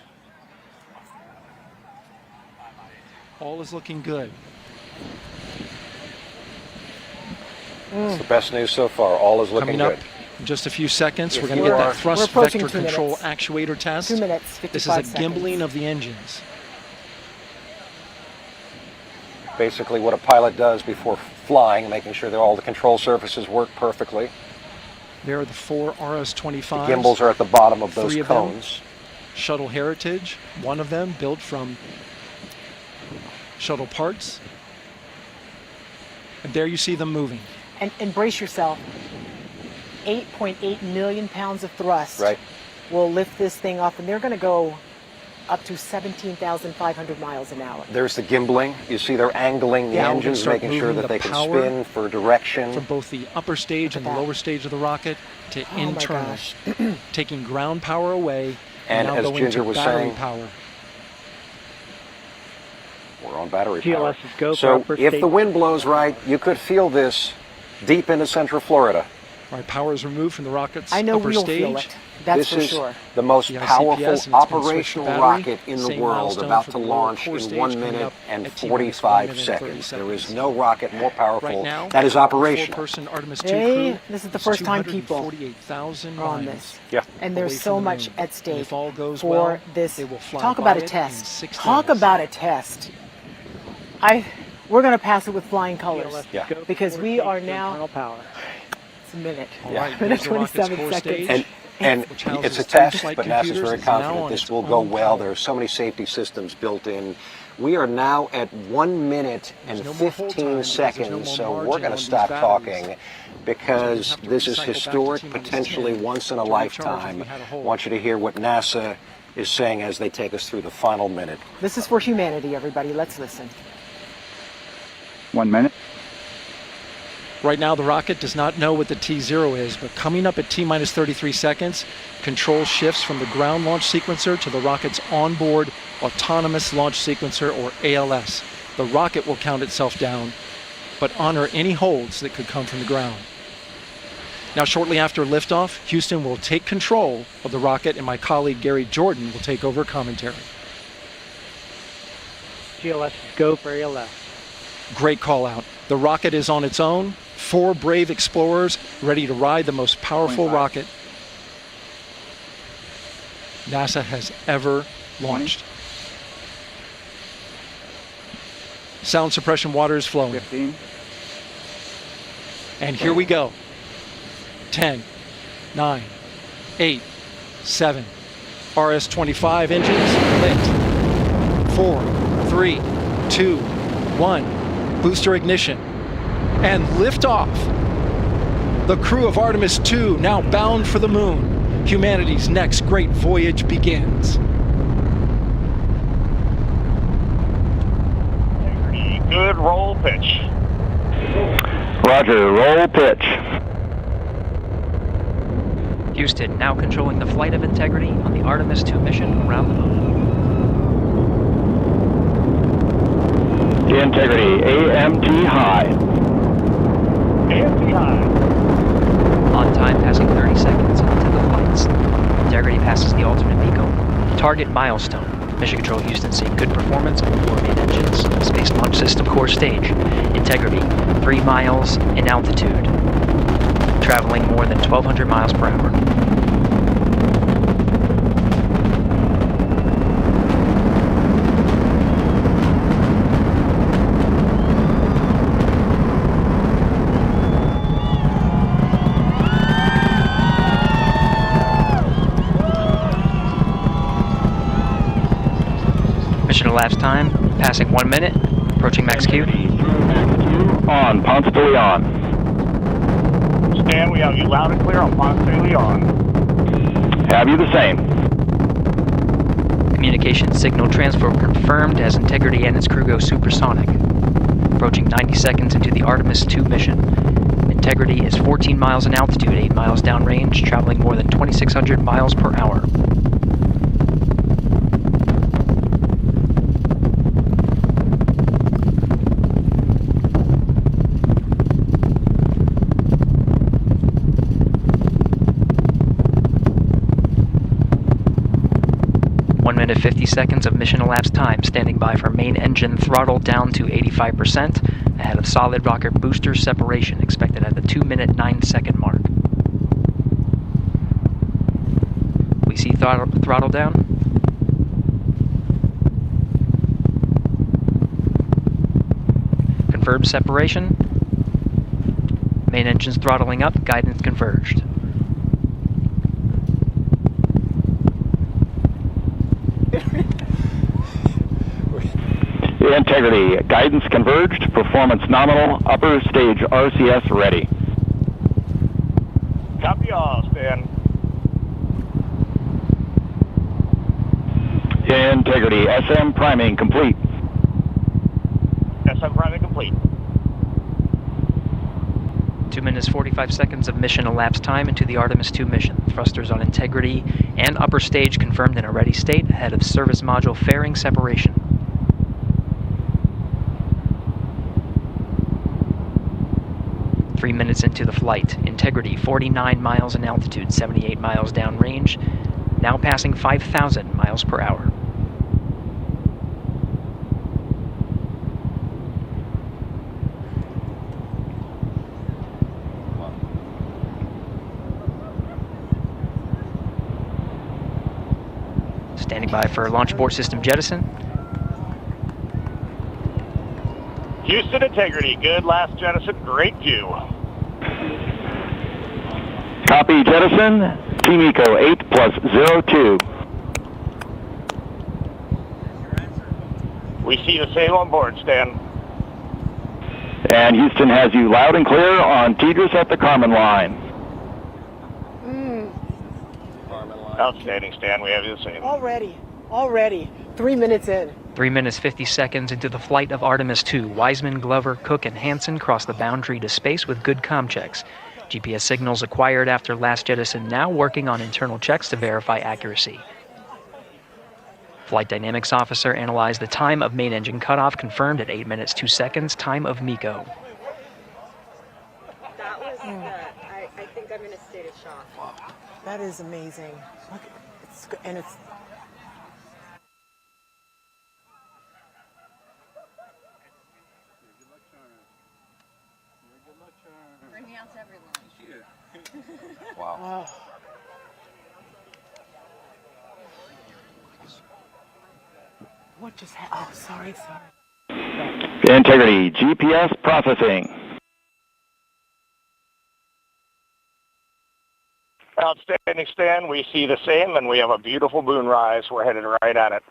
All is looking good. It's the best news so far. All is looking Coming up good. in just a few seconds, we're going to get that thrust vector control actuator test. 2 minutes, 55 This is a seconds. gimbling of the engines. Basically what a pilot does before flying, making sure that all the control surfaces work perfectly. There are the 4 RS-25s. The gimbals are at the bottom of those 3 of them. cones. Shuttle Heritage, one of them built from shuttle parts. And there you see them moving. And brace yourself. 8.8 million pounds of thrust Right. will lift this thing up, and they're going to go up to 17,500 miles an hour. There's the gimbling. You see they're angling the Now we're gonna engines, start making sure moving that the they can power spin for direction. From both the upper stage and the lower stage of the rocket to Oh my internal. gosh. Taking ground power away And now as going Ginger to was battery saying, power. We're on battery GLS power. is go for So upper if stage. the wind blows right, you could feel this deep into central Florida. All right, power is removed from the rocket's I know upper we'll stage. feel it. That's for sure. This is the most The ICPS, and powerful it's been switched to operational battery. rocket in the Same world, milestone about for to the lower launch core in stage 1 coming minute up and at T-minus 1 45 minute and 30 seconds. There seconds. is no rocket more powerful Right now, that is operational. four-person Artemis II Hey, crew this is the is first time people 248,000 are on miles this. Yeah. And away there's from so the much moon. at And stake if all goes for well, this. they will fly Talk by about a it in test. 6 Talk days. about a test. We're going to pass it with flying colors. Yeah. Because we are now. Internal power. It's a minute. All right, Minute there's the rocket's 27 core seconds. stage. And which houses it's a 3 test, flight but NASA's computers. very It's now confident on this its will go own well. power. There are so many safety systems built in. We are now at 1 minute and There's no more hold 15 time because there's no seconds, more so margin we're going on to these stop batteries. talking because have to this is recycle back to historic, T-minus potentially 10 once in a to recharge if lifetime. we had a I hole. want you to hear what NASA is saying as they take us through the final minute. This is for humanity, everybody. Let's listen. 1 minute. Right now, the rocket does not know what the T0 is, but coming up at T-minus 33 seconds, control shifts from the ground launch sequencer to the rocket's onboard autonomous launch sequencer, or ALS. The rocket will count itself down, but honor any holds that could come from the ground. Now, shortly after liftoff, Houston will take control of the rocket, and my colleague Gary Jordan will take over commentary. GLS, go for ALS. Great call out. The rocket is on its own. 4 brave explorers ready to ride the most powerful rocket NASA has ever launched. Sound suppression water is flowing. 15. And here we go. 10, 9, 8, 7. RS-25 engines lit. 4, 3, 2, 1. Booster ignition. And liftoff. The crew of Artemis II now bound for the moon. Humanity's next great voyage begins. Good roll pitch. Roger, roll pitch. Houston now controlling the flight of Integrity on the Artemis II mission around the moon. Integrity, AMT high. AMT high. On time, passing 30 seconds into the flights. Integrity passes the alternate beacon. Target milestone. Mission Control Houston seeing good performance on the 4 main engines. Space Launch System core stage. Integrity, 3 miles in altitude. Traveling more than 1,200 miles per hour. Mission elapsed time, passing 1 minute, approaching max Q. On, Ponce de Leon. Stan, we have you loud and clear on Ponce de Leon. Have you the same? Communication signal transfer confirmed as Integrity and its crew go supersonic. Approaching 90 seconds into the Artemis II mission. Integrity is 14 miles in altitude, 8 miles downrange, traveling more than 2,600 miles per hour. Minute 50 seconds of mission elapsed time, standing by for main engine throttle down to 85%, ahead of solid rocket booster separation expected at the 2-minute 9-second mark. We see throttle down. Confirmed separation. Main engines throttling up, guidance converged. Integrity, guidance converged, performance nominal, upper stage RCS ready. Copy all, Stan. Integrity, SM priming complete. SM priming complete. 2 minutes 45 seconds of mission elapsed time into the Artemis II mission. Thrusters on Integrity and upper stage confirmed in a ready state ahead of service module fairing separation. 3 minutes into the flight. Integrity 49 miles in altitude, 78 miles downrange, now passing 5,000 miles per hour. Standing by for launch abort system jettison. Houston Integrity, good last jettison, great view. Copy jettison, Team Eco 8+02. We see the same on board, Stan. And Houston has you loud and clear on Tidris at the Carmen line. Outstanding, Stan. We have you the same. Already. 3 minutes in. 3 minutes 50 seconds into the flight of Artemis II, Wiseman, Glover, Cook, and Hansen cross the boundary to space with good comm checks. GPS signals acquired after last jettison now working on internal checks to verify accuracy. Flight Dynamics Officer analyzed the time of main engine cutoff, confirmed at 8 minutes 2 seconds, time of MECO. That was I think I'm in a state of shock. Wow. That is amazing. Look, it's Bring me out to every launch. Wow. What just happened? Oh, sorry. Integrity, GPS processing. Outstanding, Stan. We see the same, and we have a beautiful moonrise. We're headed right at it.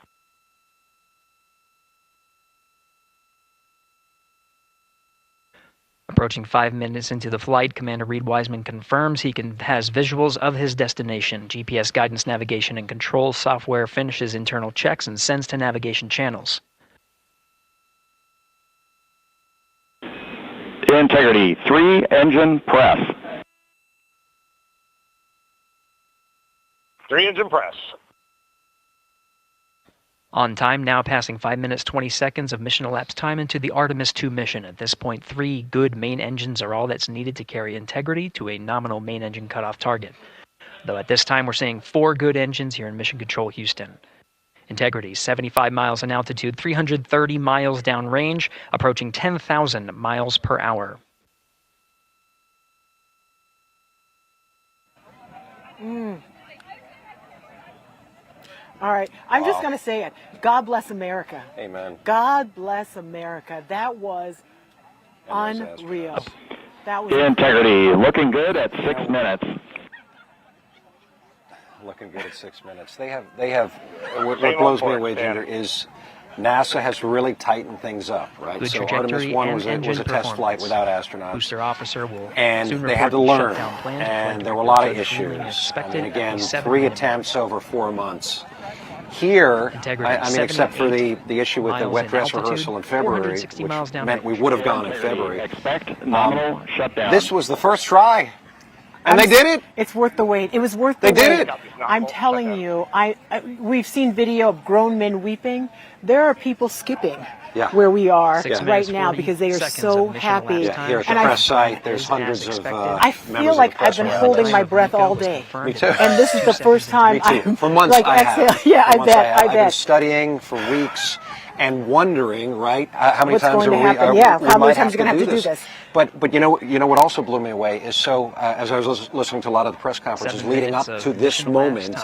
Approaching 5 minutes into the flight, Commander Reed Wiseman confirms he has visuals of his destination. GPS guidance, navigation, and control software finishes internal checks and sends to navigation channels. Integrity, 3 engine press. 3 engine press. On time, now passing 5 minutes 20 seconds of mission elapsed time into the Artemis II mission. At this point, 3 good main engines are all that's needed to carry Integrity to a nominal main engine cutoff target. Though at this time, we're seeing 4 good engines here in Mission Control Houston. Integrity, 75 miles in altitude, 330 miles downrange, approaching 10,000 miles per hour. All right, I'm just going to say it. God bless America. Amen. God bless America. That was unreal. That was Integrity, looking good at 6 minutes. Looking good at 6 minutes. They have. What blows me away, Ginger, is NASA has really tightened things up, right? Good So Artemis I was a test flight without astronauts. Booster officer will and they had to learn, and there were a lot of issues. I mean, again, 3 attempts over 4 months. Here, I mean, except for the issue with the wet dress rehearsal in February, which meant we would have gone in February. Expect nominal shutdown. This was the first try, and they did it. It's worth the wait. It was worth the wait. They did it. I'm telling you, we've seen video of grown men weeping. There are people skipping where we are right now because they are so happy. Yeah, here at the press site, there's hundreds of I feel like I've been holding my breath all day. Me too. And this is the first time Me too. For months like, I have. Yeah, I bet. I've been studying for weeks and wondering, right, how many times are we how many times are going to have to do this? But you know what also blew me away is as I was listening to a lot of the press conferences leading up to this moment,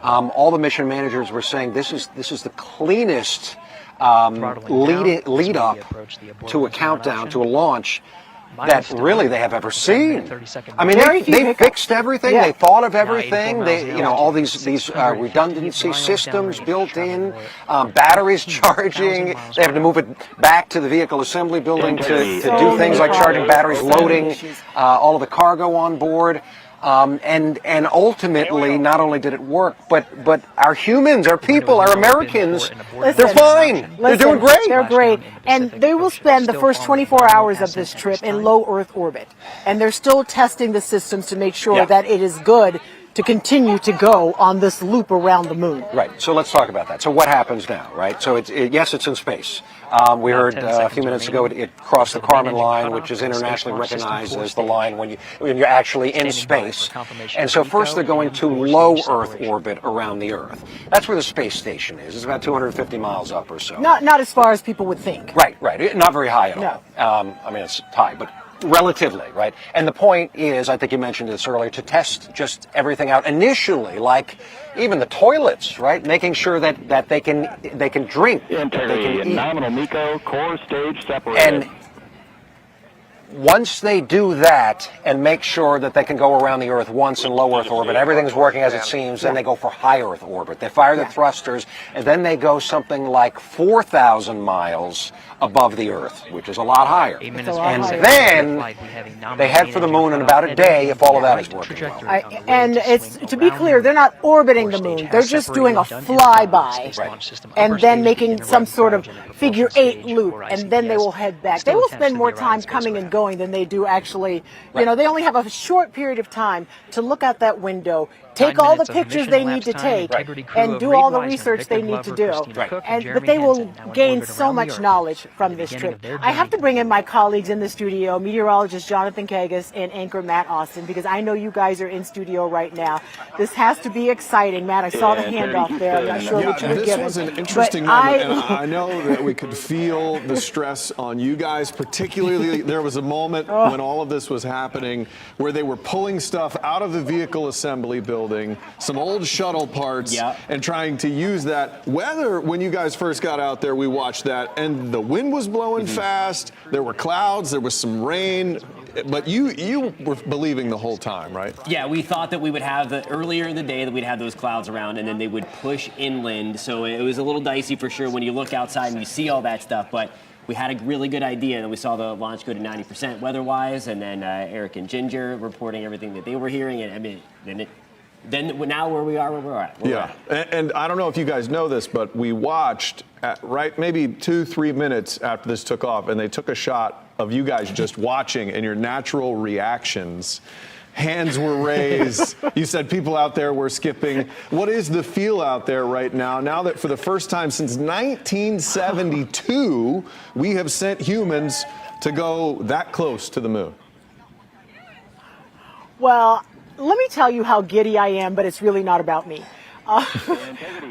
all the mission managers were saying this is the cleanest lead up to a countdown, to a launch that really they have ever seen. I mean, they fixed everything. They thought of everything. They, all these redundancy systems built in, batteries charging. They have to move it back to the vehicle assembly building to do things like charging batteries, loading all of the cargo on board. And ultimately, not only did it work, but our humans, our people, our Americans, they're fine. They're doing great. They're great. And they will spend the first 24 hours of this trip in low Earth orbit. And they're still testing the systems to make sure that it is good to continue to go on this loop around the moon. Right. So let's talk about that. So what happens now, right? So yes, it's in space. We heard a few minutes ago it crossed the Kármán line, which is internationally recognized as the line when you're actually in space. And so first they're going to low Earth orbit around the Earth. That's where the space station is. It's about 250 miles up or so. Not as far as people would think. Right. Not very high at all. I mean, it's high, but relatively, right? And the point is, I think you mentioned this earlier, to test just everything out initially, like even the toilets, right? Making sure that they can drink, they can eat. Nominal MECO, core stage separated. And once they do that and make sure that they can go around the Earth once in low Earth orbit, everything's working as it seems, then they go for high Earth orbit. They fire the thrusters, and then they go something like 4,000 miles above the Earth, which is a lot higher. And then they head for the moon in about a day if all of that is working well. And it's, to be clear, they're not orbiting the moon. They're just doing a flyby and then making some sort of figure-8 loop, and then they will head back. They will spend more time coming and going than they do actually. You know, they only have a short period of time to look out that window, take all the pictures they need to take, and do all the research they need to do. But they will gain so much knowledge from this trip. I have to bring in my colleagues in the studio, meteorologist Jonathan Kagas and anchor Matt Austin, because I know you guys are in studio right now. This has to be exciting. Matt, I saw the handoff there. I'm not sure what you were given. This was an interesting moment, and I know that we could feel the stress on you guys, particularly there was a moment when all of this was happening where they were pulling stuff out of the vehicle assembly building, some old shuttle parts, and trying to use that. Weather, when you guys first got out there, we watched that, and the wind was blowing fast, there were clouds, there was some rain, but you were believing the whole time, right? Yeah, we thought that we would have earlier in the day that we'd have those clouds around, and then they would push inland, so it was a little dicey for sure when you look outside and you see all that stuff, but we had a really good idea, and we saw the launch go to 90% weather-wise, and then Eric and Ginger reporting everything that they were hearing, and I mean, then now where we are, where we're at. And I don't know if you guys know this, but we watched at maybe 2-3 minutes after this took off, and they took a shot of you guys just watching and your natural reactions. Hands were raised. You said people out there were skipping. What is the feel out there right now? Now that for the first time since 1972, we have sent humans to go that close to the moon. Well, let me tell you how giddy I am, but it's really not about me.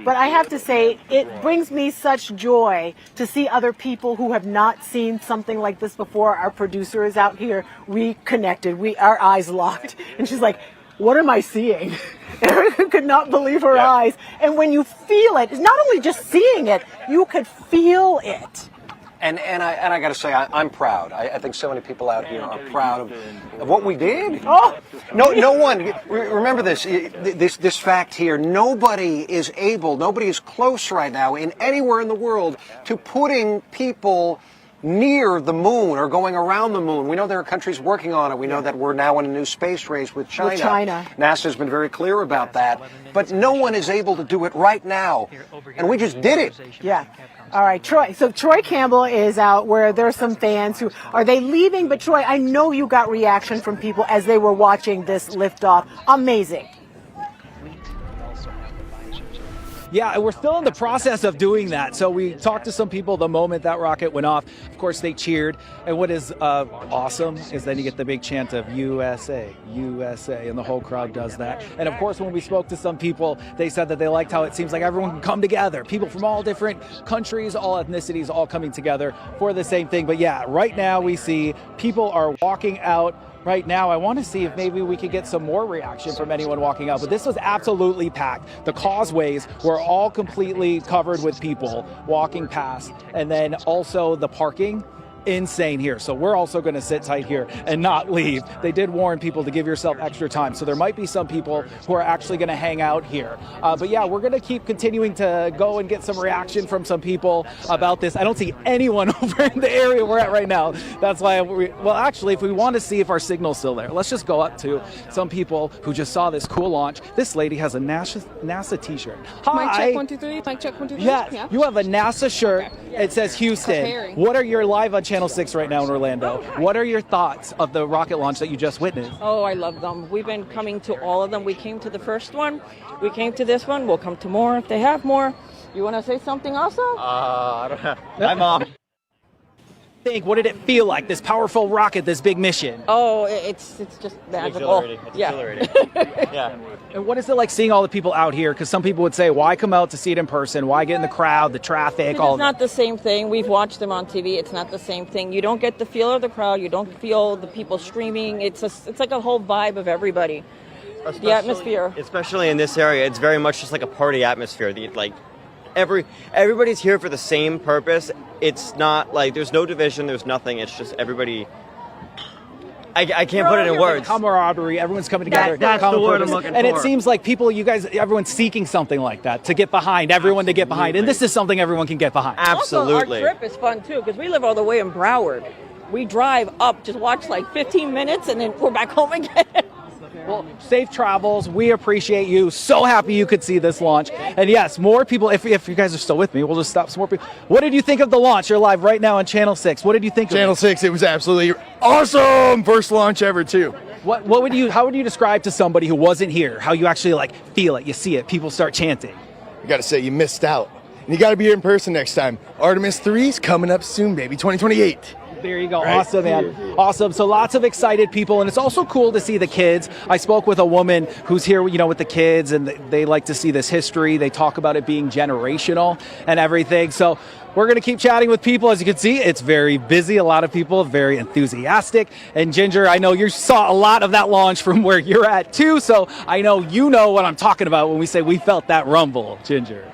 But I have to say, it brings me such joy to see other people who have not seen something like this before. Our producer is out here. We connected. Our eyes locked. And she's like, what am I seeing? Erica could not believe her eyes. And when you feel it, it's not only just seeing it, you could feel it. And I got to say, I'm proud. I think so many people out here are proud of what we did. No one. Remember this fact here. Nobody is close right now in anywhere in the world to putting people near the moon or going around the moon. We know there are countries working on it. We know that we're now in a new space race with China. NASA's been very clear about that. But no one is able to do it right now. And we just did it. Yeah. All right, Troy. So Troy Campbell is out where there are some fans who, are they leaving? But Troy, I know you got reaction from people as they were watching this liftoff. Amazing. Yeah, we're still in the process of doing that. So we talked to some people the moment that rocket went off. Of course, they cheered. And what is awesome is then you get the big chant of USA, USA, and the whole crowd does that. And of course, when we spoke to some people, they said that they liked how it seems like everyone can come together. People from all different countries, all ethnicities, all coming together for the same thing. But yeah, right now we see people are walking out. Right now, I want to see if maybe we could get some more reaction from anyone walking out. But this was absolutely packed. The causeways were all completely covered with people walking past. And then also the parking, insane here. So we're also going to sit tight here and not leave. They did warn people to give yourself extra time. So there might be some people who are actually going to hang out here. But yeah, we're going to keep continuing to go and get some reaction from some people about this. I don't see anyone over in the area we're at right now. That's why well, actually, if we want to see if our signal's still there, let's just go up to some people who just saw this cool launch. This lady has a NASA t-shirt. Hi. Mic check 1 2 3. Mic check 1 2 3. Yeah, you have a NASA shirt. Okay. It says Houston. Comparing. What are your live on Channel 6 right now in Orlando. What are your thoughts of the rocket launch that you just witnessed? Oh, I love them. We've been coming to all of them. We came to the first one. We came to this one. We'll come to more if they have more. You want to say something also? I don't know. Hi, Mom. What did it feel like, this powerful rocket, this big mission? Oh, it's just magical. It's exhilarating. Yeah. And what is it like seeing all the people out here? Because some people would say, why come out to see it in person? Why get in the crowd, the traffic, all It's not the same thing. We've watched them on TV. It's not the same thing. You don't get the feel of the crowd. You don't feel the people screaming. It's like a whole vibe of everybody. The atmosphere. Especially in this area, it's very much just like a party atmosphere. Everybody's here for the same purpose. It's not like there's no division, there's nothing. It's just everybody. I can't put it in words. Camaraderie, everyone's coming together. That's the word I'm looking for. And it seems like everyone's seeking something like that to get behind, everyone to get behind. And this is something everyone can get behind. Also, our trip is fun too because we live all the way in Broward. We drive up, just watch like 15 minutes, and then we're back home again. Well, safe travels. We appreciate you. So happy you could see this launch. And yes, more people, if you guys are still with me, we'll just stop some more people. What did you think of the launch? You're live right now on Channel 6. What did you think Channel of it? 6, it was absolutely awesome. First launch ever, too. How would you describe to somebody who wasn't here, how you actually feel it, you see it, people start chanting? You got to say you missed out. And you got to be here in person next time. Artemis 3 is coming up soon, baby, 2028. There you go. Right. Awesome, man. Awesome. So lots of excited people, and it's also cool to see the kids. I spoke with a woman who's here, with the kids, and they like to see this history. They talk about it being generational and everything. So we're going to keep chatting with people. As you can see, it's very busy. A lot of people, very enthusiastic. And Ginger, I know you saw a lot of that launch from where you're at too. So I know you know what I'm talking about when we say we felt that rumble, Ginger.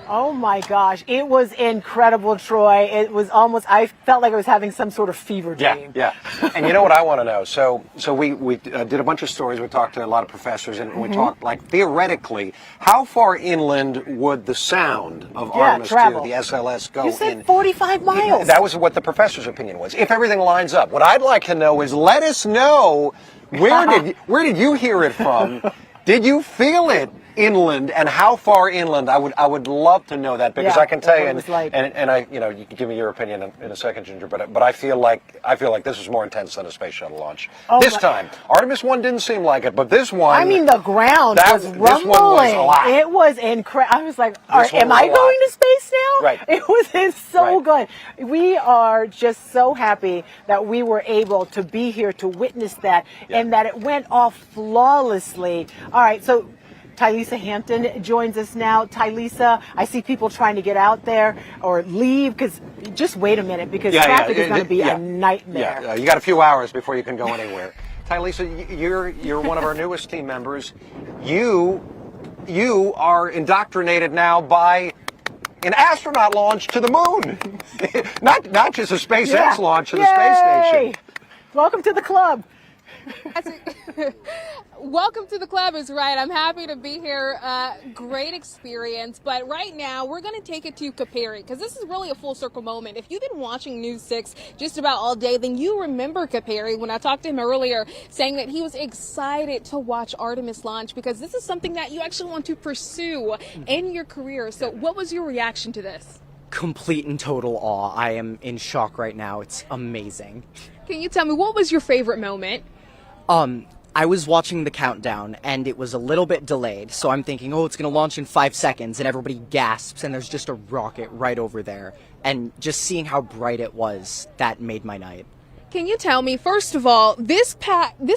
Oh my gosh, it was incredible, Troy. It was I felt like I was having some sort of fever dream. Yeah. And you know what I want to know? So we did a bunch of stories. We talked to a lot of professors, and we talked, theoretically, how far inland would the sound of Artemis II, the SLS, go? You said 45 miles. That was what the professor's opinion was. If everything lines up. What I'd like to know is, let us know, where did you hear it from? Did you feel it inland, and how far inland? I would love to know that, because I can tell you, and I, you can give me your opinion in a second, Ginger, but I feel like this is more intense than a space shuttle launch. This time, Artemis 1 didn't seem like it, but this one, I mean, the ground was rumbling. This one was a lot. It was incredible. I was like, am I going to space now? Right. It's so good. We are just so happy that we were able to be here to witness that, and that it went off flawlessly. All right, so Tylisa Hampton joins us now. Tylisa, I see people trying to get out there or leave, because just wait a minute, because traffic is going to be a nightmare. Yeah, you got a few hours before you can go anywhere. Tylisa, you're one of our newest team members. You are indoctrinated now by an astronaut launch to the moon, not just a SpaceX launch to the space station. Welcome to the club. Welcome to the club is right. I'm happy to be here. Great experience. But right now, we're going to take it to Caperi, because this is really a full circle moment. If you've been watching News 6 just about all day, then you remember Caperi when I talked to him earlier, saying that he was excited to watch Artemis launch, because this is something that you actually want to pursue in your career. So what was your reaction to this? Complete and total awe. I am in shock right now. It's amazing. Can you tell me, what was your favorite moment? I was watching the countdown, and it was a little bit delayed, so I'm thinking, oh, it's going to launch in 5 seconds, and everybody gasps, and there's just a rocket right over there. And just seeing how bright it was, that made my night. Can you tell me, first of all, this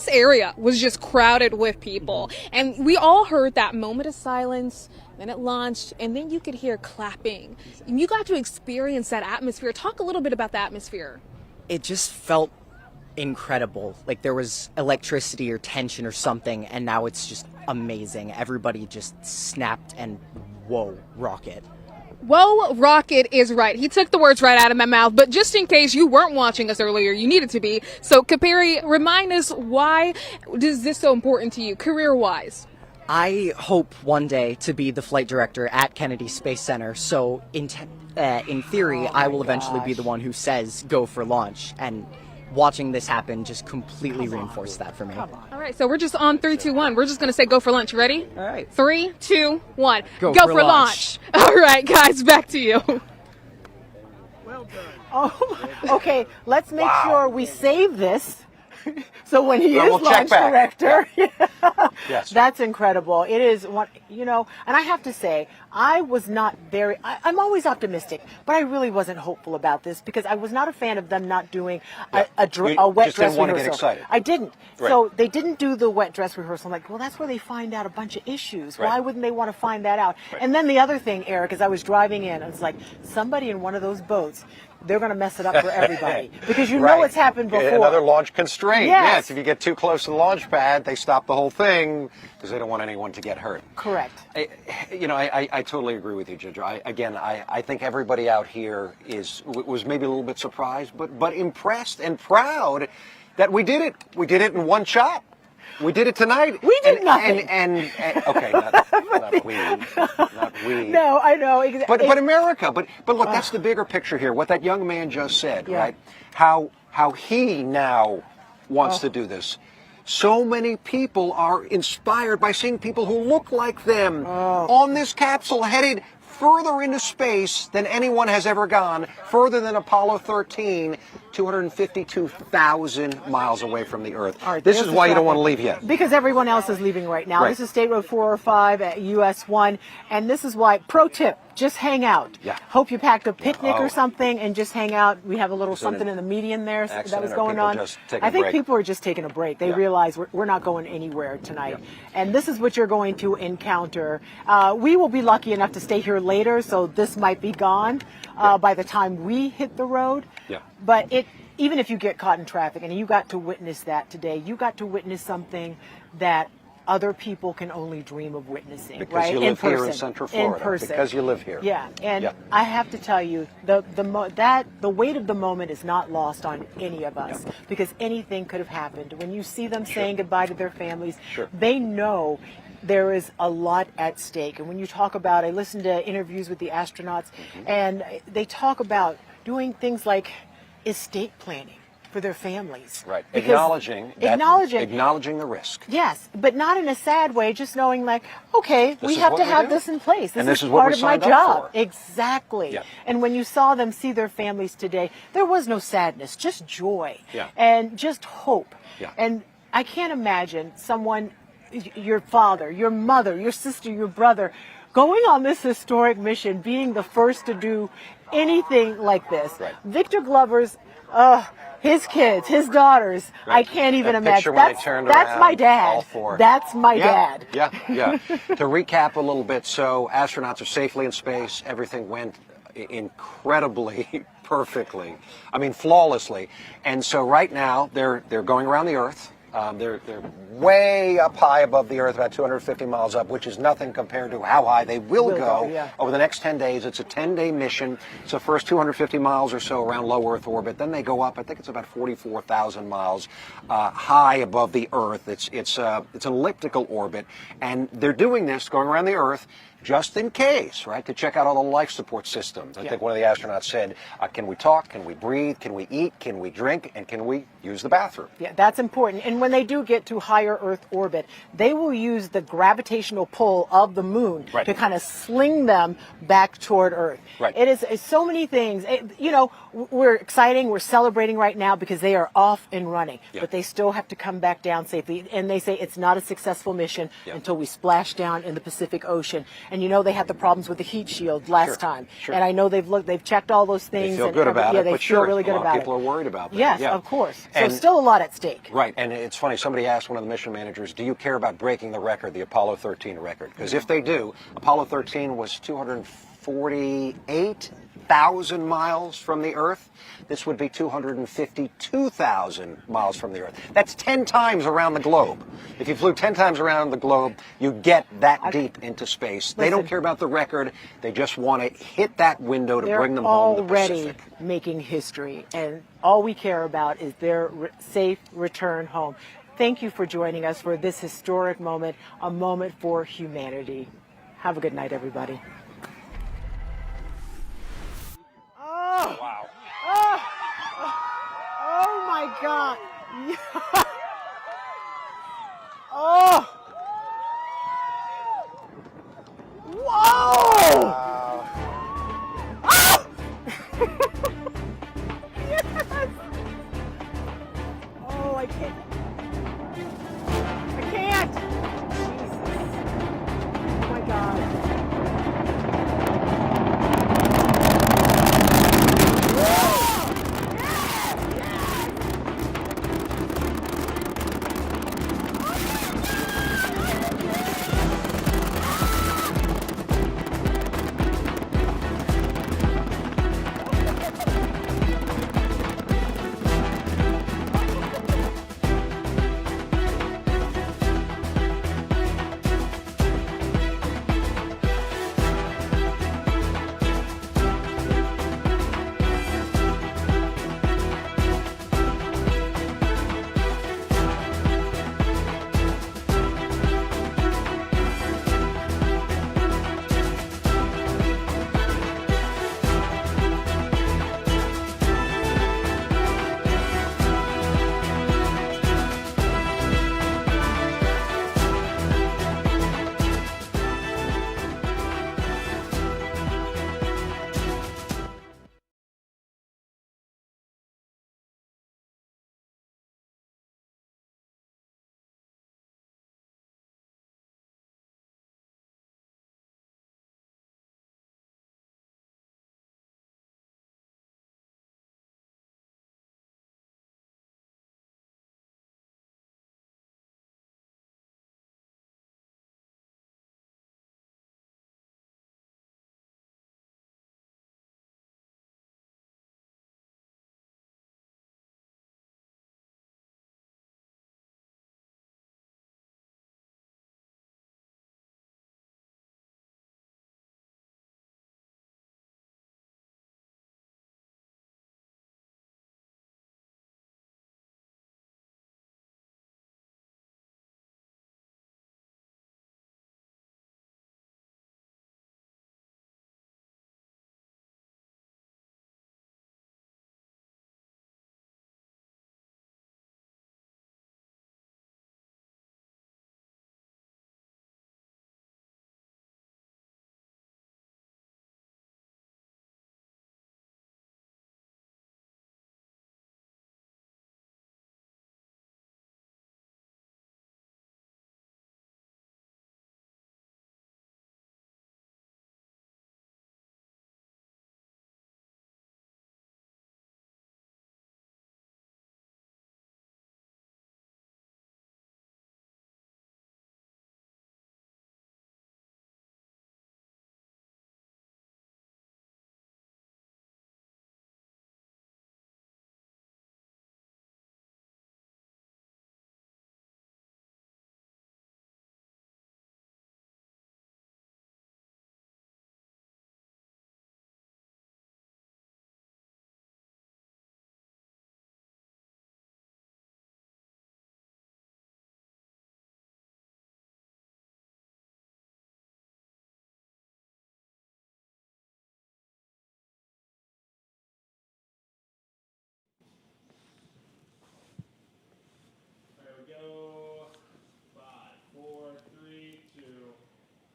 area was just crowded with people, and we all heard that moment of silence, then it launched, and then you could hear clapping. And you got to experience that atmosphere. Talk a little bit about the atmosphere. It just felt incredible. Like there was electricity or tension or something, and now it's just amazing. Everybody just snapped, and whoa, rocket. Whoa, rocket is right. He took the words right out of my mouth, but just in case you weren't watching us earlier, you needed to be. So Caperi, remind us, why is this so important to you, career-wise? I hope one day to be the flight director at Kennedy Space Center, so in theory, I will eventually be the one who says go for launch, and watching this happen just completely reinforced that for me. All right, so we're just on 3, 2, 1. We're just going to say go for lunch. Ready? All right. 3, 2, 1. Go for launch. All right, guys, back to you. Well done. Oh, okay. Let's make sure we save this. So when he is we'll check launch back. director, Yes. that's incredible. It is one, and I have to say, I was not I'm always optimistic, but I really wasn't hopeful about this because I was not a fan of them not doing a wet just dress didn't want to rehearsal. get excited. I didn't. Right. So they didn't do the wet dress rehearsal. I'm like, well, that's where they find out a bunch of issues. Right. Why wouldn't they want to find that out? Right. And then the other thing, Eric, as I was driving in, I was like, somebody in one of those boats, they're going to mess it up for everybody because you know it's happened before. Another launch constraint. Yes. If you get too close to the launch pad, they stop the whole thing because they don't want anyone to get hurt. Correct. I totally agree with you, Ginger. I think everybody out here was maybe a little bit surprised, but impressed and proud that we did it. We did it in one shot. We did it tonight. We did nothing. And okay, not we. Not we. No, I know. But America. But look, that's the bigger picture here. What that young man just said, right? How he now wants to do this. So many people are inspired by seeing people who look like them on this capsule headed further into space than anyone has ever gone, further than Apollo 13, 252,000 miles away from the Earth. Right, this is why you don't want to leave yet. Because everyone else is leaving right now. Right. This is State Road 405 at US 1, and this is why, pro tip, just hang out. Yeah. Hope you packed a picnic or something and just hang out. We have a little Is it something an in the median there that was accident or going people on. just taking I a think break? people are just taking a break. They realize we're not going anywhere tonight. And this is what you're going to encounter. We will be lucky enough to stay here later, so this might be gone by the time we hit the road. Yeah. But even if you get caught in traffic, and you got to witness that today, you got to witness something that other people can only dream of witnessing, Because right? you live in here person. in Central Florida. In person. Because you live here. Yeah, and I have to tell you, the weight of the moment is not lost on any of us because anything could have happened. When you see them saying goodbye to their families, they know there is a lot at stake. And when you talk about, I listened to interviews with the astronauts, and they talk about doing things like estate planning for their families. Right. Because Acknowledging the risk. Yes, but not in a sad way, just knowing like, okay, This we is have what to we have do. this in place. And This this is is what part we of my signed up job. for. Exactly. Yeah. And when you saw them see their families today, there was no sadness, just joy. Yeah. And just hope. Yeah. And I can't imagine someone, your father, your mother, your sister, your brother, going on this historic mission, being the first to do anything like this. Right. Victor Glover's, his kids, his daughters, I can't even That imagine. picture when they turned That's around, my dad. all four. That's my dad. Yeah. To recap a little bit, so astronauts are safely in space. Everything went incredibly perfectly. I mean, flawlessly. And so right now they're going around the Earth. They're way up high above the Earth, about 250 miles up, which is nothing compared to how high they will go over the next 10 days. It's a 10-day mission. It's the first 250 miles or so around low Earth orbit. Then they go up. I think it's about 44,000 miles high above the Earth. It's an elliptical orbit, and they're doing this, going around the Earth, just in case, right, to check out all the life support systems. I think one of the astronauts said, can we talk, can we breathe, can we eat, can we drink, and can we use the bathroom? Yeah, that's important. And when they do get to higher Earth orbit, they will use the gravitational pull of the moon to kind of sling them back toward Earth. Right. It is so many things. We're exciting, we're celebrating right now because they are off and running, but they still have to come back down safely. And they say it's not a successful mission until we splash down in the Pacific Ocean. And they had the problems with the heat shield last time. And I know they've checked all those things. They feel good about it. They feel really good about it. People are worried about that. Yes, of course. So still a lot at stake. Right, and it's funny, somebody asked one of the mission managers, do you care about breaking the record, the Apollo 13 record? Because if they do, Apollo 13 was 248,000 miles from the Earth. This would be 252,000 miles from the Earth. That's 10 times around the globe. If you flew 10 times around the globe, you get that deep into space. They don't care about the record. They just want to hit that window to bring them home to the Pacific. They're already making history, and all we care about is their safe return home. Thank you for joining us for this historic moment, a moment for humanity. Have a good night, everybody. Oh, wow. Oh my God. Oh. Whoa.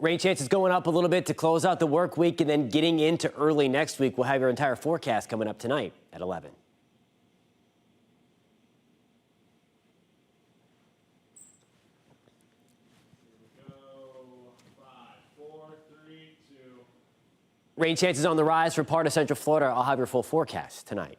Rain chances going up a little bit to close out the work week, and then getting into early next week. We'll have your entire forecast coming up tonight at 11. Rain chances on the rise for part of Central Florida. I'll have your full forecast tonight.